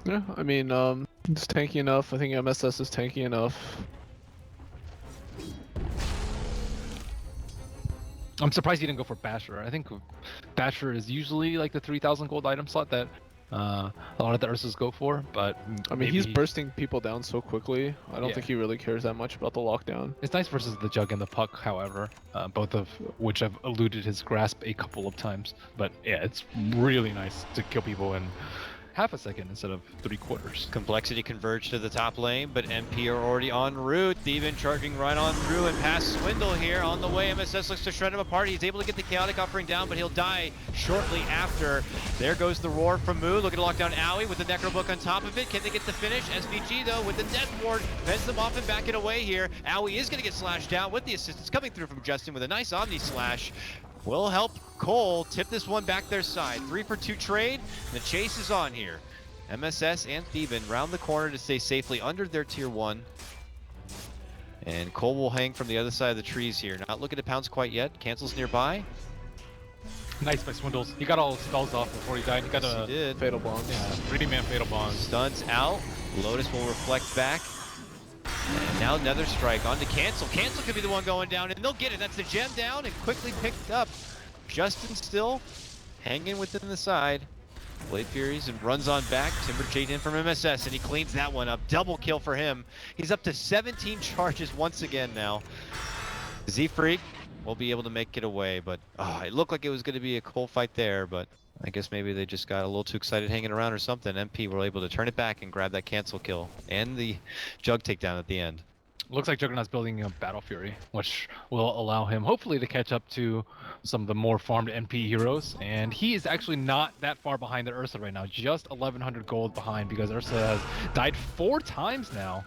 Yeah, I mean, it's tanky enough. I think MSS is tanky enough. I'm surprised he didn't go for Basher. I think Basher is usually like the 3,000 gold item slot that a lot of the Ursas go for, but I mean, he's bursting people down so quickly. I don't think he really cares that much about the lockdown. It's nice versus the Jug and the Puck, however, both of which have eluded his grasp a couple of times. But yeah, it's really nice to kill people in half a second instead of 3/4. Complexity converged to the top lane, but MP are already en route. Thievin charging right on through and past Swindle here on the way. MSS looks to shred him apart. He's able to get the Chaotic offering down, but he'll die shortly after. There goes the roar from Moo. Looking to lock down Owie with the Necro Book on top of it. Can they get the finish? SVG though with the Death Ward fends them off and back it away here. Owie is going to get slashed down with the assistance coming through from Justin with a nice Omni Slash. Will help coL tip this one back their side. 3-for-2 trade, and the chase is on here. MSS and Thievin round the corner to stay safely under their tier 1. And coL will hang from the other side of the trees here. Not looking to pounce quite yet. Cancels nearby. Nice by Swindles. He got all his skulls off before he died. He got a Fatal Bond. Yeah, 3-man Fatal Bond. Stuns out. Lotus will reflect back. And now another strike onto Cancel. Cancel could be the one going down, and they'll get it. That's the gem down and quickly picked up. Justin still hanging within the side. Blade Furies and runs on back. Timber Jade in from MSS, and he cleans that one up. Double kill for him. He's up to 17 charges once again now. Z-Freak will be able to make it away, but it looked like it was going to be a cool fight there, but I guess maybe they just got a little too excited hanging around or something. MP were able to turn it back and grab that Cancel kill and the Jug takedown at the end. Looks like Juggernaut's building a Battle Fury, which will allow him hopefully to catch up to some of the more farmed NP heroes. And he is actually not that far behind the Ursa right now, just 1,100 gold behind because Ursa has died 4 times now.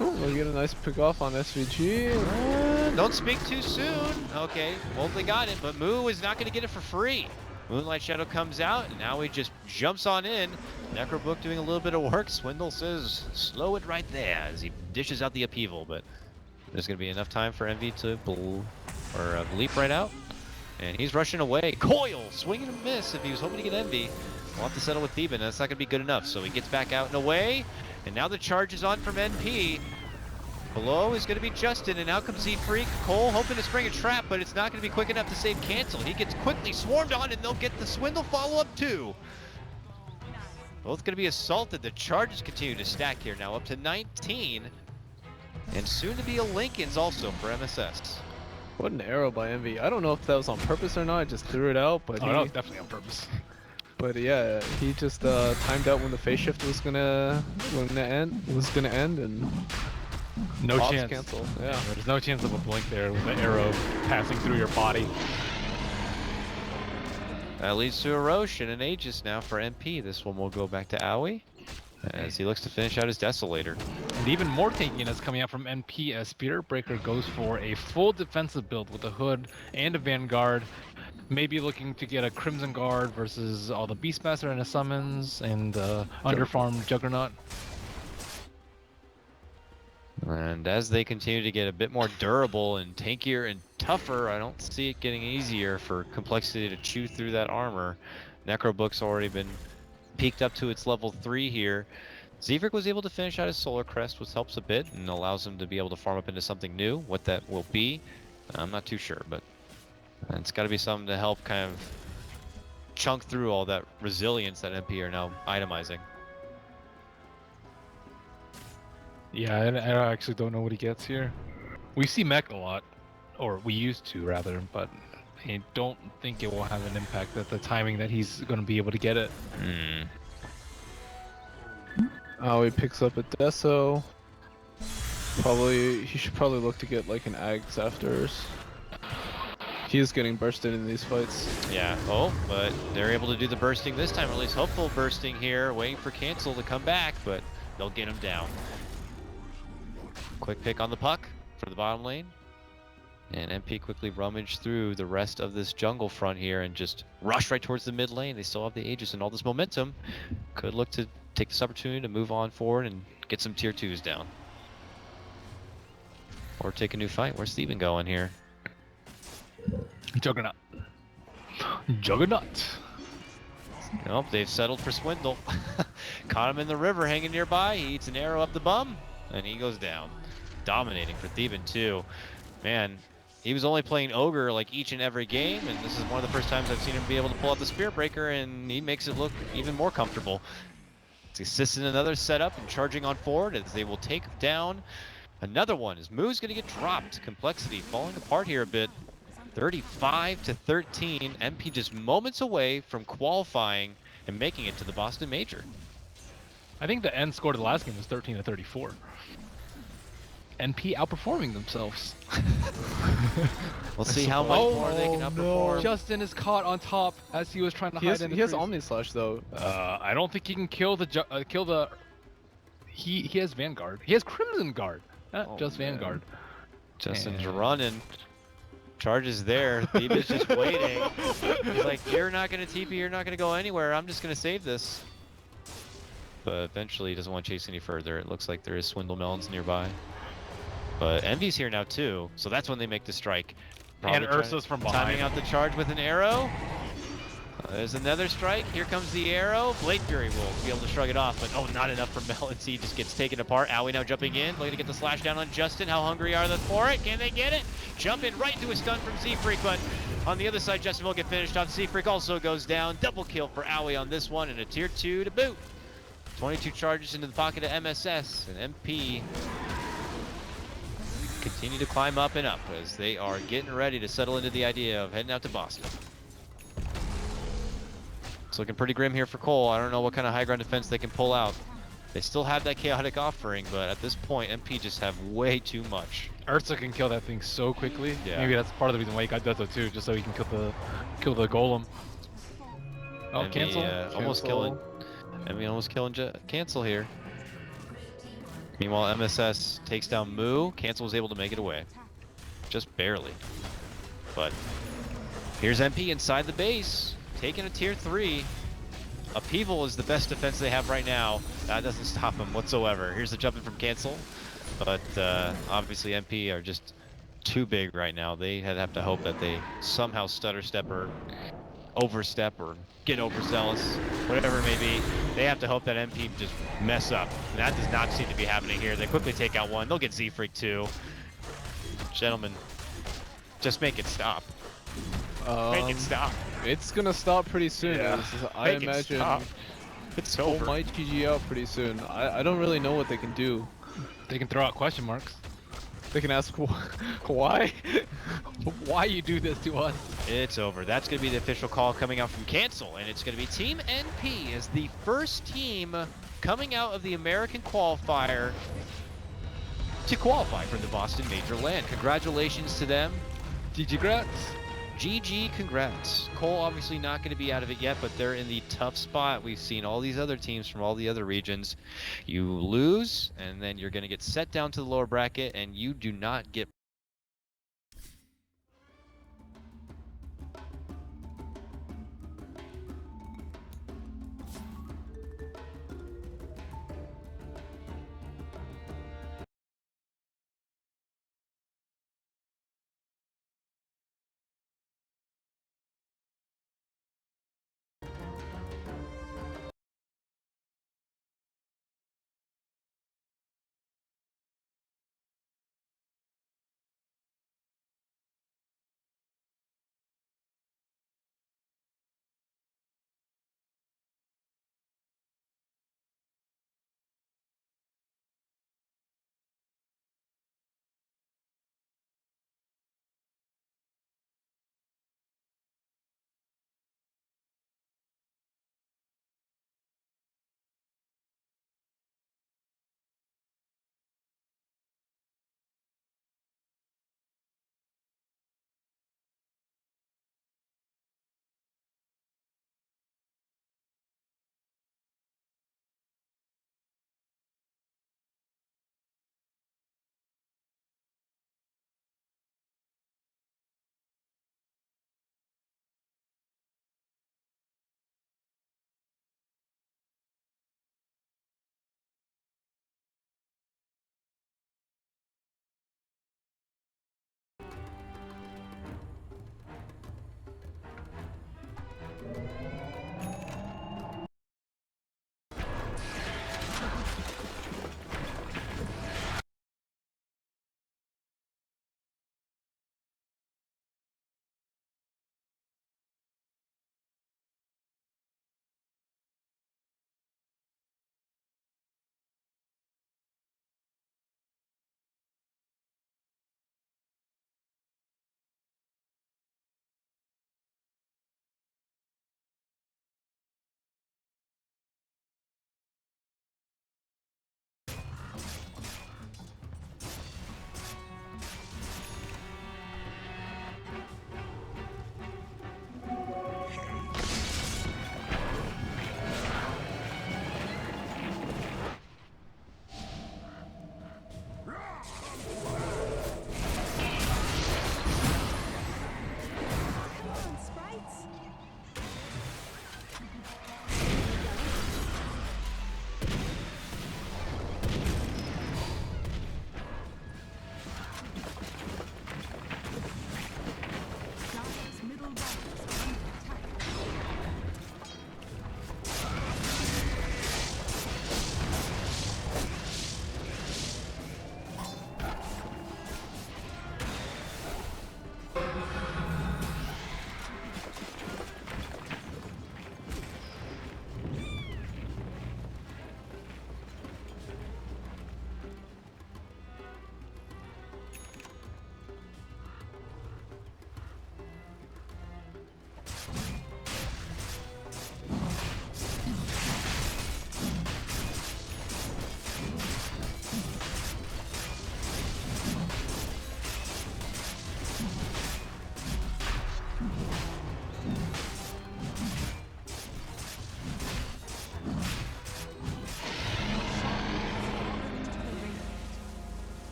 Oh, we'll get a nice pick off on SVG. Don't speak too soon. Okay, well they got it, but Moo is not going to get it for free. Moonlight Shadow comes out, and now he just jumps on in. Necrobook doing a little bit of work. Swindle says, slow it right there as he dishes out the upheaval, but there's going to be enough time for Envy to leap right out. And he's rushing away. coil, swing and a miss if he was hoping to get Envy. We'll have to settle with Theben. That's not going to be good enough. So he gets back out and away. And now the charge is on from NP. Below is going to be Justin, and out comes Z-Freak. coL hoping to spring a trap, but it's not going to be quick enough to save Cancel. He gets quickly swarmed on, and they'll get the Swindle follow-up too. Both going to be assaulted. The charges continue to stack here now, up to 19. And soon to be a Lincoln's also for MSS. What an arrow by Envy. I don't know if that was on purpose or not. I just threw it out, but no, it's definitely on purpose. But yeah, he just timed out when the phase shift was gonna end, and no chance. Cancel. Yeah, there's no chance of a blink there with the arrow passing through your body. That leads to a Roche and an Aegis now for MP. This one will go back to Aoi as he looks to finish out his Desolator. And even more tankiness coming out from MP as Spirit Breaker goes for a full defensive build with a Hood and a Vanguard. Maybe looking to get a Crimson Guard versus all the Beastmaster and the Summons and underfarmed Juggernaut. And as they continue to get a bit more durable and tankier and tougher, I don't see it getting easier for Complexity to chew through that armor. Necrobook's already been peaked up to its level 3 here. Z-Freak was able to finish out his Solar Crest, which helps a bit and allows him to be able to farm up into something new. What that will be, I'm not too sure, but it's got to be something to help kind of chunk through all that resilience that MP are now itemizing. Yeah, I actually don't know what he gets here. We see mech a lot, or we used to rather, but I don't think it will have an impact at the timing that he's going to be able to get it. Oh, he picks up a Deso. He should probably look to get like an Ags after. He is getting bursted in these fights. Yeah, but they're able to do the bursting this time, or at least hopeful bursting here, waiting for Cancel to come back, but they'll get him down. Quick pick on the puck for the bottom lane. And MP quickly rummage through the rest of this jungle front here and just rush right towards the mid lane. They still have the Aegis and all this momentum. Could look to take this opportunity to move on forward and get some tier 2s down. Or take a new fight. Where's Steven going here? Juggernaut. Juggernaut. Nope, they've settled for Swindle. Caught him in the river hanging nearby. He eats an arrow up the bum and he goes down. Dominating for Theben too. Man, he was only playing Ogre like each and every game, and this is one of the first times I've seen him be able to pull out the Spirit Breaker, and he makes it look even more comfortable. He's assisting another setup and charging on forward as they will take down another one. As Moo's going to get dropped. Complexity falling apart here a bit. 35-13. MP just moments away from qualifying and making it to the Boston Major. I think the end score to the last game was 13-34. NP outperforming themselves. We'll see how much more they can outperform. No. Justin is caught on top as he was trying to hide in the He has Omni Slash though. I don't think he can kill the He has Vanguard. He has Crimson Guard, not just man. Vanguard. Justin's running. Charges there. Theben's just waiting. He's like, you're not going to TP, you're not going to go anywhere. I'm just going to save this. But eventually he doesn't want to chase any further. It looks like there is Swindle Melons nearby. But Envy's here now too, so that's when they make the strike. Probably and Ursa's from behind. Timing out the charge with an arrow. There's another strike. Here comes the arrow. Blade Fury will be able to shrug it off, but oh, not enough for Melons. He just gets taken apart. Aoi now jumping in, looking to get the slash down on Justin. How hungry are they for it? Can they get it? Jump in right into a stun from Z-Freak, but on the other side, Justin will get finished off. Z-Freak also goes down. Double kill for Aoi on this one, and a tier 2 to boot. 22 charges into the pocket of MSS, and MP continue to climb up and up as they are getting ready to settle into the idea of heading out to Boston. It's looking pretty grim here for coL. I don't know what kind of high ground defense they can pull out. They still have that chaotic offering, but at this point, MP just have way too much. Ursa can kill that thing so quickly. Yeah. Maybe that's part of the reason why he got Dota too, just so he can kill the golem. Oh, Envy, cancel. Almost killing. Envy almost killing Cancel here. Meanwhile, MSS takes down Moo. Cancel was able to make it away. Just barely. But here's MP inside the base, taking a tier 3. Upheaval is the best defense they have right now. That doesn't stop him whatsoever. Here's the jump in from Cancel. But obviously MP are just too big right now. They have to hope that they somehow stutter step or overstep or get overzealous, whatever it may be. They have to hope that MP just mess up. And that does not seem to be happening here. They quickly take out one. They'll get Z-Freak too. Gentlemen, just make it stop. Make it stop. It's gonna stop pretty soon. Yeah. I Make it imagine stop. It's over. might GG out pretty soon. I don't really know what they can do. They can throw out question marks. They can ask why? Why you do this to us? It's over. That's going to be the official call coming out from Cancel, and it's going to be Team NP as the first team coming out of the American qualifier to qualify for the Boston Major LAN. Congratulations to them. GG grats. GG congrats. coL obviously not going to be out of it yet, but they're in the tough spot. We've seen all these other teams from all the other regions. You lose, and then you're going to get set down to the lower bracket, and you do not get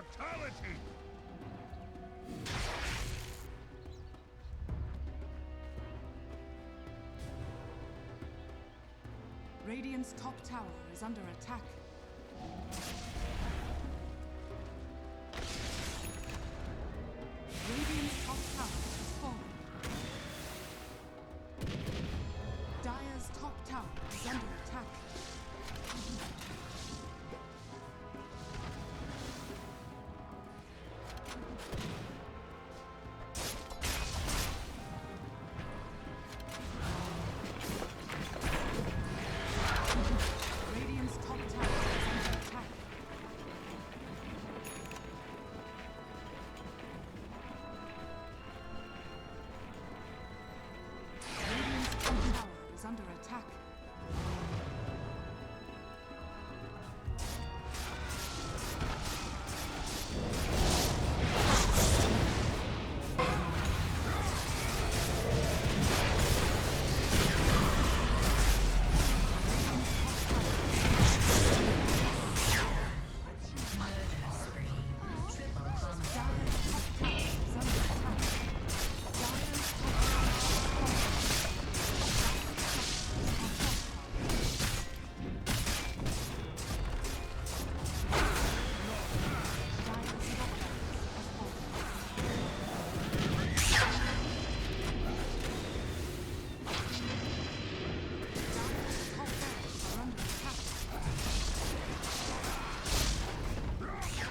Immortality! Radiant's top tower is under attack. Radiant's top tower has fallen. Dire's top tower is under attack. Radiant's top tower is under attack. Radiant's top tower is under attack.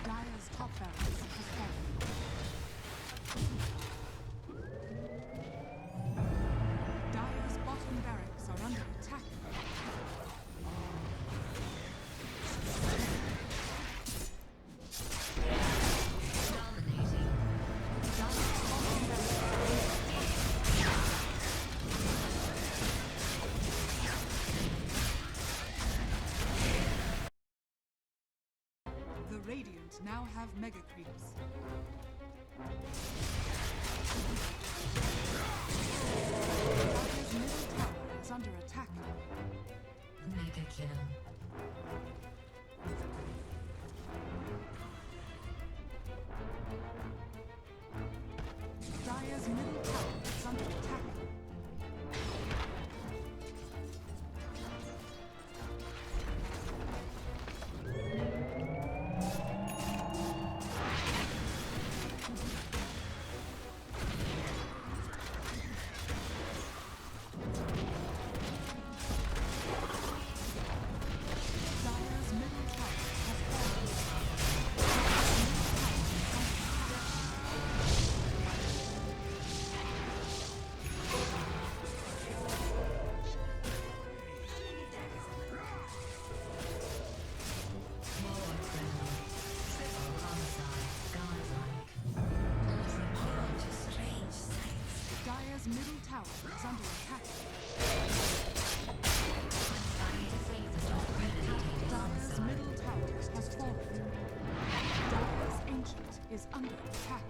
Dire's top barracks has fallen. Dire's bottom barracks are under attack. The Radiant now have mega creeps. Dire's middle tower is under attack. Mega kill. Dire's middle tower is under attack. Dire's middle tower has fallen. Dire's middle tower is under attack. Dire's middle tower has fallen. Dire's ancient is under attack.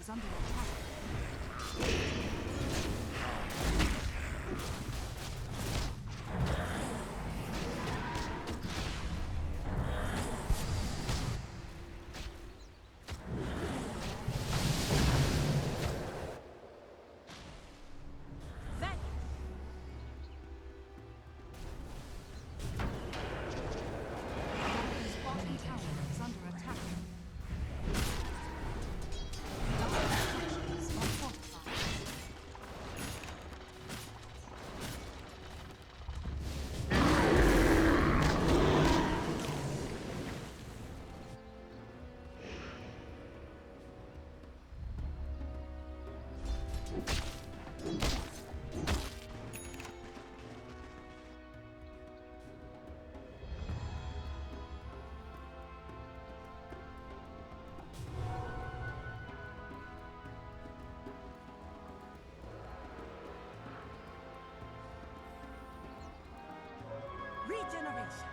is under attack. Dire's bottom tower is under attack. Dire's structures are fortified. Regeneration.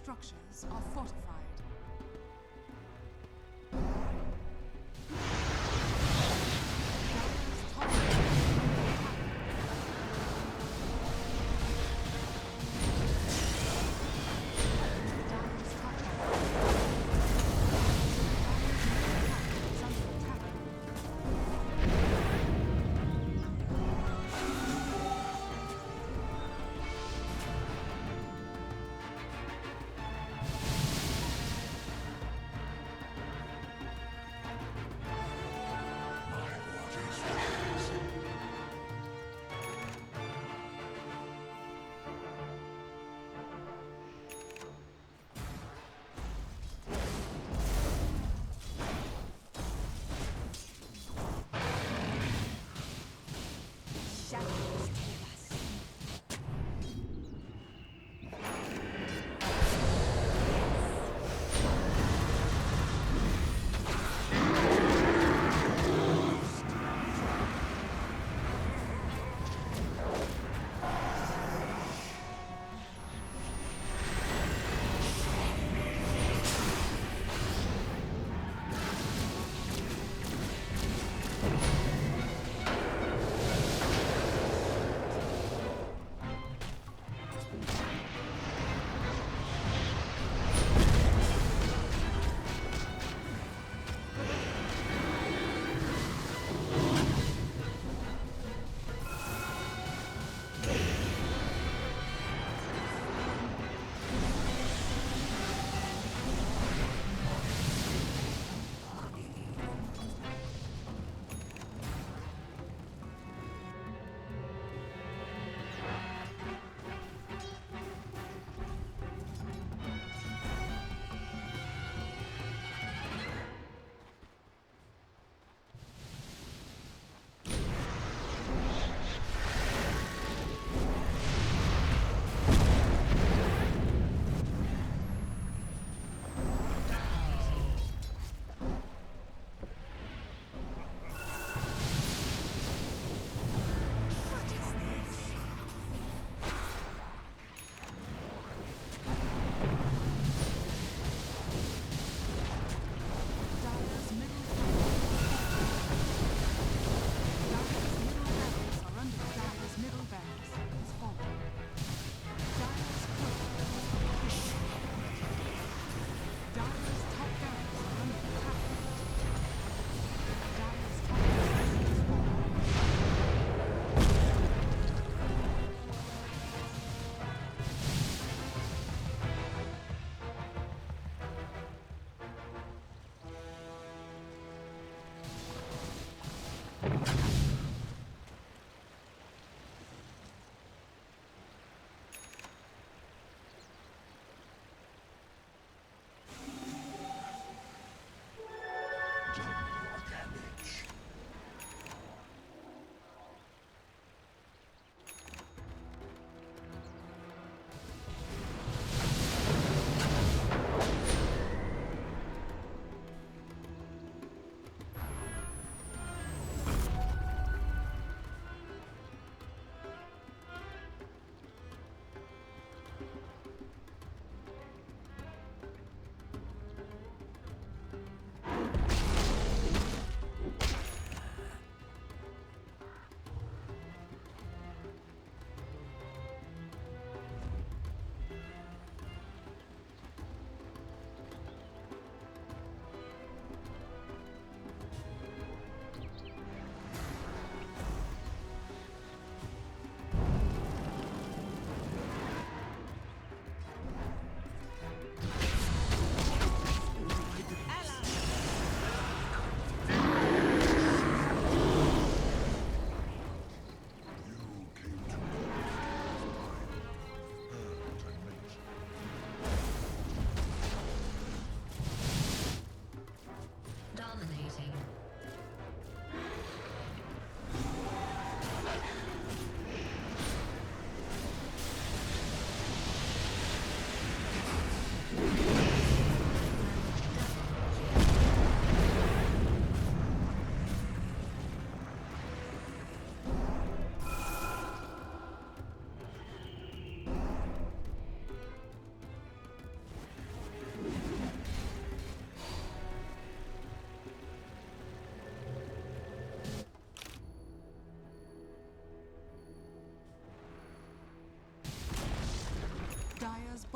structures are fortified.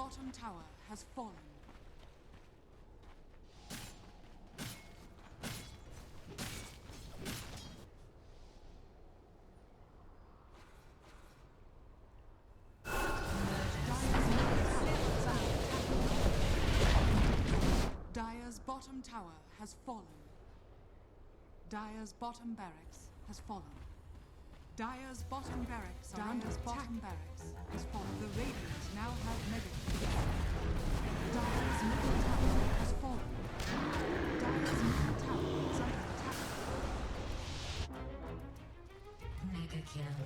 bottom tower has fallen. Dire's bottom tower has fallen. Dire's bottom barracks has fallen. Dire's bottom barracks are under attack. Bottom barracks has fallen. The Radiant now have mega. Dire's middle tower has fallen. Dire's middle tower is under attack. Mega kill.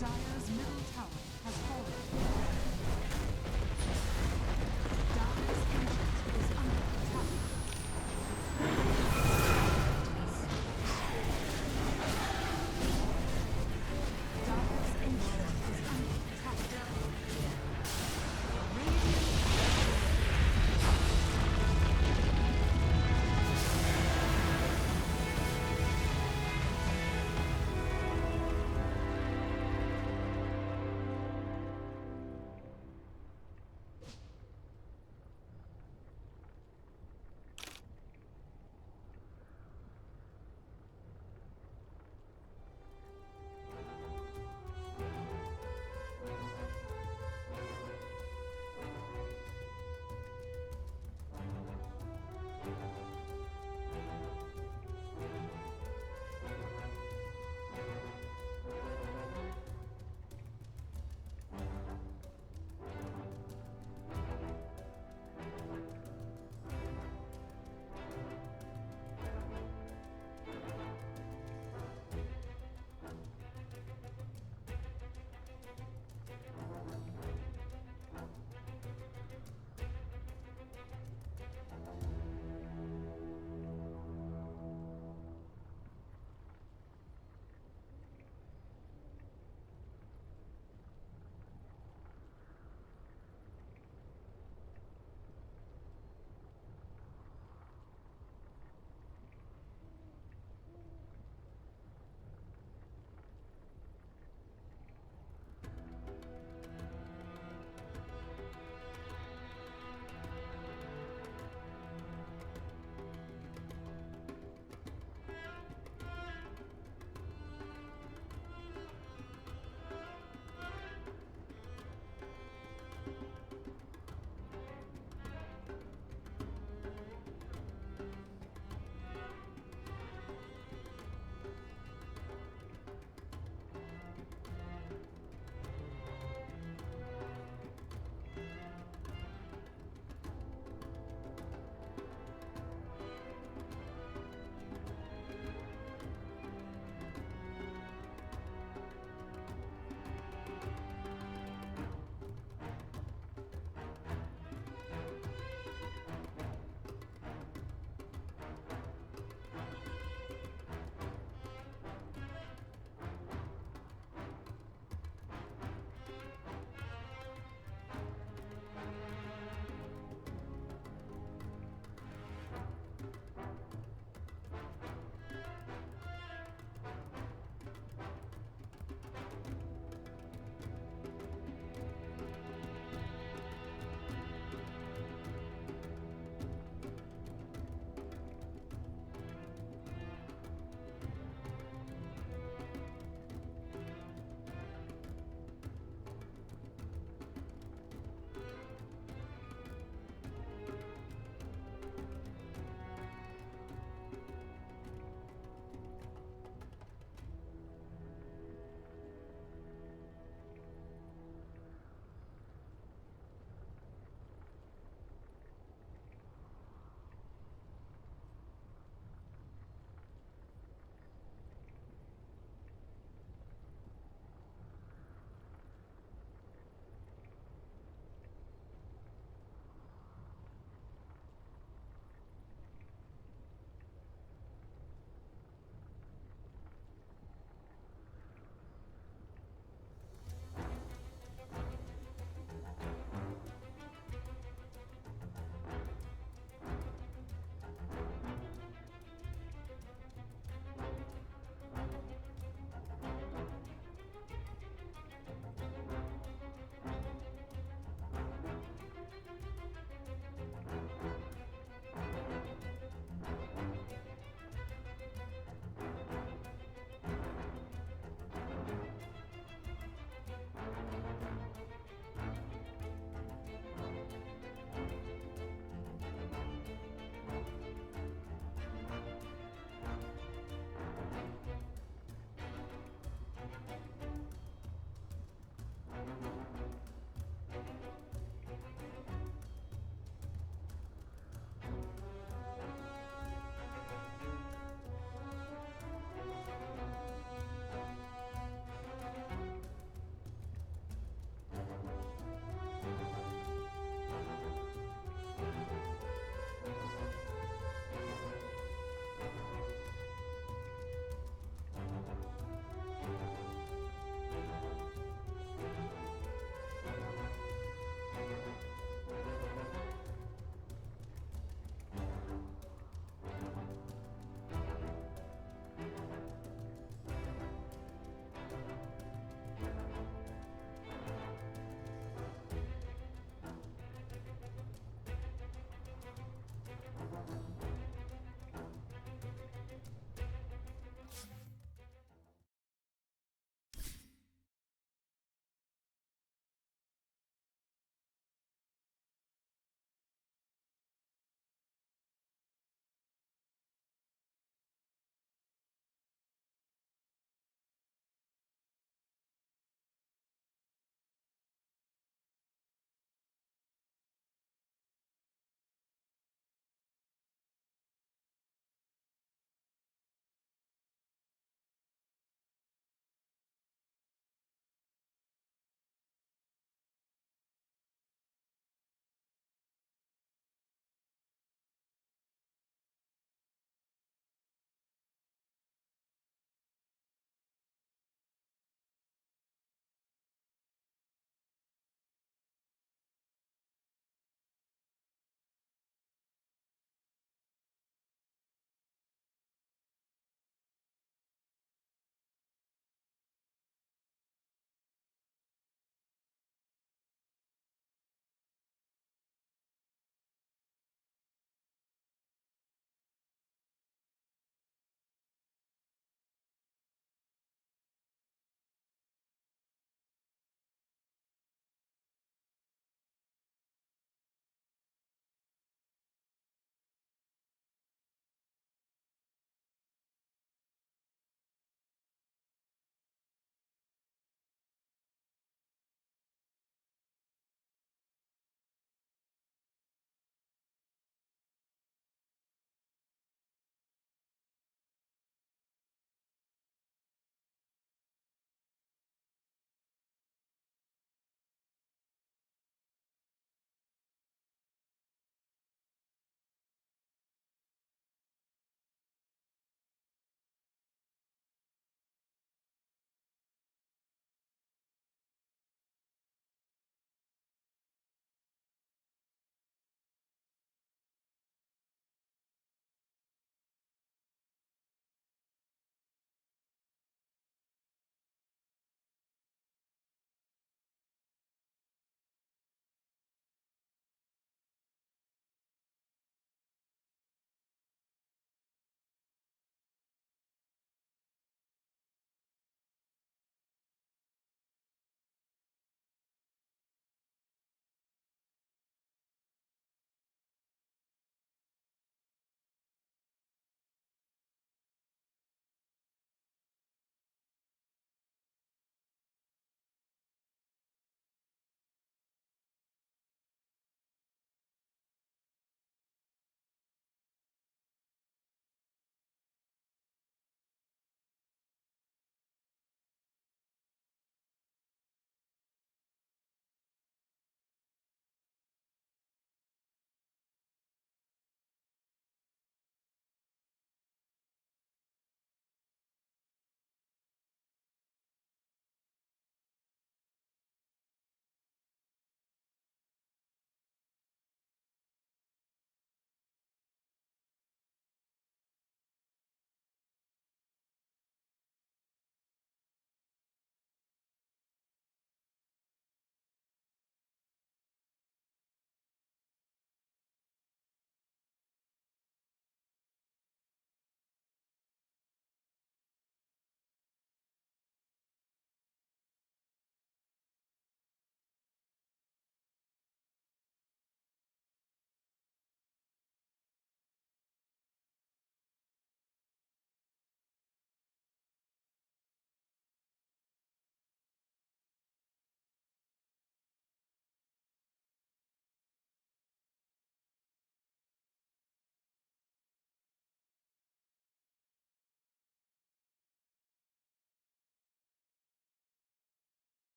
Dire's middle tower has fallen. Dire's ancient is under attack.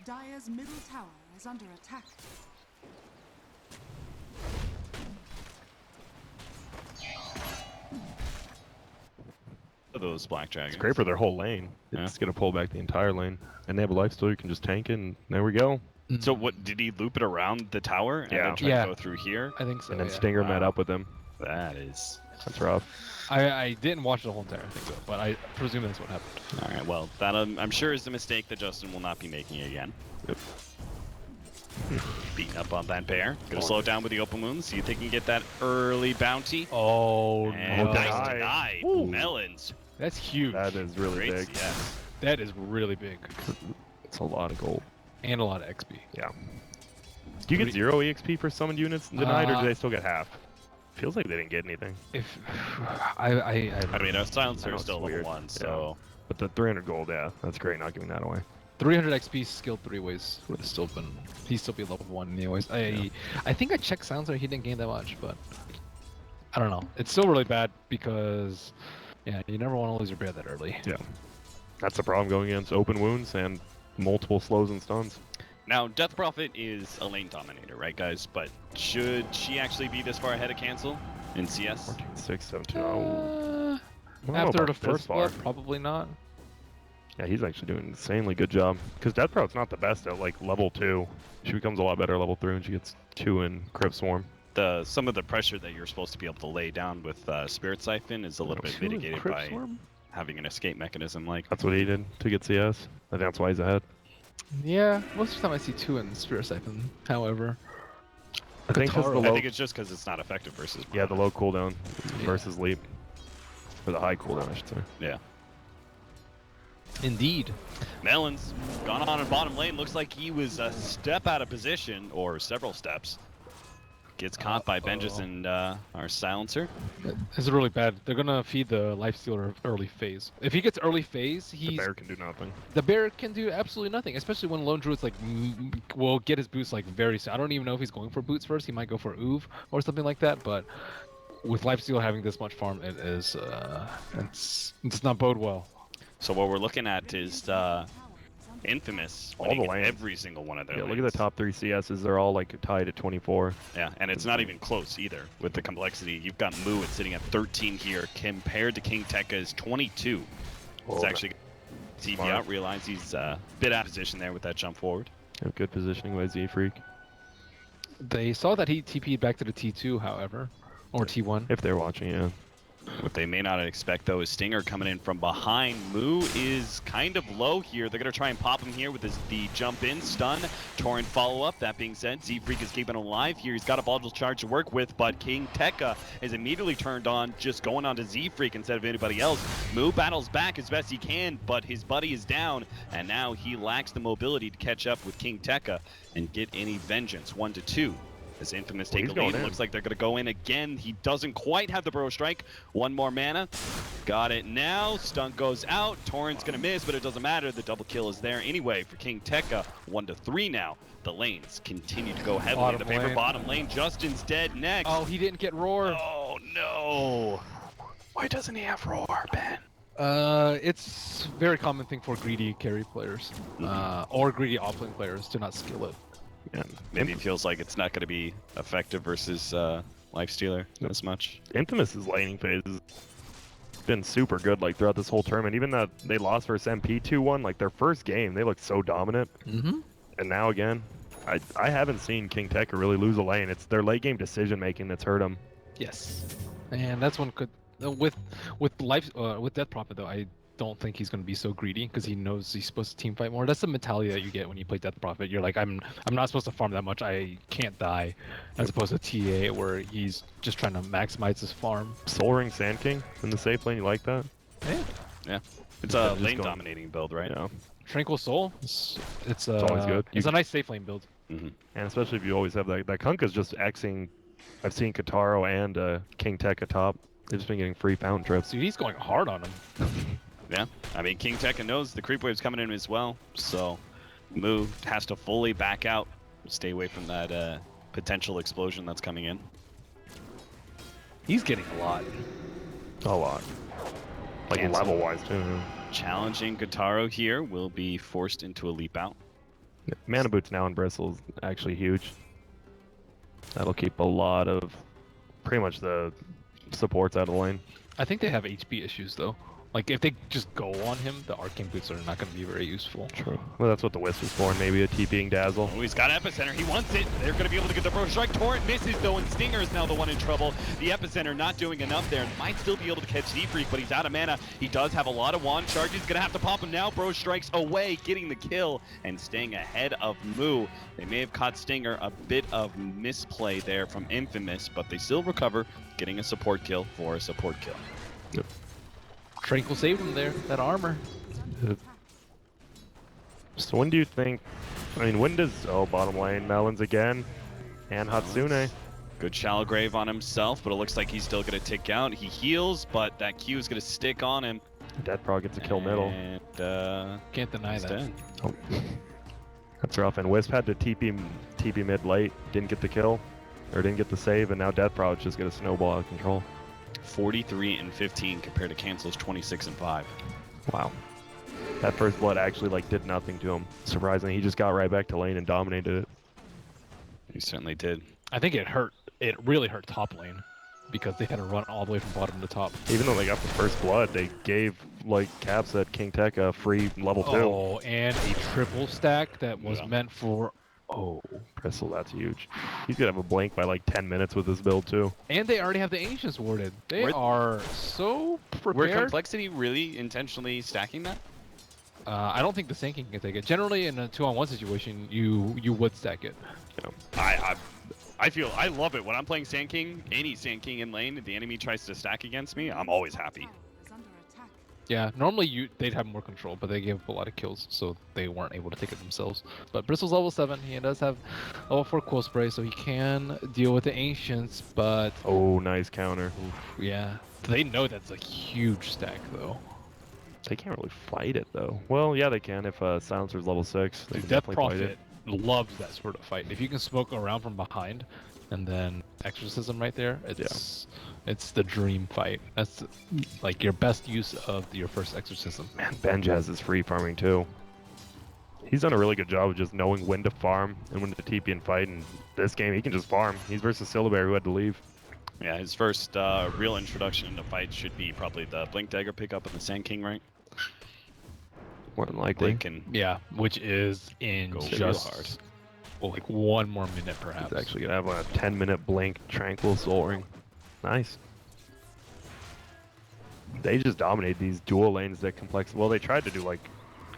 Dire's middle tower is under attack. Those black dragons. It's great for their whole lane. It's gonna pull back the entire lane, and they have a lifesteal. You can just tank it, and there we go. So what, did he loop it around the tower and then try to go through here? I think so. And then Stinger met up with him. That's rough. I didn't watch the whole entire thing though, but I presume that's what happened. All right, well, that I'm sure is a mistake that Justin will not be making again. Yep. Beating up on that bear. Gonna slow down with the open wounds. See if they can get that early bounty. Oh, and no. nice deny. Melons. That's huge. That is really Great big. CS. That is really big. It's a lot of gold. And a lot of XP. Yeah. Do you get 0 EXP for summoned units denied, or do they still get half? Feels like they didn't get anything. If I mean, our silencer is still level weird. 1, so. Yeah. But the 300 gold, yeah, that's great. Not giving that away. 300 XP skilled 3 ways would have still been. He'd still be level 1 anyways. I think I checked silencer. He didn't gain that much, but I don't know. It's still really bad because yeah, you never want to lose your bear that early. Yeah. That's the problem going against open wounds and multiple slows and stuns. Now, Death Prophet is a lane dominator, right, guys? But should she actually be this far ahead of Cancel in CS? 14, 6, 7, 2. I don't know After about the this first far. blood, probably not. Yeah, he's actually doing an insanely good job. Because Death Prophet's not the best at like level 2. She becomes a lot better at level 3 when she gets 2 in Crypt Swarm. Some of the pressure that you're supposed to be able to lay down with Spirit Siphon is a little bit mitigated by having an escape mechanism like. That's what he did to get CS. I think that's why he's ahead. Yeah, most of the time I see 2 in Spirit Siphon, however. I think it's just because it's not effective versus. Yeah, the low cooldown versus leap. Or the high cooldown, I should say. Yeah. Indeed. Melons gone on in bottom lane. Looks like he was a step out of position, or several steps. Gets caught by Benjis and our silencer. This is really bad. They're gonna feed the lifestealer early phase. If he gets early phase, the bear can do nothing. The bear can do absolutely nothing, especially when Lone Druid's like will get his boots like very soon. I don't even know if he's going for boots first. He might go for Oov or something like that. But with lifestealer having this much farm, it is it's not bode well. So what we're looking at is Infamous all the lanes. Every single one of their lanes. Look at the top 3 CSs. They're all like tied at 24. Yeah, and it's not even close either with the complexity. You've got Moo sitting at 13 here compared to King Tekka's 22. It's actually TV out. Realize he's a bit out of position there with that jump forward. Good positioning by Z-Freak. They saw that he TP'd back to the T2, however, or T1. If they're watching, yeah. What they may not expect, though, is Stinger coming in from behind. Moo is kind of low here. They're going to try and pop him here with the jump in, stun, Torrent follow-up. That being said, Z-Freak is keeping him alive here. He's got a bottle charge to work with, but King Tekka is immediately turned on, just going on to Z-Freak instead of anybody else. Moo battles back as best he can, but his buddy is down, and now he lacks the mobility to catch up with King Tekka and get any vengeance. 1-2. As Infamous take a lead, looks like they're going to go in again. He doesn't quite have the Burrow Strike. 1 more mana. Got it now. Stun goes out. Torrent's going to miss, but it doesn't matter. The double kill is there anyway for King Tekka. 1-3 now. The lanes continue to go heavily in the favor. Bottom lane. Justin's dead next. Oh, he didn't get Roar. Oh, no. Why doesn't he have Roar, Ben? It's a very common thing for greedy carry players, or greedy offlane players to not skill it. Yeah, maybe it feels like it's not going to be effective versus Lifestealer as much. Infamous's laning phase has been super good like throughout this whole tournament. Even that they lost versus MP 2-1, like their first game, they looked so dominant. And now again, I haven't seen King Tekka really lose a lane. It's their late game decision making that's hurt them. Yes, and that's one could with Death Prophet though. I don't think he's going to be so greedy because he knows he's supposed to team fight more. That's the mentality that you get when you play Death Prophet. You're like, I'm not supposed to farm that much. I can't die, as opposed to TA where he's just trying to maximize his farm. Soul Ring Sand King in the safe lane. You like that? Yeah. It's a lane dominating build, right? Yeah. Tranquil Soul. It's always good. It's a nice safe lane build. And especially if you always have that Kunkka's just Xing. I've seen Kataro and King Tekka top. They've just been getting free fountain trips. Dude, he's going hard on him. Yeah, I mean, King Tekka knows the creep wave's coming in as well, so Moo has to fully back out, stay away from that potential explosion that's coming in. He's getting a lot. A lot. Like level-wise, too. Challenging Kataro here will be forced into a leap out. Mana boots now in Bristle's actually huge. That'll keep a lot of pretty much the supports out of the lane. I think they have HP issues though. Like if they just go on him, the arcane boots are not going to be very useful. True. Well, that's what the Wisp is for, and maybe a TPing Dazzle. Oh, he's got Epicenter. He wants it. They're going to be able to get the Bro Strike. Torrent misses though, and Stinger is now the one in trouble. The Epicenter not doing enough there. Might still be able to catch Z-Freak, but he's out of mana. He does have a lot of wand charges. He's going to have to pop him now. Bro Strikes away, getting the kill and staying ahead of Moo. They may have caught Stinger. A bit of misplay there from Infamous, but they still recover, getting a support kill for a support kill. Yep. Tranquil saved him there, that armor. So when do you think, I mean, when does, oh, bottom lane, Melons again, and Hatsune. Good Shallow Grave on himself, but it looks like he's still going to tick out. He heals, but that Q is going to stick on him. Death Prog gets a kill middle. And, can't deny that. Dead. Oh. That's rough, and Wisp had to TP mid late, didn't get the kill, or didn't get the save, and now Death Prog just get a snowball out of control. 43 and 15 compared to Cancel's 26 and 5. Wow. That first blood actually like did nothing to him. Surprisingly, he just got right back to lane and dominated it. He certainly did. I think it hurt. It really hurt top lane because they had to run all the way from bottom to top. Even though they got the first blood, they gave like Caps at King Tech a free level 2. Oh, and a triple stack that was meant for. Oh, Bristle, that's huge. He's gonna have a blink by like 10 minutes with this build too. And they already have the Ancients warded. They are so prepared. Were Complexity really intentionally stacking that? I don't think the Sand King can take it. Generally, in a 2-on-1 situation, you would stack it. I feel I love it when I'm playing Sand King. Any Sand King in lane, if the enemy tries to stack against me, I'm always happy. Yeah, normally they'd have more control, but they gave up a lot of kills, so they weren't able to take it themselves. But Bristle's level 7. He does have level 4 Cool Spray, so he can deal with the Ancients, but... Oh, nice counter. Oof, yeah. They know that's a huge stack, though. They can't really fight it, though. Well, yeah, they can if Silencer's level 6. They can Death definitely Prophet fight it. loves that sort of fight. If you can smoke around from behind, and then Exorcism right there, it's the dream fight. That's like your best use of your first Exorcism. Man, Benjaz is free farming too. He's done a really good job of just knowing when to farm and when to TP and fight. And this game, he can just farm. He's versus Syllabear, who had to leave. Yeah, his first real introduction into fight should be probably the Blink Dagger pickup and the Sand King, right? More than likely. Yeah, which is in just hard. Well, like 1 more minute, perhaps. He's actually gonna have a 10-minute Blink Tranquil Soul Ring. Nice. They just dominate these dual lanes that Complex. Well, they tried to do like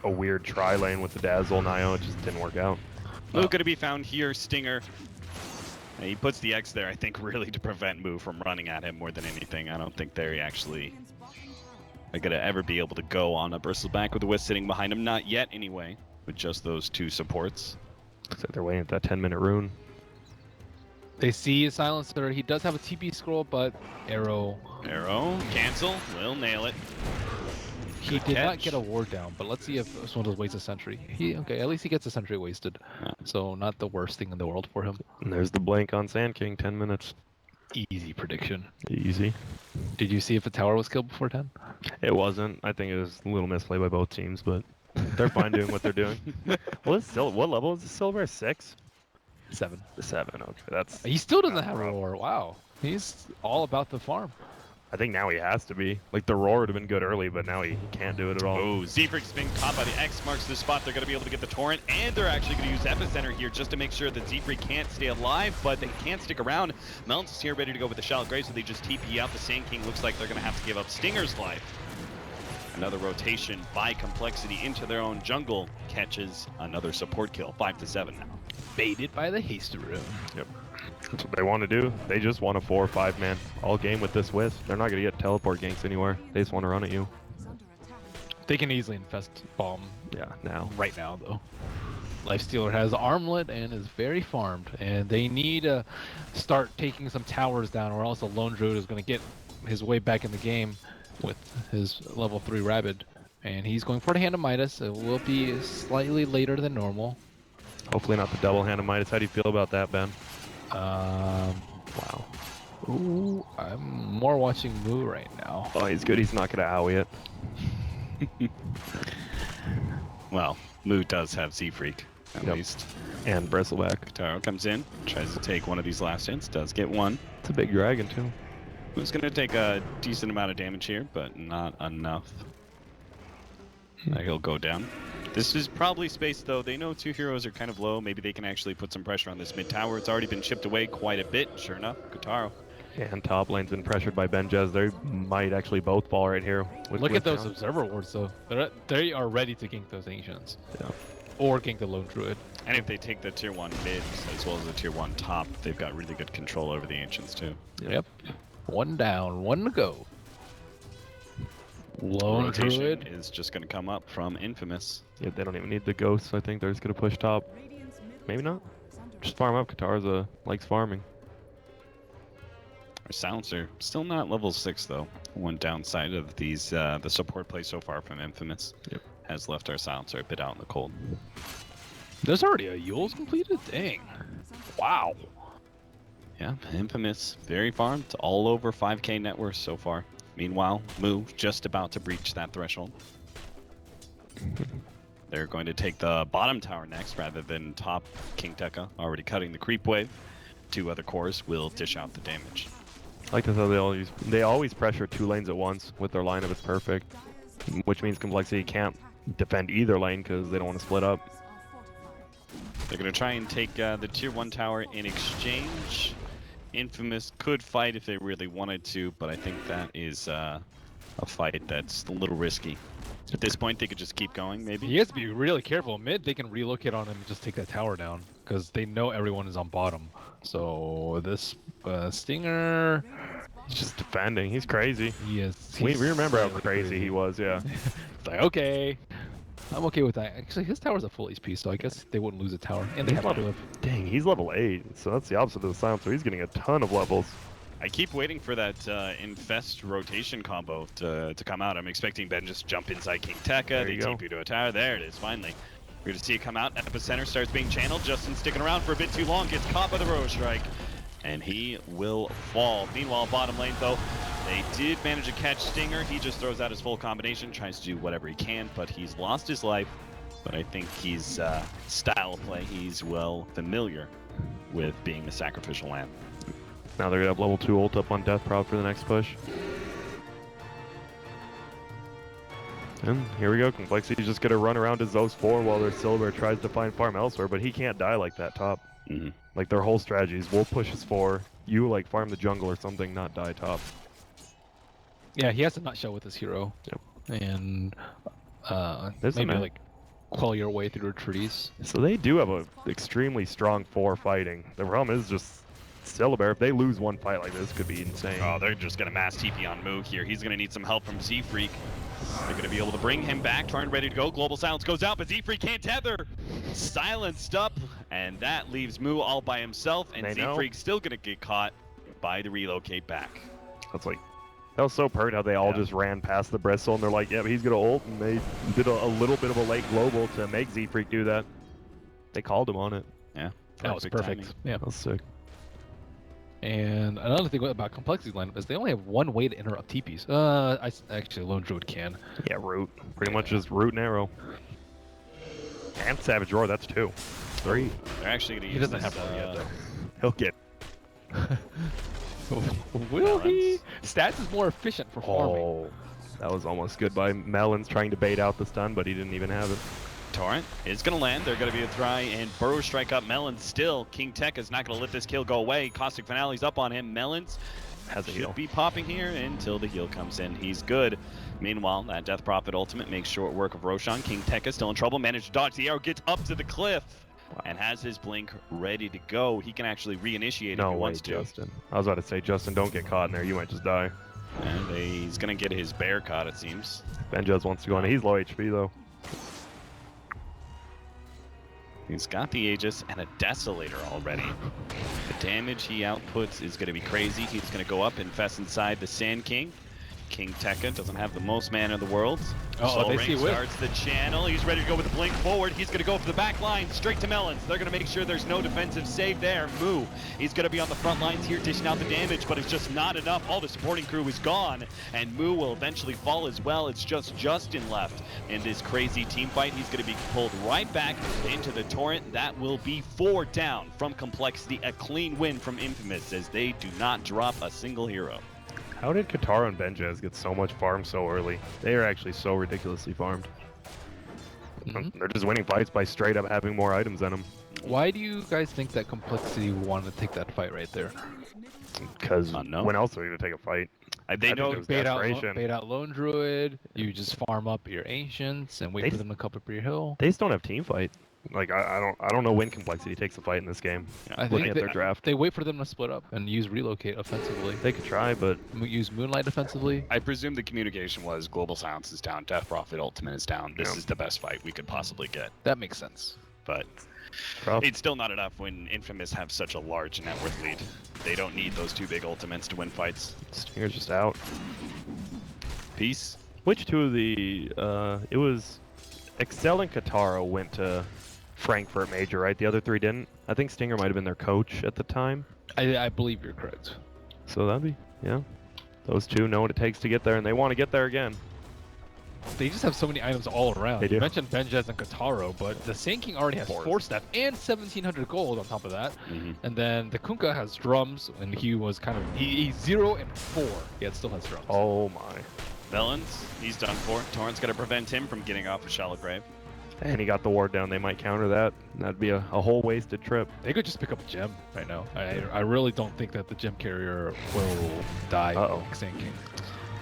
a weird tri lane with the Dazzle and Io. It just didn't work out. Luke gonna be found here, Stinger. And he puts the X there, I think, really to prevent Moo from running at him more than anything. I don't think they actually are gonna ever be able to go on a Bristleback with the Wisp sitting behind him. Not yet, anyway, with just those 2 supports. Looks like they're waiting at that 10-minute rune. They see a Silencer. He does have a TP scroll, but Arrow. Cancel, will nail it. He did not get a ward down, but let's see if this one does waste a sentry. Okay, at least he gets a sentry wasted. So not the worst thing in the world for him. And there's the Blink on Sand King, 10 minutes. Easy prediction. Easy. Did you see if the tower was killed before 10? It wasn't. I think it was a little misplay by both teams, but they're fine doing what they're doing. What level is the Silver? 6? 7. 7, okay. That's. He still doesn't have a roar. Wow. He's all about the farm. I think now he has to be. Like, the roar would have been good early, but now he can't do it at all. Oh, Z-Freak's been caught by the X, marks the spot. They're going to be able to get the Torrent, and they're actually going to use Epicenter here just to make sure that Z-Freak can't stay alive, but they can't stick around. Melons is here ready to go with the Shallow Grave, so they just TP out. The Sand King looks like they're going to have to give up Stinger's life. Another rotation by Complexity into their own jungle catches another support kill. 5-7 now. Baited by the Haste Rune. Yep. That's what they want to do. They just want a 4 or 5 man all game with this Wisp. They're not going to get teleport ganks anywhere. They just want to run at you. They can easily infest bomb. Yeah, now. Right now, though. Lifestealer has Armlet and is very farmed, and they need to start taking some towers down, or else the Lone Druid is going to get his way back in the game with his level 3 Rabid. And he's going for the Hand of Midas. It will be slightly later than normal. Hopefully not the double Hand of Midas. How do you feel about that, Ben? Wow. Ooh, I'm more watching Moo right now. Oh, he's good. He's not going to owie it. Well, Moo does have Z-Freak. at least. And Bristleback. Kataro comes in, tries to take one of these last hits, does get one. It's a big dragon too. Who's going to take a decent amount of damage here, but not enough. He'll go down. This is probably space, though. They know 2 heroes are kind of low. Maybe they can actually put some pressure on this mid tower. It's already been chipped away quite a bit. Sure enough, Kataro. Yeah, and top lane's been pressured by Benjez. They might actually both fall right here. Look at those observer wards, though. They are ready to gank those ancients. Yeah. Or gank the lone druid. And if they take the tier 1 mids as well as the tier 1 top, they've got really good control over the ancients, too. Yep. 1 down, 1 to go. Lone druid is just going to come up from Infamous. Yeah, they don't even need the ghosts. I think they're just going to push top. Maybe not. Just farm up. Katarza likes farming. Our Silencer still not level 6 though. One downside of these the support play so far from Infamous has left our Silencer a bit out in the cold. There's already a Yule's completed? Dang. Wow. Yeah, Infamous very farmed, all over 5k net worth so far. Meanwhile, Moo just about to breach that threshold. They're going to take the bottom tower next rather than top. KingCharlie already cutting the creep wave. 2 other cores will dish out the damage. I like this how they always pressure 2 lanes at once with their lineup. It's perfect, which means Complexity can't defend either lane because they don't want to split up. They're going to try and take the tier 1 tower in exchange. Infamous could fight if they really wanted to, but I think that is a fight that's a little risky. At this point, they could just keep going, maybe. He has to be really careful. Mid, they can relocate on him and just take that tower down, because they know everyone is on bottom. So this Stinger... He's just defending. He's crazy. He is. We remember how crazy he was, yeah. It's like, okay. I'm okay with that. Actually, his tower's a full HP, so I guess they wouldn't lose a tower. And they have level. Dang, he's level 8, so that's the opposite of the Silencer. He's getting a ton of levels. I keep waiting for that Infest rotation combo to come out. I'm expecting Ben just jump inside KingCharlie, they TP to a tower. There it is, finally. We're going to see it come out. Epicenter starts being channeled. Justin sticking around for a bit too long, gets caught by the Rogue Strike, and he will fall. Meanwhile, bottom lane, though, they did manage to catch Stinger. He just throws out his full combination, tries to do whatever he can, but he's lost his life. But I think he's style of play. He's well familiar with being the sacrificial lamb. Now they're going to have level 2 ult up on Death-Prowd for the next push. And here we go. Complexity's just going to run around his Zos 4 while their Silver tries to find farm elsewhere, but he can't die like that top. Like their whole strategy is we'll push his 4, you like farm the jungle or something, not die top. Yeah, he has to not show with his hero. Yep. And maybe like quell your way through the trees. So they do have an extremely strong 4 fighting. The problem is just Syllabear, if they lose one fight like this, could be insane. Oh, they're just going to mass TP on Moo here. He's going to need some help from Z-Freak. They're going to be able to bring him back. Turn ready to go. Global Silence goes out, but Z-Freak can't tether. Silenced up, and that leaves Moo all by himself, and Z-Freak's still going to get caught by the relocate back. That's like, that was so perfect how they all just ran past the Bristle, and they're like, yeah, he's going to ult, and they did a little bit of a late global to make Z-Freak do that. They called him on it. Yeah, that was perfect. Timing. Yeah, that was sick. And another thing about Complexity's lineup is they only have 1 way to interrupt TPs. Actually, Lone Druid can. Yeah, root. Pretty much just root and arrow. And Savage Roar, that's 2. 3. They're actually going to use He doesn't have that yet, though. He'll get. Will he? Stats is more efficient for farming. Oh, that was almost good by Melons trying to bait out the stun, but he didn't even have it. Torrent is going to land. They're going to be a try and burrow strike up Melons still. KingCharlie is not going to let this kill go away. Caustic Finale's up on him. Melons has a heal. Should be popping here until the heal comes in. He's good. Meanwhile, that Death Prophet ultimate makes short work of Roshan. KingCharlie still in trouble. Managed to dodge the arrow. Gets up to the cliff. And has his blink ready to go. He can actually reinitiate if he wants to. Justin. I was about to say, Justin, don't get caught in there. You might just die. And he's going to get his bear caught, it seems. Benjez wants to go on. He's low HP, though. He's got the Aegis and a Desolator already. The damage he outputs is going to be crazy. He's going to go up and infest inside the Sand King. KingCharlie doesn't have the most mana in the world. Oh, they see Whip. Starts the channel. He's ready to go with the blink forward. He's going to go for the back line, straight to Melons. They're going to make sure there's no defensive save there. Moo, he's going to be on the front lines here, dishing out the damage, but it's just not enough. All the supporting crew is gone, and Moo will eventually fall as well. It's just Justin left in this crazy team fight. He's going to be pulled right back into the torrent. That will be 4 down from Complexity. A clean win from Infamous as they do not drop a single hero. How did Katara and Benjaz get so much farm so early? They are actually so ridiculously farmed. They're just winning fights by straight up having more items in them. Why do you guys think that Complexity wanted to take that fight right there? Because when else are you going to take a fight? They know bait out Lone Druid, you just farm up your Ancients and wait for them to come up your hill. They just don't have team fight. Like I don't know when Complexity takes a fight in this game. I Looking think at their draft, they wait for them to split up and use relocate offensively. They could try, but use Moonlight defensively. I presume the communication was Global Silence is down, Death Prophet Ultimate is down. This is the best fight we could possibly get. That makes sense. But it's still not enough when Infamous have such a large net worth lead. They don't need those 2 big ultimates to win fights. Stinger's just out. Peace. Which 2 of the it was Excel and Katara went to Frankfurt Major, right? The other 3 didn't. I think Stinger might have been their coach at the time. I believe you're correct. So that'd be, those 2 know what it takes to get there, and they want to get there again. They just have so many items all around. They do. You mentioned Benjaz and Kataro, but the Sand King already has 4 step and 1,700 gold on top of that. And then the Kunkka has drums, and he was he's 0 and 4, yet still has drums. Oh my. Melons, he's done for. Torrent's got to prevent him from getting off a Shallow Grave. And he got the ward down. They might counter that. That'd be a whole wasted trip. They could just pick up a gem right now. I really don't think that the gem carrier will die. Sand King.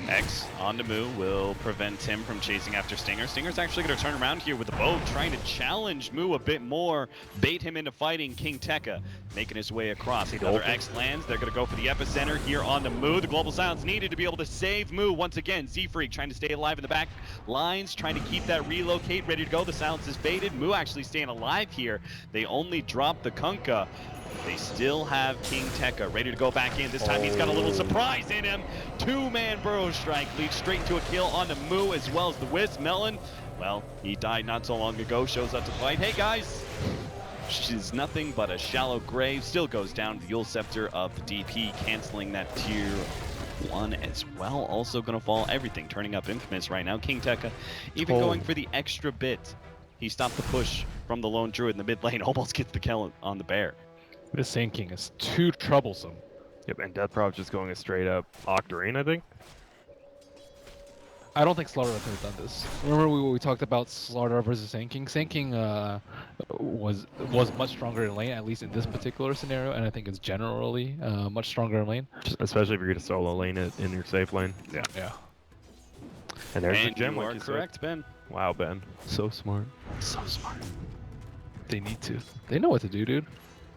X on to Moo will prevent him from chasing after Stinger. Stinger's actually going to turn around here with the bow, trying to challenge Moo a bit more, bait him into fighting KingCharlie, making his way across. Another X lands. They're going to go for the epicenter here on to Moo. The Global Silence needed to be able to save Moo once again. Z-Freak trying to stay alive in the back lines, trying to keep that relocate ready to go. The Silence is baited. Moo actually staying alive here. They only drop the Kunkka. They still have KingCharlie ready to go back in. This time he's got a little surprise in him. 2-man Burrow Strike leads straight into a kill on the Moo as well as the Wisp. Melon, well, he died not so long ago, shows up to fight. Hey guys, she's nothing but a shallow grave. Still goes down to the Yule Scepter of the DP, canceling that tier 1 as well. Also gonna fall everything, turning up Infamous right now. KingCharlie even going for the extra bit. He stopped the push from the Lone Druid in the mid lane, almost gets the kill on the bear. This Sand King is too troublesome. Yep, and Death Prop just going a straight up Octarine, I think. I don't think StarLadder could have done this. Remember we talked about StarLadder versus Sand King? Sand King was much stronger in lane, at least in this particular scenario, and I think it's generally much stronger in lane. Especially if you're going to solo lane it in your safe lane. Yeah. And there's the And gem, you like are you correct, said. Ben. Wow, Ben. So smart. So smart. They need to. They know what to do, dude.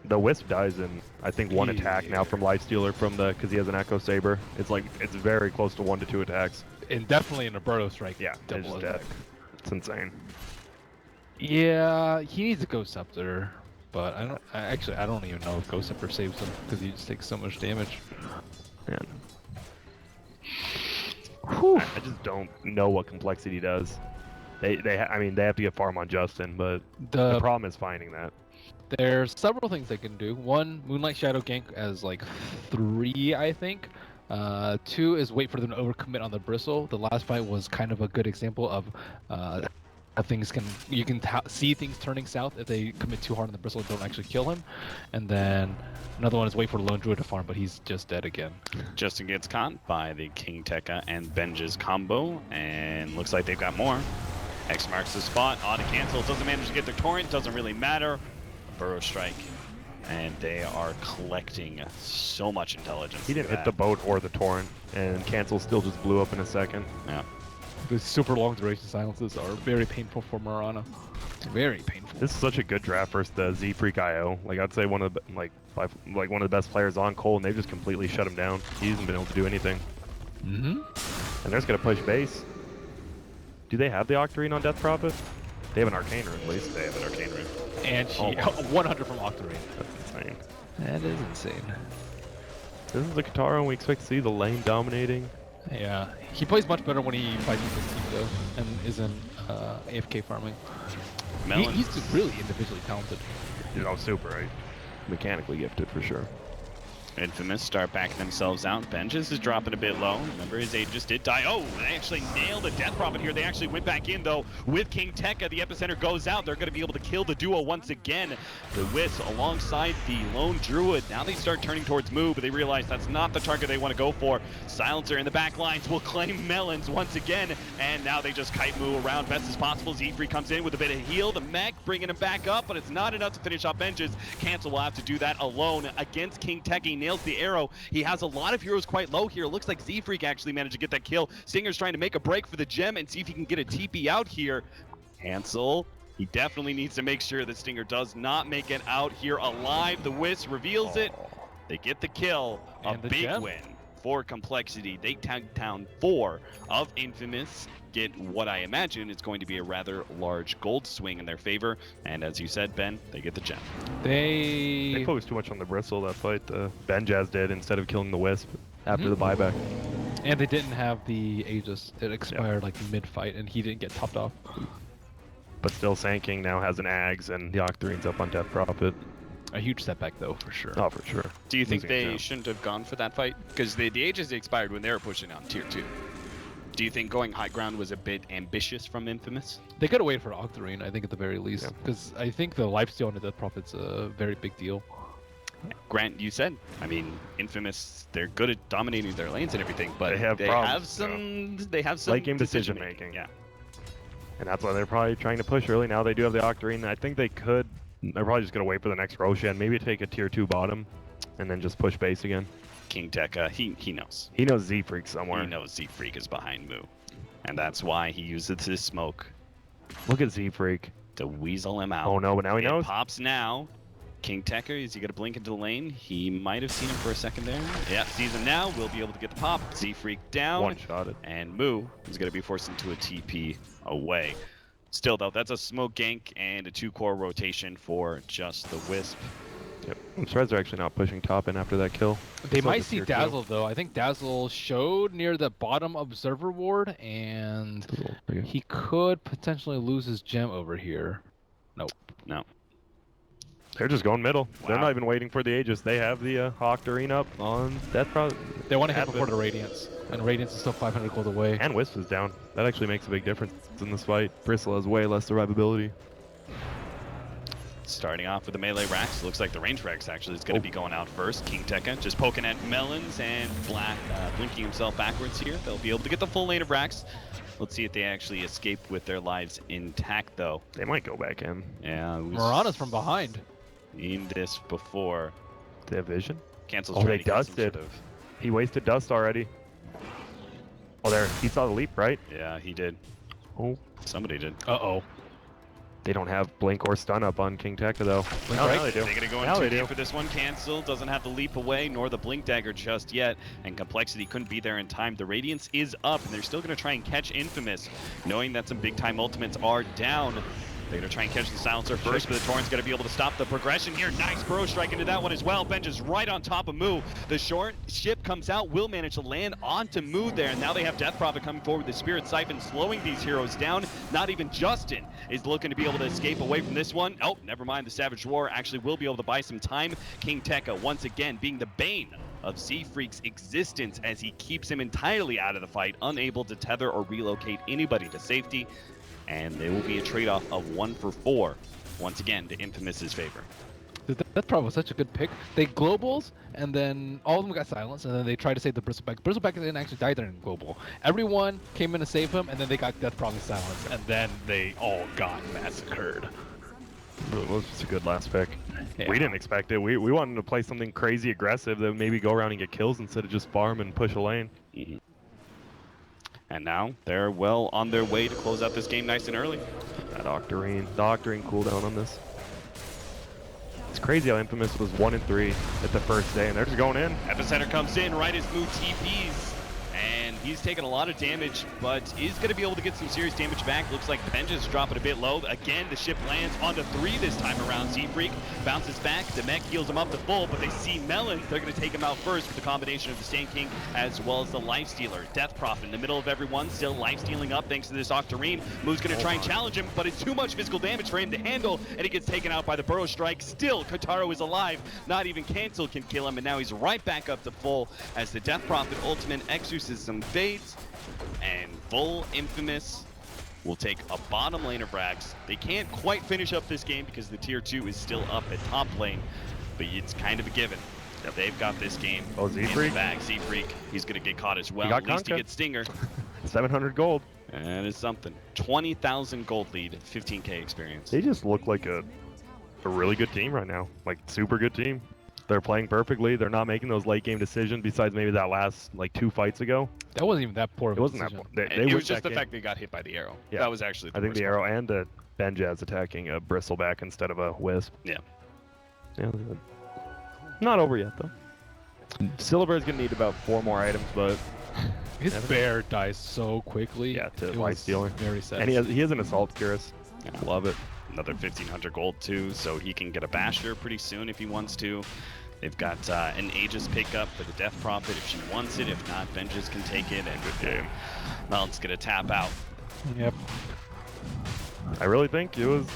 The Wisp dies in, I think, 1 attack now from Lifestealer because he has an Echo Saber. It's very close to 1 to 2 attacks. And definitely in a Burrow Strike. Yeah, double it's attack. dead. It's insane. Yeah, he needs a Ghost Scepter, but I don't even know if Ghost Scepter saves him because he just takes so much damage. Man. I just don't know what Complexity does. They have to get farm on Justin, but the problem is finding that. There's several things they can do. 1, Moonlight Shadow gank as 3, I think. 2 is wait for them to overcommit on the Bristle. The last fight was kind of a good example of you can see things turning south if they commit too hard on the Bristle and don't actually kill him. And then another one is wait for Lone Druid to farm, but he's just dead again. Justin gets caught by the KingCharlie and Benj's combo, and looks like they've got more. X marks the spot, auto cancel, doesn't manage to get their torrent, doesn't really matter. Burrow Strike, and they are collecting so much intelligence. He didn't hit the boat or the torrent, and cancel still just blew up in a second. Yeah. The super long duration silences are very painful for Marana. Very painful. This is such a good draft versus the Z-Freak IO. I'd say one of the one of the best players on coL, and they've just completely shut him down. He hasn't been able to do anything. And they're just gonna push base. Do they have the Octarine on Death Prophet? They have an Arcane Rune, at least. They have an Arcane Rune. And she 100 from Octarine. That's insane. That is insane. This is the Katara, and we expect to see the lane dominating. Yeah, he plays much better when he fights with his team though, and isn't AFK farming. He's just really individually talented. You know, super, right? Mechanically gifted for sure. Infamous start backing themselves out. Benjes is dropping a bit low. Remember, his Aegis did die. Oh, they actually nailed a Death Prophet here. They actually went back in, though, with KingTeka. The epicenter goes out. They're going to be able to kill the duo once again. The Wisp alongside the Lone Druid. Now they start turning towards Moo, but they realize that's not the target they want to go for. Silencer in the back lines will claim Melons once again, and now they just kite Moo around best as possible. Z-Free comes in with a bit of heal. The mech bringing him back up, but it's not enough to finish off Benjes. Cancel will have to do that alone against KingTeka. Nails the arrow. He has a lot of heroes quite low here. It looks like Z-Freak actually managed to get that kill. Stinger's trying to make a break for the gem and see if he can get a TP out here. Hansel, he definitely needs to make sure that Stinger does not make it out here alive. The Wisp reveals it. They get the kill. A big win for Complexity. They tag down 4 of Infamous. Get what I imagine is going to be a rather large gold swing in their favor. And as you said, Ben, they get the gem. They focused too much on the bristle that fight. Benjaz did instead of killing the Wisp after the buyback. And they didn't have the Aegis. It expired like mid-fight, and he didn't get topped off. But still, Sand King now has an Ags, and the Octarine's up on Death Prophet. A huge setback, though, for sure. Oh, for sure. Do you think they shouldn't have gone for that fight? Because the Aegis expired when they were pushing on tier 2. Do you think going high ground was a bit ambitious from Infamous? They could have waited for Octarine, I think, at the very least. Because I think the lifesteal on the Death Prophet's a very big deal. Grant, you said, I mean, Infamous, they're good at dominating their lanes and everything, but they have some late game decision making. Yeah. And that's why they're probably trying to push early. Now they do have the Octarine. I think they could. They're probably just going to wait for the next Roshan, maybe take a tier 2 bottom, and then just push base again. KingTeka, he knows. He knows Z-Freak somewhere. He knows Z-Freak is behind Moo. And that's why he uses his smoke. Look at Z-Freak. To weasel him out. Oh no, but now he knows. It pops now. KingTeka, is he going to blink into the lane? He might have seen him for a second there. Yeah, sees him now. We'll be able to get the pop. Z-Freak down. One-shotted. And Moo is going to be forced into a TP away. Still, though, that's a smoke gank and a 2-core rotation for just the Wisp. Yep. I'm surprised they're actually not pushing top in after that kill. They might see Dazzle, though. I think Dazzle showed near the bottom observer ward, and he could potentially lose his gem over here. Nope. No. They're just going middle. Wow. They're not even waiting for the Aegis. They have the Octarine up on Death Prophet. They want to hit before the Radiance, and Radiance is still 500 gold away. And Wisp is down. That actually makes a big difference in this fight. Bristle has way less survivability. Starting off with the melee racks, looks like the range racks actually is going to be going out first. KingTeka just poking at Melons and Black blinking himself backwards here. They'll be able to get the full lane of racks. Let's see if they actually escape with their lives intact, though. They might go back in. Yeah. Morana's from behind. Seen this before. They have vision? Cancels. Oh, they dusted. He wasted dust already. Oh, there. He saw the leap, right? Yeah, he did. Oh. Somebody did. Uh-oh. They don't have blink or stun up on KingTeka, though. Now they do. They're going to go in 2D for this one. Cancel. Doesn't have the leap away, nor the blink dagger just yet. And Complexity couldn't be there in time. The Radiance is up, and they're still going to try and catch Infamous, knowing that some big-time ultimates are down. They're going to try and catch the Silencer first, but the Torrent's going to be able to stop the progression here. Nice Burrow strike into that one as well. Benj is right on top of Moo. The short ship comes out, will manage to land onto Moo there, and now they have Death Prophet coming forward with the Spirit Siphon, slowing these heroes down. Not even Justin is looking to be able to escape away from this one. Oh, never mind. The Savage Roar actually will be able to buy some time. KingTeka, once again, being the bane of Z-Freak's existence as he keeps him entirely out of the fight, unable to tether or relocate anybody to safety. And there will be a trade-off of 1 for 4, once again, to Infamous's favor. That's probably such a good pick. They globals, and then all of them got silenced, and then they tried to save the Bristleback. Bristleback didn't actually die there in global. Everyone came in to save him, and then they got Death Prophet silenced, and then they all got massacred. It was just a good last pick. Yeah. We didn't expect it. We wanted to play something crazy aggressive that maybe go around and get kills instead of just farm and push a lane. Mm-hmm. And now they're well on their way to close out this game nice and early. That Octarine, the Octarine cooldown on this. It's crazy how Infamous was 1-3 at the first day, and they're just going in. Epicenter comes in right as Moo TPs. And He's taken a lot of damage, but is going to be able to get some serious damage back. Looks like Benja's dropping a bit low. Again, the ship lands onto 3 this time around. Z-Freak bounces back. The mech heals him up to full, but they see Melons. They're going to take him out first with the combination of the Sand King as well as the Lifestealer. Death Prophet in the middle of everyone, still lifestealing up thanks to this Octarine. Moo's going to try and challenge him, but it's too much physical damage for him to handle, and he gets taken out by the Burrow Strike. Still, Kotaro is alive. Not even Cancel can kill him, and now he's right back up to full as the Death Prophet ultimate exorcism fades, and full Infamous will take a bottom lane of Rags. They can't quite finish up this game because the tier 2 is still up at top lane, but it's kind of a given. They've got this game in the bag. Z-Freak, he's going to get caught as well. At least he gets Stinger. 700 gold. And it's something. 20,000 gold lead, 15k experience. They just look like a really good team right now. Like, super good team. They're playing perfectly. They're not making those late game decisions besides maybe that last, like, 2 fights ago. That wasn't even that poor of a It wasn't decision. that poor. It was just the fact they got hit by the arrow. Yeah. That was actually the I think worst the arrow and the Benjaz attacking a Bristleback instead of a Wisp. Yeah. Yeah. Not over yet, though. Silver's going to need about 4 more items, but... His bear dies so quickly. Yeah, to it Lifestealer. Very sad. And he has an Assault Cuirass. Yeah. Love it. Another 1,500 gold too, so he can get a Basher pretty soon if he wants to. They've got an Aegis pickup for the Death Prophet if she wants it. If not, Vengeance can take it. And good game. Melon's gonna tap out. Yep. I really think it was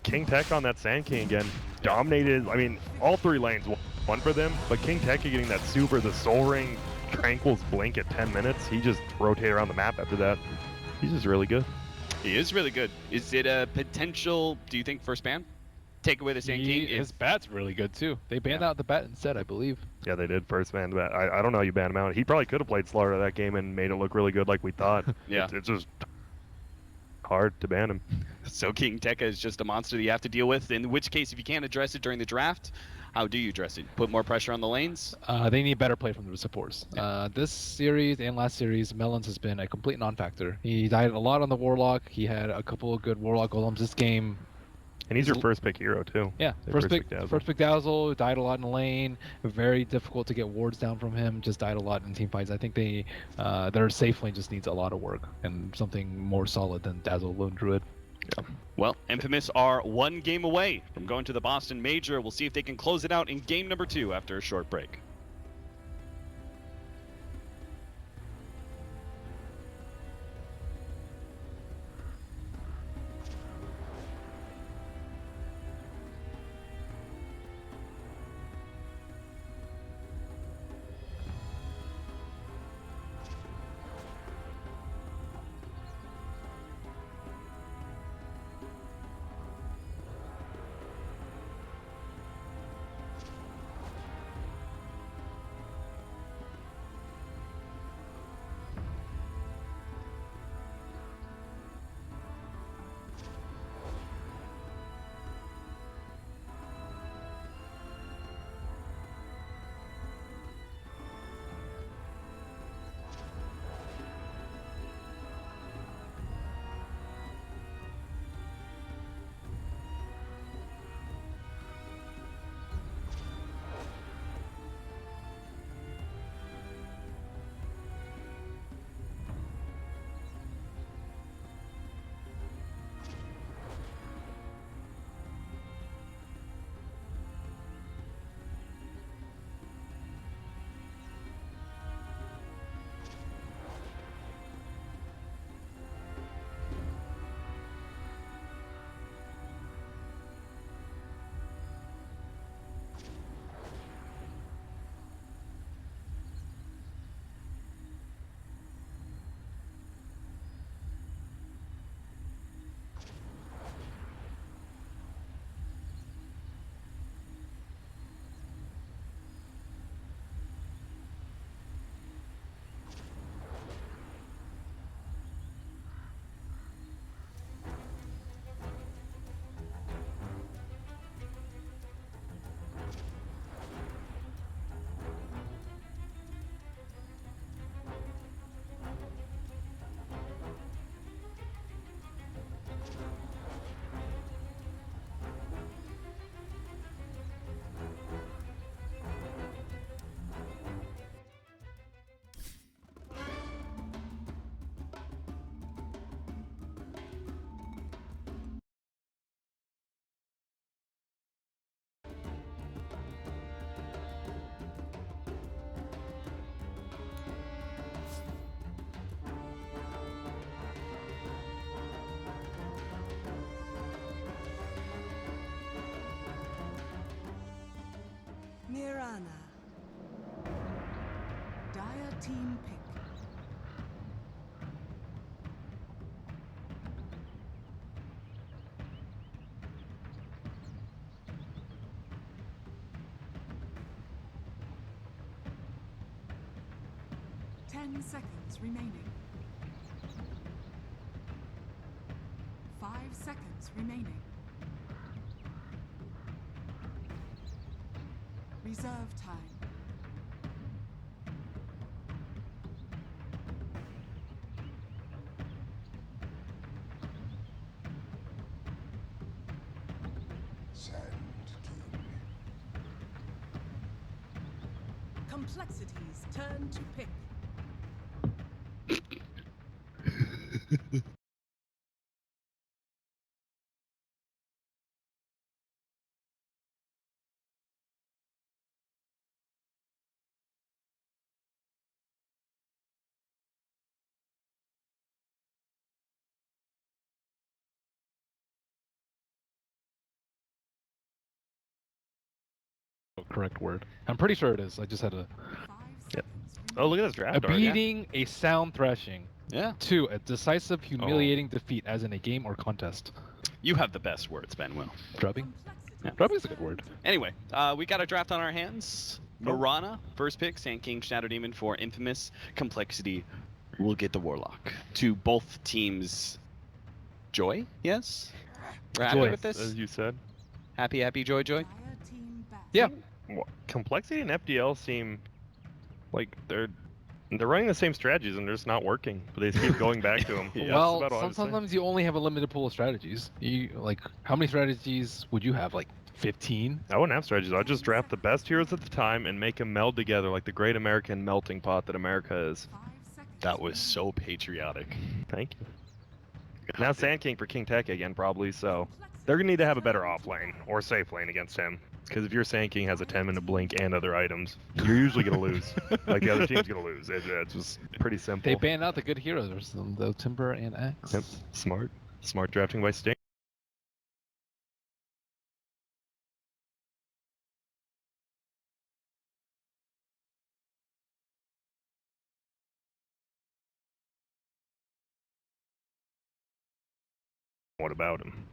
King Tech on that Sand King again. Dominated. I mean, all 3 lanes won for them, but King Tech getting that super, the Soul Ring, Tranquil's Blink at 10 minutes. He just rotated around the map after that. He's just really good. He is really good. Is it a potential, do you think, first ban? Take away the Sand King? His bat's really good too. They banned out the bat instead, I believe. Yeah, they did first ban the bat. I don't know how you banned him out. He probably could have played StarLadder that game and made it look really good like we thought. Yeah. It's just hard to ban him. So King Tekka is just a monster that you have to deal with, in which case if you can't address it during the draft, how do you address it? Put more pressure on the lanes? They need better play from the supports. Yeah. This series and last series, Melons has been a complete non-factor. He died a lot on the Warlock. He had a couple of good Warlock golems this game. And he's your first pick hero too. Yeah, first pick Dazzle, died a lot in the lane. Very difficult to get wards down from him. Just died a lot in team fights. I think their safe lane just needs a lot of work and something more solid than Dazzle Lone Druid. Yeah. Well, Infamous are 1 game away from going to the Boston Major. We'll see if they can close it out in game number 2 after a short break. team pick. Seconds remaining. 5 seconds remaining. Reserve time. Sand King. Complexities turn to pick. Correct word. I'm pretty sure it is. I just had a. Yep. Oh, look at this draft. A beating, a sound thrashing. Yeah. 2, a decisive, humiliating defeat, as in a game or contest. You have the best words, Ben Will. Drubbing? Yeah. Drubbing is a good word. Anyway, we got a draft on our hands. Mirana, first pick, Sand King, Shadow Demon for Infamous. Complexity will get the Warlock. To both teams' joy, yes? We're happy with this? As you said. Happy, joy? Yeah. Well, Complexity and FDL seem like they're running the same strategies and they're just not working, but they just keep going back to them. Well, sometimes you only have a limited pool of strategies. You like, how many strategies would you have? Like 15? I wouldn't have strategies. I'd just draft the best heroes at the time and make them meld together like the great American melting pot that America is. That was so patriotic. Thank you. Now Sand King for King Tech again, probably, so they're going to need to have a better off lane or safe lane against him. Because if your Sand King has a 10-minute blink and other items, you're usually going to lose. Like, the other team's going to lose. It's just pretty simple. They banned out the good heroes. There's the Timber and Axe. Yep. Smart drafting by Sting. What about him?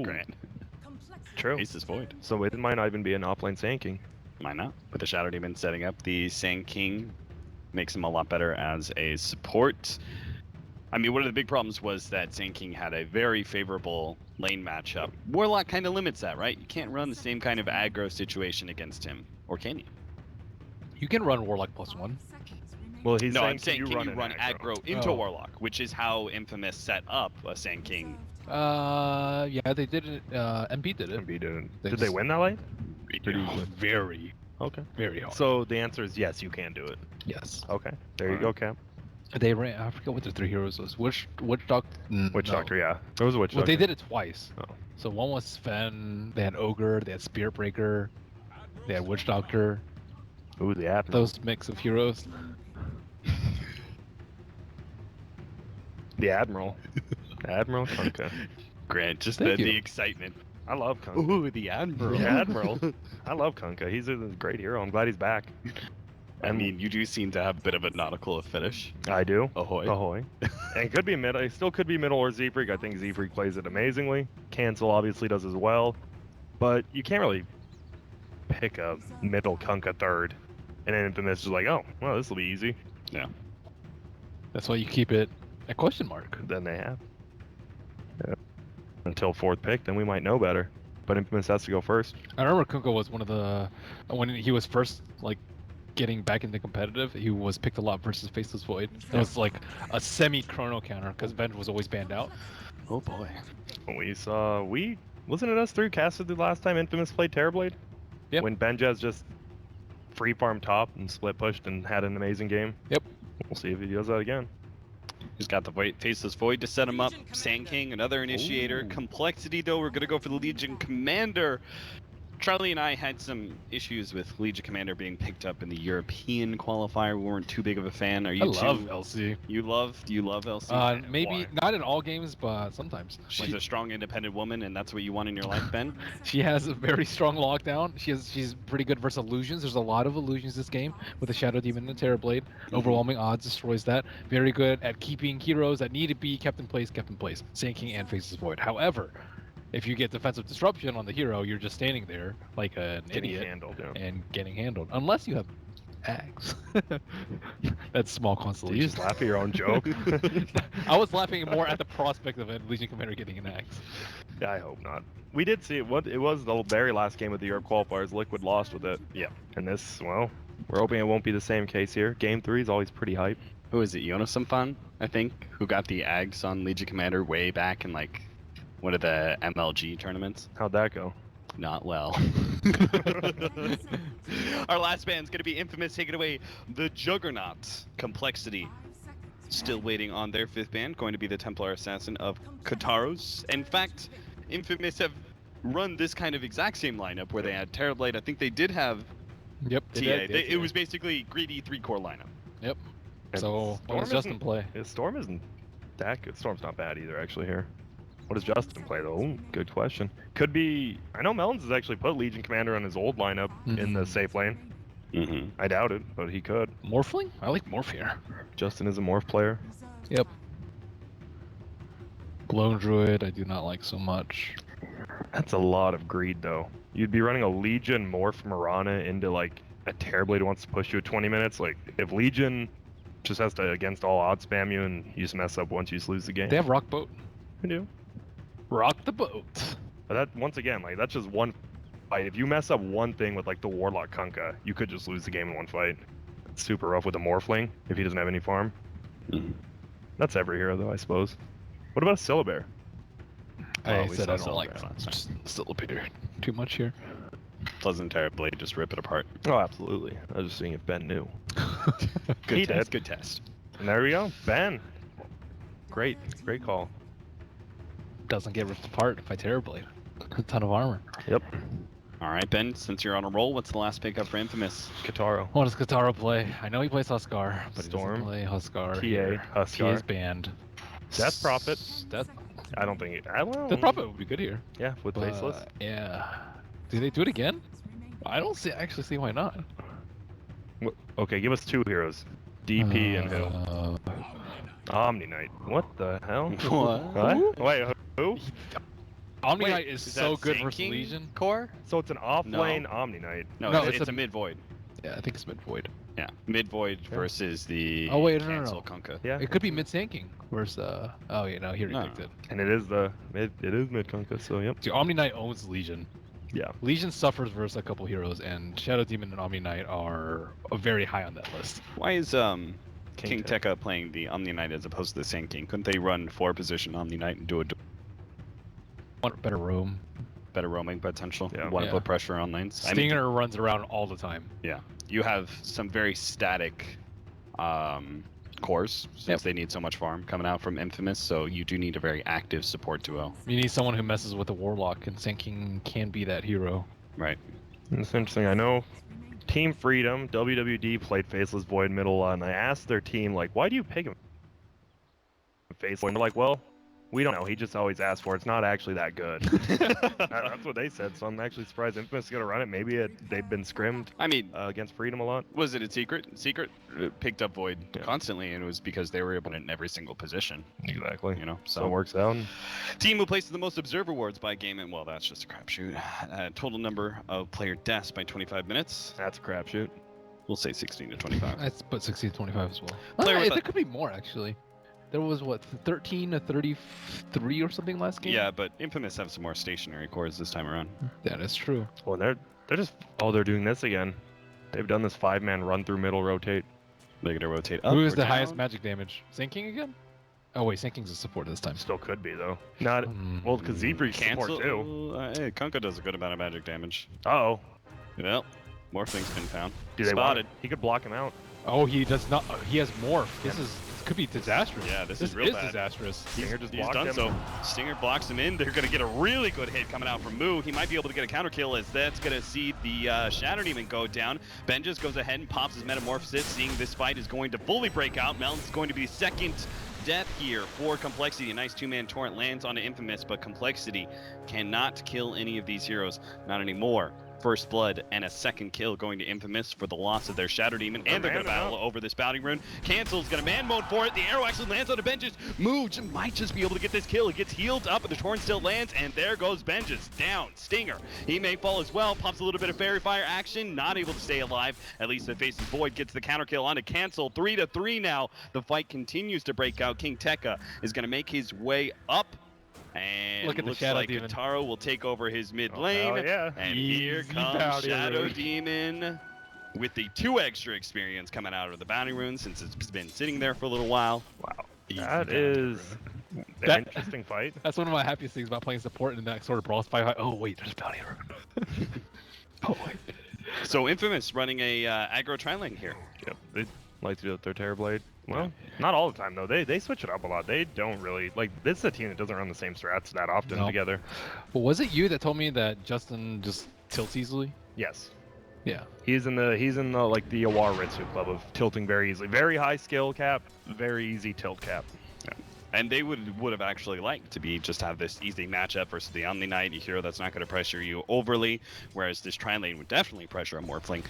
Grant. True. Ace is void. So it might not even be an offlane Sand King. Might not. With the Shadow Demon setting up, the Sand King makes him a lot better as a support. I mean, one of the big problems was that Sand King had a very favorable lane matchup. Warlock kind of limits that, right? You can't run the same kind of aggro situation against him. Or can you? You can run Warlock +1. Well, he's no, saying I'm saying can you run aggro into Oh. Warlock, which is how Infamous set up a Sand King. Yeah, they did it. MP did it. MP did it. Did they win that lane? Very. Okay. Very hard. So the answer is yes, you can do it. Yes. Okay. There you go, Cap. They ran. I forget what the 3 heroes was. Witch Doctor. Witch Doctor, yeah. There was a Witch Well, Doctor. they did it twice. Oh. So one was Sven. They had Ogre. They had Spirit Breaker. They had Witch Doctor. Ooh, the app. Those mix of heroes. The Admiral. Admiral Kunkka. Grant, just Thank the you. excitement. I love Kunkka. Ooh, the Admiral. The Admiral. I love Kunkka. He's a great hero. I'm glad he's back. I mean, you do seem to have a bit of a nautical fetish. I do. Ahoy. Ahoy. And it could be mid. It still could be middle or Z-Freak. I think Z-Freak plays it amazingly. Cancel obviously does as well. But you can't really pick a middle Kunkka third. And then Infamous is like, oh, well, this will be easy. Yeah. That's why you keep it a question mark. Then they have. Yeah. Until 4th pick, then we might know better. But Infamous has to go first. I remember Kunkka was one of the when he was first like getting back into competitive. He was picked a lot versus Faceless Void. It was like a semi-chrono counter because Venge was always banned out. Oh boy. Wasn't it us 3 casted the last time Infamous played Terrorblade? Yep. When Benjaz just free farm top and split pushed and had an amazing game. Yep. We'll see if he does that again. He's got the Faceless Void to set him up. Sand King, another initiator. Ooh. Complexity, though, we're going to go for the Legion Commander. Charlie and I had some issues with Legion Commander being picked up in the European qualifier. We weren't too big of a fan. Are you? I love LC. Do you love LC? Maybe not in all games, but sometimes. She's a strong, independent woman, and that's what you want in your life, Ben. She has a very strong lockdown. She's pretty good versus illusions. There's a lot of illusions this game with the Shadow Demon and the Terrorblade. Overwhelming odds destroys that. Very good at keeping heroes that need to be kept in place, sinking and faces void. However, if you get defensive disruption on the hero, you're just standing there like an idiot and getting handled. Unless you have axe. That's small consolation. You just laugh at your own joke. I was laughing more at the prospect of a Legion Commander getting an axe. Yeah, I hope not. We did see it. It was the very last game of the Europe qualifiers. Liquid lost with it. Yeah. And this, well, we're hoping it won't be the same case here. Game 3 is always pretty hype. Who is it? Yonosamfan, I think, who got the Ags on Legion Commander way back in like one of the MLG tournaments. How'd that go? Not well. Our last band's gonna be Infamous taking away the Juggernaut. Complexity still waiting on their 5th band, going to be the Templar Assassin of Kataros. In fact, Infamous have run this kind of exact same lineup where they had Terrorblade. I think they did have TA. It was basically greedy 3-core lineup. Yep. So what does Justin play? Storm isn't that good. Storm's not bad either, actually, here. What does Justin play, though? Ooh, good question. Could be... I know Melons has actually put Legion Commander on his old lineup in the safe lane. I doubt it, but he could. Morphling? I like Morph here. Justin is a Morph player. Yep. Blown Druid, I do not like so much. That's a lot of greed, though. You'd be running a Legion Morph Mirana into, like, a Terrorblade who wants to push you at 20 minutes. Like, if Legion just has to, against all odds, spam you and you just mess up once you just lose the game. They have Rock Boat. They do. Rock the boat. But that, once again, like, that's just one fight. If you mess up one thing with, like, the Warlock Kunkka, you could just lose the game in one fight. It's super rough with a Morphling if he doesn't have any farm. That's every hero, though, I suppose. What about a Syllabear? I said I don't like Syllabear too much here. Doesn't Terrorblade just rip it apart? Oh, absolutely. I was just seeing if Ben knew. Good test. Good test. And there we go. Ben. Great call. Doesn't get ripped apart by Terrorblade. A ton of armor. Yep. All right, Ben, since you're on a roll, what's the last pickup for Infamous? Kataro. What does Kataro play? I know he plays Huskar, but Storm. he doesn't play Huskar. TA, Huskar. TA's banned. Death Prophet. Death. I don't think it. I don't know. Death Prophet would be good here. Yeah, with Faceless. Yeah. Do they do it again? I don't actually see why not. Okay, give us 2 heroes. DP and who? Omni Knight. What the hell? What? Wait, who? Omni Knight is so good versus Legion. Core? So it's an off-lane Omni Knight. No, it's a mid-void. Yeah, I think it's mid-void. Yeah, mid-void versus the cancel Kunkka. Yeah. It could be mid-sanking versus oh yeah, no, here he picked it. And it is mid Kunkka, so yep. See, Omni Knight owns Legion. Yeah. Legion suffers versus a couple heroes, and Shadow Demon and Omni Knight are very high on that list. Why is King Tekka playing the Omni Knight as opposed to the Sand King? Couldn't they run 4-position Omni Knight and do a better roam? Better roaming potential. Yeah. Want to put pressure on lanes. Stinger runs around all the time. Yeah. You have some very static cores since they need so much farm coming out from Infamous, so you do need a very active support duo. You need someone who messes with the Warlock, and Sand King can be that hero. Right. It's interesting. I know Team Freedom, WWD played Faceless Void middle, and I asked their team, like, why do you pick him? Faceless, and they're like, well, we don't know. He just always asks for it. It's not actually that good. That's what they said, so I'm actually surprised Infamous is going to run it. Maybe they've been scrimmed against Freedom a lot. Was it a secret? Secret picked up Void constantly, and it was because they were able to in every single position. Exactly. You know, so it works out. Team who places the most Observe Awards by game, and well, that's just a crapshoot. Total number of player deaths by 25 minutes. That's a crapshoot. We'll say 16 to 25. Let's put 16 to 25 as well. There could be more, actually. There was, what, 13 to 33 or something last game? Yeah, but Infamous have some more stationary cores this time around. That is true. Well, they're just... Oh, they're doing this again. They've done this 5-man run through middle rotate. They're gonna rotate up. Who is the highest magic damage? Sand King again? Oh wait, Sand King's a support this time. Still could be, though. Not... Well, because Zebra's support, too. Hey, Kunkka does a good amount of magic damage. Uh-oh. Well, more things been found. Spotted. He could block him out. Oh, he does not. He has morph. This could be disastrous. Yeah, this is real bad. Disastrous. Stinger just blocked him. So Stinger blocks him in. They're going to get a really good hit coming out from Moo. He might be able to get a counter kill as that's going to see the Shatter Demon go down. Ben just goes ahead and pops his Metamorphosis, seeing this fight is going to fully break out. Melon's going to be second death here for Complexity. A nice two-man torrent lands onto Infamous, but Complexity cannot kill any of these heroes. Not anymore. First blood and a second kill going to Infamous for the loss of their Shatter Demon, and they're going to battle over this bounty rune. Cancel's going to man mode for it. The arrow actually lands on the Benches. Moo might just be able to get this kill. He gets healed up, but the torrent still lands, and there goes Benches down. Stinger, he may fall as well. Pops a little bit of Fairy Fire action, not able to stay alive. At least the faces Void gets the counter kill onto Cancel. 3-3 now. The fight continues to break out. King Tekka is going to make his way up. And look at looks the Shadow like Demon. Kataro will take over his mid lane. Yeah. And here comes Shadow Demon with the 2 extra experience coming out of the bounty rune since it's been sitting there for a little while. Wow. That is an interesting fight. That's one of my happiest things about playing support in that sort of brawl fight. Oh wait, there's a bounty rune. Oh wait. So Infamous running a aggro tri-lane here. Yep. They like to do it with their Terrorblade. Well, not all the time though. They switch it up a lot. They don't really like. This is a team that doesn't run the same strats that often together. Well, was it you that told me that Justin just tilts easily? Yes. Yeah. He's in the like the Awar Ritsu club of tilting very easily. Very high skill cap, very easy tilt cap. Yeah. And they would have actually liked to be just have this easy matchup versus the Omni Knight, a hero that's not going to pressure you overly, whereas this tri-lane would definitely pressure a Morphling.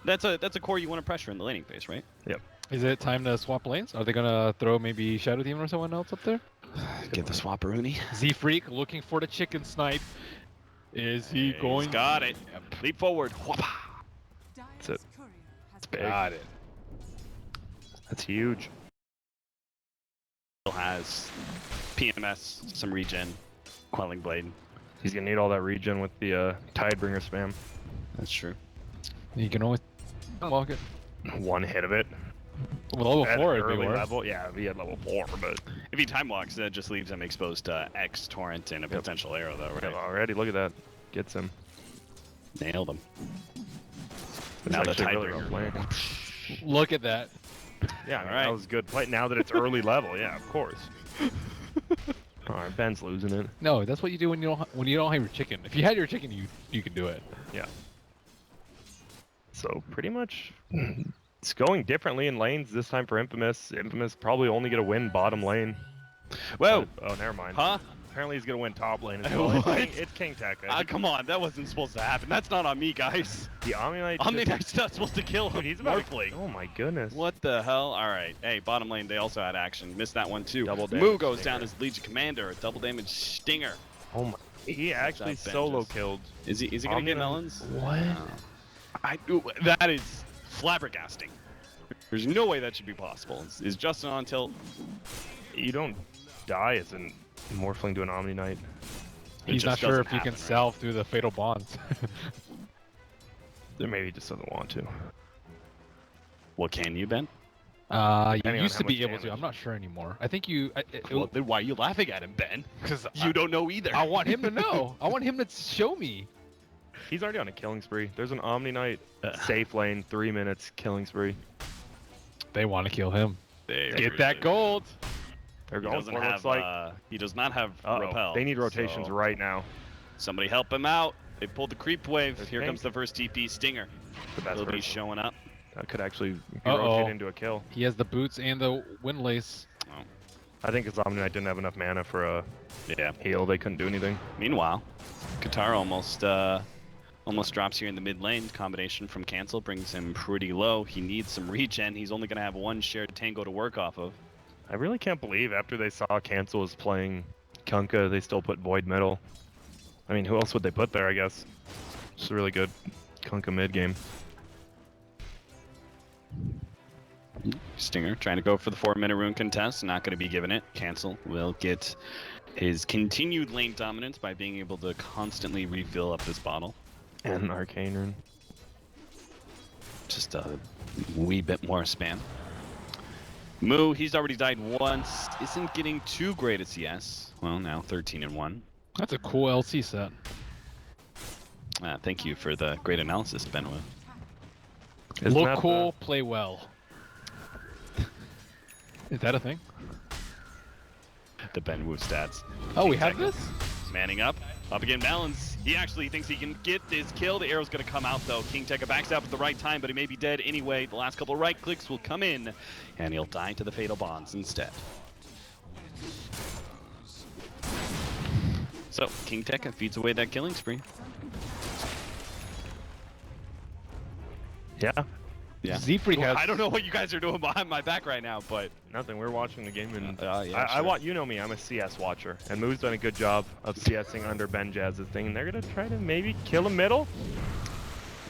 That's a core you want to pressure in the laning phase, right? Yep. Is it time to swap lanes? Are they gonna throw maybe Shadow Demon or someone else up there? Get the swapperoonie. Z-Freak looking for the chicken snipe. Is he going? He's got it. Yep. Leap forward. That's it. It's big. Got it. That's huge. Still has PMS, some regen, Quelling Blade. He's gonna need all that regen with the Tidebringer spam. That's true. You can always walk it. One hit of it. Well, level 4 would be early worse. level, yeah, if he had level 4, but if he time walks, that just leaves him exposed to X torrent and a potential arrow, though, right? Yep, already, look at that, gets him. Nailed him. It's Now the really rough Tidebringer. lane. Look at that. Yeah, I mean, that was good play. Now that it's early level, yeah, of course. All right, Ben's losing it. No, that's what you do when you don't have your chicken. If you had your chicken, you could do it. Yeah. So pretty much, it's going differently in lanes this time for Infamous. Infamous probably only gonna win bottom lane. Whoa! Oh, never mind. Huh? Apparently he's gonna win top lane as well. It's King Tekka. Come on, that wasn't supposed to happen. That's not on me, guys. The Omni Knight. Omni Knight's not supposed to kill him. Dude, he's about to... Oh my goodness. What the hell? All right. Hey, bottom lane, they also had action. Missed that one too. Double Moo goes Stinger. down as Legion Commander. A double damage Stinger. Oh my. He actually solo killed. Is he gonna get melons? What? That is flabbergasting. There's no way that should be possible. Is Justin on tilt? You don't die as a Morphling to an Omni Knight. He's not sure if he can salve through the fatal bonds. Then maybe he just doesn't want to. Well, can you, Ben? You used to be able to. I'm not sure anymore. I think you. Well, then why are you laughing at him, Ben? Because you don't know either. I want him to know. I want him to show me. He's already on a killing spree. There's an Omni Knight safe lane, 3 minutes killing spree. They want to kill him. They Get that gold. They're He going doesn't for it, have. looks like. He does not have repel. They need rotations so right now. Somebody help him out. They pulled the creep wave. There's Here King. comes the first TP Stinger. Will be showing up. That could actually be rotated into a kill. He has the boots and the windlace. Oh. I think his Omni Knight didn't have enough mana for a heal. They couldn't do anything. Meanwhile, Katara almost drops here in the mid lane. Combination from Cancel brings him pretty low. He needs some regen. He's only going to have one shared tango to work off of. I really can't believe after they saw Cancel was playing Kunkka, they still put Void middle. I mean, who else would they put there, I guess? Just a really good Kunkka mid game. Stinger trying to go for the 4-minute rune contest. Not going to be given it. Cancel will get his continued lane dominance by being able to constantly refill up this bottle. And Arcane Rune. Just a wee bit more spam. Moo, he's already died once. Isn't getting too great at CS. Well, now 13-1. That's a cool LC set. Thank you for the great analysis, Benwa. Look cool, play well. Is that a thing? The Ben Wu stats. Oh, we have this? Manning up again, Melons. He actually thinks he can get this kill. The arrow's gonna come out though. KingTeka backs up at the right time, but he may be dead anyway. The last couple right clicks will come in, and he'll die to the Fatal Bonds instead. So, KingTeka feeds away that killing spree. Yeah. Yeah. Z-Freak has... I don't know what you guys are doing behind my back right now, but... Nothing, we're watching the game, and yeah, I want, you know me, I'm a CS watcher, and Moo's done a good job of CSing under Ben Jazz's thing, and they're gonna try to maybe kill him middle.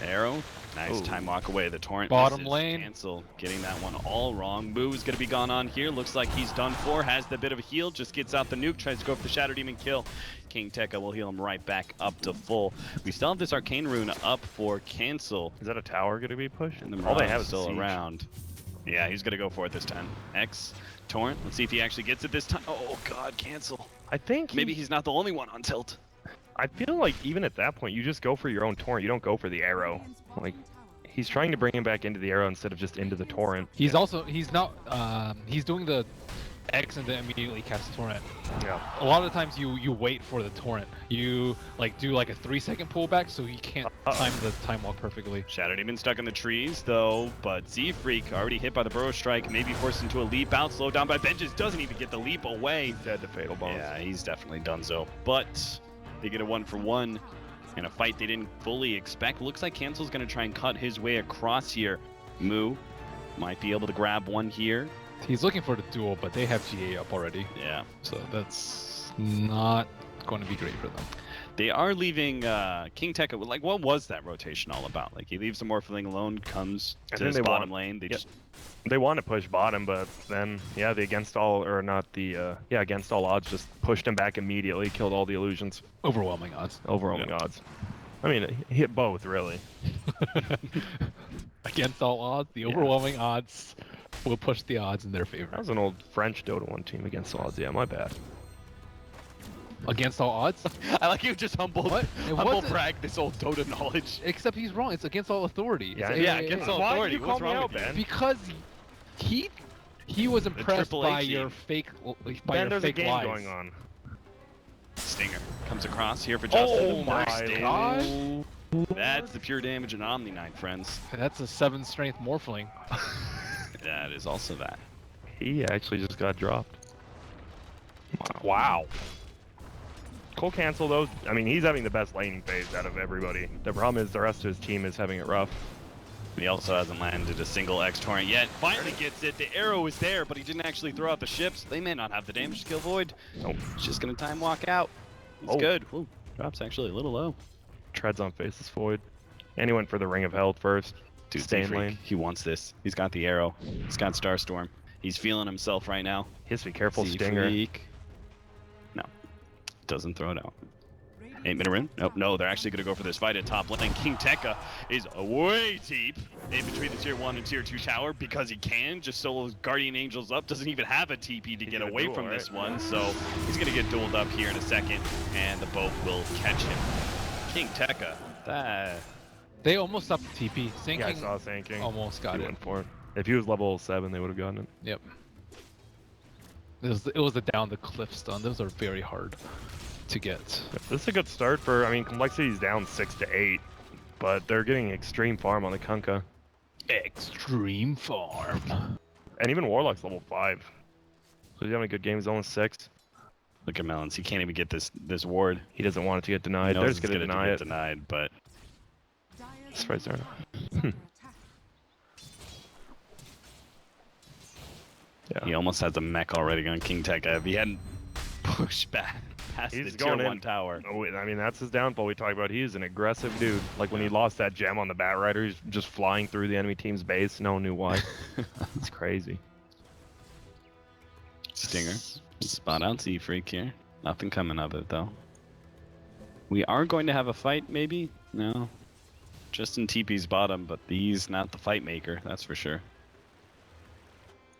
Arrow, nice time walk away. The torrent bottom misses. lane. Cancel, getting that one all wrong. Moo is gonna be gone on here. Looks like he's done for. Has the bit of a heal, just gets out the nuke, tries to go for the Shadow Demon kill. KingTeka will heal him right back up to full. We still have this Arcane Rune up for cancel. Is that a tower gonna be pushed? And the all they have is is still siege. around. Yeah, he's gonna go for it this time. X torrent. Let's see if he actually gets it this time. Oh God, cancel. I think maybe he's not the only one on tilt. I feel like even at that point, you just go for your own torrent. You don't go for the arrow. Like, he's trying to bring him back into the arrow instead of just into the torrent. He's also, he's not, he's doing the X and then immediately cast the torrent. Yeah. A lot of the times you wait for the torrent. You like do like a 3-second pullback so he can't time the time walk perfectly. Shadow Demon stuck in the trees though, but Z-Freak already hit by the Burrow Strike, maybe forced into a leap out, slowed down by Benches, doesn't even get the leap away. He's dead to Fatal Bombs. Yeah, he's definitely done so. But they get a 1-for-1 in a fight they didn't fully expect. Looks like Cancel's gonna try and cut his way across here. Moo might be able to grab one here. He's looking for the duel, but they have GA up already. Yeah. So that's not going to be great for them. They are leaving KingTeka. Like, what was that rotation all about? Like, he leaves the Morphling alone, comes to his bottom lane. They just they want to push bottom, but then the against all against all odds just pushed him back immediately, killed all the illusions. Overwhelming odds. Overwhelming odds. I mean, he hit both really. Against all odds, the overwhelming odds will push the odds in their favor. That was an old French Dota 1 team, Against All Odds. Yeah, my bad. Against all odds? I like you just humble brag this old Dota knowledge. Except he's wrong. It's against all authority. Yeah, against all Why authority. did you call What's me wrong out, with you? Ben? Because he was impressed Triple by H your team. fake Ben, there's a fake game lies. going on. Stinger comes across here for Justin. Oh my gosh! That's the pure damage in Omni Knight, friends. That's a 7 strength Morphling. That is also that. He actually just got dropped. Wow. coL cancel those. I mean, he's having the best laning phase out of everybody. The problem is the rest of his team is having it rough. He also hasn't landed a single X torrent yet. Finally gets it. The arrow is there, but he didn't actually throw out the ships. They may not have the damage to kill Void. Nope. He's just gonna time walk out. It's good. Ooh, drop's actually a little low. Treads on Faceless Void. And he went for the Ring of Health first. Dude, stay in lane. He wants this. He's got the arrow. He's got Starstorm. He's feeling himself right now. He has to be careful, Stinger. No. Doesn't throw it out. 8-minute rune? Nope, no, they're actually going to go for this fight at top lane. KingTeka is way deep in between the tier 1 and tier 2 tower because he can. Just solos Guardian Angels up. Doesn't even have a TP to get away from this one. So he's going to get dueled up here in a second, and the boat will catch him. KingTeka. They almost stopped the TP. Sinking. Yeah, I saw Sinking. Almost got he it. went for it. If he was level 7, they would have gotten it. Yep. It was the down the cliff stun. Those are very hard to get. This is a good start for, I mean, Complexity's down 6 to 8, but they're getting extreme farm on the Kunkka. Extreme farm. And even Warlock's level 5. So he's having a good game. He's only 6. Look at Melons. He can't even get this ward. He doesn't want it to get denied. They're just going to deny it. Denied, but Surprised they're not. Yeah. He almost has a mech already on KingTeka. If he hadn't pushed back past the tier 1 tower. Oh, I mean, that's his downfall we talked about. He's an aggressive dude. Like when he lost that gem on the Batrider, he's just flying through the enemy team's base. No one knew why. It's crazy. Stinger. Spot out Z-Freak here. Nothing coming of it, though. We are going to have a fight, maybe? No. Just in TP's bottom, but he's not the fight maker, that's for sure.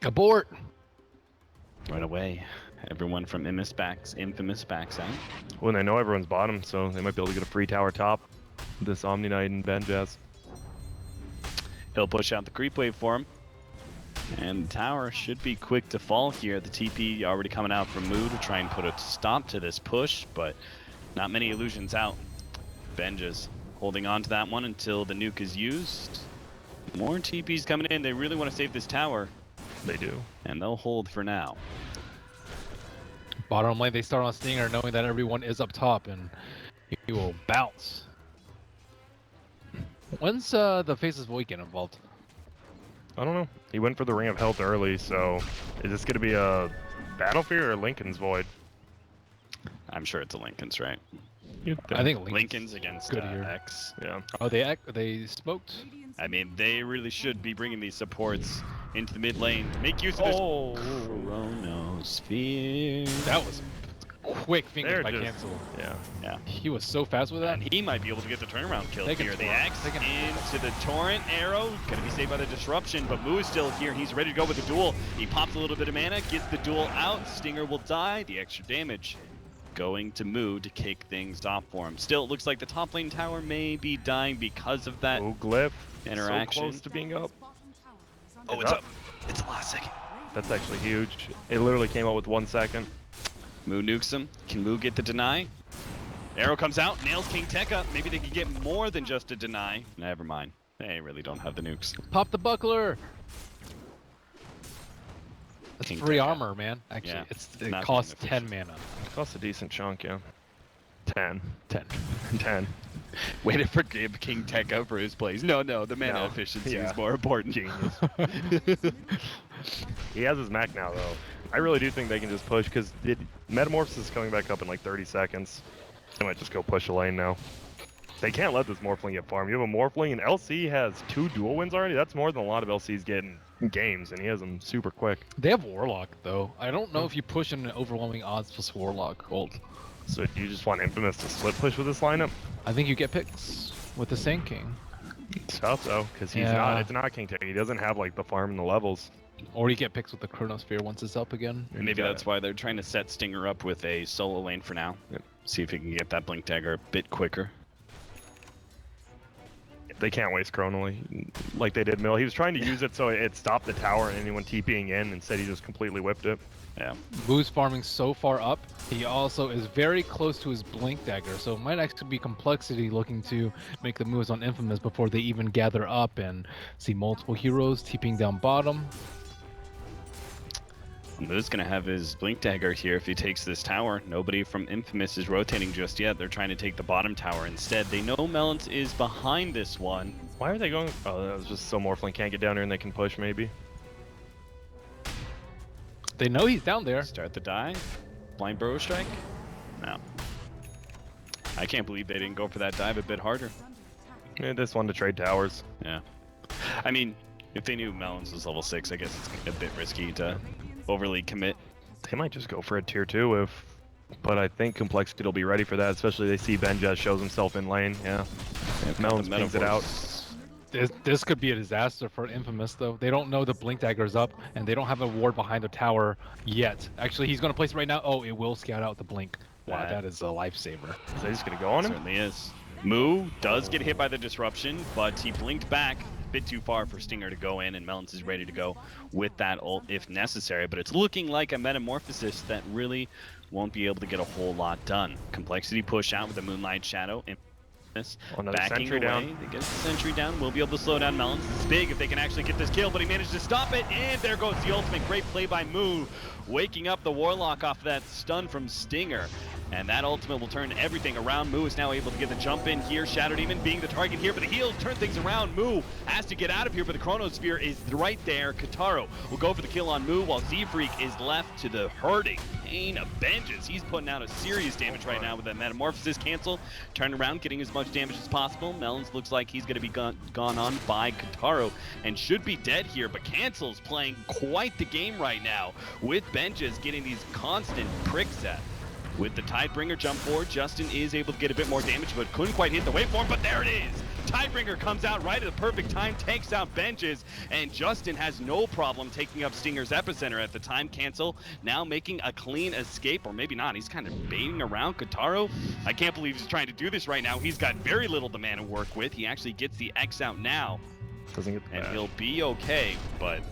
Abort! Right away. Everyone from infamous backs out. Well, they know everyone's bottom, so they might be able to get a free tower top. This Omni Knight and Ben Jazz. He'll push out the creep wave for him. And tower should be quick to fall here. The TP already coming out from Moo to try and put a stop to this push, but not many illusions out. Benjas holding on to that one until the nuke is used. More TPs coming in. They really want to save this tower. They do. And they'll hold for now. Bottom lane, they start on Stinger knowing that everyone is up top, and he will bounce. When's the Faces Void get involved? I don't know. He went for the Ring of Health early, so is this going to be a Battlefield or Lincoln's Void? I'm sure it's a Lincoln's, right? I think Lincoln's against good here. X. Yeah. Oh, they smoked? I mean, they really should be bringing these supports into the mid lane. Make use of this Chronosphere. That was quick fingers by just, Cancel. Yeah. He was so fast with that. And he might be able to get the turnaround kill They can here. The twirl. X into the Torrent arrow. Gonna be saved by the disruption, but Moo is still here. He's ready to go with the duel. He pops a little bit of mana, gets the duel out. Stinger will die. The extra damage going to Moo to kick things off for him. Still, it looks like the top lane tower may be dying because of that Glyph. interaction. So close to being up. Oh, it's up. It's the last second. That's actually huge. It literally came out with 1 second. Moo nukes him. Can Moo get the deny? Arrow comes out, nails King Tekka. Maybe they can get more than just a deny. Never mind. They really don't have the nukes. Pop the buckler. That's King free Tekka. armor, man. Actually, Yeah, it not costs being 10 mana. It costs a decent chunk, yeah. 10. 10. 10. Way to forgive King Tekka for his plays. No, the mana efficiency is more important. Genius. He has his Mac now, though. I really do think they can just push, because Metamorphosis is coming back up in like 30 seconds. They might just go push the lane now. They can't let this Morphling get farmed. You have a Morphling, and LC has 2 dual wins already. That's more than a lot of LCs get in games, and he has them super quick. They have Warlock, though. I don't know if you push in an overwhelming odds plus Warlock ult. So do you just want Infamous to split push with this lineup? I think you get picks with the Sand King. It's tough, though, because it's not King Tekka. He doesn't have like the farm and the levels. Or you get picks with the Chronosphere once it's up again. Maybe that's why they're trying to set Stinger up with a solo lane for now. Yep. See if he can get that Blink Dagger a bit quicker. They can't waste Chrono like they did Mill. He was trying to use it so it stopped the tower and anyone TPing in. Instead, he just completely whipped it. Yeah. Moo's farming so far up. He also is very close to his Blink Dagger, so it might actually be Complexity looking to make the moves on Infamous before they even gather up and see multiple heroes TPing down bottom. Moo's gonna have his Blink Dagger here if he takes this tower. Nobody from Infamous is rotating just yet. They're trying to take the bottom tower instead. They know Melons is behind this one. Why are they going? Oh, that was just so Morphling can't get down here and they can push maybe. They know he's down there. Start the die. Blind Burrow Strike? No. I can't believe they didn't go for that dive a bit harder. Yeah, just wanted to trade towers. Yeah. I mean, if they knew Melons was level 6, I guess it's a bit risky to overly commit. They might just go for a tier 2 but I think Complexity will be ready for that, especially they see Benja shows himself in lane. Yeah. Melons pings it out. This could be a disaster for Infamous, though. They don't know the Blink Dagger's up, and they don't have a ward behind the tower yet. Actually, he's going to place it right now. Oh, it will scout out the Blink. Wow, that is a lifesaver. So he's going to go on him? Certainly is. Moo does get hit by the disruption, but he blinked back a bit too far for Stinger to go in, and Melons is ready to go with that ult if necessary. But it's looking like a Metamorphosis that really won't be able to get a whole lot done. Complexity push out with the Moonlight Shadow. Backing away, down. They get the sentry down. We'll be able to slow down Melons. It's big if they can actually get this kill, but he managed to stop it, and there goes the ultimate. Great play by Moo, waking up the Warlock off of that stun from Stinger. And that ultimate will turn everything around. Moo is now able to get the jump in here. Shadow Demon being the target here, but the heals turn things around. Moo has to get out of here, but the Chronosphere is right there. Kataro will go for the kill on Moo, while Z-Freak is left to the hurting pain of Benjas. He's putting out a serious damage right now with that Metamorphosis cancel. Turn around, getting as much damage as possible. Melons looks like he's going to be gone on by Kataro and should be dead here, but Cancel's playing quite the game right now with Benjas getting these constant pricks at. With the Tidebringer jump forward, Justin is able to get a bit more damage, but couldn't quite hit the waveform, but there it is! Tidebringer comes out right at the perfect time, takes out Benches, and Justin has no problem taking up Stinger's epicenter at the time. Cancel now making a clean escape, or maybe not. He's kind of baiting around Kataro. I can't believe he's trying to do this right now. He's got very little to mana work with. He actually gets the X out now, Doesn't get the and bash. he'll be okay, but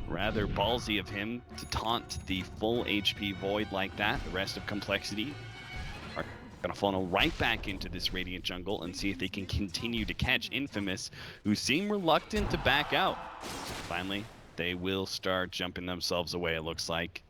Rather ballsy of him to taunt the full HP Void like that. The rest of Complexity are gonna funnel right back into this Radiant jungle and see if they can continue to catch Infamous, who seem reluctant to back out. Finally, they will start jumping themselves away, it looks like.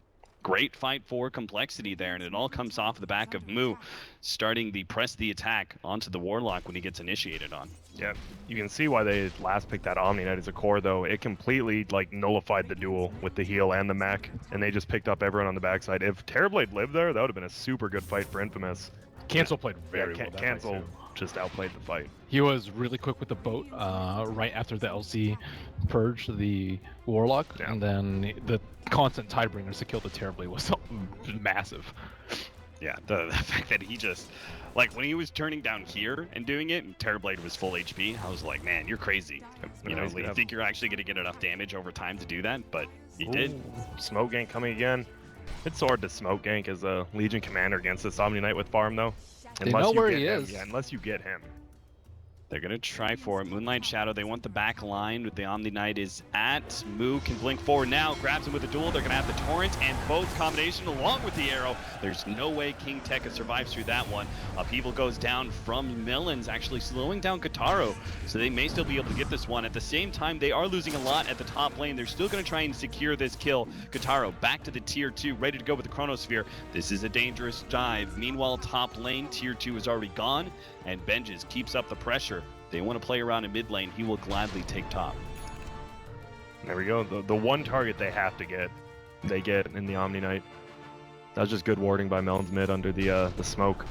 Great fight for Complexity there, and it all comes off the back of Moo starting the press the attack onto the Warlock when he gets initiated on. Yeah, you can see why they last picked that Omni Knight as a core, though. It completely like nullified the duel with the heal and the mech, and they just picked up everyone on the backside. If Terrorblade lived there, that would have been a super good fight for Infamous. Cancel played very well. Cancel just outplayed the fight. He was really quick with the boat right after the LC purged the Warlock, and then the constant Tidebringers to kill the Terrorblade was massive. Yeah, the fact that he just, like, when he was turning down here and doing it, and Terrorblade was full HP, I was like, man, you're crazy. You know, you think you're actually going to get enough damage over time to do that, but he did. Smoke gank coming again. It's hard to smoke gank as a Legion commander against this Omni Knight with farm, though. They know where he is. Yeah, unless you get him. They're going to try for it. Moonlight Shadow, they want the back line with the Omni Knight is at. Moo can blink forward now, grabs him with a duel. They're going to have the Torrent and both combination along with the arrow. There's no way King Tekka survives through that one. Upheaval goes down from Melons, actually slowing down Kataro, so they may still be able to get this one. At the same time, they are losing a lot at the top lane. They're still going to try and secure this kill. Kataro back to the tier 2, ready to go with the Chronosphere. This is a dangerous dive. Meanwhile, top lane, tier 2 is already gone, and Benjes keeps up the pressure. They want to play around in mid lane, he will gladly take top. There we go. The one target they have to get, they get in the Omni Knight. That was just good warding by Melon's mid under the smoke.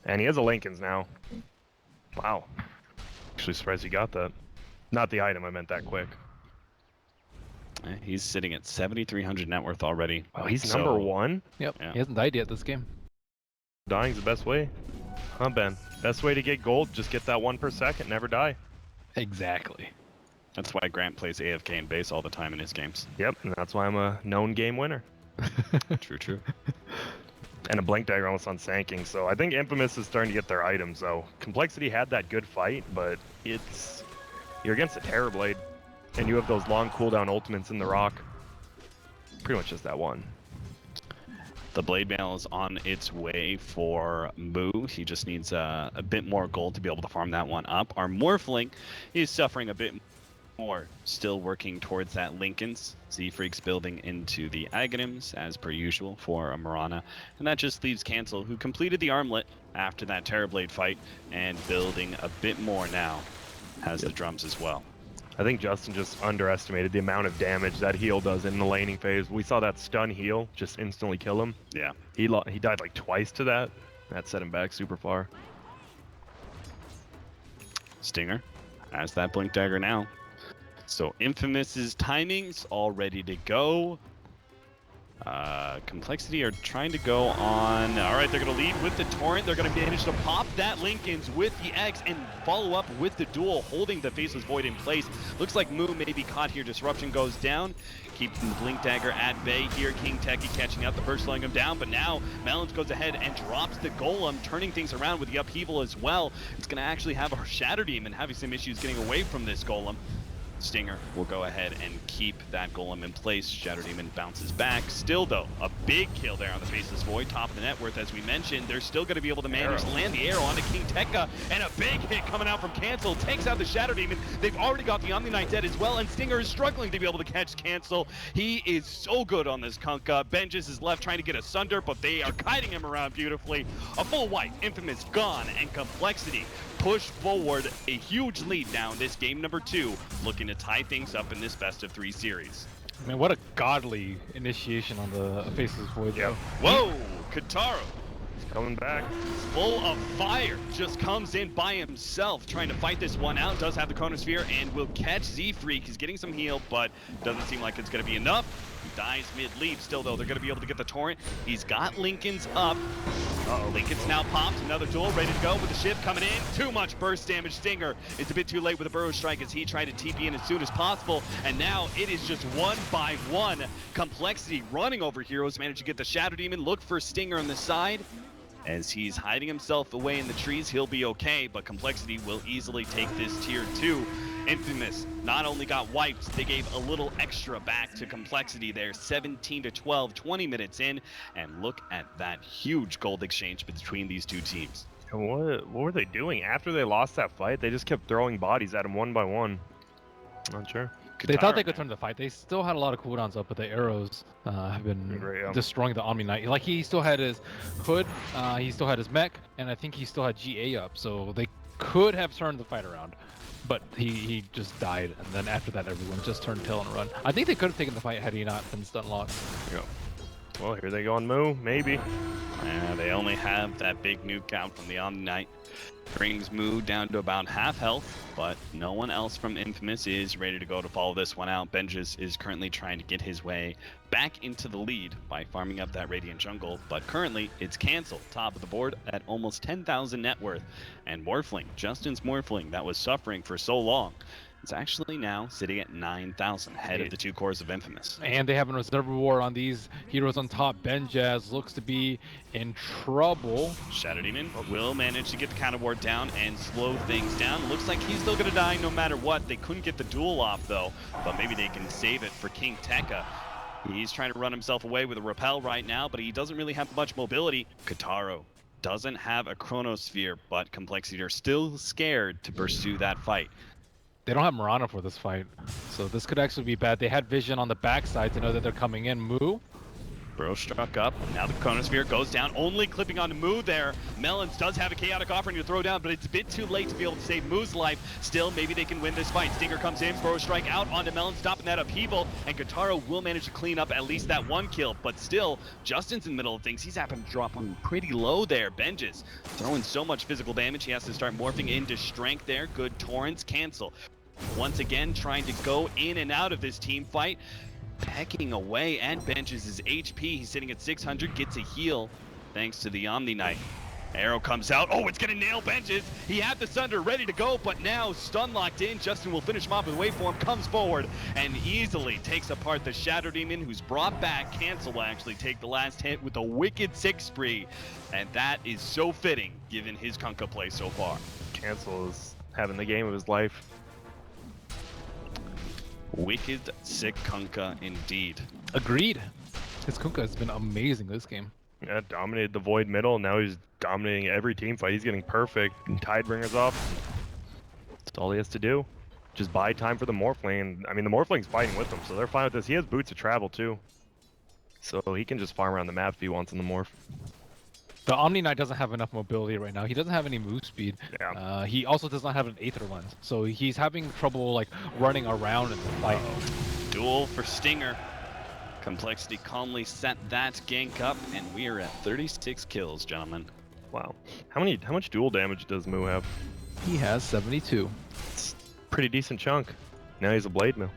And he has a Lincoln's now. Wow. Actually surprised he got that. Not the item, I meant that quick. He's sitting at 7,300 net worth already. Oh, he's number 1? Yep, yeah. He hasn't died yet this game. Dying's the best way. Huh, Ben? Best way to get gold, just get that 1 per second, never die. Exactly. That's why Grant plays AFK and base all the time in his games. Yep, and that's why I'm a known game winner. True. And a Blink Dagger almost on Sanking, so I think Infamous is starting to get their items, so Complexity had that good fight, but you're against a Terrorblade, and you have those long cooldown ultimates in the rock. Pretty much just that one. The Blade Mail is on its way for Moo. He just needs a bit more gold to be able to farm that one up. Our Morphling is suffering a bit more. Still working towards that Lincoln's. Z-Freak's building into the Aghanims, as per usual, for a Mirana. And that just leaves Cancel, who completed the Armlet after that Terrorblade fight, and building a bit more now. Has the drums as well. I think Justin just underestimated the amount of damage that heal does in the laning phase. We saw that stun heal just instantly kill him. Yeah. He died like twice to that. That set him back super far. Stinger has that Blink Dagger now. So Infamous's timings all ready to go. Complexity are trying to go on. All right, they're going to lead with the Torrent. They're going to manage to pop that Lincoln's with the X and follow up with the duel, holding the Faceless Void in place. Looks like Moo may be caught here. Disruption goes down. Keeping the Blink Dagger at bay here. King Techie catching up, the first slowing him down, but now Melons goes ahead and drops the Golem, turning things around with the Upheaval as well. It's going to actually have our Shatter Demon having some issues getting away from this Golem. Stinger will go ahead and keep that Golem in place. Shatter Demon bounces back. Still, though, a big kill there on the Faceless Void. Top of the net worth, as we mentioned. They're still going to be able to manage to land the arrow onto King Tekka. And a big hit coming out from Cancel. Takes out the Shatter Demon. They've already got the Omni Knight dead as well. And Stinger is struggling to be able to catch Cancel. He is so good on this Kunkka. Benjes is left trying to get asunder, but they are guiding him around beautifully. A full wipe. Infamous gone. And Complexity push forward a huge lead now in this game number 2, looking to tie things up in this best-of-3 series. I mean, what a godly initiation on the Faceless Void. Yep. Whoa, Kataro. He's coming back. Full of fire, just comes in by himself, trying to fight this one out. Does have the Chronosphere and will catch Z-Freak. He's getting some heal, but doesn't seem like it's going to be enough. He dies mid-lead. Still, though, they're going to be able to get the Torrent. He's got Lincoln's up. Lincoln's now popped. Another duel ready to go with the shift coming in. Too much burst damage. Stinger is a bit too late with a Burrow Strike as he tried to TP in as soon as possible. And now it is just one by one. Complexity running over heroes. Managed to get the Shadow Demon. Look for Stinger on the side. As he's hiding himself away in the trees, he'll be okay, but Complexity will easily take this tier 2. Infamous not only got wiped, they gave a little extra back to Complexity there, 17-12, 20 minutes in, and look at that huge gold exchange between these two teams. And what were they doing after they lost that fight? They just kept throwing bodies at him one by one. Not sure. They thought they could turn the fight. They still had a lot of cooldowns up, but the arrows have been destroying the Omni Knight. Like, he still had his hood, he still had his mech, and I think he still had GA up, so they could have turned the fight around. But he just died, and then after that, everyone just turned tail and run. I think they could have taken the fight had he not been stun locked. Yeah. Well, here they go on Moo, maybe. Yeah, they only have that big nuke out from the Omni Knight. Brings Moo down to about half health, but no one else from Infamous is ready to go to follow this one out. Benjis is currently trying to get his way back into the lead by farming up that Radiant jungle, but currently it's canceled, top of the board at almost 10,000 net worth. And Morphling, Justin's Morphling, that was suffering for so long, it's actually now sitting at 9,000, head of the two cores of Infamous. And they have a reserve reward on these heroes on top. Benjaz looks to be in trouble. Shadow Demon will manage to get the counter ward down and slow things down. Looks like he's still going to die no matter what. They couldn't get the duel off though, but maybe they can save it for King Tekka. He's trying to run himself away with a repel right now, but he doesn't really have much mobility. Kataro doesn't have a Chronosphere, but Complexity are still scared to pursue that fight. They don't have Mirana for this fight, so this could actually be bad. They had vision on the backside to know that they're coming in. Moo? Bro struck up. Now the Chronosphere goes down, only clipping on Moo there. Melons does have a chaotic offering to throw down, but it's a bit too late to be able to save Moo's life. Still, maybe they can win this fight. Stinger comes in, Bro strike out onto Melon, stopping that upheaval, and Kataro will manage to clean up at least that one kill. But still, Justin's in the middle of things. He's happened to drop him pretty low there. Benjis throwing so much physical damage, he has to start morphing into strength there. Good torrents cancel. Once again, trying to go in and out of this team fight. Pecking away at Benjis' HP. He's sitting at 600, gets a heal thanks to the Omni Knight. Arrow comes out. Oh, it's going to nail Benjis. He had the Sunder ready to go, but now stun locked in. Justin will finish him off with waveform, comes forward, and easily takes apart the Shadow Demon, who's brought back. Cancel will actually take the last hit with a wicked 6 spree, and that is so fitting given his Kunkka play so far. Cancel is having the game of his life. Wicked sick Kunkka indeed. Agreed. His Kunkka has been amazing this game. Yeah, dominated the Void middle. Now he's dominating every team fight. He's getting perfect. And Tidebringer's off. That's all he has to do. Just buy time for the Morphling. I mean, the Morphling's fighting with him, so they're fine with this. He has boots of travel too. So he can just farm around the map if he wants in the Morph. The Omni Knight doesn't have enough mobility right now. He doesn't have any move speed. Yeah. He also does not have an Aether Lens, so he's having trouble like running around in the fight. Duel for Stinger. Complexity calmly set that gank up, and we are at 36 kills, gentlemen. Wow. How much duel damage does Moo have? He has 72. It's a pretty decent chunk. Now he's a Blade Mill.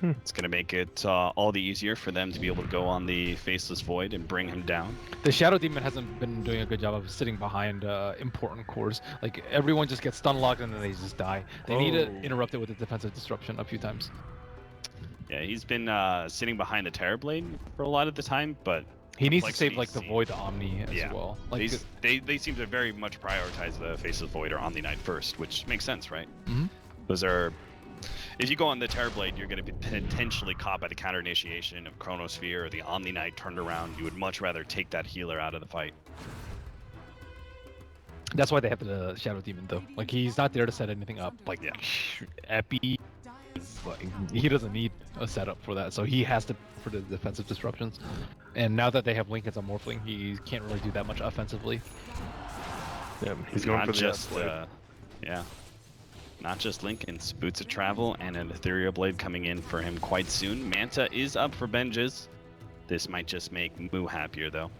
It's going to make it all the easier for them to be able to go on the Faceless Void and bring him down. The Shadow Demon hasn't been doing a good job of sitting behind important cores. Like, everyone just gets stun locked and then they just die. They need to interrupt it with a defensive disruption a few times. Yeah, he's been sitting behind the Terrorblade for a lot of the time, but he needs to save like the Void, the Omni as well. Like they seem to very much prioritize the Faceless Void or Omni Knight first, which makes sense, right? Mm-hmm. Those are. If you go on the Terrorblade, you're going to be potentially caught by the counter initiation of Chronosphere or the Omni Knight turned around. You would much rather take that healer out of the fight. That's why they have the Shadow Demon, though. Like, he's not there to set anything up. Like, Epi, like, he doesn't need a setup for that, so he has to for the defensive disruptions. And now that they have Lincolns on Morphling, he can't really do that much offensively. Yeah, he's going for just not just Lincoln's, boots of travel and an Ethereal Blade coming in for him quite soon. Manta is up for Benjis. This might just make Moo happier though.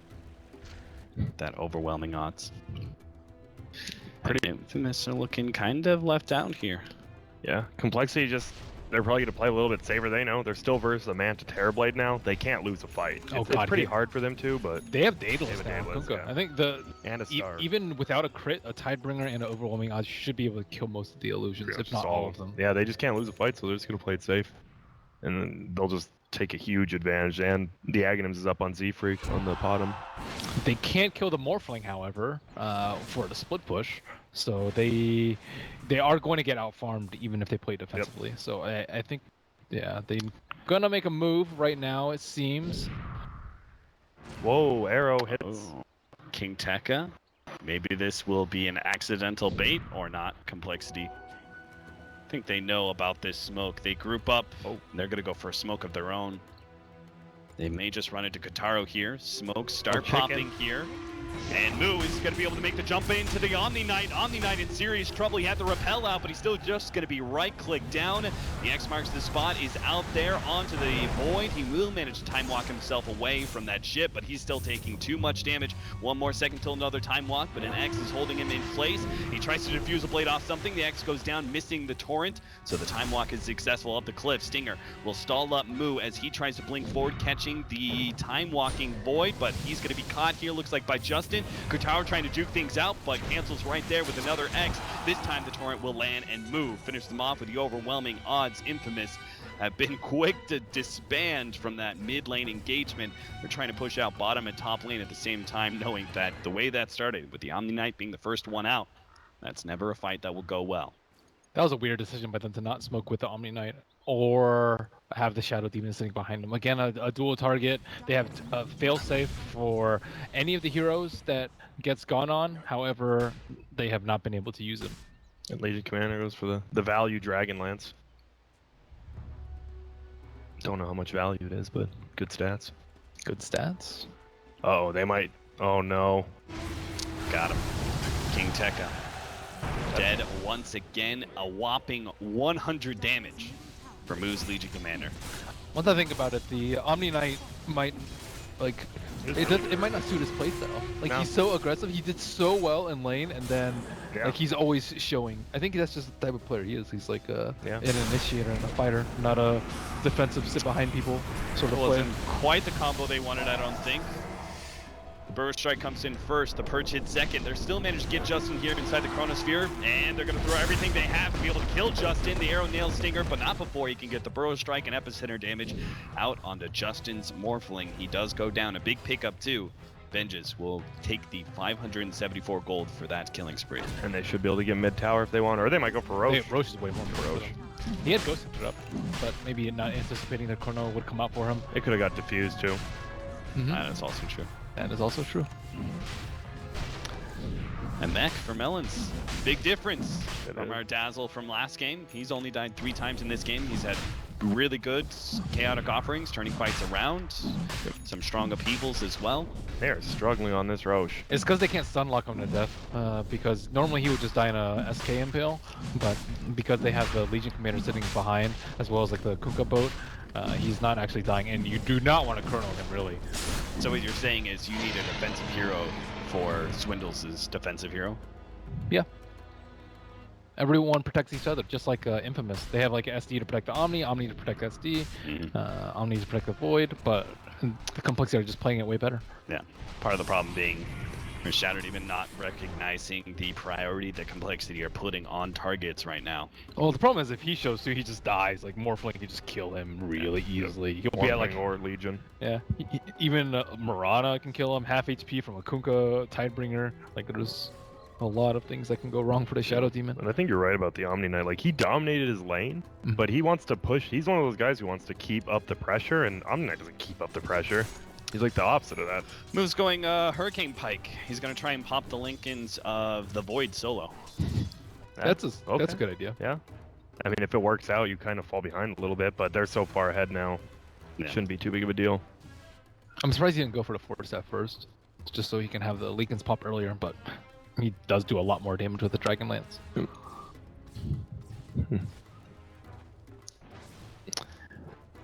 That overwhelming odds. Pretty Infamous are looking kind of left out here. Yeah, Complexity just, they're probably going to play a little bit safer. They know they're still versus a Manta Terrorblade now. They can't lose a fight. Oh, it's pretty hard for them to, but they have Daedalus now. Yeah. I think and a star. Even without a crit, a Tidebringer and an overwhelming odds should be able to kill most of the illusions, if not all of them. Yeah, they just can't lose a fight, so they're just going to play it safe. And then they'll just take a huge advantage. And the Aghanims is up on Z-Freak on the bottom. They can't kill the Morphling, however, for the split push. So they are going to get out-farmed even if they play defensively. So I think, yeah, they're going to make a move right now, it seems. Whoa, arrow hits. Oh. King Tekka. Maybe this will be an accidental bait or not, Complexity. I think they know about this smoke. They group up. Oh, they're going to go for a smoke of their own. They may just run into Kotaro here. Smokes start popping here. And Moo is going to be able to make the jump into the Omni Knight. Omni Knight in serious trouble. He had the rappel out, but he's still just going to be right-click down. The X marks the spot, is out there onto the Void. He will manage to time walk himself away from that ship, but he's still taking too much damage. One more second till another time walk, but an X is holding him in place. He tries to defuse a blade off something. The X goes down, missing the torrent, so the time walk is successful up the cliff. Stinger will stall up Moo as he tries to blink forward, catching the time walking Void, but he's going to be caught here, looks like by Justin. Kotaro trying to juke things out, but cancels right there with another X. This time the torrent will land and move. Finish them off with the overwhelming odds. Infamous have been quick to disband from that mid lane engagement. They're trying to push out bottom and top lane at the same time, knowing that the way that started, with the Omni Knight being the first one out, that's never a fight that will go well. That was a weird decision by them to not smoke with the Omni Knight or have the Shadow Demon sitting behind them. Again, a dual target. They have a failsafe for any of the heroes that gets gone on. However, they have not been able to use them. And Legion Commander goes for the value Dragon Lance. Don't know how much value it is, but good stats. Good stats? Oh, they might. Oh no. Got him. King Tekka. Dead once again, a whopping 100 damage for Moo's Legion Commander. One thing I think about it, the Omni Knight might, like, it might not suit his playstyle. Like, he's so aggressive, he did so well in lane, and then, like, he's always showing. I think that's just the type of player he is. He's like an initiator and a fighter, not a defensive, sit behind people sort of player. Wasn't quite the combo they wanted, I don't think. The Burst Strike comes in first, the Perch hits second. They're still managed to get Justin here inside the Chronosphere, and they're going to throw everything they have to be able to kill Justin. The arrow nails Stinger, but not before he can get the Burrow Strike and Epicenter damage out onto Justin's Morphling. He does go down, a big pickup too. Vengeance will take the 574 gold for that killing spree. And they should be able to get mid tower if they want, or they might go for Roche. Roche is way more for Roche. He had Ghost Hunter up, but maybe not anticipating that Chrono would come out for him. It could have got diffused too. That is also true. That is also true. And Mech for Melons. Big difference from our Dazzle from last game. He's only died 3 times in this game. He's had really good chaotic offerings, turning fights around. Some strong upheavals as well. They are struggling on this Roche. It's because they can't stun lock him to death. Because normally he would just die in a SK Impale, but because they have the Legion Commander sitting behind, as well as like the Kuka boat, he's not actually dying, and you do not want to Chrono him, really. So what you're saying is you need a defensive hero for Swindles' defensive hero? Yeah. Everyone protects each other, just like Infamous. They have like SD to protect the Omni, Omni to protect SD, Omni to protect the Void, but the Complexity are just playing it way better. Yeah. Part of the problem being Shattered even not recognizing the priority that Complexity are putting on targets right now. Well, the problem is if he shows through, he just dies. Like Morphling can just kill him really easily. He can be at like or Legion. Yeah, even Murata can kill him. Half HP from a Kunkka Tidebringer. Like there's a lot of things that can go wrong for the Shadow Demon. And I think you're right about the Omni Knight. Like he dominated his lane, but he wants to push. He's one of those guys who wants to keep up the pressure, and Omni Knight doesn't keep up the pressure. He's like the opposite of that. Moves going Hurricane Pike. He's going to try and pop the Lincolns of the Void solo. That's a good idea. Yeah. I mean, if it works out, you kind of fall behind a little bit, but they're so far ahead now. It shouldn't be too big of a deal. I'm surprised he didn't go for the Force at first, just so he can have the Lincolns pop earlier, but he does do a lot more damage with the Dragon Lance.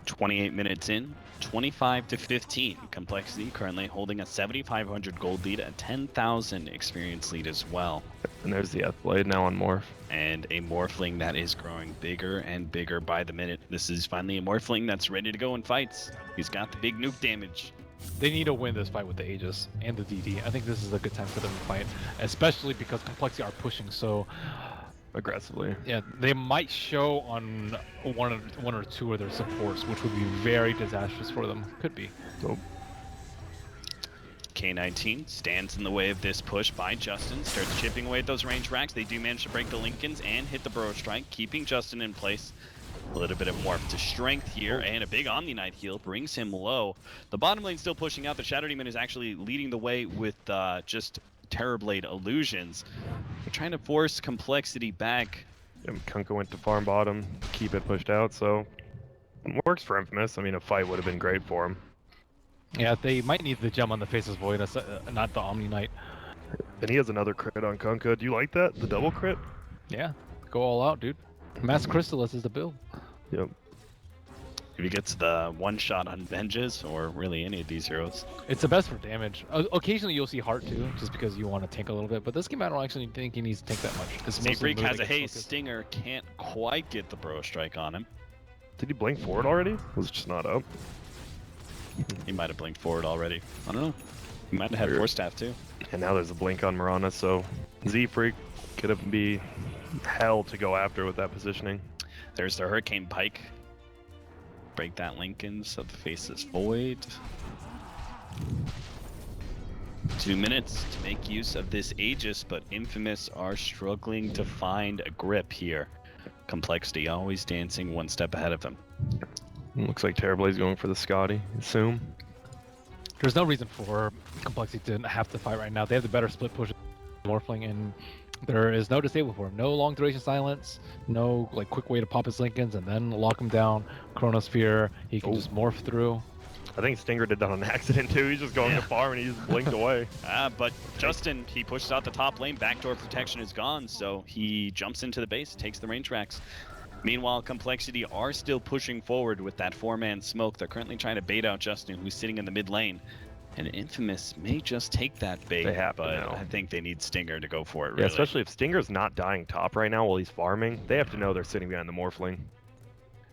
28 minutes in, 25-15. Complexity currently holding a 7,500 gold lead, a 10,000 experience lead as well. And there's the Blade now on Morph. And a Morphling that is growing bigger and bigger by the minute. This is finally a Morphling that's ready to go in fights. He's got the big nuke damage. They need to win this fight with the Aegis and the DD. I think this is a good time for them to fight, especially because Complexity are pushing so aggressively. Yeah, they might show on one or two of their supports, which would be very disastrous for them. Could be. So K19 stands in the way of this push by Justin, starts chipping away at those range racks. They do manage to break the Lincolns and hit the Burrow Strike, keeping Justin in place. A little bit of morph to strength here, and a big Omni Knight heal brings him low. The bottom lane still pushing out. The Shadow Demon is actually leading the way with just Terrorblade illusions. They're trying to force Complexity back. Kunkka went to farm bottom, keep it pushed out, so it works for Infamous. I mean, a fight would have been great for him. Yeah, they might need the gem on the Faceless Void, not the Omni Knight. And he has another crit on Kunkka. Do you like that? The double crit? Yeah, go all out, dude. Mass Crystallis is the build. Yep. If he gets the one shot on Venges, or really any of these heroes. It's the best for damage. Occasionally you'll see Heart too, just because you want to tank a little bit, but this game I don't actually think he needs to tank that much. Freak has a haste. Stinger can't quite get the Burrow Strike on him. Did he blink forward already? Was it just not up? He might have blinked forward already. I don't know. He might have had Force Staff too. And now there's a blink on Mirana, so Z-Freak could be hell to go after with that positioning. There's the Hurricane Pike. Break that Lincolns of the Faceless Void. 2 minutes to make use of this Aegis, but Infamous are struggling to find a grip here. Complexity always dancing one step ahead of them. Looks like Terrorblade's going for the Scotty, assume. There's no reason for Complexity to have to fight right now. They have the better split push Morphling, and there is no disable for him. No long duration silence, no like quick way to pop his Lincolns and then lock him down. Chronosphere, he can just morph through. I think Stinger did that on accident too. He's just going to farm and he just blinked away. But Justin, he pushes out the top lane. Backdoor protection is gone, so he jumps into the base, takes the range racks. Meanwhile, Complexity are still pushing forward with that 4-man smoke. They're currently trying to bait out Justin, who's sitting in the mid lane. And Infamous may just take that bait, but I think they need Stinger to go for it, really. Yeah, especially if Stinger's not dying top right now while he's farming. They have to know they're sitting behind the Morphling.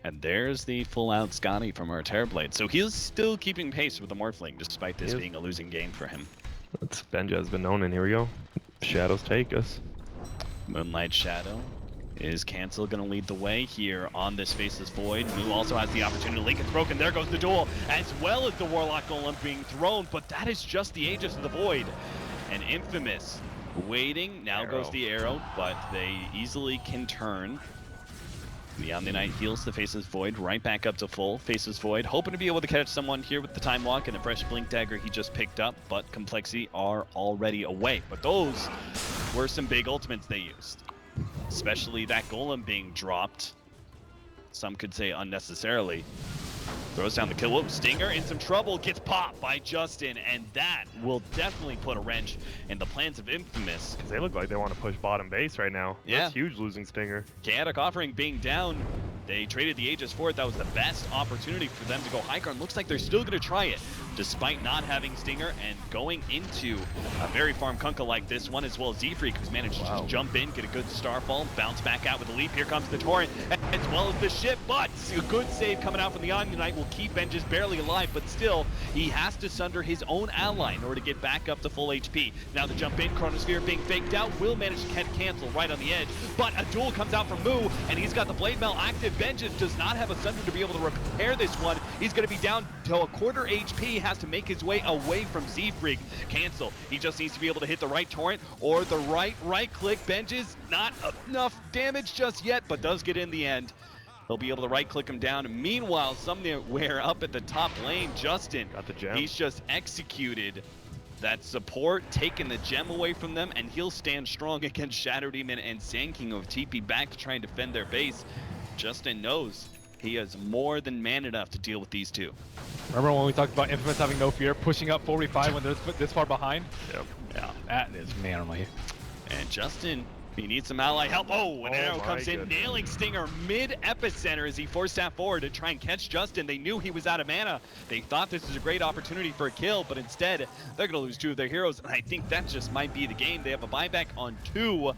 And there's the full-out Scotty from our Terrorblade. So he's still keeping pace with the Morphling, despite this being a losing game for him. That's Benja has been known, and here we go. Shadows take us. Moonlight Shadow. Is Cancel going to lead the way here on this Faceless Void? Moo also has the opportunity. Lincoln's broken. There goes the duel, as well as the Warlock Golem being thrown, but that is just the Aegis of the Void. And Infamous waiting. Now goes the arrow, but they easily can turn. The Omni Knight heals the Faceless Void right back up to full. Faceless Void hoping to be able to catch someone here with the Time Walk and the fresh Blink Dagger he just picked up, but Complexity are already away. But those were some big ultimates they used. Especially that Golem being dropped. Some could say unnecessarily. Throws down the kill. Whoa, Stinger in some trouble. Gets popped by Justin. And that will definitely put a wrench in the plans of Infamous. Because they look like they want to push bottom base right now. Yeah. That's huge losing Stinger. Chaotic Offering being down. They traded the Aegis for it. That was the best opportunity for them to go high ground. Looks like they're still going to try it, despite not having Stinger and going into a very farm Kunkka like this one, as well as Z-Freak, who's managed to just jump in, get a good starfall, bounce back out with a leap. Here comes the Torrent, as well as the ship, but a good save coming out from the Omni Knight will keep Venges barely alive, but still, he has to sunder his own ally in order to get back up to full HP. Now the jump in, Chronosphere being faked out, will manage to cancel right on the edge, but a duel comes out from Moo, and he's got the Blade Mail active. Venges does not have a Sunder to be able to repair this one. He's going to be down to a quarter HP, has to make his way away from Z-Freak. Cancel. He just needs to be able to hit the right Torrent or the right click. Venges, not enough damage just yet, but does get in the end. He'll be able to right click him down. Meanwhile, somewhere up at the top lane, Justin, got the gem. He's just executed that support, taking the gem away from them, and he'll stand strong against Shadow Demon and Sand King of TP back to try and defend their base. Justin knows he has more than man enough to deal with these two. Remember when we talked about Infamous having no fear, pushing up 4v5 when they're this far behind? Yep. Yeah, that is manly. And Justin, he needs some ally help. Oh, an arrow comes in, nailing Stinger mid-epicenter as he forced that forward to try and catch Justin. They knew he was out of mana. They thought this was a great opportunity for a kill, but instead, they're going to lose two of their heroes. And I think that just might be the game. They have a buyback on 2,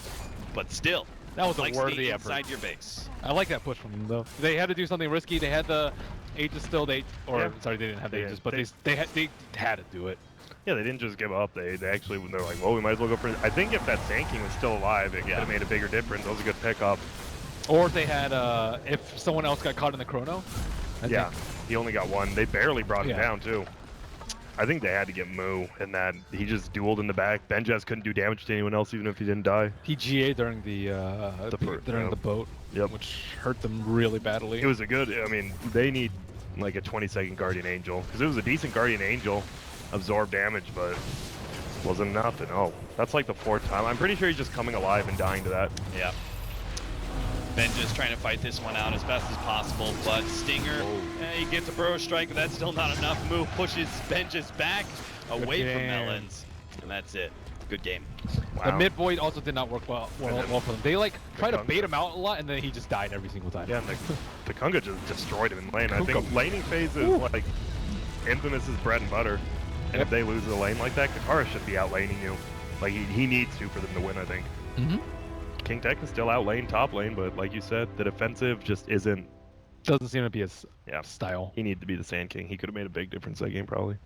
but still. That was a worthy effort. Inside your base. I like that push from them, though. They had to do something risky. They had the Aegis still. Sorry, they didn't have the Aegis, but they had to do it. Yeah, they didn't just give up. They actually, they're like, well, we might as well go for it. I think if that Sand King was still alive, it could have made a bigger difference. That was a good pickup. Or if they had, if someone else got caught in the chrono. He only got one. They barely brought him down, too. I think they had to get Moo, and that he just dueled in the back. Benjaz couldn't do damage to anyone else, even if he didn't die. He GA during the boat, which hurt them really badly. It was a good. I mean, they need like a 20-second Guardian Angel because it was a decent Guardian Angel, absorb damage, but wasn't enough. And oh, that's like the 4th time. I'm pretty sure he's just coming alive and dying to that. Yeah. Ben just trying to fight this one out as best as possible, but Stinger, he gets a burrow strike, but that's still not enough. Moo pushes Ben just back away from Melons, and that's it. Good game. Wow. The mid void also did not work well for them. They like tried to bait him out a lot, and then he just died every single time. Yeah, and the Kunga just destroyed him in lane. I think laning phase is like Infamous' bread and butter, and if they lose the lane like that, Kakara should be out laning you. Like he needs to for them to win, I think. King Tech is still out lane, top lane, but like you said, the defensive just isn't. Doesn't seem to be his style. He needed to be the Sand King. He could have made a big difference that game, probably.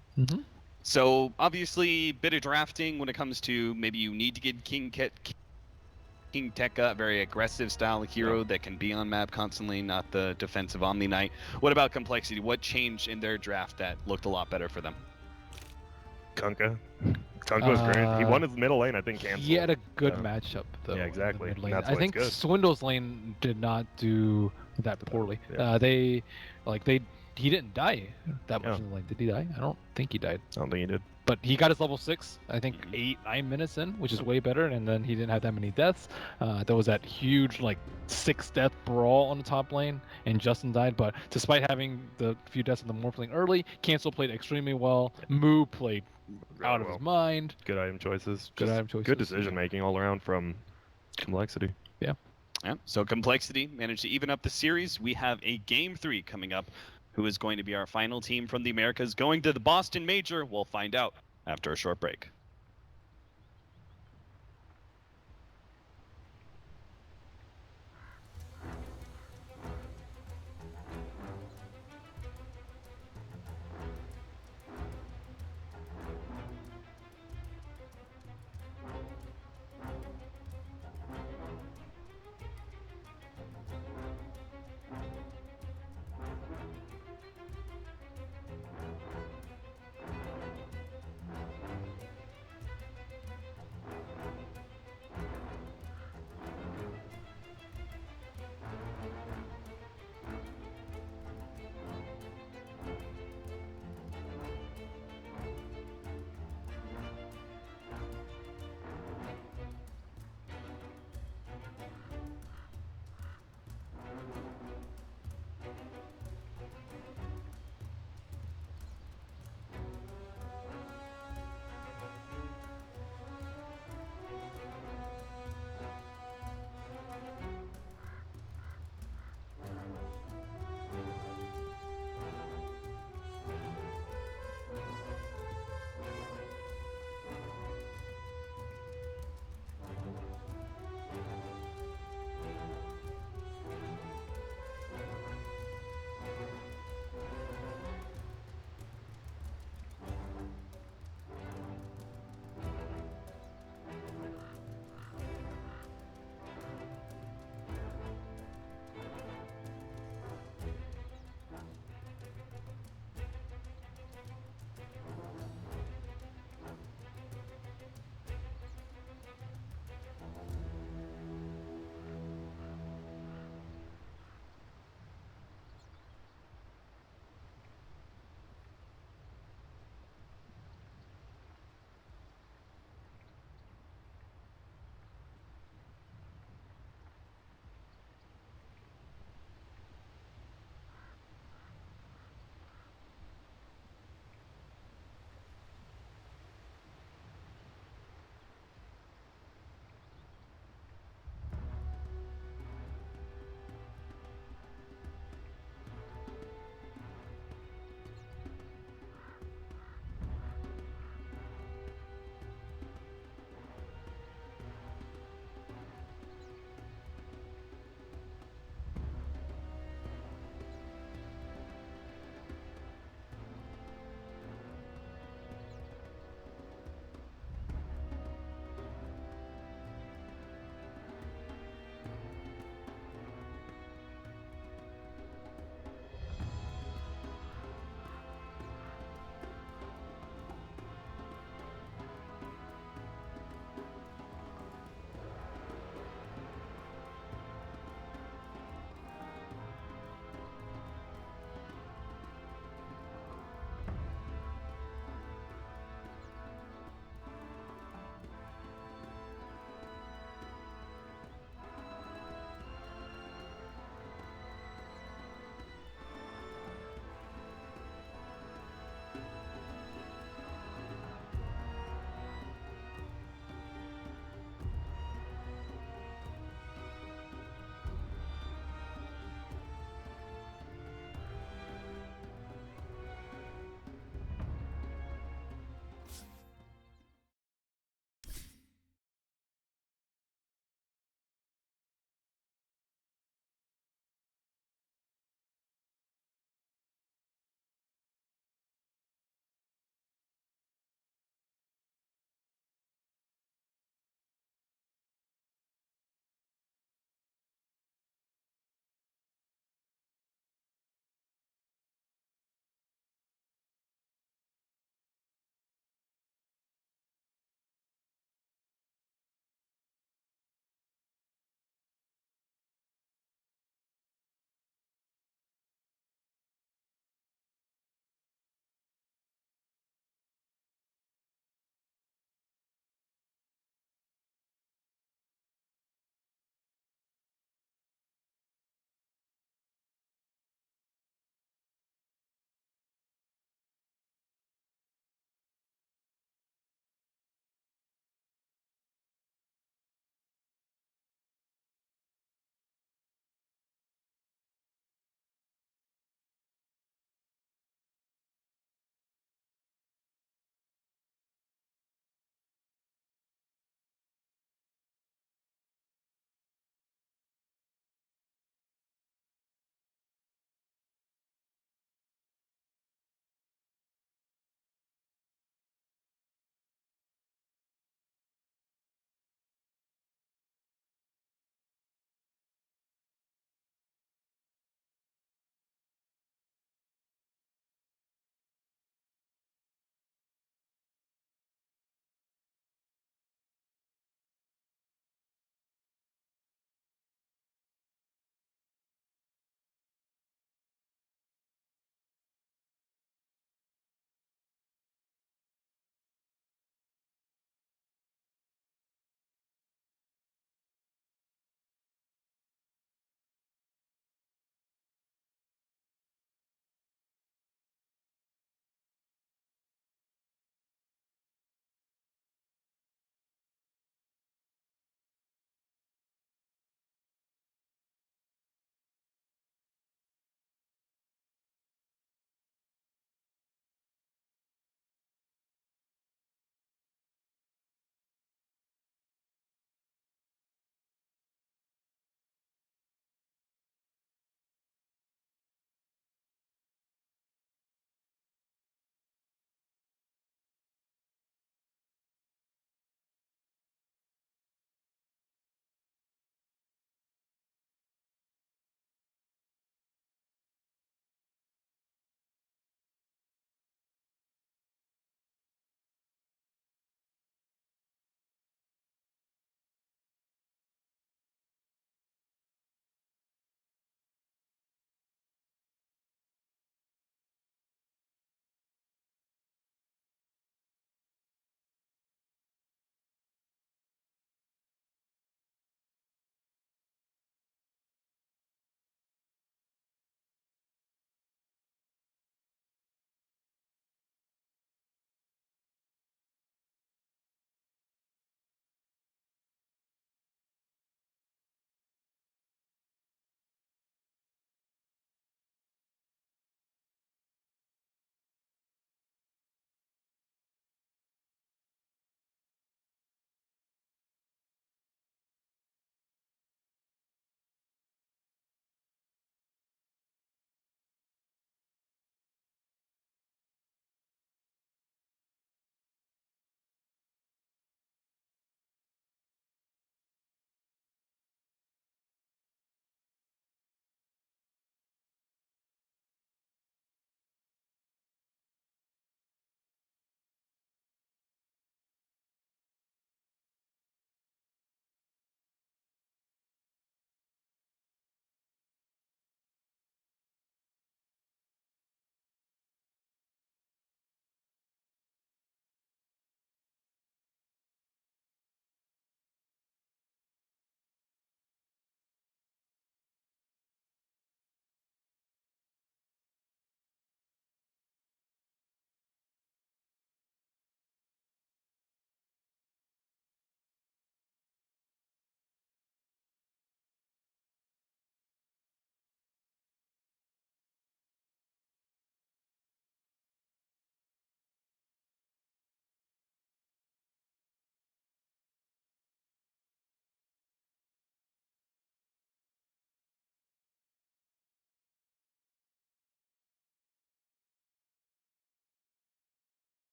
So obviously, bit of drafting when it comes to maybe you need to get King Tekka, a very aggressive style hero that can be on map constantly, not the defensive Omni Knight. What about complexity? What changed in their draft that looked a lot better for them? Kunkka was great. He won his middle lane, I think. Canceled. He had a good matchup though. Yeah, exactly. I think Swindle's lane did not do that poorly. He didn't die that much in the lane. Did he die? I don't think he died. I don't think he did. But he got his level 6, I think 8-9 minutes in, which is way better, and then he didn't have that many deaths. There was that huge 6-death brawl on the top lane, and Justin died, but despite having the few deaths in the Morph lane early, Cancel played extremely well. Moo played out of his mind. Good item choices. Good decision making all around from complexity. Yeah. So complexity managed to even up the series. We have a game 3 coming up. Who is going to be our final team from the Americas going to the Boston Major? We'll find out after a short break.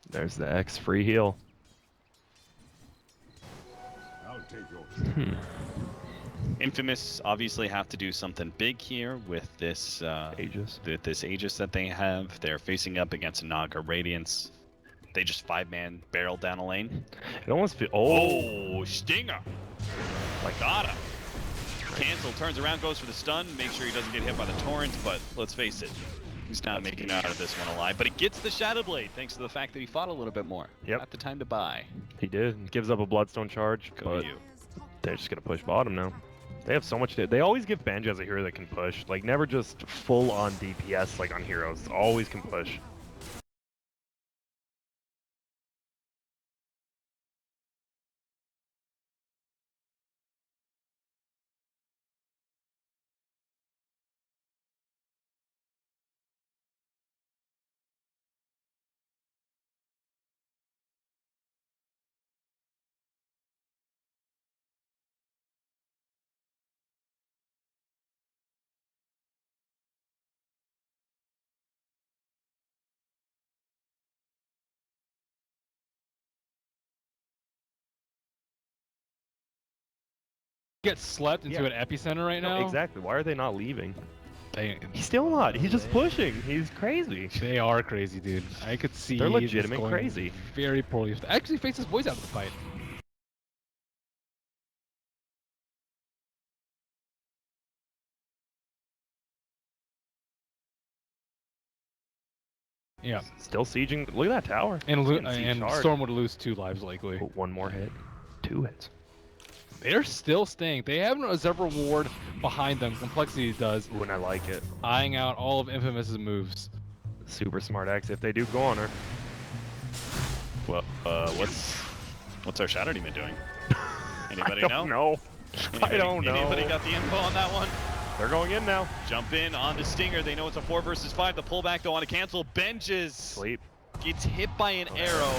There's the X free heal. I'll take your Infamous obviously have to do something big here with this Aegis. This Aegis that they have. They're facing up against Naga Radiance. They just 5-man barrel down a lane. It almost feels. Oh, Stinger! Got him. Cancel, turns around, goes for the stun, make sure he doesn't get hit by the torrent, but let's face it, he's not making out of this one alive. But he gets the Shadow Blade thanks to the fact that he fought a little bit more. Yep. Got the time to buy. He did. Gives up a Bloodstone charge, but they're just gonna push bottom now. They have so much. They always give Banjo as a hero that can push. Like never just full on DPS like on heroes. Always can push. Get slept into an epicenter right now. Exactly. Why are they not leaving? He's still not. He's just pushing. He's crazy. They are crazy, dude. I could see. They're this legitimate going crazy. Very poorly. Actually, face his boys out of the fight. Yeah. Still sieging. Look at that tower. And, Siege hard. Storm would lose 2 lives likely. But one more hit. 2 hits. They're still staying. They have an Observer Ward behind them. Complexity does. Ooh, and I like it. Eyeing out all of Infamous's moves. Super smart X if they do go on her. Well, what's our Shadow Demon doing? Anybody I don't know? I don't know. Anybody got the info on that one? They're going in now. Jump in on the Stinger. They know it's a 4 versus 5. The pullback, they want to cancel. Benches. Sleep. Gets hit by an arrow.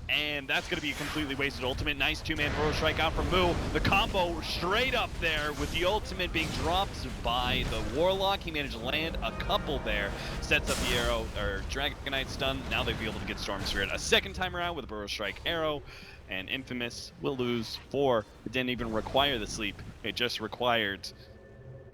And that's going to be a completely wasted ultimate. Nice 2-man throw strike out from Moo. The combo straight up there with the ultimate being dropped by the Warlock. He managed to land a couple there. Sets up the arrow, or Dragonite stun. Now they'll be able to get Storm Spirit a second time around with a Burrow Strike arrow. And Infamous will lose 4. It didn't even require the sleep. It just required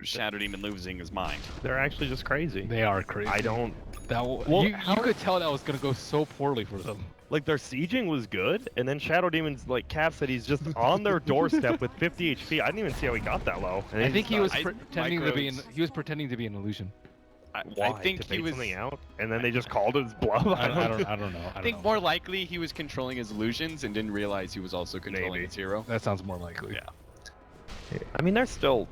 Shadow Demon losing his mind. They're actually just crazy. They are crazy. I don't... You could tell that was going to go so poorly for them. Like, their sieging was good, and then Shadow Demon's, like, Cap said he's just on their doorstep with 50 HP. I didn't even see how he got that low. And I think he was pretending to be an illusion. Why? I think to he bait was something out, and then they just called it his bluff. I don't know. I think more likely he was controlling his illusions and didn't realize he was also controlling his hero. That sounds more likely. Yeah. I mean, they're still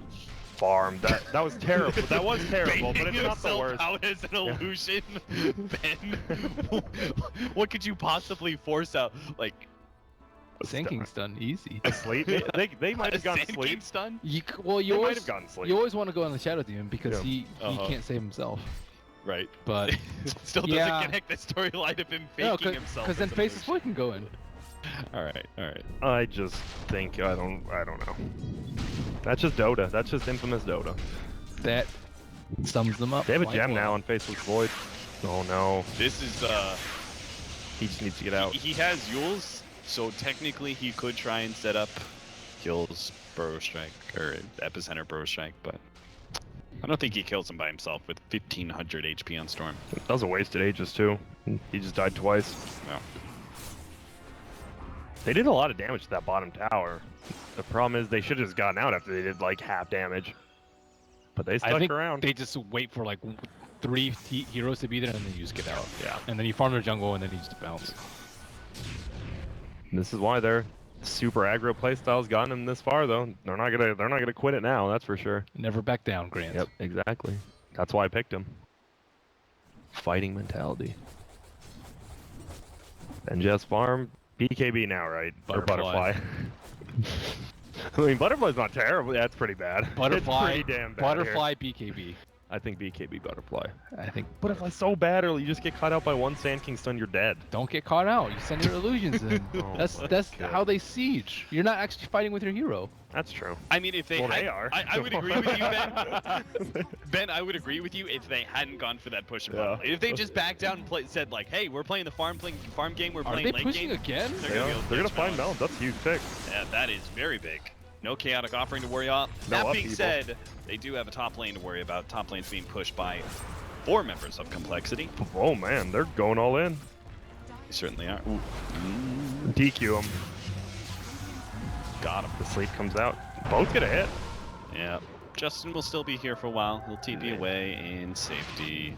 farmed. That was terrible. That was terrible, but it's not the worst. Out as an illusion, Ben. What could you possibly force out? Like Sinking stun, easy. Sleep? They might have gone sleep. Stun? You might have gotten sleep. You always want to go on the Shadow Demon because he can't save himself. Right. But still doesn't connect the storyline of him faking himself. Because then Face's boy can go in. All right. I just think I don't know. That's just Dota. That's just infamous Dota. That sums them up. They have a gem now on Faceless Void. Oh no. This is he just needs to get out. He has Yules, so technically he could try and set up Yules Burrow Strike or Epicenter Burrow Strike, but I don't think he kills him by himself with 1500 HP on Storm. That was a wasted Aegis too. He just died twice. No. They did a lot of damage to that bottom tower. The problem is they should have just gotten out after they did like half damage. But they stuck around. They just wait for like 3 heroes to be there and then you just get out. Yeah. And then you farm their jungle and then you just bounce. And this is why their super aggro playstyle's gotten them this far though. They're not gonna quit it now, that's for sure. Never back down, Grant. Yep, exactly. That's why I picked him. Fighting mentality. And just farm BKB now, right? Or Butterfly. I mean, Butterfly's not terrible. That's pretty bad. Butterfly. It's pretty damn bad Butterfly here. BKB. I think BKB Butterfly. I think Butterfly's so bad early, you just get caught out by one Sand King stun, you're dead. Don't get caught out. You send your illusions in. That's how they siege. You're not actually fighting with your hero. That's true. I mean, if they well, had, they are. I would agree with you, Ben. Ben, I would agree with you if they hadn't gone for that push. Yeah. If they just backed down and said like, "Hey, we're playing the farm game. We're playing late game." Are they pushing again? They're gonna find Melon. That's a huge pick. Yeah, that is very big. No chaotic offering to worry about. No that being said, they do have a top lane to worry about. Top lane's being pushed by 4 members of Complexity. Oh man, they're going all in. They certainly are. Ooh. DQ him. Got him. The sleep comes out. Both get a hit. Yeah. Justin will still be here for a while. He'll TP away in safety.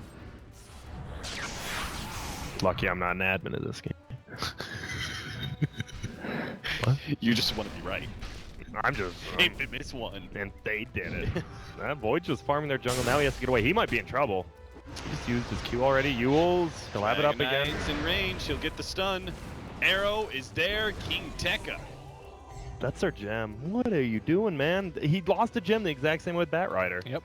Lucky I'm not an admin of this game. What? You just want to be right. I'm just... Infamous one. And they did it. That Void just farming their jungle. Now he has to get away. He might be in trouble. He just used his Q already. Yules. He'll have it up again. It's in range. He'll get the stun. Arrow is there. King Tekka. That's our gem. What are you doing, man? He lost a gem the exact same way with Batrider. Yep.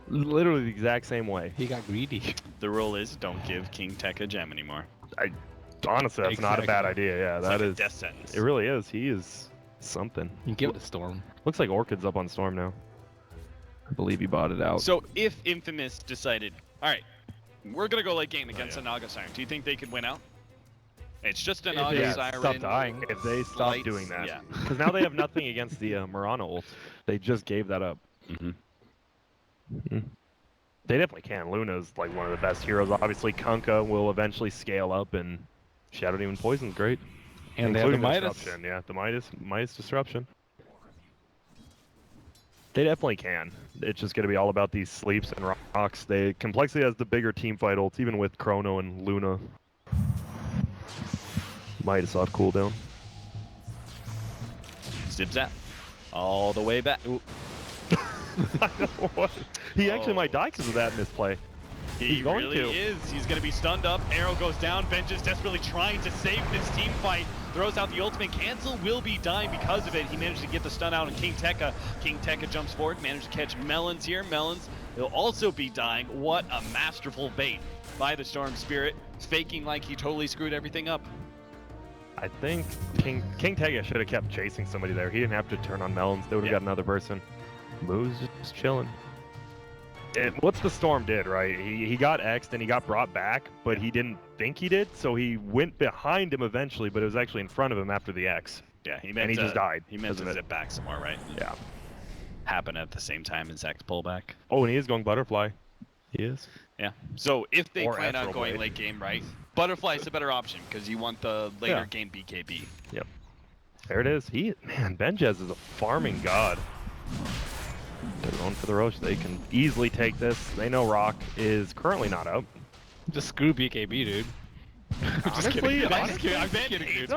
Literally the exact same way. He got greedy. The rule is don't give King Tekka gem anymore. Honestly, that's not a bad idea. Yeah, it's that like is. A death sentence. It really is. He is something. You give it to Storm. Looks like Orchid's up on Storm now. I believe he bought it out. So if Infamous decided, all right, we're gonna go late game against a Naga Siren, do you think they could win out? It's just a Naga Siren. Stop dying. If they stop doing that, because now they have nothing against the Murano ult. They just gave that up. They definitely can. Luna's like one of the best heroes. Obviously, Kunkka will eventually scale up, and Shadow Demon Poison's great. And they have the Midas. Disruption. Yeah, the Midas Disruption. They definitely can. It's just going to be all about these sleeps and rocks. Complexity has the bigger team fight ults, even with Chrono and Luna. Midas off cooldown. Zip zap. All the way back. I don't know what. He actually might die because of that misplay. He really is. He's going to be stunned up. Arrow goes down. Benj is desperately trying to save this team fight. Throws out the ultimate. Cancel will be dying because of it. He managed to get the stun out on King Tekka. King Tekka jumps forward. Managed to catch Melons here. Melons will also be dying. What a masterful bait by the Storm Spirit. He's faking like he totally screwed everything up. I think King Tekka should have kept chasing somebody there. He didn't have to turn on Melons. They would have got another person. Moo's just chilling. What's the Storm did, right? He got X'd and he got brought back, but he didn't think he did, so he went behind him eventually, but it was actually in front of him after the X. Yeah, he just died. He meant to zip back somewhere, right? Yeah. Happen at the same time as X pullback. Oh, and he is going Butterfly. He is. Yeah. So if they Or plan on Astral going Blade. late game, right? Butterfly is a better option because you want the later game BKB. Yep. There it is. Man, Benjez is a farming god. They're going for the Roche. They can easily take this. They know Rock is currently not up. Just screw BKB, dude. Honestly, I'm just kidding, dude.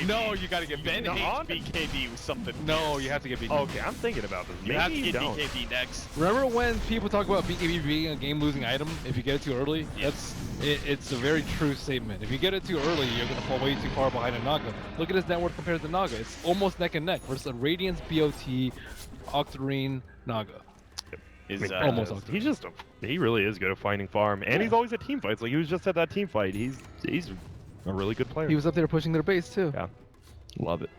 No, you gotta get Ben BKB. hates BKB with something. No, you have to get BKB. Okay, I'm thinking about this. You Maybe have to get don't. BKB next. Remember when people talk about BKB being a game-losing item if you get it too early? It's a very true statement. If you get it too early, you're gonna fall way too far behind a Naga. Look at his net worth compared to Naga. It's almost neck and neck versus a Radiance, BOT, Octarine, Naga. Almost Octarine. He really is good at finding farm, and he's always at team fights. Like he was just at that team fight. He's a really good player. He was up there pushing their base too. Yeah, love it.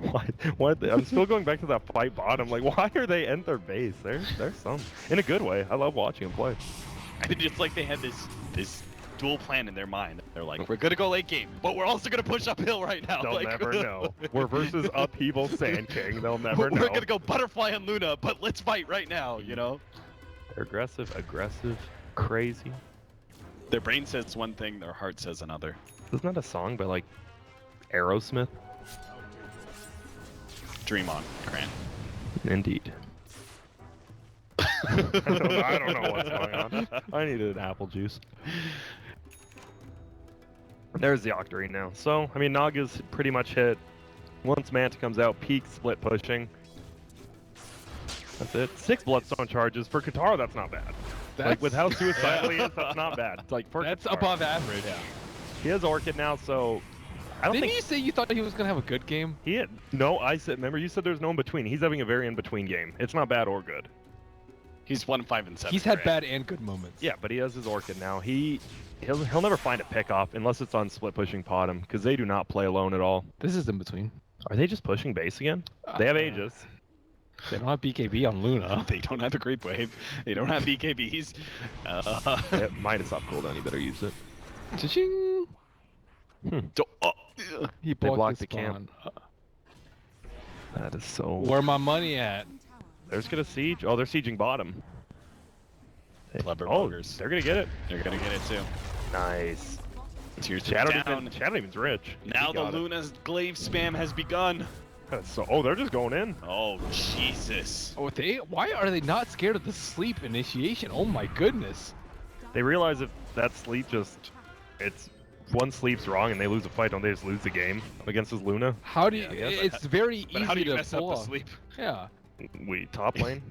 Why? I'm still going back to that fight bot. I'm like, why are they in their base? There's some in a good way. I love watching them play. It's like they had this dual plan in their mind. They're like, we're gonna go late game, but we're also gonna push uphill right now. They'll like, never know. We're versus upheaval Sand King. They'll never know. We're gonna go Butterfly and Luna, but let's fight right now. You know. They're aggressive, crazy. Their brain says one thing, their heart says another. Isn't that a song by like Aerosmith? Dream on, Cran. Indeed. I don't know what's going on. I needed an apple juice. There's the Octarine now. So, I mean, Naga's pretty much hit. Once Manta comes out, peak split pushing. That's it. 6 Bloodstone charges. For Katara, that's not bad. Like, with how suicidal he is, that's not bad. Like, for That's Katara. above average. Yeah. He has Orchid now, so... I don't Didn't think... you say you thought he was going to have a good game? No, I said... Remember, you said there's no in-between. He's having a very in-between game. It's not bad or good. He's 1-5-7. He's had bad and good moments. Yeah, but he has his Orchid now. He'll never find a pick off unless it's on split pushing Potom, because they do not play alone at all. This is in between. Are they just pushing base again? They have Aegis. They don't have BKB on Luna. They don't have a creep wave. They don't have BKBs. It might have stopped cooldown. You better use it. Cha-ching! They blocked the camp. That is so... Where my money at? They're just gonna siege. Oh, they're sieging bottom. Clever oh, buggers. They're gonna get it. They're gonna get it too. Nice. Tears Shadow Demon's rich. Now the Luna's glaive spam has begun. Oh, they're just going in. Oh, Jesus. Oh, why are they not scared of the sleep initiation? Oh my goodness. They realize if that sleep it's one sleep's wrong and they lose a fight, don't they just lose the game against his Luna? How do you? It's very easy how do you to mess up pull the off. sleep? Yeah. Wait, top lane?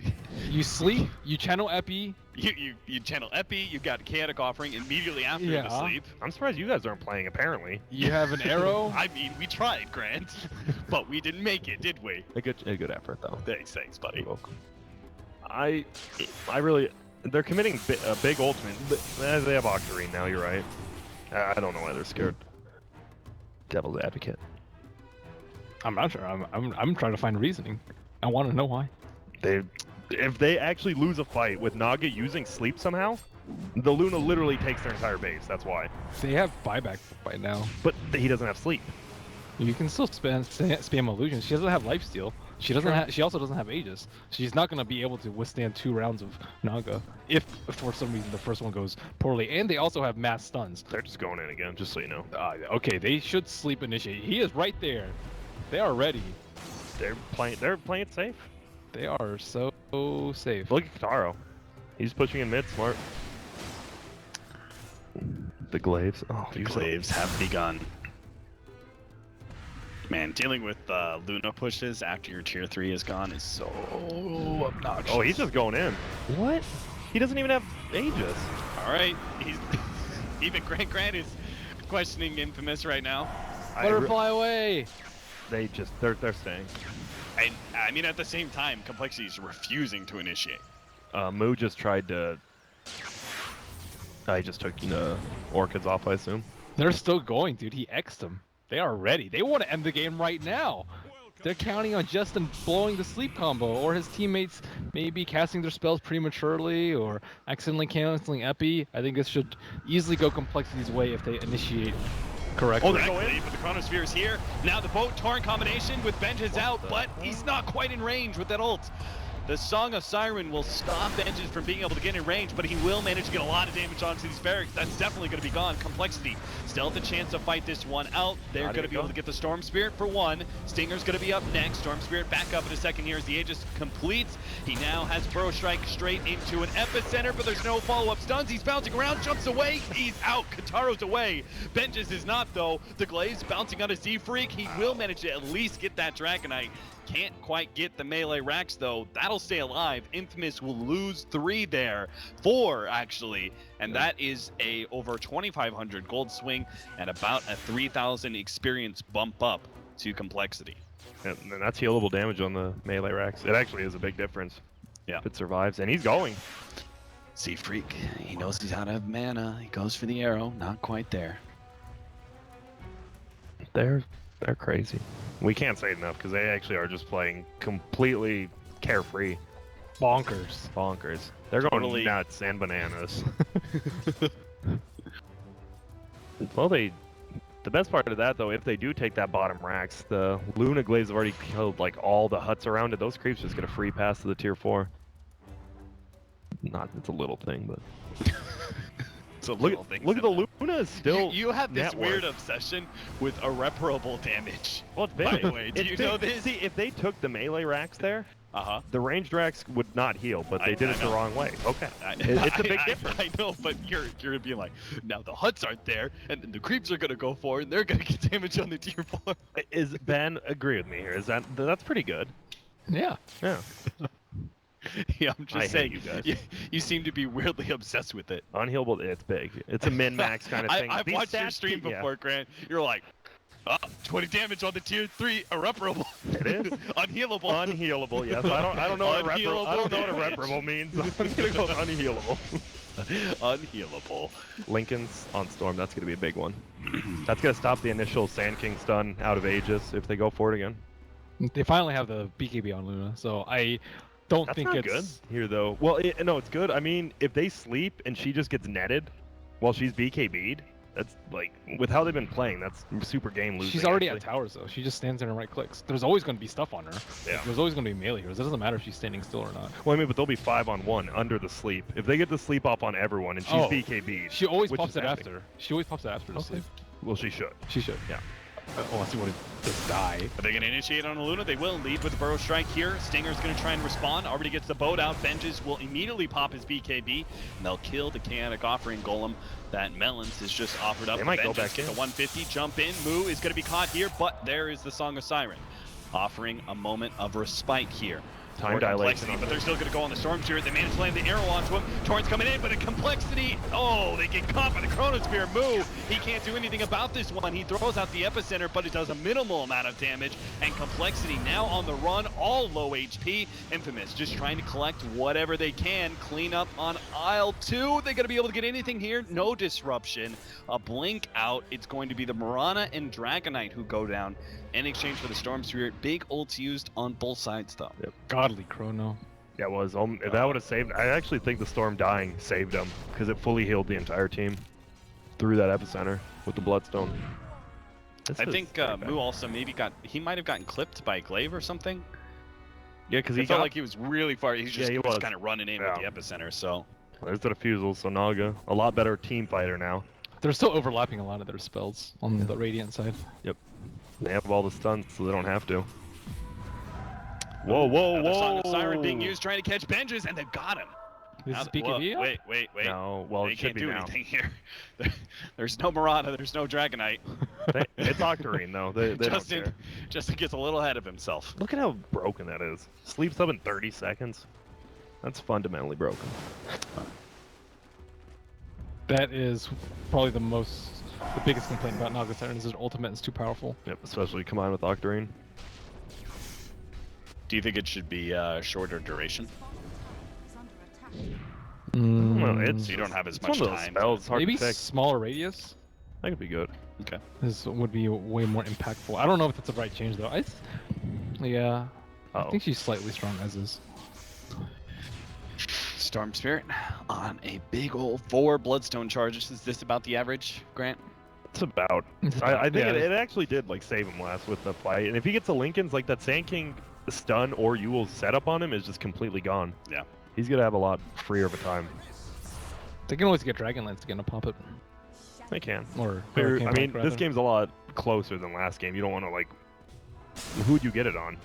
You sleep, you channel Epi. You channel Epi, you got Chaotic Offering immediately after the sleep. I'm surprised you guys aren't playing, apparently. You have an arrow? I mean, we tried, Grant, but we didn't make it, did we? A good effort, though. Thanks, buddy. You're welcome. I really... They're committing a big ultimate. They have Octarine now, you're right. I don't know why they're scared. Devil's advocate. I'm not sure. I'm trying to find reasoning. I want to know why. If they actually lose a fight with Naga using sleep somehow, the Luna literally takes their entire base. That's why. They have buyback by now. But he doesn't have sleep. You can still spam illusions. She doesn't have lifesteal. She doesn't have. She also doesn't have Aegis. She's not going to be able to withstand 2 rounds of Naga if for some reason the first one goes poorly. And they also have mass stuns. They're just going in again, just so you know. Okay, they should sleep initiate. He is right there. They are ready. They're playing it safe. They are so safe. Look at Kataro. He's pushing in mid, smart. The glaives. Oh, the glaives have begun. Man, dealing with Luna pushes after your tier 3 is gone is so obnoxious. Oh, he's just going in. What? He doesn't even have Aegis. All right, even Grant is questioning Infamous right now. Let her fly away. They're staying. And I mean, at the same time, Complexity is refusing to initiate. Moo just tried to. I just took Orchids off, I assume. They're still going, dude. He X'd them. They are ready. They want to end the game right now. They're counting on Justin blowing the sleep combo, or his teammates maybe casting their spells prematurely, or accidentally canceling Epi. I think this should easily go Complexity's way if they initiate correctly. Oh, they're going in, but the Chronosphere is here. Now the boat Torrent combination with Vengeance out, but he's not quite in range with that ult. The Song of Siren will stop Vengeance from being able to get in range, but he will manage to get a lot of damage onto these barracks. That's definitely going to be gone. Complexity still have the chance to fight this one out. They're going to be able to get the Storm Spirit for one. Stinger's going to be up next. Storm Spirit back up in a second here as the Aegis completes. He now has Burrow Strike straight into an epicenter, but there's no follow-up stuns. He's bouncing around, jumps away. He's out. Kataro's away. Vengeance is not, though. The Glaives bouncing on a Z-Freak. He will manage to at least get that Dragonite. Can't quite get the melee racks though. That'll stay alive. Infamous will lose 3 there. 4 actually. And that is a over 2,500 gold swing and about a 3,000 experience bump up to Complexity. And that's healable damage on the melee racks. It actually is a big difference. Yeah. If it survives. And he's going. Z-Freak, he knows he's out of mana. He goes for the arrow. Not quite there. They're crazy. We can't say it enough because they actually are just playing completely carefree. Bonkers. They're going Totally. nuts and bananas. Well, the best part of that though, if they do take that bottom racks, the Luna Glaives have already killed like all the huts around it. Those creeps just get a free pass to the tier 4. It's a little thing, but look at the Luna still. You have this network. weird obsession with irreparable damage. Well, it's By big. the way, do you know this? See, if they took the melee racks there, Uh-huh. the ranged racks would not heal, but they did it the wrong way. Okay, it's a big difference. I know, but you're gonna be like, now the huts aren't there, and then the creeps are gonna go for it, and they're gonna get damage on the tier 4. Is Ben agree with me here? That's pretty good? Yeah. Yeah. Yeah, I'm just I saying, hate you guys. you seem to be weirdly obsessed with it. Unhealable, it's big. It's a min-max kind of thing. I've These watched your stats stream keep- before, Grant. You're like, Oh, 20 damage on the tier 3 irreparable. It is unhealable. Unhealable. Yes. I don't know what irreparable means. I'm gonna go with unhealable. Unhealable. Lincoln's on Storm. That's gonna be a big one. That's gonna stop the initial Sand King stun out of Aegis if they go for it again. They finally have the BKB on Luna, so I don't think it's good here though. Well, no, it's good. I mean, if they sleep and she just gets netted while she's BKB'd, that's like with how they've been playing. That's super game losing. She's already at towers though. She just stands there and right clicks. There's always going to be stuff on her. Yeah. There's always going to be melee heroes. It doesn't matter if she's standing still or not. Well, I mean, but they'll be 5-on-1 under the sleep. If they get the sleep off on everyone and she's BKB'd, she always pops it after. She always pops it after the sleep. Well, she should. She should. Yeah. Unless you want to just die. Are they going to initiate on Luna? They will lead with the Burrow Strike here. Stinger's going to try and respond. Already gets the boat out. Vengeance will immediately pop his BKB, and they'll kill the Chaotic Offering Golem that Melons has just offered up. They might go Vengeance back in. The 150, jump in. Moo is going to be caught here, but there is the Song of Siren, offering a moment of respite here. Time dilation. But they're still going to go on the Storm Spirit. They managed to land the arrow onto him. Torrent's coming in, but a complexity. Oh, they get caught by the Chronosphere. Moo, he can't do anything about this one. He throws out the epicenter, but it does a minimal amount of damage. And complexity now on the run, all low HP. Infamous just trying to collect whatever they can. Clean up on aisle 2. They're going to be able to get anything here. No disruption. A blink out. It's going to be the Mirana and Dragonite who go down in exchange for the Storm Spirit. Big ults used on both sides, though. Yep. Godly Chrono. Yeah, it was. If that would have saved, I actually think the Storm dying saved them because it fully healed the entire team through that epicenter with the Bloodstone. I think Moo also he might have gotten clipped by Glaive or something. Yeah, because he felt like he was really far. He was was kind of running in with the epicenter. So there's the refusal. So Naga, a lot better team fighter now. They're still overlapping a lot of their spells on the Radiant side. Yep. They have all the stunts, so they don't have to. Whoa, whoa, whoa! Song of Siren being used, trying to catch Benjis, and they've got him. This is BKB? Wait. No, well, they it should can't be do now. anything here. There's no Mirana, there's no Dragonite. It's Octarine, though. They don't care. Justin gets a little ahead of himself. Look at how broken that is. Sleeps up in 30 seconds. That's fundamentally broken. That is probably the biggest complaint about Naga Siren is his ultimate is too powerful. Yep, especially combined with Octarine. Do you think it should be shorter duration? Well, you don't have as much time. Spells, hard Maybe to pick. smaller radius? That could be good. Okay. This would be way more impactful. I don't know if that's the right change though. I think she's slightly strong as is. Storm Spirit on a big ol' 4 Bloodstone charges. Is this about the average, Grant? It's about. I think it actually did like save him last with the fight. And if he gets the Lincolns, like that Sand King stun or Yule's setup on him is just completely gone. Yeah. He's gonna have a lot freer of a time. They can always get Dragonlance again to pop it. They can. Or I mean, this game's a lot closer than last game. You don't want to like. Who'd you get it on?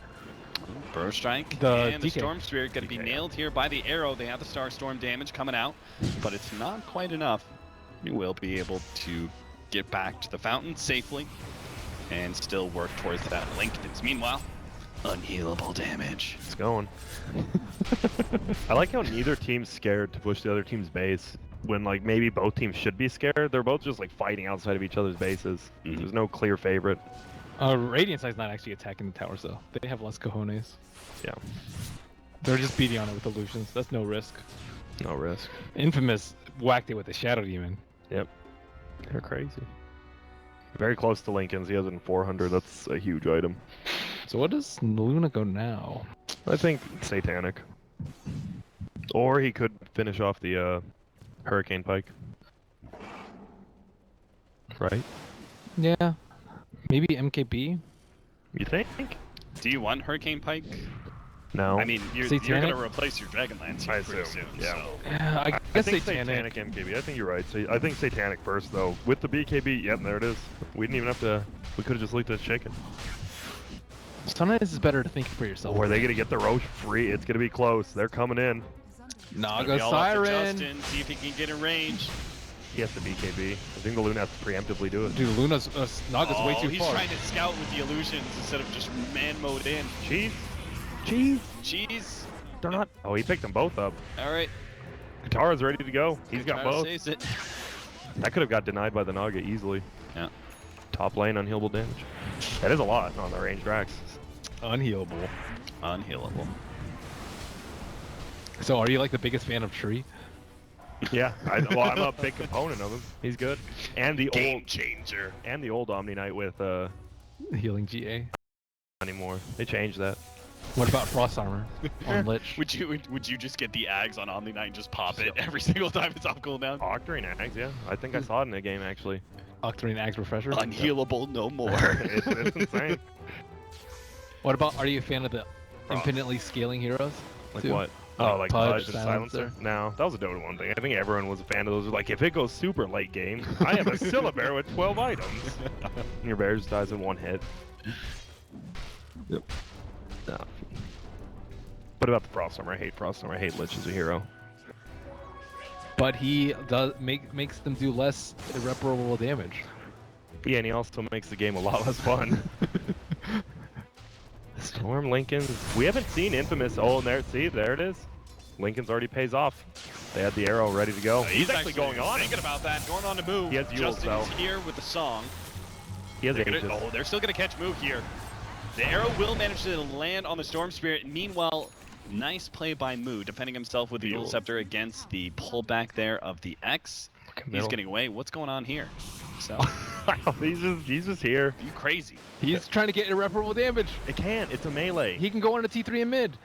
Burrow Strike and the Storm Spirit going to be nailed here by the arrow. They have the Star Storm damage coming out, but it's not quite enough. You will be able to get back to the fountain safely and still work towards that Lincolns. Meanwhile, unhealable damage. It's going. I like how neither team's scared to push the other team's base when like maybe both teams should be scared. They're both just like fighting outside of each other's bases. There's no clear favorite. Radiant Side's not actually attacking the towers though. They have less cojones. Yeah. They're just beating on it with illusions. That's no risk. No risk. Infamous whacked it with a Shadow Demon. Yep. They're crazy. Very close to Lincoln's. He has it in 400. That's a huge item. So what does Luna go now? I think Satanic. Or he could finish off the Hurricane Pike. Right? Yeah. Maybe MKB? You think? Do you want Hurricane Pike? No. I mean, you're going to replace your Dragonlance here pretty soon. Yeah. So. Yeah, I guess think Satanic MKB. I think you're right. So I think Satanic first, though. With the BKB, yep, there it is. We didn't even have to... We could have just looked at chicken. Sometimes it's better to think for yourself. Or are they going to get the Roche free? It's going to be close. They're coming in. Naga Siren! Justin, see if he can get in range. He has to BKB. I think the Luna has to preemptively do it. Dude, Naga's way too he's far. trying to scout with the illusions instead of just man mode in. Cheese. They're not. Oh, he picked them both up. All right. Katara's ready to go. He's got both. Saves it. That could have got denied by the Naga easily. Yeah. Top lane, unhealable damage. That is a lot on the ranged racks. Unhealable. Unhealable. So are you like the biggest fan of Tree? Yeah, I'm a big component of him. He's good. And the Game old changer. And the old Omni Knight with healing GA. Anymore. They changed that. What about Frost Armor on Lich? Would you just get the Ags on Omni Knight and just pop it every single time it's off cooldown? Octarine Ags, yeah. I think I saw it in a game actually. Octarine Ags Refresher? Unhealable no more. it's insane. What about, are you a fan of the infinitely scaling heroes? Like too? what? Oh, like Pudge and Silencer? Silencer? No, that was a Dota 1 thing. I think everyone was a fan of those. Like, if it goes super late game, I have a Syllabare with 12 items. And your bear just dies in one hit. Yep. No. What about the Frost Armor? I hate Frost Armor. I hate Lich as a hero. But he does makes them do less irreparable damage. Yeah, and he also makes the game a lot less fun. Storm, Lincoln. We haven't seen Infamous. Oh, and there, see, there it is. Lincoln's already pays off. They had the arrow ready to go. He's actually going on. Thinking about that, going on to move. He has Yules, Justin is here with the song. He has Aegis. Oh, they're still gonna catch move here. The arrow will manage to land on the Storm Spirit. Meanwhile, nice play by Moo, defending himself with the Dual Scepter against the pullback there of the X. He's getting away. What's going on here? So he's just here. You crazy. He's trying to get irreparable damage. It can't. It's a melee. He can go on a T3 in mid.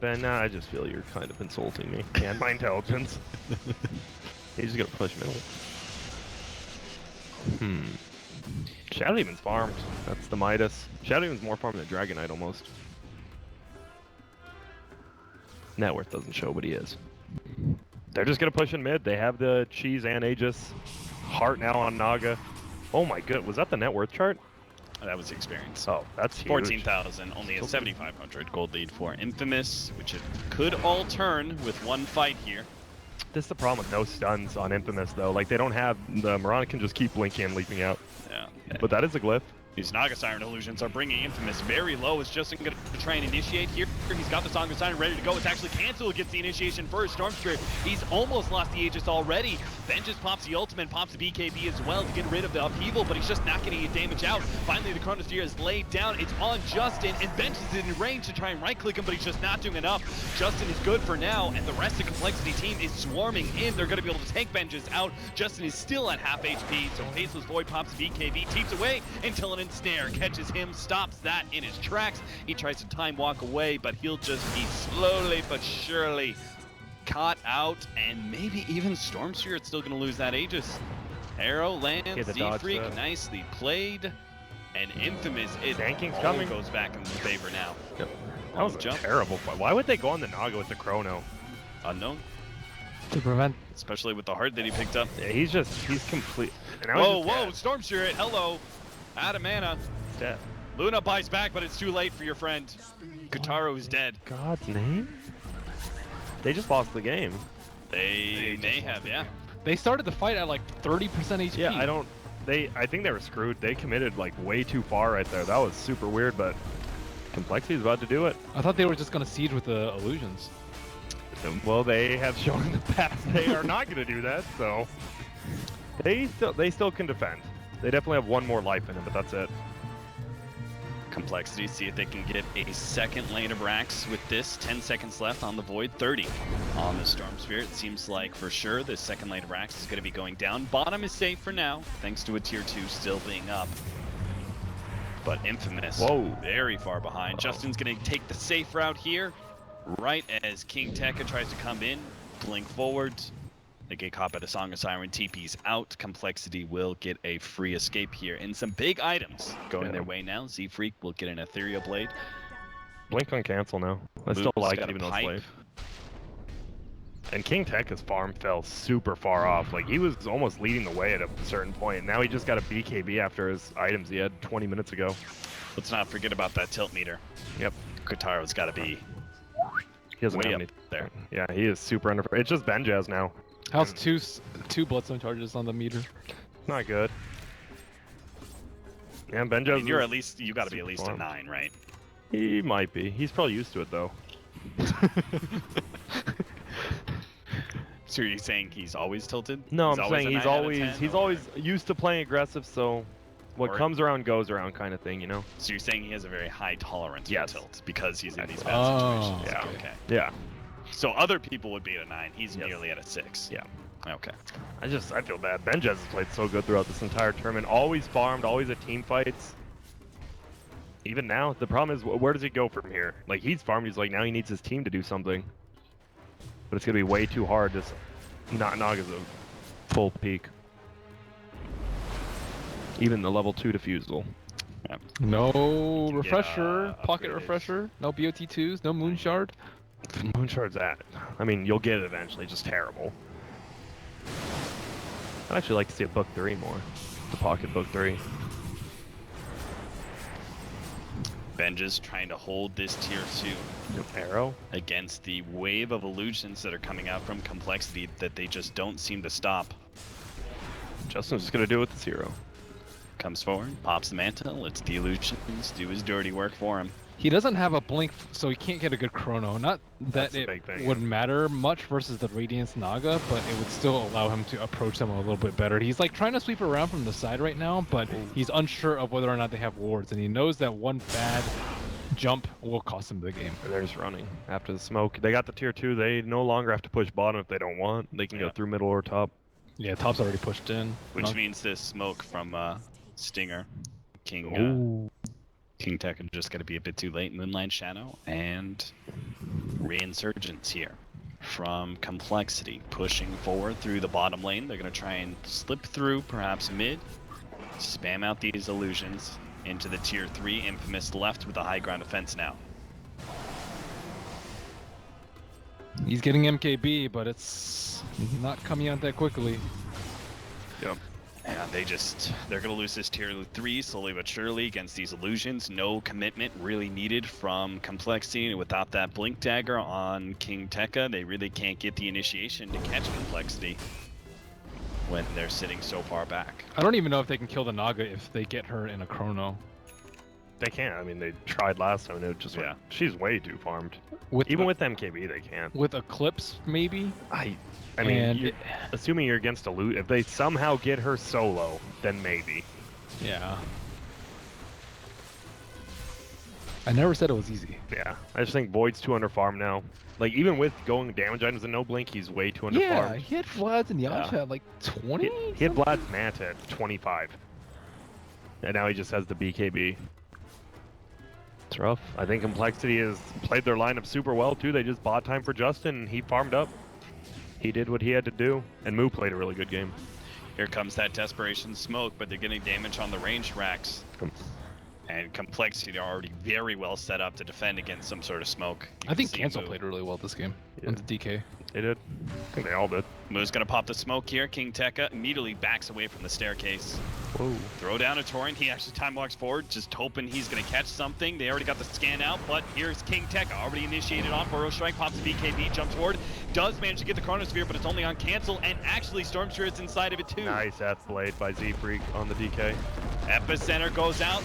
Ben, I just feel you're kind of insulting me and my intelligence. He's just gonna push middle. Shadow Demon's farmed. That's the Midas. Shadow Demon's more farmed than Dragon Knight almost. Net worth doesn't show, but he is. They're just gonna push in mid. They have the Cheese and Aegis. Heart now on Naga. Oh my god, was that the net worth chart? That was the experience. Oh, that's huge. 14,000, only a 7,500 gold lead for Infamous, which it could all turn with one fight here. This is the problem with no stuns on Infamous though. Like they don't have, the Mirana can just keep blinking and leaping out. Yeah. But that is a glyph. These Naga Siren illusions are bringing Infamous very low. Is Justin going to try and initiate here? He's got the Naga Siren ready to go. It's actually canceled against the initiation first. Storm Spirit, he's almost lost the Aegis already. Vengeance pops the ultimate, pops the BKB as well to get rid of the upheaval, but he's just not getting any damage out. Finally, the Chronosphere is laid down. It's on Justin, and Vengeance is in range to try and right-click him, but he's just not doing enough. Justin is good for now, and the rest of the Complexity team is swarming in. They're going to be able to take Vengeance out. Justin is still at half HP, so Faceless Void pops the BKB, teeps away until an ensnare catches him, stops that in his tracks. He tries to time walk away, but he'll just be slowly but surely caught out, and maybe even Storm Spirit still gonna lose that Aegis. Arrow lands, Z-Freak, nicely played, and Infamous, it all goes back in his favor now. Yep. That was a terrible fight. Why would they go on the Naga with the Chrono? Unknown. To prevent. Especially with the heart that he picked up. Yeah, he's complete. Whoa, Storm Spirit, hello. Out of mana. Dead. Luna buys back, but it's too late for your friend. Kutaro is dead. God's name? They just lost the game. They may have, yeah. They started the fight at like 30% HP. Yeah, I think they were screwed. They committed like way too far right there. That was super weird, but Complexity is about to do it. I thought they were just gonna siege with the illusions. Well, they have shown in the past they are not gonna do that, so they still can defend. They definitely have one more life in it, but that's it. Complexity, see if they can get a second lane of racks with this. 10 seconds left on the Void, 30 on the Storm Spirit. Seems like for sure this second lane of racks is going to be going down. Bottom is safe for now, thanks to a tier 2 still being up. But Infamous, very far behind. Justin's going to take the safe route here, right as King Tekka tries to come in, blink forward. They get caught by the Song of Siren, TP's out. Complexity will get a free escape here. And some big items going their way now. Z-Freak will get an Ethereal Blade. Blink on cancel now. I still like it even though it's slave. And King Tekka's farm fell super far off. Like he was almost leading the way at a certain point. Now he just got a BKB after his items he had 20 minutes ago. Let's not forget about that tilt meter. Yep. Kutaro's got to be he doesn't way have up there. Yeah, he is super under. It's just Benjaz now. How's two Bloodstone charges on the meter? Not good. Yeah, Benjaz. I mean, you got to be at least a 9, right? He might be. He's probably used to it though. So are you saying he's always tilted? No, He's I'm always saying a 9 out of 10, he's or- always used to playing aggressive, so what Or- comes around goes around kind of thing, you know? So you're saying he has a very high tolerance Yes. for tilt because he's in these bad Oh. situations. Yeah. Okay. Yeah. So other people would be at a 9. He's Yes. nearly at a 6. Yeah. Okay. I feel bad. Benjez has played so good throughout this entire tournament. Always farmed, always at team fights. Even now, the problem is, where does he go from here? Like, he's farmed, he's like, now he needs his team to do something. But it's going to be way too hard, just not Naga's a full peak. Even the level 2 defusal. Yep. No refresher, pocket upgraded. refresher, no BOT2s, no Moonshard. Moonshard's at. I mean, you'll get it eventually, just terrible. I'd actually like to see a book 3 more. The pocket book 3. Benja's trying to hold this tier 2 arrow against the wave of illusions that are coming out from Complexity that they just don't seem to stop. Justin's just gonna do it with the 0. Comes forward, pops the mantle, lets the illusions do his dirty work for him. He doesn't have a blink, so he can't get a good chrono. Not that That's the big thing. would matter much versus the Radiance Naga, but it would still allow him to approach them a little bit better. He's like trying to sweep around from the side right now, but he's unsure of whether or not they have wards, and he knows that one bad jump will cost him the game. They're just running after the smoke. They got the tier 2. They no longer have to push bottom if they don't want. They can go through middle or top. Yeah, top's already pushed in. Which means this smoke from Stinger, King Tech is just going to be a bit too late. Moonlight Shadow and Reinsurgence here from Complexity, pushing forward through the bottom lane. They're going to try and slip through, perhaps mid, spam out these illusions into the tier 3. Infamous left with the high ground defense now. He's getting MKB, but it's not coming out that quickly. Yep. And they're going to lose this tier 3 slowly but surely against these illusions. No commitment really needed from Complexity. Without that Blink Dagger on King Tekka, they really can't get the initiation to catch Complexity when they're sitting so far back. I don't even know if they can kill the Naga if they get her in a chrono. They can't. I mean, they tried last time and it just went, she's way too farmed. Even with MKB, they can't. With Eclipse, maybe? I mean, assuming you're against a loot, if they somehow get her solo, then maybe. Yeah. I never said it was easy. Yeah, I just think Void's too under farm now. Like, even with going damage items and no blink, he's way too under Yeah, farmed. he had Vlad's and Yasha at like 20? He had Vlad's Manta at 25. And now he just has the BKB. It's rough. I think Complexity has played their lineup super well, too. They just bought time for Justin, and he farmed up. He did what he had to do, and Moo played a really good game. Here comes that Desperation Smoke, but they're getting damage on the ranged racks. And Complexity are already very well set up to defend against some sort of smoke. I think Cancel played really well this game on the DK. They did. I think they all did. Moo's gonna pop the smoke here. King Tekka immediately backs away from the staircase. Whoa. Throw down a torrent. He actually time walks forward, just hoping he's gonna catch something. They already got the scan out, but here's King Tekka already initiated on Burrow Strike, pops the BKB, jumps forward, does manage to get the Chronosphere, but it's only on cancel, and actually Stormsphere is inside of it too. Nice F-Blade by Z-Freak on the DK. Epicenter goes out.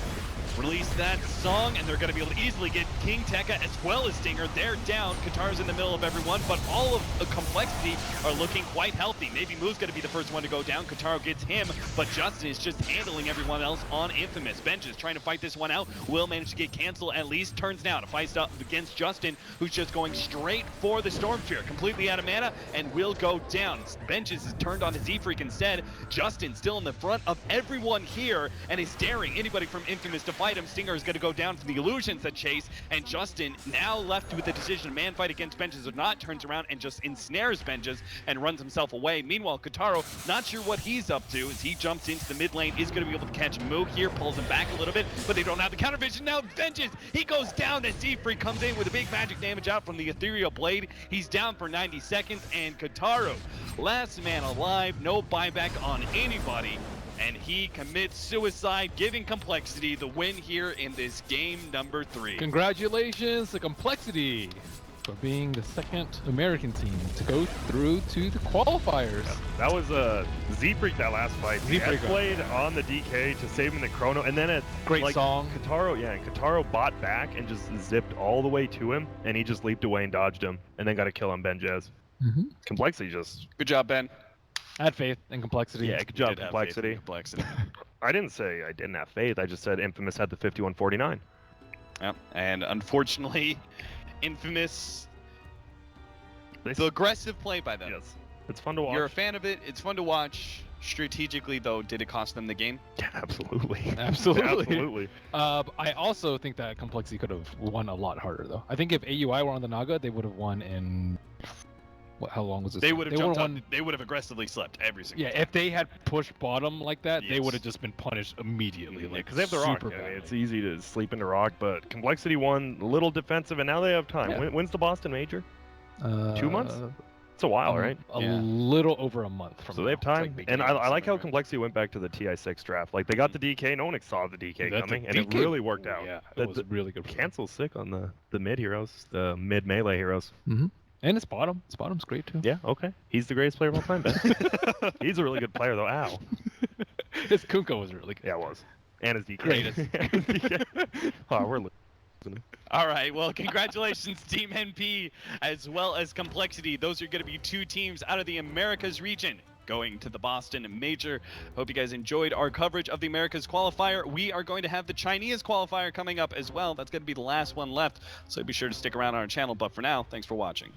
Release that song, and they're going to be able to easily get King Tekka as well as Stinger. They're down. Katar's in the middle of everyone, but all of the Complexity are looking quite healthy. Maybe Moo's going to be the first one to go down. Kataro gets him, but Justin is just handling everyone else on Infamous. Benj is trying to fight this one out. Will manage to get canceled, at least turns now to fight up against Justin, who's just going straight for the Stormsphere. Completely out of mana, and will go down. Benches is turned on to Z-Freak instead. Justin still in the front of everyone here, and is daring anybody from Infamous to fight him. Stinger is going to go down for the illusions that chase, and Justin now left with the decision man fight against Benches or not, turns around and just ensnares Benches and runs himself away. Meanwhile, Kataro, not sure what he's up to as he jumps into the mid lane, is going to be able to catch Moo here, pulls him back a little bit, but they don't have the counter vision. Now Benches, he goes down as Z-Freak comes in with a big magic damage out from the Ethereal Blade. He's down for 90 seconds, and Kataro, last man alive, no buyback on anybody. And he commits suicide, giving Complexity the win here in this game number 3. Congratulations to Complexity for being the second American team to go through to the qualifiers. Yeah, that was Z-Freak that last fight. He played on the DK to save him the chrono, and then great song. Kataro bought back and just zipped all the way to him, and he just leaped away and dodged him, and then got a kill on Benjez. Complexity just. Good job, Ben. I had faith in complexity. Yeah, good job, Complexity. I didn't say I didn't have faith. I just said Infamous had the 5149. Yep, and unfortunately, Infamous. The aggressive play by them. Yes, it's fun to watch. You're a fan of it. It's fun to watch. Strategically, though, did it cost them the game? Yeah, absolutely. Absolutely. I also think that complexity could have won a lot harder, though. I think if AUI were on the Naga, they would have won in. How long was this? They would have jumped on. They would have aggressively slept every single time. Yeah, if they had pushed bottom like that, they would have just been punished immediately. Like, because they have the rock. I mean, it's easy to sleep in the rock, but Complexity won a little defensive, and now they have time. Yeah. When's the Boston Major? 2 months? It's a while, right? A little over a month from So they have time. And I like how Complexity went back to the TI6 draft. Like, they got the DK. No one saw the DK coming, and it really worked out. Yeah, it was really good. Cancel's sick on the mid heroes, the mid melee heroes. And it's bottom. It's bottom's great too. Yeah, okay. He's the greatest player of all time, Ben. He's a really good player, though. Ow. His Kunko was really good. Yeah, it was. And his DK. Greatest. Oh, we're losing. All right, well, congratulations, Team NP, as well as Complexity. Those are going to be 2 teams out of the Americas region going to the Boston Major. Hope you guys enjoyed our coverage of the Americas qualifier. We are going to have the Chinese qualifier coming up as well. That's going to be the last one left, so be sure to stick around on our channel. But for now, thanks for watching.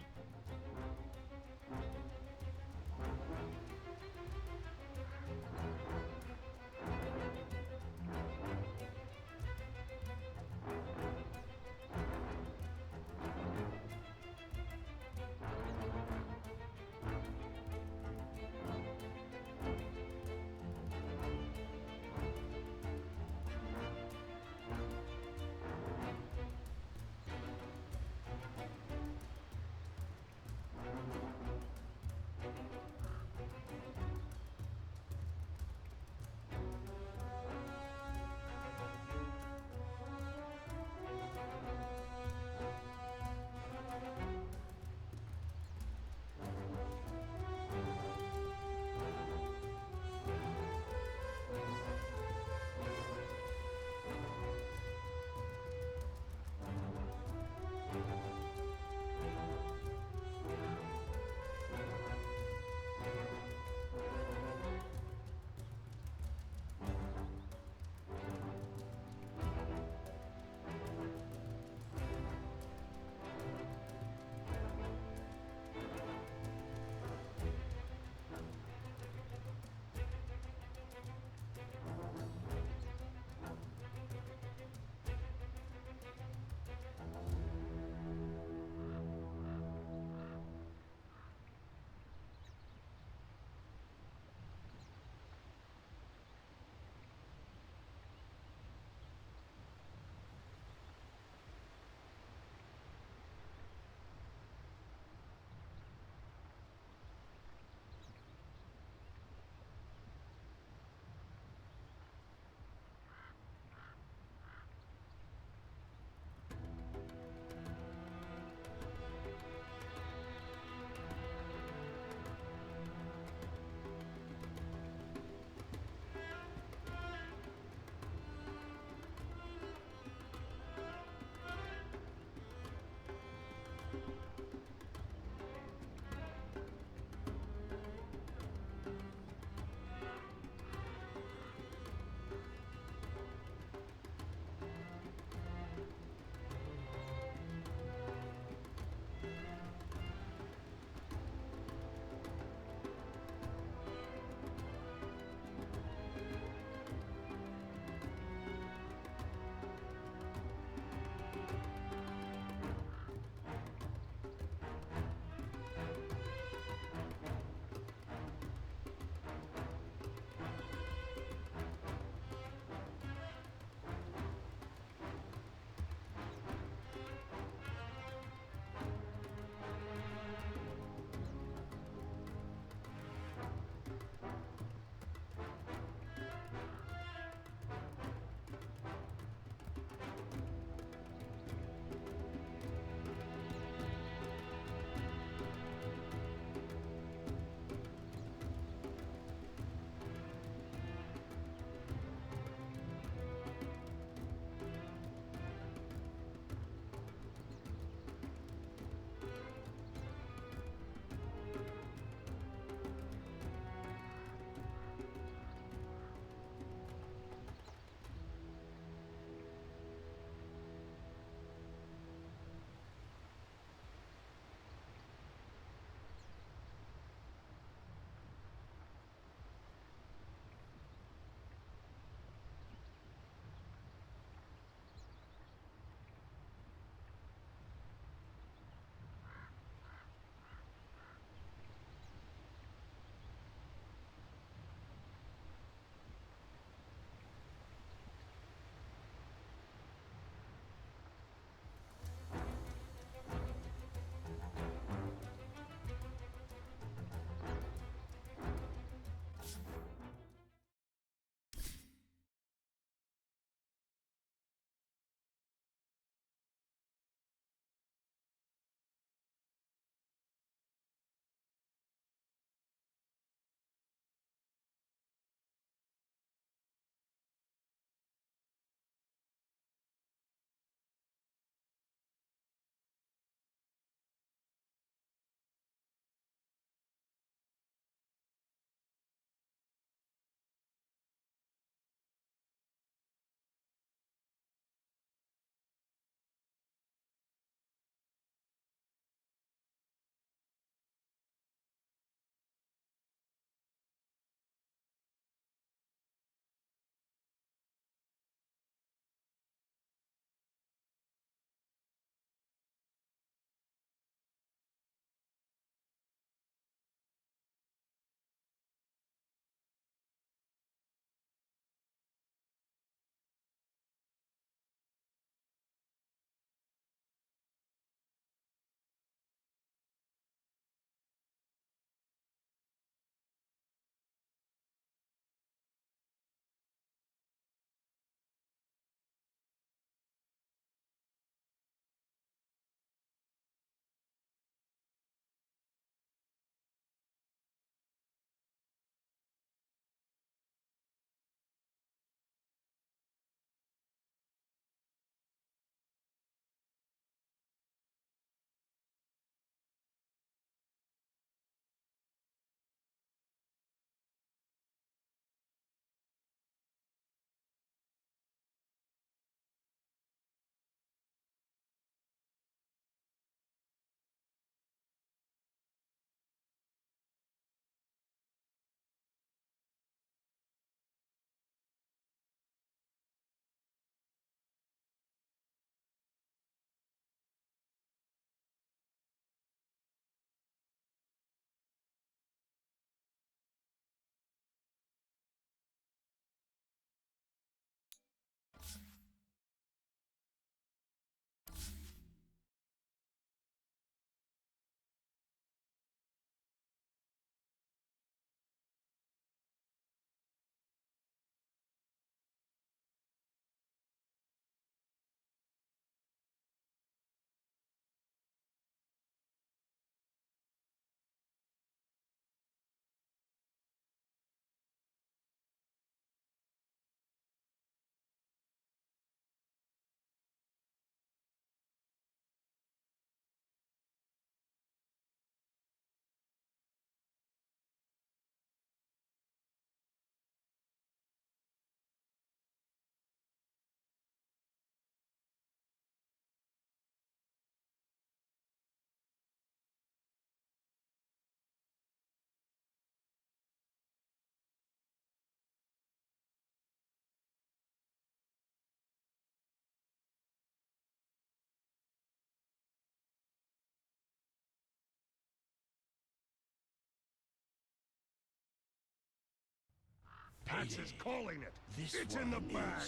Stats is calling it. It's in the bag.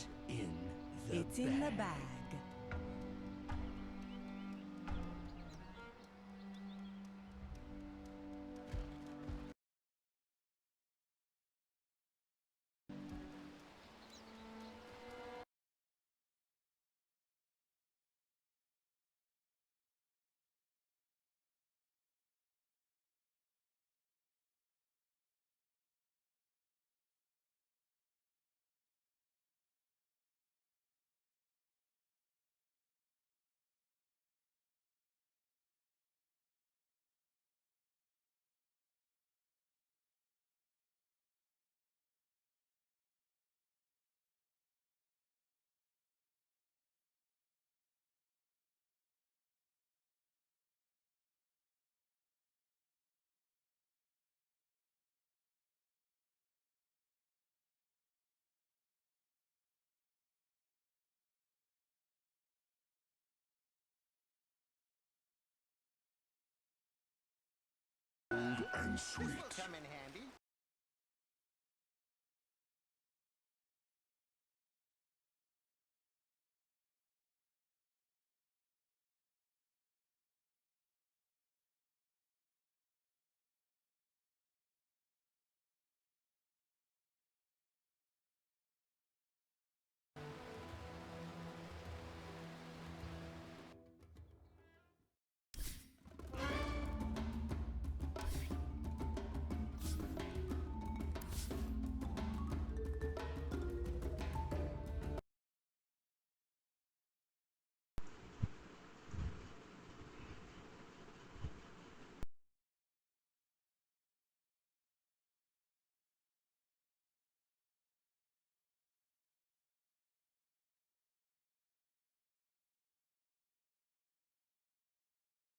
It's in the bag. And sweet. This will come in handy.